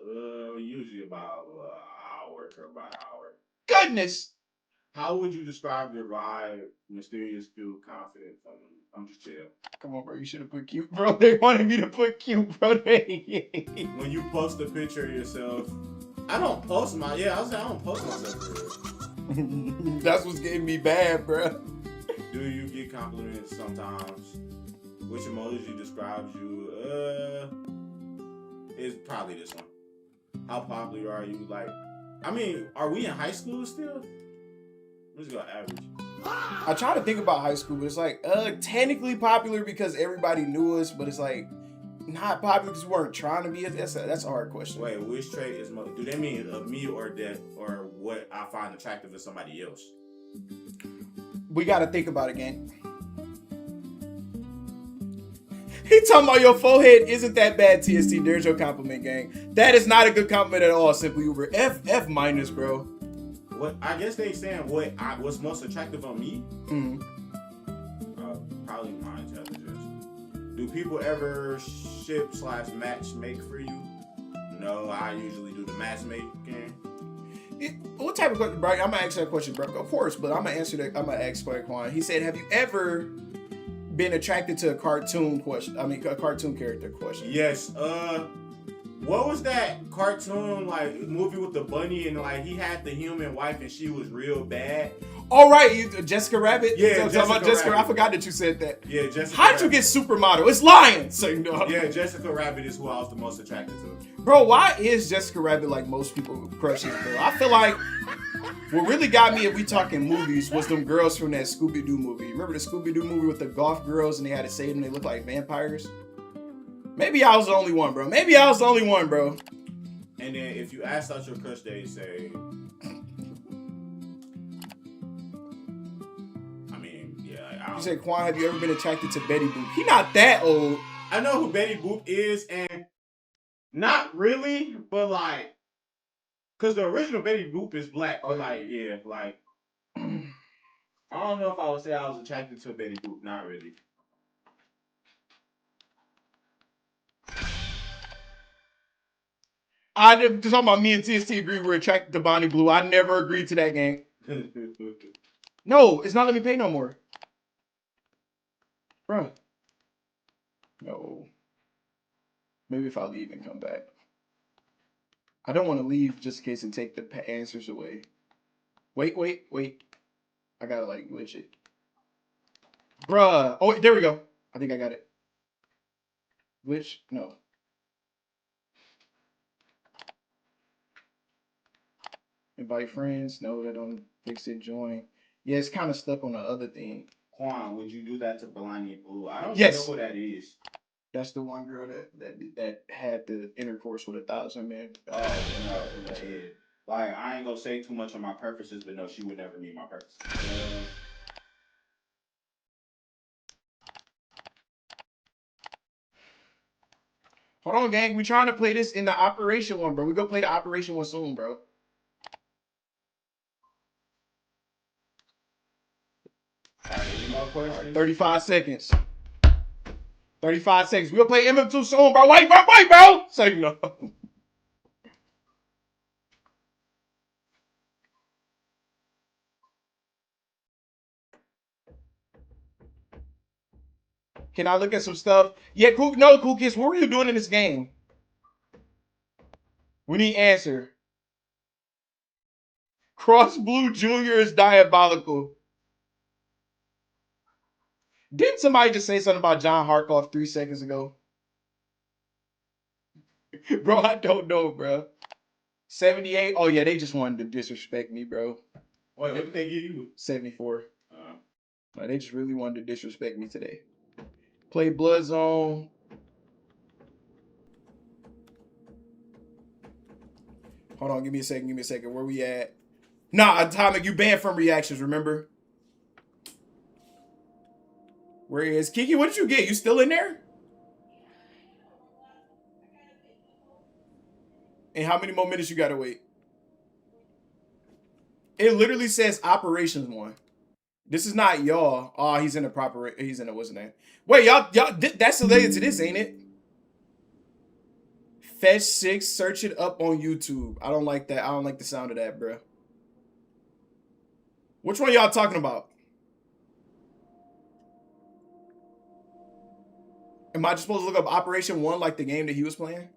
Usually about an hour to about an hour. Goodness. How would you describe your vibe? Mysterious, feel confident. I'm just chill. Come on, bro. You should have put cute, bro. They wanted me to put cute, bro. When you post a picture of yourself, I don't post I don't post myself for real. That's what's getting me bad, bro. Do you get compliments sometimes? Which emoji describes you? It's probably this one. How popular are you? Like, I mean, are we in high school still? Let's go average. I try to think about high school, but it's like, technically popular because everybody knew us, but it's like not popular because we weren't trying to be. That's a hard question. Wait, which trait is most? Do they mean of me or that, or what I find attractive in somebody else? We got to think about it, gang. He talking about your forehead isn't that bad, TST. There's your compliment, gang. That is not a good compliment at all, Simply Uber. F minus, bro. What I guess they saying what's most attractive on me? Mm-hmm. Probably my intelligence. Do people ever ship/match make for you? No, I usually do the matchmaking. What type of question, bro? I'm gonna ask that question, bro. Of course, but I'm gonna answer that. I'm gonna ask Quan. He said, "Have you ever been attracted to a cartoon question? I mean, a cartoon character question?" Yes. What was that cartoon like movie with the bunny and like he had the human wife and she was real bad? All right, Jessica Rabbit. Yeah, Talking about Jessica. Rabbit. I forgot that you said that. Yeah, Jessica. How did you get supermodel? It's lions. So, no. Yeah, Jessica Rabbit is who I was the most attracted to. Bro, why is Jessica Rabbit like most people crushes, bro? I feel like what really got me, if we talking movies, was them girls from that Scooby-Doo movie. Remember the Scooby-Doo movie with the golf girls and they had to save them? They look like vampires. Maybe I was the only one, bro. Maybe I was the only one, bro. And then if you ask out your crush, they say, I mean, yeah. I You say, Quan, have you ever been attracted to Betty Boop? He not that old. I know who Betty Boop is, and not really, but like, cause the original Betty Boop is black. But like, yeah, like, I don't know if I would say I was attracted to Betty Boop. Not really. I talking about me and TST agree we're attracted to Bonnie Blue. I never agreed to that game. No, it's not letting me pay no more. Bruh. No. Maybe if I leave and come back. I don't want to leave just in case and take the answers away. Wait. I gotta like glitch it. Bruh. Oh, wait, there we go. I think I got it. Glitch? No. Invite friends. No, that don't fix it. Join. Yeah, it's kind of stuck on the other thing. Quan, would you do that to Belani Blue? I don't Yes. know who that is. That's the one girl that had the intercourse with 1,000 men. Oh, no, yeah. Like, I ain't gonna say too much on my preferences, but no, she would never meet my preferences. Hold on, gang. We trying to play this in the Operation one, bro. We gonna play the Operation one soon, bro. Any more questions? 35 seconds. 35 seconds. We gonna play MM2 soon, bro. Wait, bro. Say no. Can I look at some stuff? Yeah, cool. No, Cool Kids. What were you doing in this game? We need answer. Cross Blue Jr. is diabolical. Didn't somebody just say something about John Harkoff 3 seconds ago? Bro, I don't know, bro. 78? Oh, yeah, they just wanted to disrespect me, bro. Wait, what did they give you? 74. Like, they just really wanted to disrespect me today. Play Blood Zone. Hold on, give me a second. Where we at? Nah, Atomic, you banned from reactions, remember? Where is Kiki? What did you get? You still in there? And how many more minutes you gotta wait? It literally says Operations 1. This is not y'all. Oh, he's in what's the name? Wait, y'all, that's related to this, ain't it? Fetch 6, search it up on YouTube. I don't like that. I don't like the sound of that, bro. Which one y'all talking about? Am I just supposed to look up Operation 1 like the game that he was playing?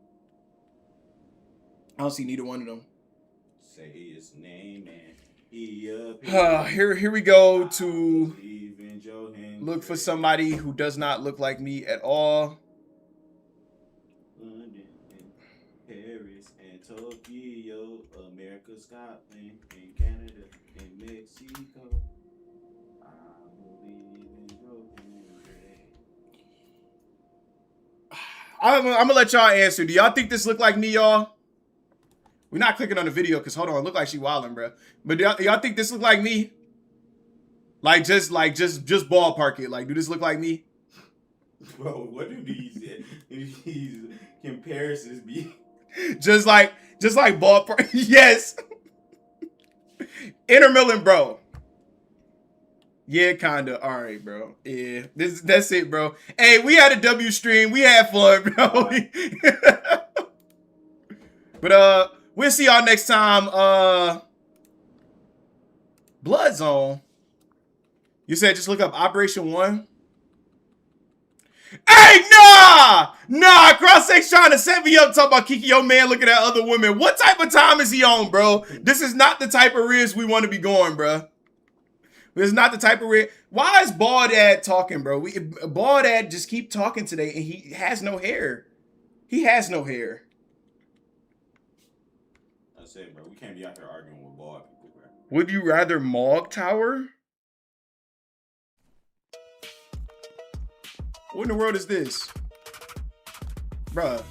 I don't see neither one of them. Say his name and he up here we go to look for somebody who does not look like me at all. London and Paris and Tokyo, America, Scotland and Canada and Mexico. I believe in Johannesburg. I'm gonna let y'all answer. Do y'all think this look like me, y'all? We're not clicking on the video because hold on, it look like she wilding, bro. But do y'all think this look like me? Like just ballpark it. Like, do this look like me? Bro, what do these comparisons be? just like ballpark. Yes. Intermilling, bro. Yeah, kinda. All right, bro. Yeah, that's it, bro. Hey, we had a W stream. We had fun, bro. But we'll see y'all next time. Blood Zone. You said just look up Operation 1. Hey, nah! Nah, Cross-X trying to set me up talking about Kiki, your man looking at other women. What type of time is he on, bro? This is not the type of riz we want to be going, bro. This is not the type of riz. Why is Bald Dad talking, bro? Bald Dad just keep talking today, and he has no hair. He has no hair. That's it, bro. We can't be out here arguing with bald people, bro. Would you rather Mog Tower? What in the world is this? Bruh.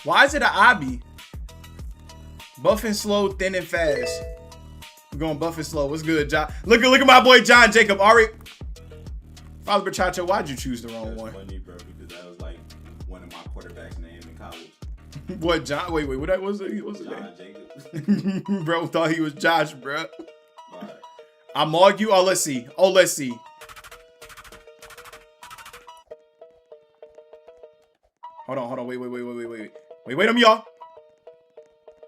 Why is it an obby? Buff and slow, thin and fast. We're going buff and slow. What's good, John? Look at my boy John Jacob. Already. Father Bachacho, why'd you choose the wrong one? Funny, bro, because that was like one of my quarterbacks' name in college. What, John? Wait, what that was? What's his John name? Jacobs. Bro thought he was Josh, bro. Right. I Mog you. Oh, let's see. Hold on. Wait. Wait, y'all.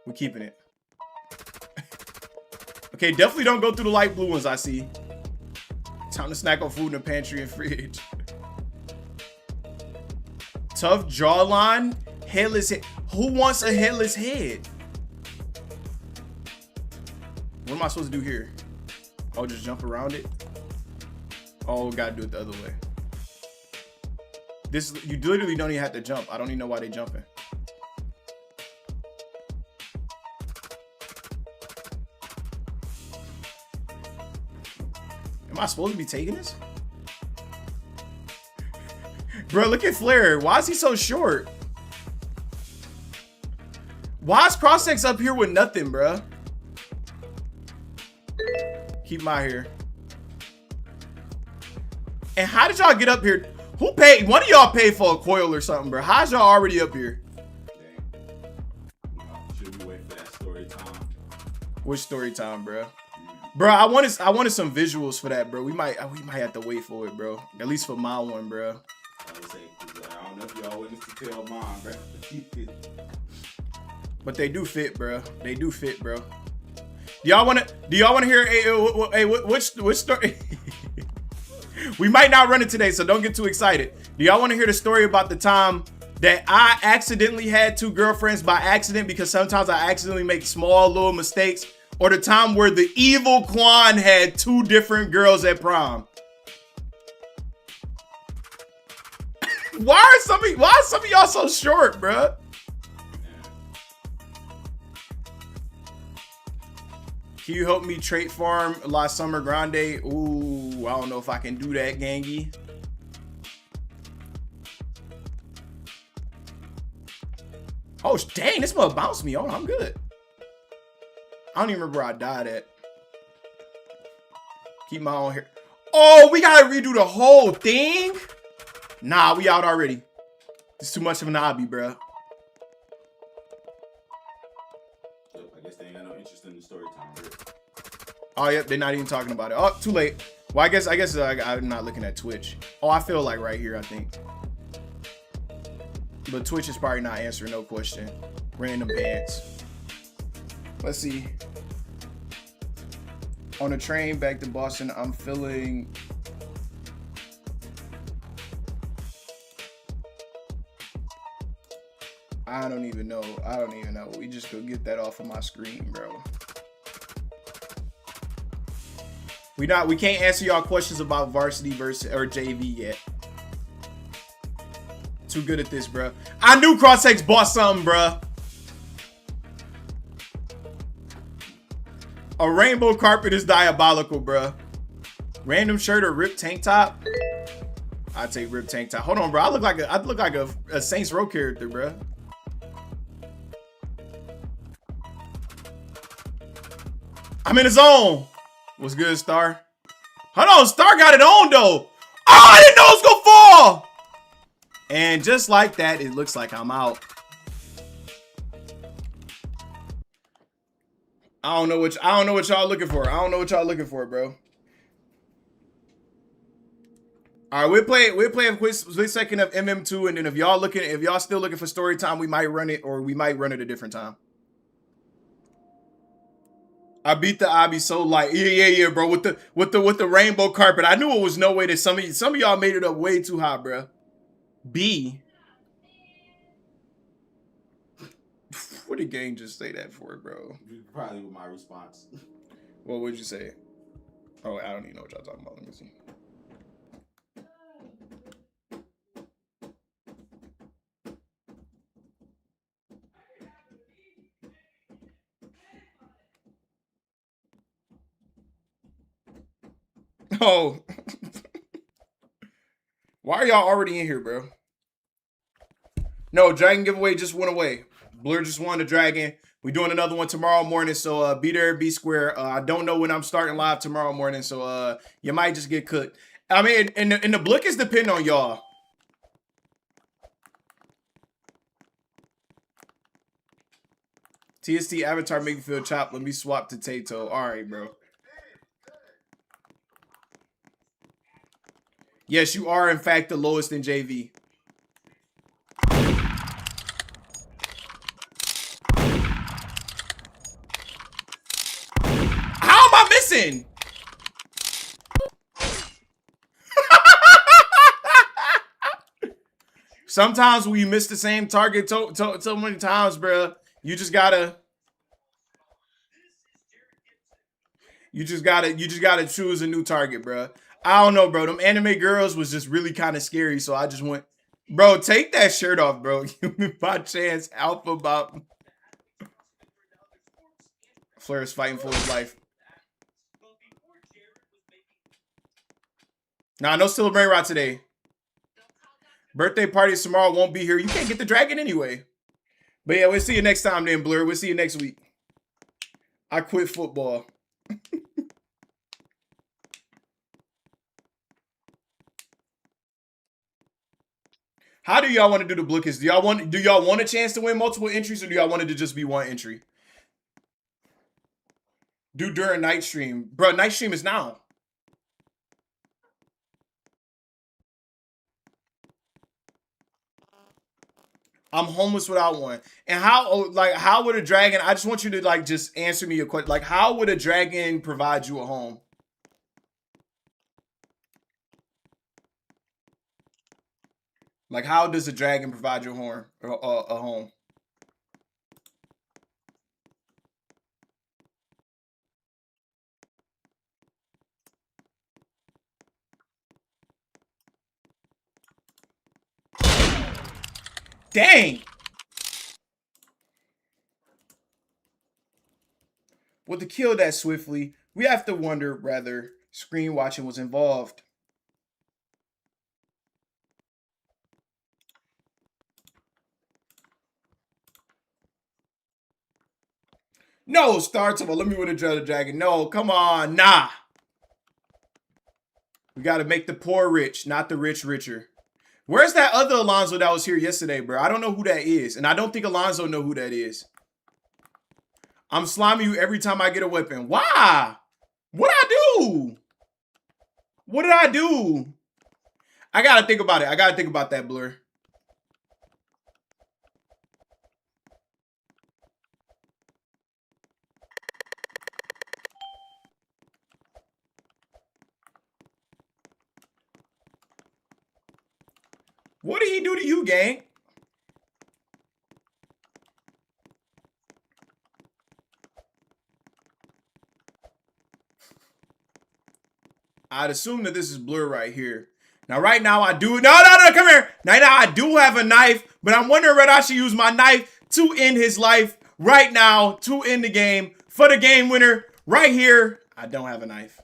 We're keeping it. Okay, definitely don't go through the light blue ones I see. Time to snack on food in the pantry and fridge. Tough jawline, headless head. Who wants a headless head? What am I supposed to do here? Oh, just jump around it? Oh, we gotta do it the other way. This, you literally don't even have to jump. I don't even know why they jumping. Am I supposed to be taking this? Bro, look at Flair. Why is he so short? Why is Cross-X up here with nothing, bro? Keep my hair. And how did y'all get up here? Who paid? One of y'all paid for a coil or something, bro. How's y'all already up here? Should we wait for that story time? Which story time, bro? Bro, I wanted some visuals for that, bro. We might have to wait for it, bro. At least for my one, bro. I would say, I don't know if y'all witnessed to tell mine, bro. But they do fit, bro. They do fit, bro. Do y'all wanna hear which story? We might not run it today, so don't get too excited. Do y'all want to hear the story about the time that I accidentally had 2 girlfriends by accident, because sometimes I accidentally make small little mistakes, or the time where the evil Quan had 2 different girls at prom? Why are some of y'all so short, bruh? Can you help me trait farm La Summer Grande? Ooh, I don't know if I can do that, gangy. Oh, dang, this mother bounced me. Oh, I'm good. I don't even remember where I died at. Keep my own hair. Oh, we gotta redo the whole thing? Nah, we out already. It's too much of an hobby, bro. I guess they ain't got no interest in the story time, bro. Oh, yep, they're not even talking about it. Oh, too late. Well, I guess I'm not looking at Twitch. Oh, I feel like right here, I think. But Twitch is probably not answering no question. Random pants. Let's see. On the train back to Boston, I'm feeling... I don't even know. We just go get that off of my screen, bro. We can't answer y'all questions about varsity versus or JV yet. Too good at this, bro. I knew Cross-X bought something, bro. A rainbow carpet is diabolical, bro. Random shirt or ripped tank top? I take ripped tank top. Hold on, bro. I look like a Saints Row character, bro. I'm in the zone. What's good, Star? Hold on, Star got it on though. Oh, I didn't know it was gonna fall. And just like that, it looks like I'm out. I don't know what y'all looking for. Bro. All right, we'll play a quick second of MM2, and then if y'all still looking for story time, we might run it, or we might run it a different time. I beat the obby so light. Yeah, bro. With the rainbow carpet. I knew it was no way that some of y'all made it up way too high, bro. B. What did Gang just say that for, bro? Probably with my response. What would you say? Oh, I don't even know what y'all talking about. Let me see. Oh. Why are y'all already in here, bro? No, Dragon giveaway just went away. Blur just won the Dragon. We're doing another one tomorrow morning, so be there, be square. I don't know when I'm starting live tomorrow morning, so you might just get cooked. I mean, and the blickers depend on y'all. TST avatar make me feel chopped. Let me swap to Tato. All right, bro. Yes, you are in fact the lowest in JV. How am I missing? Sometimes when you miss the same target so many times, bro, you just gotta choose a new target, bro. I don't know, bro. Them anime girls was just really kind of scary, so I just went, bro. Take that shirt off, bro. Give me my chance. Alpha Bob. Flair is fighting for his life. Nah, no Still Brain Rot today. Birthday parties tomorrow, won't be here. You can't get the dragon anyway. But yeah, we'll see you next time then, Blur. We'll see you next week. I quit football. How do y'all want to do the Blickers? Do y'all want a chance to win multiple entries, or do y'all want it to just be one entry? Do during night stream. Bro, night stream is now. I'm homeless without one. And how would a dragon, I just want you to just answer me a question. Like, how would a dragon provide you a home? Like, how does a dragon provide you a home? Dang! Well, to kill that swiftly, we have to wonder whether screen watching was involved. No, starts let me win a dragon. No, come on, nah. We got to make the poor rich, not the rich richer. Where's that other Alonzo that was here yesterday, bro? I don't know who that is, and I don't think Alonzo know who that is. I'm sliming you every time I get a weapon. Why? What did I do? What did I do? I gotta think about it. I gotta think about that, Blur. What did he do to you, gang? I'd assume that this is Blur right here. Now, right now, I do... No, come here. Now, I do have a knife, but I'm wondering whether I should use my knife to end his life right now, to end the game, for the game winner right here. I don't have a knife.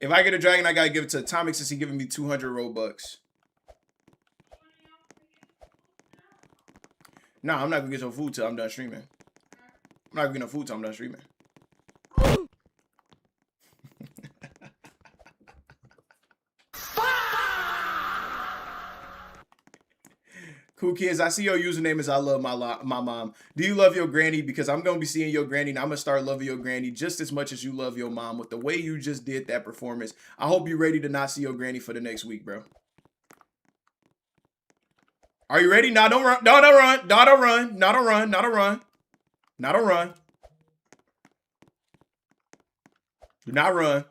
If I get a dragon, I gotta give it to Atomic since he's giving me 200 Robux. Nah, I'm not gonna get no food till I'm done streaming. I'm not gonna get no food till I'm done streaming. Cool kids, I see your username as I love my mom. Do you love your granny? Because I'm going to be seeing your granny, and I'm going to start loving your granny just as much as you love your mom with the way you just did that performance. I hope you're ready to not see your granny for the next week, bro. Are you ready? No, don't run. No, don't run. No, don't run. Not a run. Not a run. Not a run. Do not run.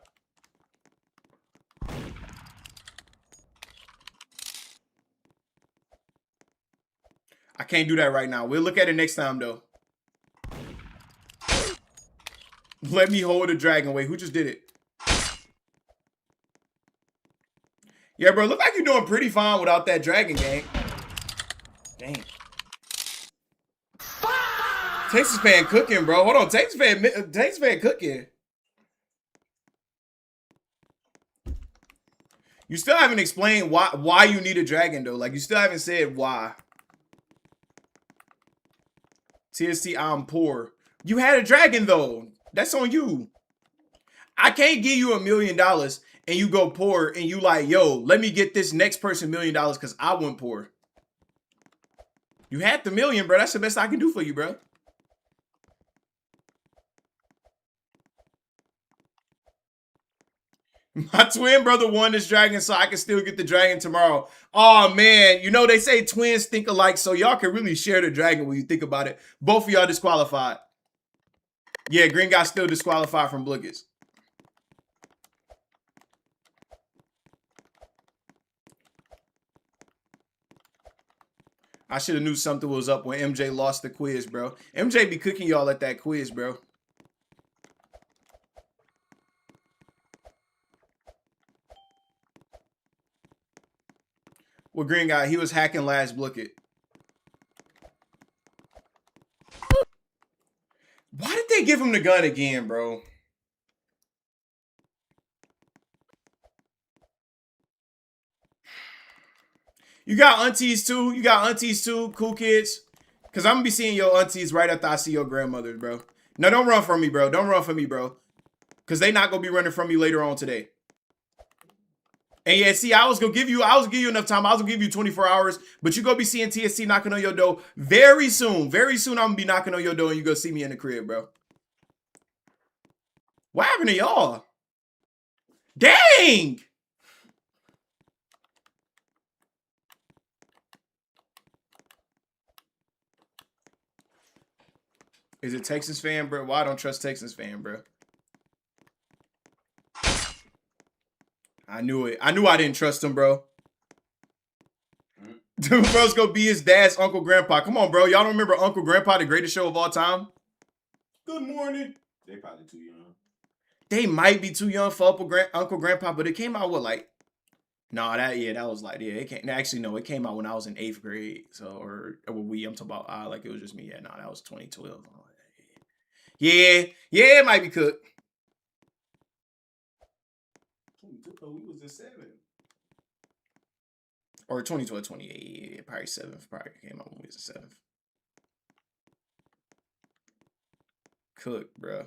I can't do that right now. We'll look at it next time, though. Let me hold the dragon. Wait, who just did it? Yeah, bro, look like you're doing pretty fine without that dragon, gang. Dang. Texas fan cooking, bro. Hold on, Texas fan cooking. You still haven't explained why you need a dragon, though. Like, you still haven't said why. TST, I'm poor. You had a dragon, though. That's on you. I can't give you $1 million and you go poor and you like, yo, let me get this next person $1 million because I went poor. You had the $1 million, bro. That's the best I can do for you, bro. My twin brother won this dragon, so I can still get the dragon tomorrow. Oh, man. You know, they say twins think alike, so y'all can really share the dragon when you think about it. Both of y'all disqualified. Yeah, Green got still disqualified from Bliggets. I should have knew something was up when MJ lost the quiz, bro. MJ be cooking y'all at that quiz, bro. Well, Green guy, he was hacking last Blicket. Why did they give him the gun again, bro? You got aunties too? You got aunties too, cool kids? Because I'm going to be seeing your aunties right after I see your grandmothers, bro. No, don't run from me, bro. Don't run from me, bro. Because they not going to be running from you later on today. And yeah, see, I was gonna give you enough time. I was gonna give you 24 hours, but you gonna be seeing TSC knocking on your door very soon. Very soon, I'm gonna be knocking on your door and you gonna see me in the crib, bro. What happened to y'all? Dang! Is it Texas fan, bro? Well, I don't trust Texas fan, bro. I knew it. I knew I didn't trust him, bro. Dude, bro's gonna be his dad's Uncle Grandpa. Come on, bro. Y'all don't remember Uncle Grandpa, the greatest show of all time? Good morning. They probably too young. They might be too young for Uncle Grandpa, but it came out what, like? No, that was like, yeah, it came. Actually, no, it came out when I was in 8th grade. So, or I'm talking about, like, it was just me. Yeah, no, that was 2012. Yeah, it might be cooked. We was in 7. Or 2012, 28, yeah, probably 7th. Probably came out when we was in 7th. Cook, bro.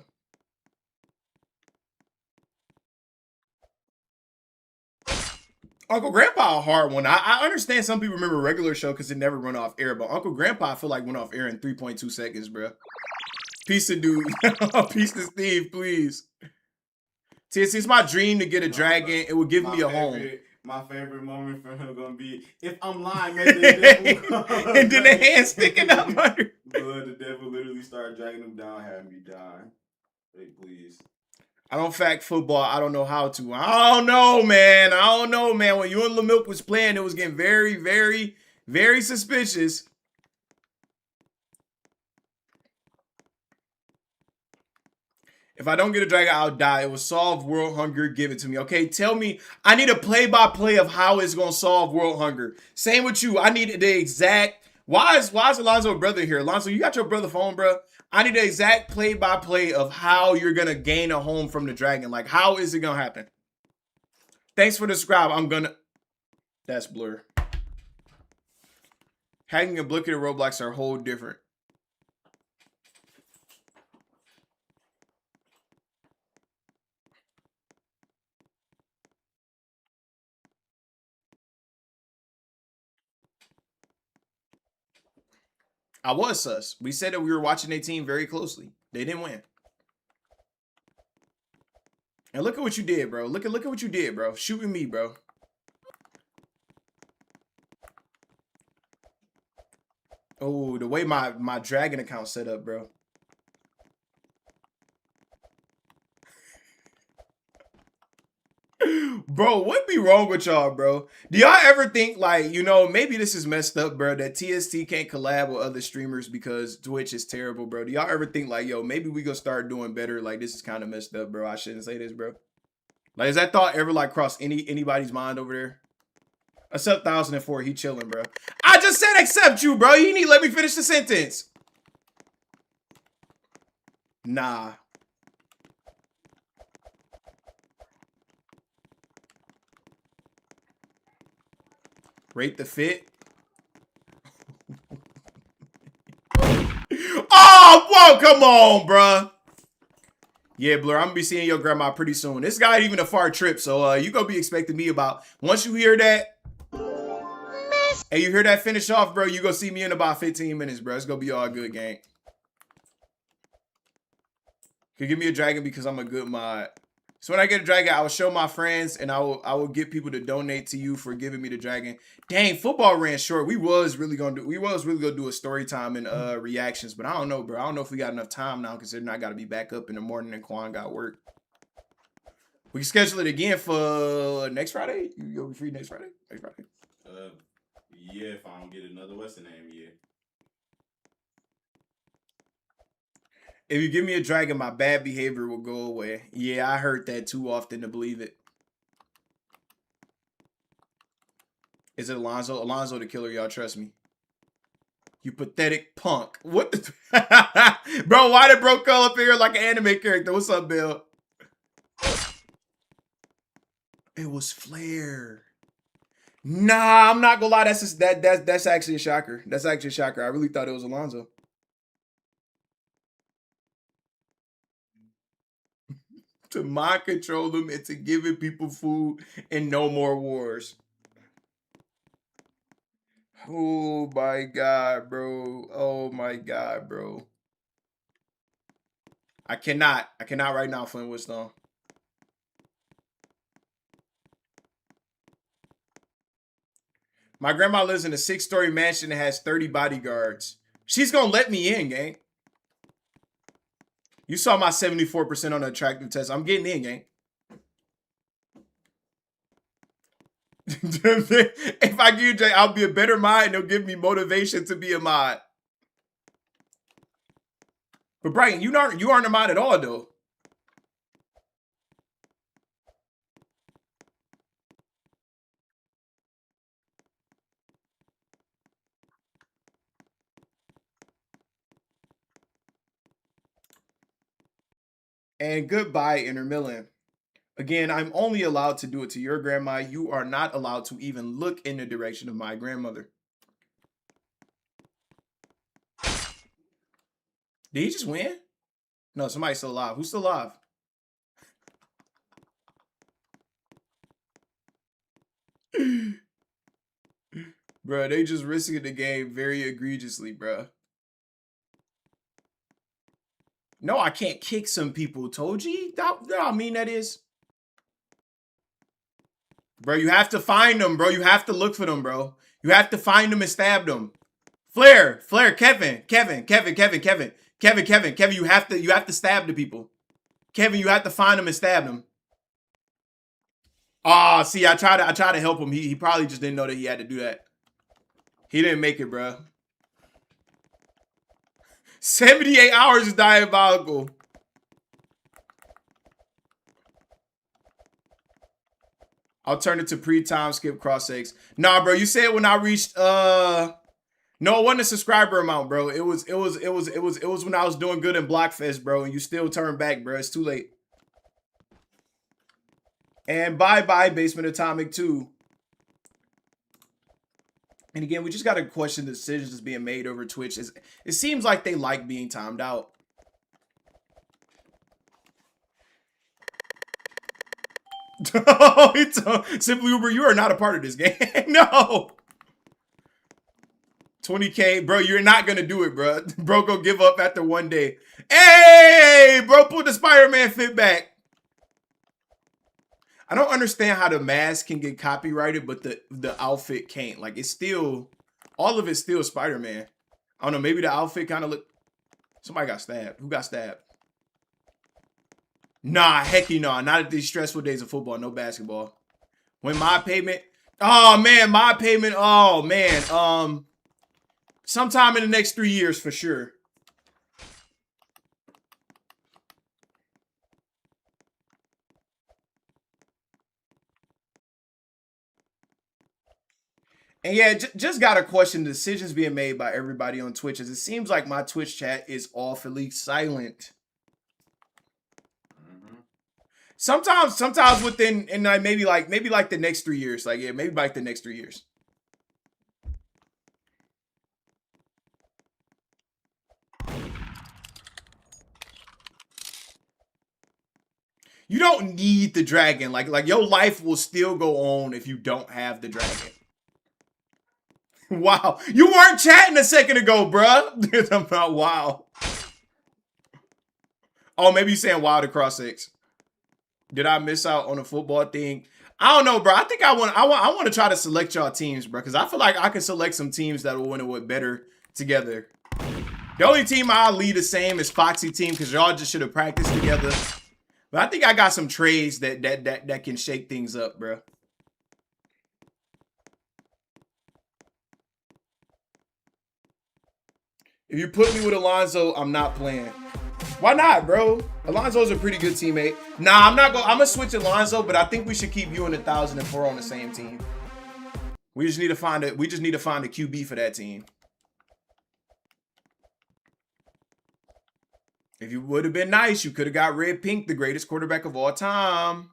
Uncle Grandpa a hard one. I understand some people remember regular show because it never run off air, but Uncle Grandpa I feel like went off air in 3.2 seconds, bro. Peace to dude. Peace to Steve, please. It's my dream to get a dragon. It would give me a home. My favorite moment for him gonna be if I'm lying, man. The devil, and then the hand sticking up under. Blood, the devil literally started dragging him down, having me die. Hey, please. I don't fact football. I don't know how to. I don't know, man. When you and LaMilk was playing, it was getting very, very, very suspicious. If I don't get a dragon, I'll die. It will solve world hunger. Give it to me. Okay, tell me. I need a play-by-play of how it's going to solve world hunger. Same with you. I need the exact. Why is Alonzo brother here? Alonzo, you got your brother phone, bro? I need the exact play-by-play of how you're going to gain a home from the dragon. Like, how is it going to happen? Thanks for the subscribe. I'm going to. That's blur. Hacking and Blicket and Roblox are a whole different. I was sus. We said that we were watching their team very closely. They didn't win. And look at what you did, bro. Look at what you did, bro. Shooting me, bro. Oh, the way my dragon account set up, bro. Bro, what be wrong with y'all, bro? Do y'all ever think, like, you know, maybe this is messed up, bro, that TST can't collab with other streamers because Twitch is terrible, bro? Do y'all ever think, like, yo, maybe we gonna start doing better? Like, this is kind of messed up, bro. I shouldn't say this, bro. Like, is that thought ever, like, crossed anybody's mind over there? Except 1004, he chilling, bro. I just said accept you, bro. You need to let me finish the sentence. Nah. Rate the fit. Oh, whoa, come on, bruh. Yeah, Blur, I'm gonna be seeing your grandma pretty soon. This guy ain't even a far trip, so you gonna be expecting me about, once you hear that, and you hear that finish off, bro, you gonna see me in about 15 minutes, bro. It's gonna be all good, gang. Could give me a dragon because I'm a good mod. So when I get a dragon, I will show my friends and I will get people to donate to you for giving me the dragon. Dang, football ran short. We was really gonna do a story time and reactions, but I don't know, bro. I don't know if we got enough time now considering I gotta be back up in the morning and Quan got work. We can schedule it again for next Friday. You'll be free next Friday? Next Friday. Yeah, if I don't get another Western name, yeah. If you give me a dragon, my bad behavior will go away. Yeah, I heard that too often to believe it. Is it Alonzo? Alonzo the killer, y'all trust me. You pathetic punk. What the bro, why did bro come up here like an anime character? What's up, Bill? It was Flair. Nah, I'm not gonna lie. That's actually a shocker. That's actually a shocker. I really thought it was Alonzo. To mind control them into giving people food and no more wars. Oh my god, bro. Oh my god, bro. I cannot right now, Flint Woodstone. My grandma lives in a 6-story mansion that has 30 bodyguards. She's gonna let me in, gang. You saw my 74% on the attractive test. I'm getting in, gang. If I give you Jay, I'll be a better mod and it'll give me motivation to be a mod. But Brian, you aren't a mod at all, though. And goodbye, Inter Milan. Again, I'm only allowed to do it to your grandma. You are not allowed to even look in the direction of my grandmother. Did he just win? No, somebody's still alive. Who's still alive? Bro, they just risking the game very egregiously, bro. No, I can't kick some people, Toji. I mean that is. Bro, you have to find them, bro. You have to look for them, bro. You have to find them and stab them. Flair, Kevin, you have to stab the people. Kevin, you have to find them and stab them. Ah, see, I tried to help him. He probably just didn't know that he had to do that. He didn't make it, bro. 78 hours is diabolical. I'll turn it to pre-time skip cross eggs. Nah, bro, you said when I reached no, it wasn't a subscriber amount, bro. It was when I was doing good in Blockfest, bro, and you still turned back, bro. It's too late. And bye-bye, Basement Atomic 2. And again, we just got to question the decisions that's being made over Twitch. It seems like they like being timed out. Simply Uber, you are not a part of this game. No. 20K, bro, you're not going to do it, bro. Bro, go give up after one day. Hey, bro, put the Spider-Man fit back. I don't understand how the mask can get copyrighted, but the outfit can't. Like, it's still, all of it's still Spider-Man. I don't know. Maybe the outfit kind of look. Somebody got stabbed. Who got stabbed? Nah, hecky no. Not at these stressful days of football. No basketball. When my payment. Oh man, my payment. Oh man. Sometime in the next 3 years for sure. And yeah, just got to question the decisions being made by everybody on Twitch. As it seems like my Twitch chat is awfully silent. Sometimes within, and maybe like the next 3 years. Like, yeah, maybe like the next 3 years. You don't need the dragon. Like your life will still go on if you don't have the dragon. Wow. You weren't chatting a second ago, bruh. Wow. Oh, maybe you're saying wild across 6. Did I miss out on a football thing? I don't know, bro. I think I want to try to select y'all teams, bro, because I feel like I can select some teams that will win it with better together. The only team I'll leave the same is Foxy team, because y'all just should have practiced together. But I think I got some trades that can shake things up, bro. If you put me with Alonzo, I'm not playing. Why not, bro? Alonzo's a pretty good teammate. Nah, I'm gonna switch Alonzo, but I think we should keep you and 1004 on the same team. We just need to find a QB for that team. If you would have been nice, you could have got Red Pink, the greatest quarterback of all time.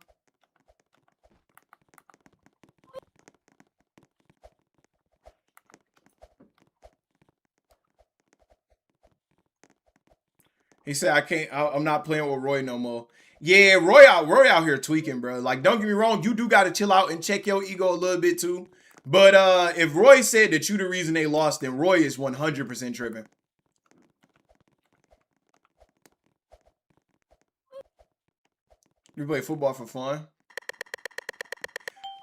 He said, I'm not playing with Roy no more. Yeah, Roy out here tweaking, bro. Like, don't get me wrong, you do got to chill out and check your ego a little bit too. But if Roy said that you the reason they lost, then Roy is 100% tripping. You play football for fun?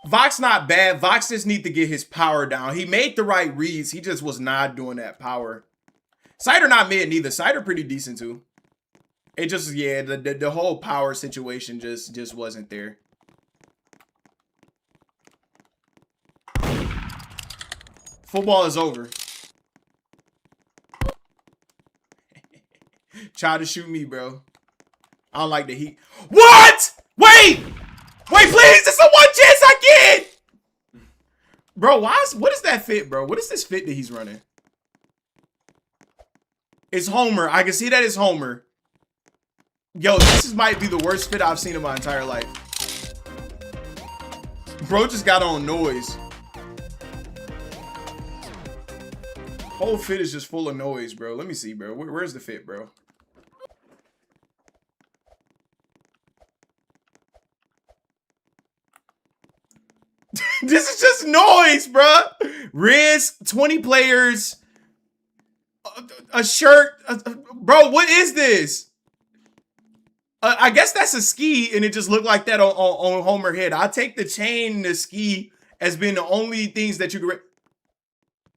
Vox not bad. Vox just need to get his power down. He made the right reads. He just was not doing that power. Cider not mid neither. Cider pretty decent too. It just, yeah, the whole power situation just wasn't there. Football is over. Try to shoot me, bro. I don't like the heat. What? Wait, please. This is the one chance I get. Bro, what is that fit, bro? What is this fit that he's running? It's Homer. I can see that it's Homer. Yo, this might be the worst fit I've seen in my entire life. Bro just got on noise. Whole fit is just full of noise, bro. Let me see, bro. Where's the fit, bro? This is just noise, bro. Risk, 20 players, a shirt. Bro, what is this? I guess that's a ski, and it just looked like that on Homer head. I take the chain and the ski as being the only things that you could.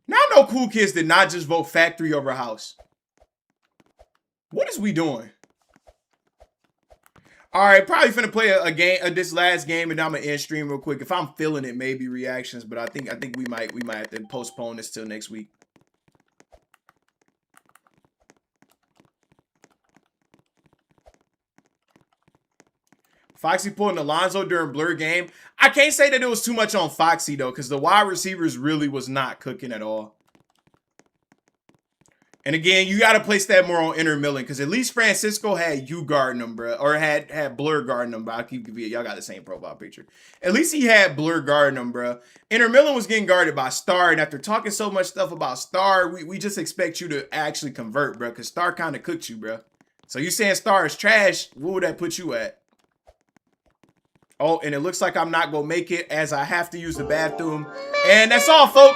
Now, no cool kids did not just vote factory over house. What is we doing? All right, probably finna play a game, this last game, and I'm gonna end stream real quick. If I'm feeling it, maybe reactions, but I think we might have to postpone this till next week. Foxy pulling Alonzo during blur game. I can't say that it was too much on Foxy though, because the wide receivers really was not cooking at all. And again, you got to place that more on Inter Milan, because at least Francisco had you guarding him, bro, or had Blur guarding him. But I'll keep giving y'all got the same profile picture. At least he had Blur guarding him, bro. Inter Milan was getting guarded by Star, and after talking so much stuff about Star, we just expect you to actually convert, bro, because Star kind of cooked you, bro. So you saying Star is trash? What would that put you at? Oh, and it looks like I'm not going to make it, as I have to use the bathroom. And that's all, folks.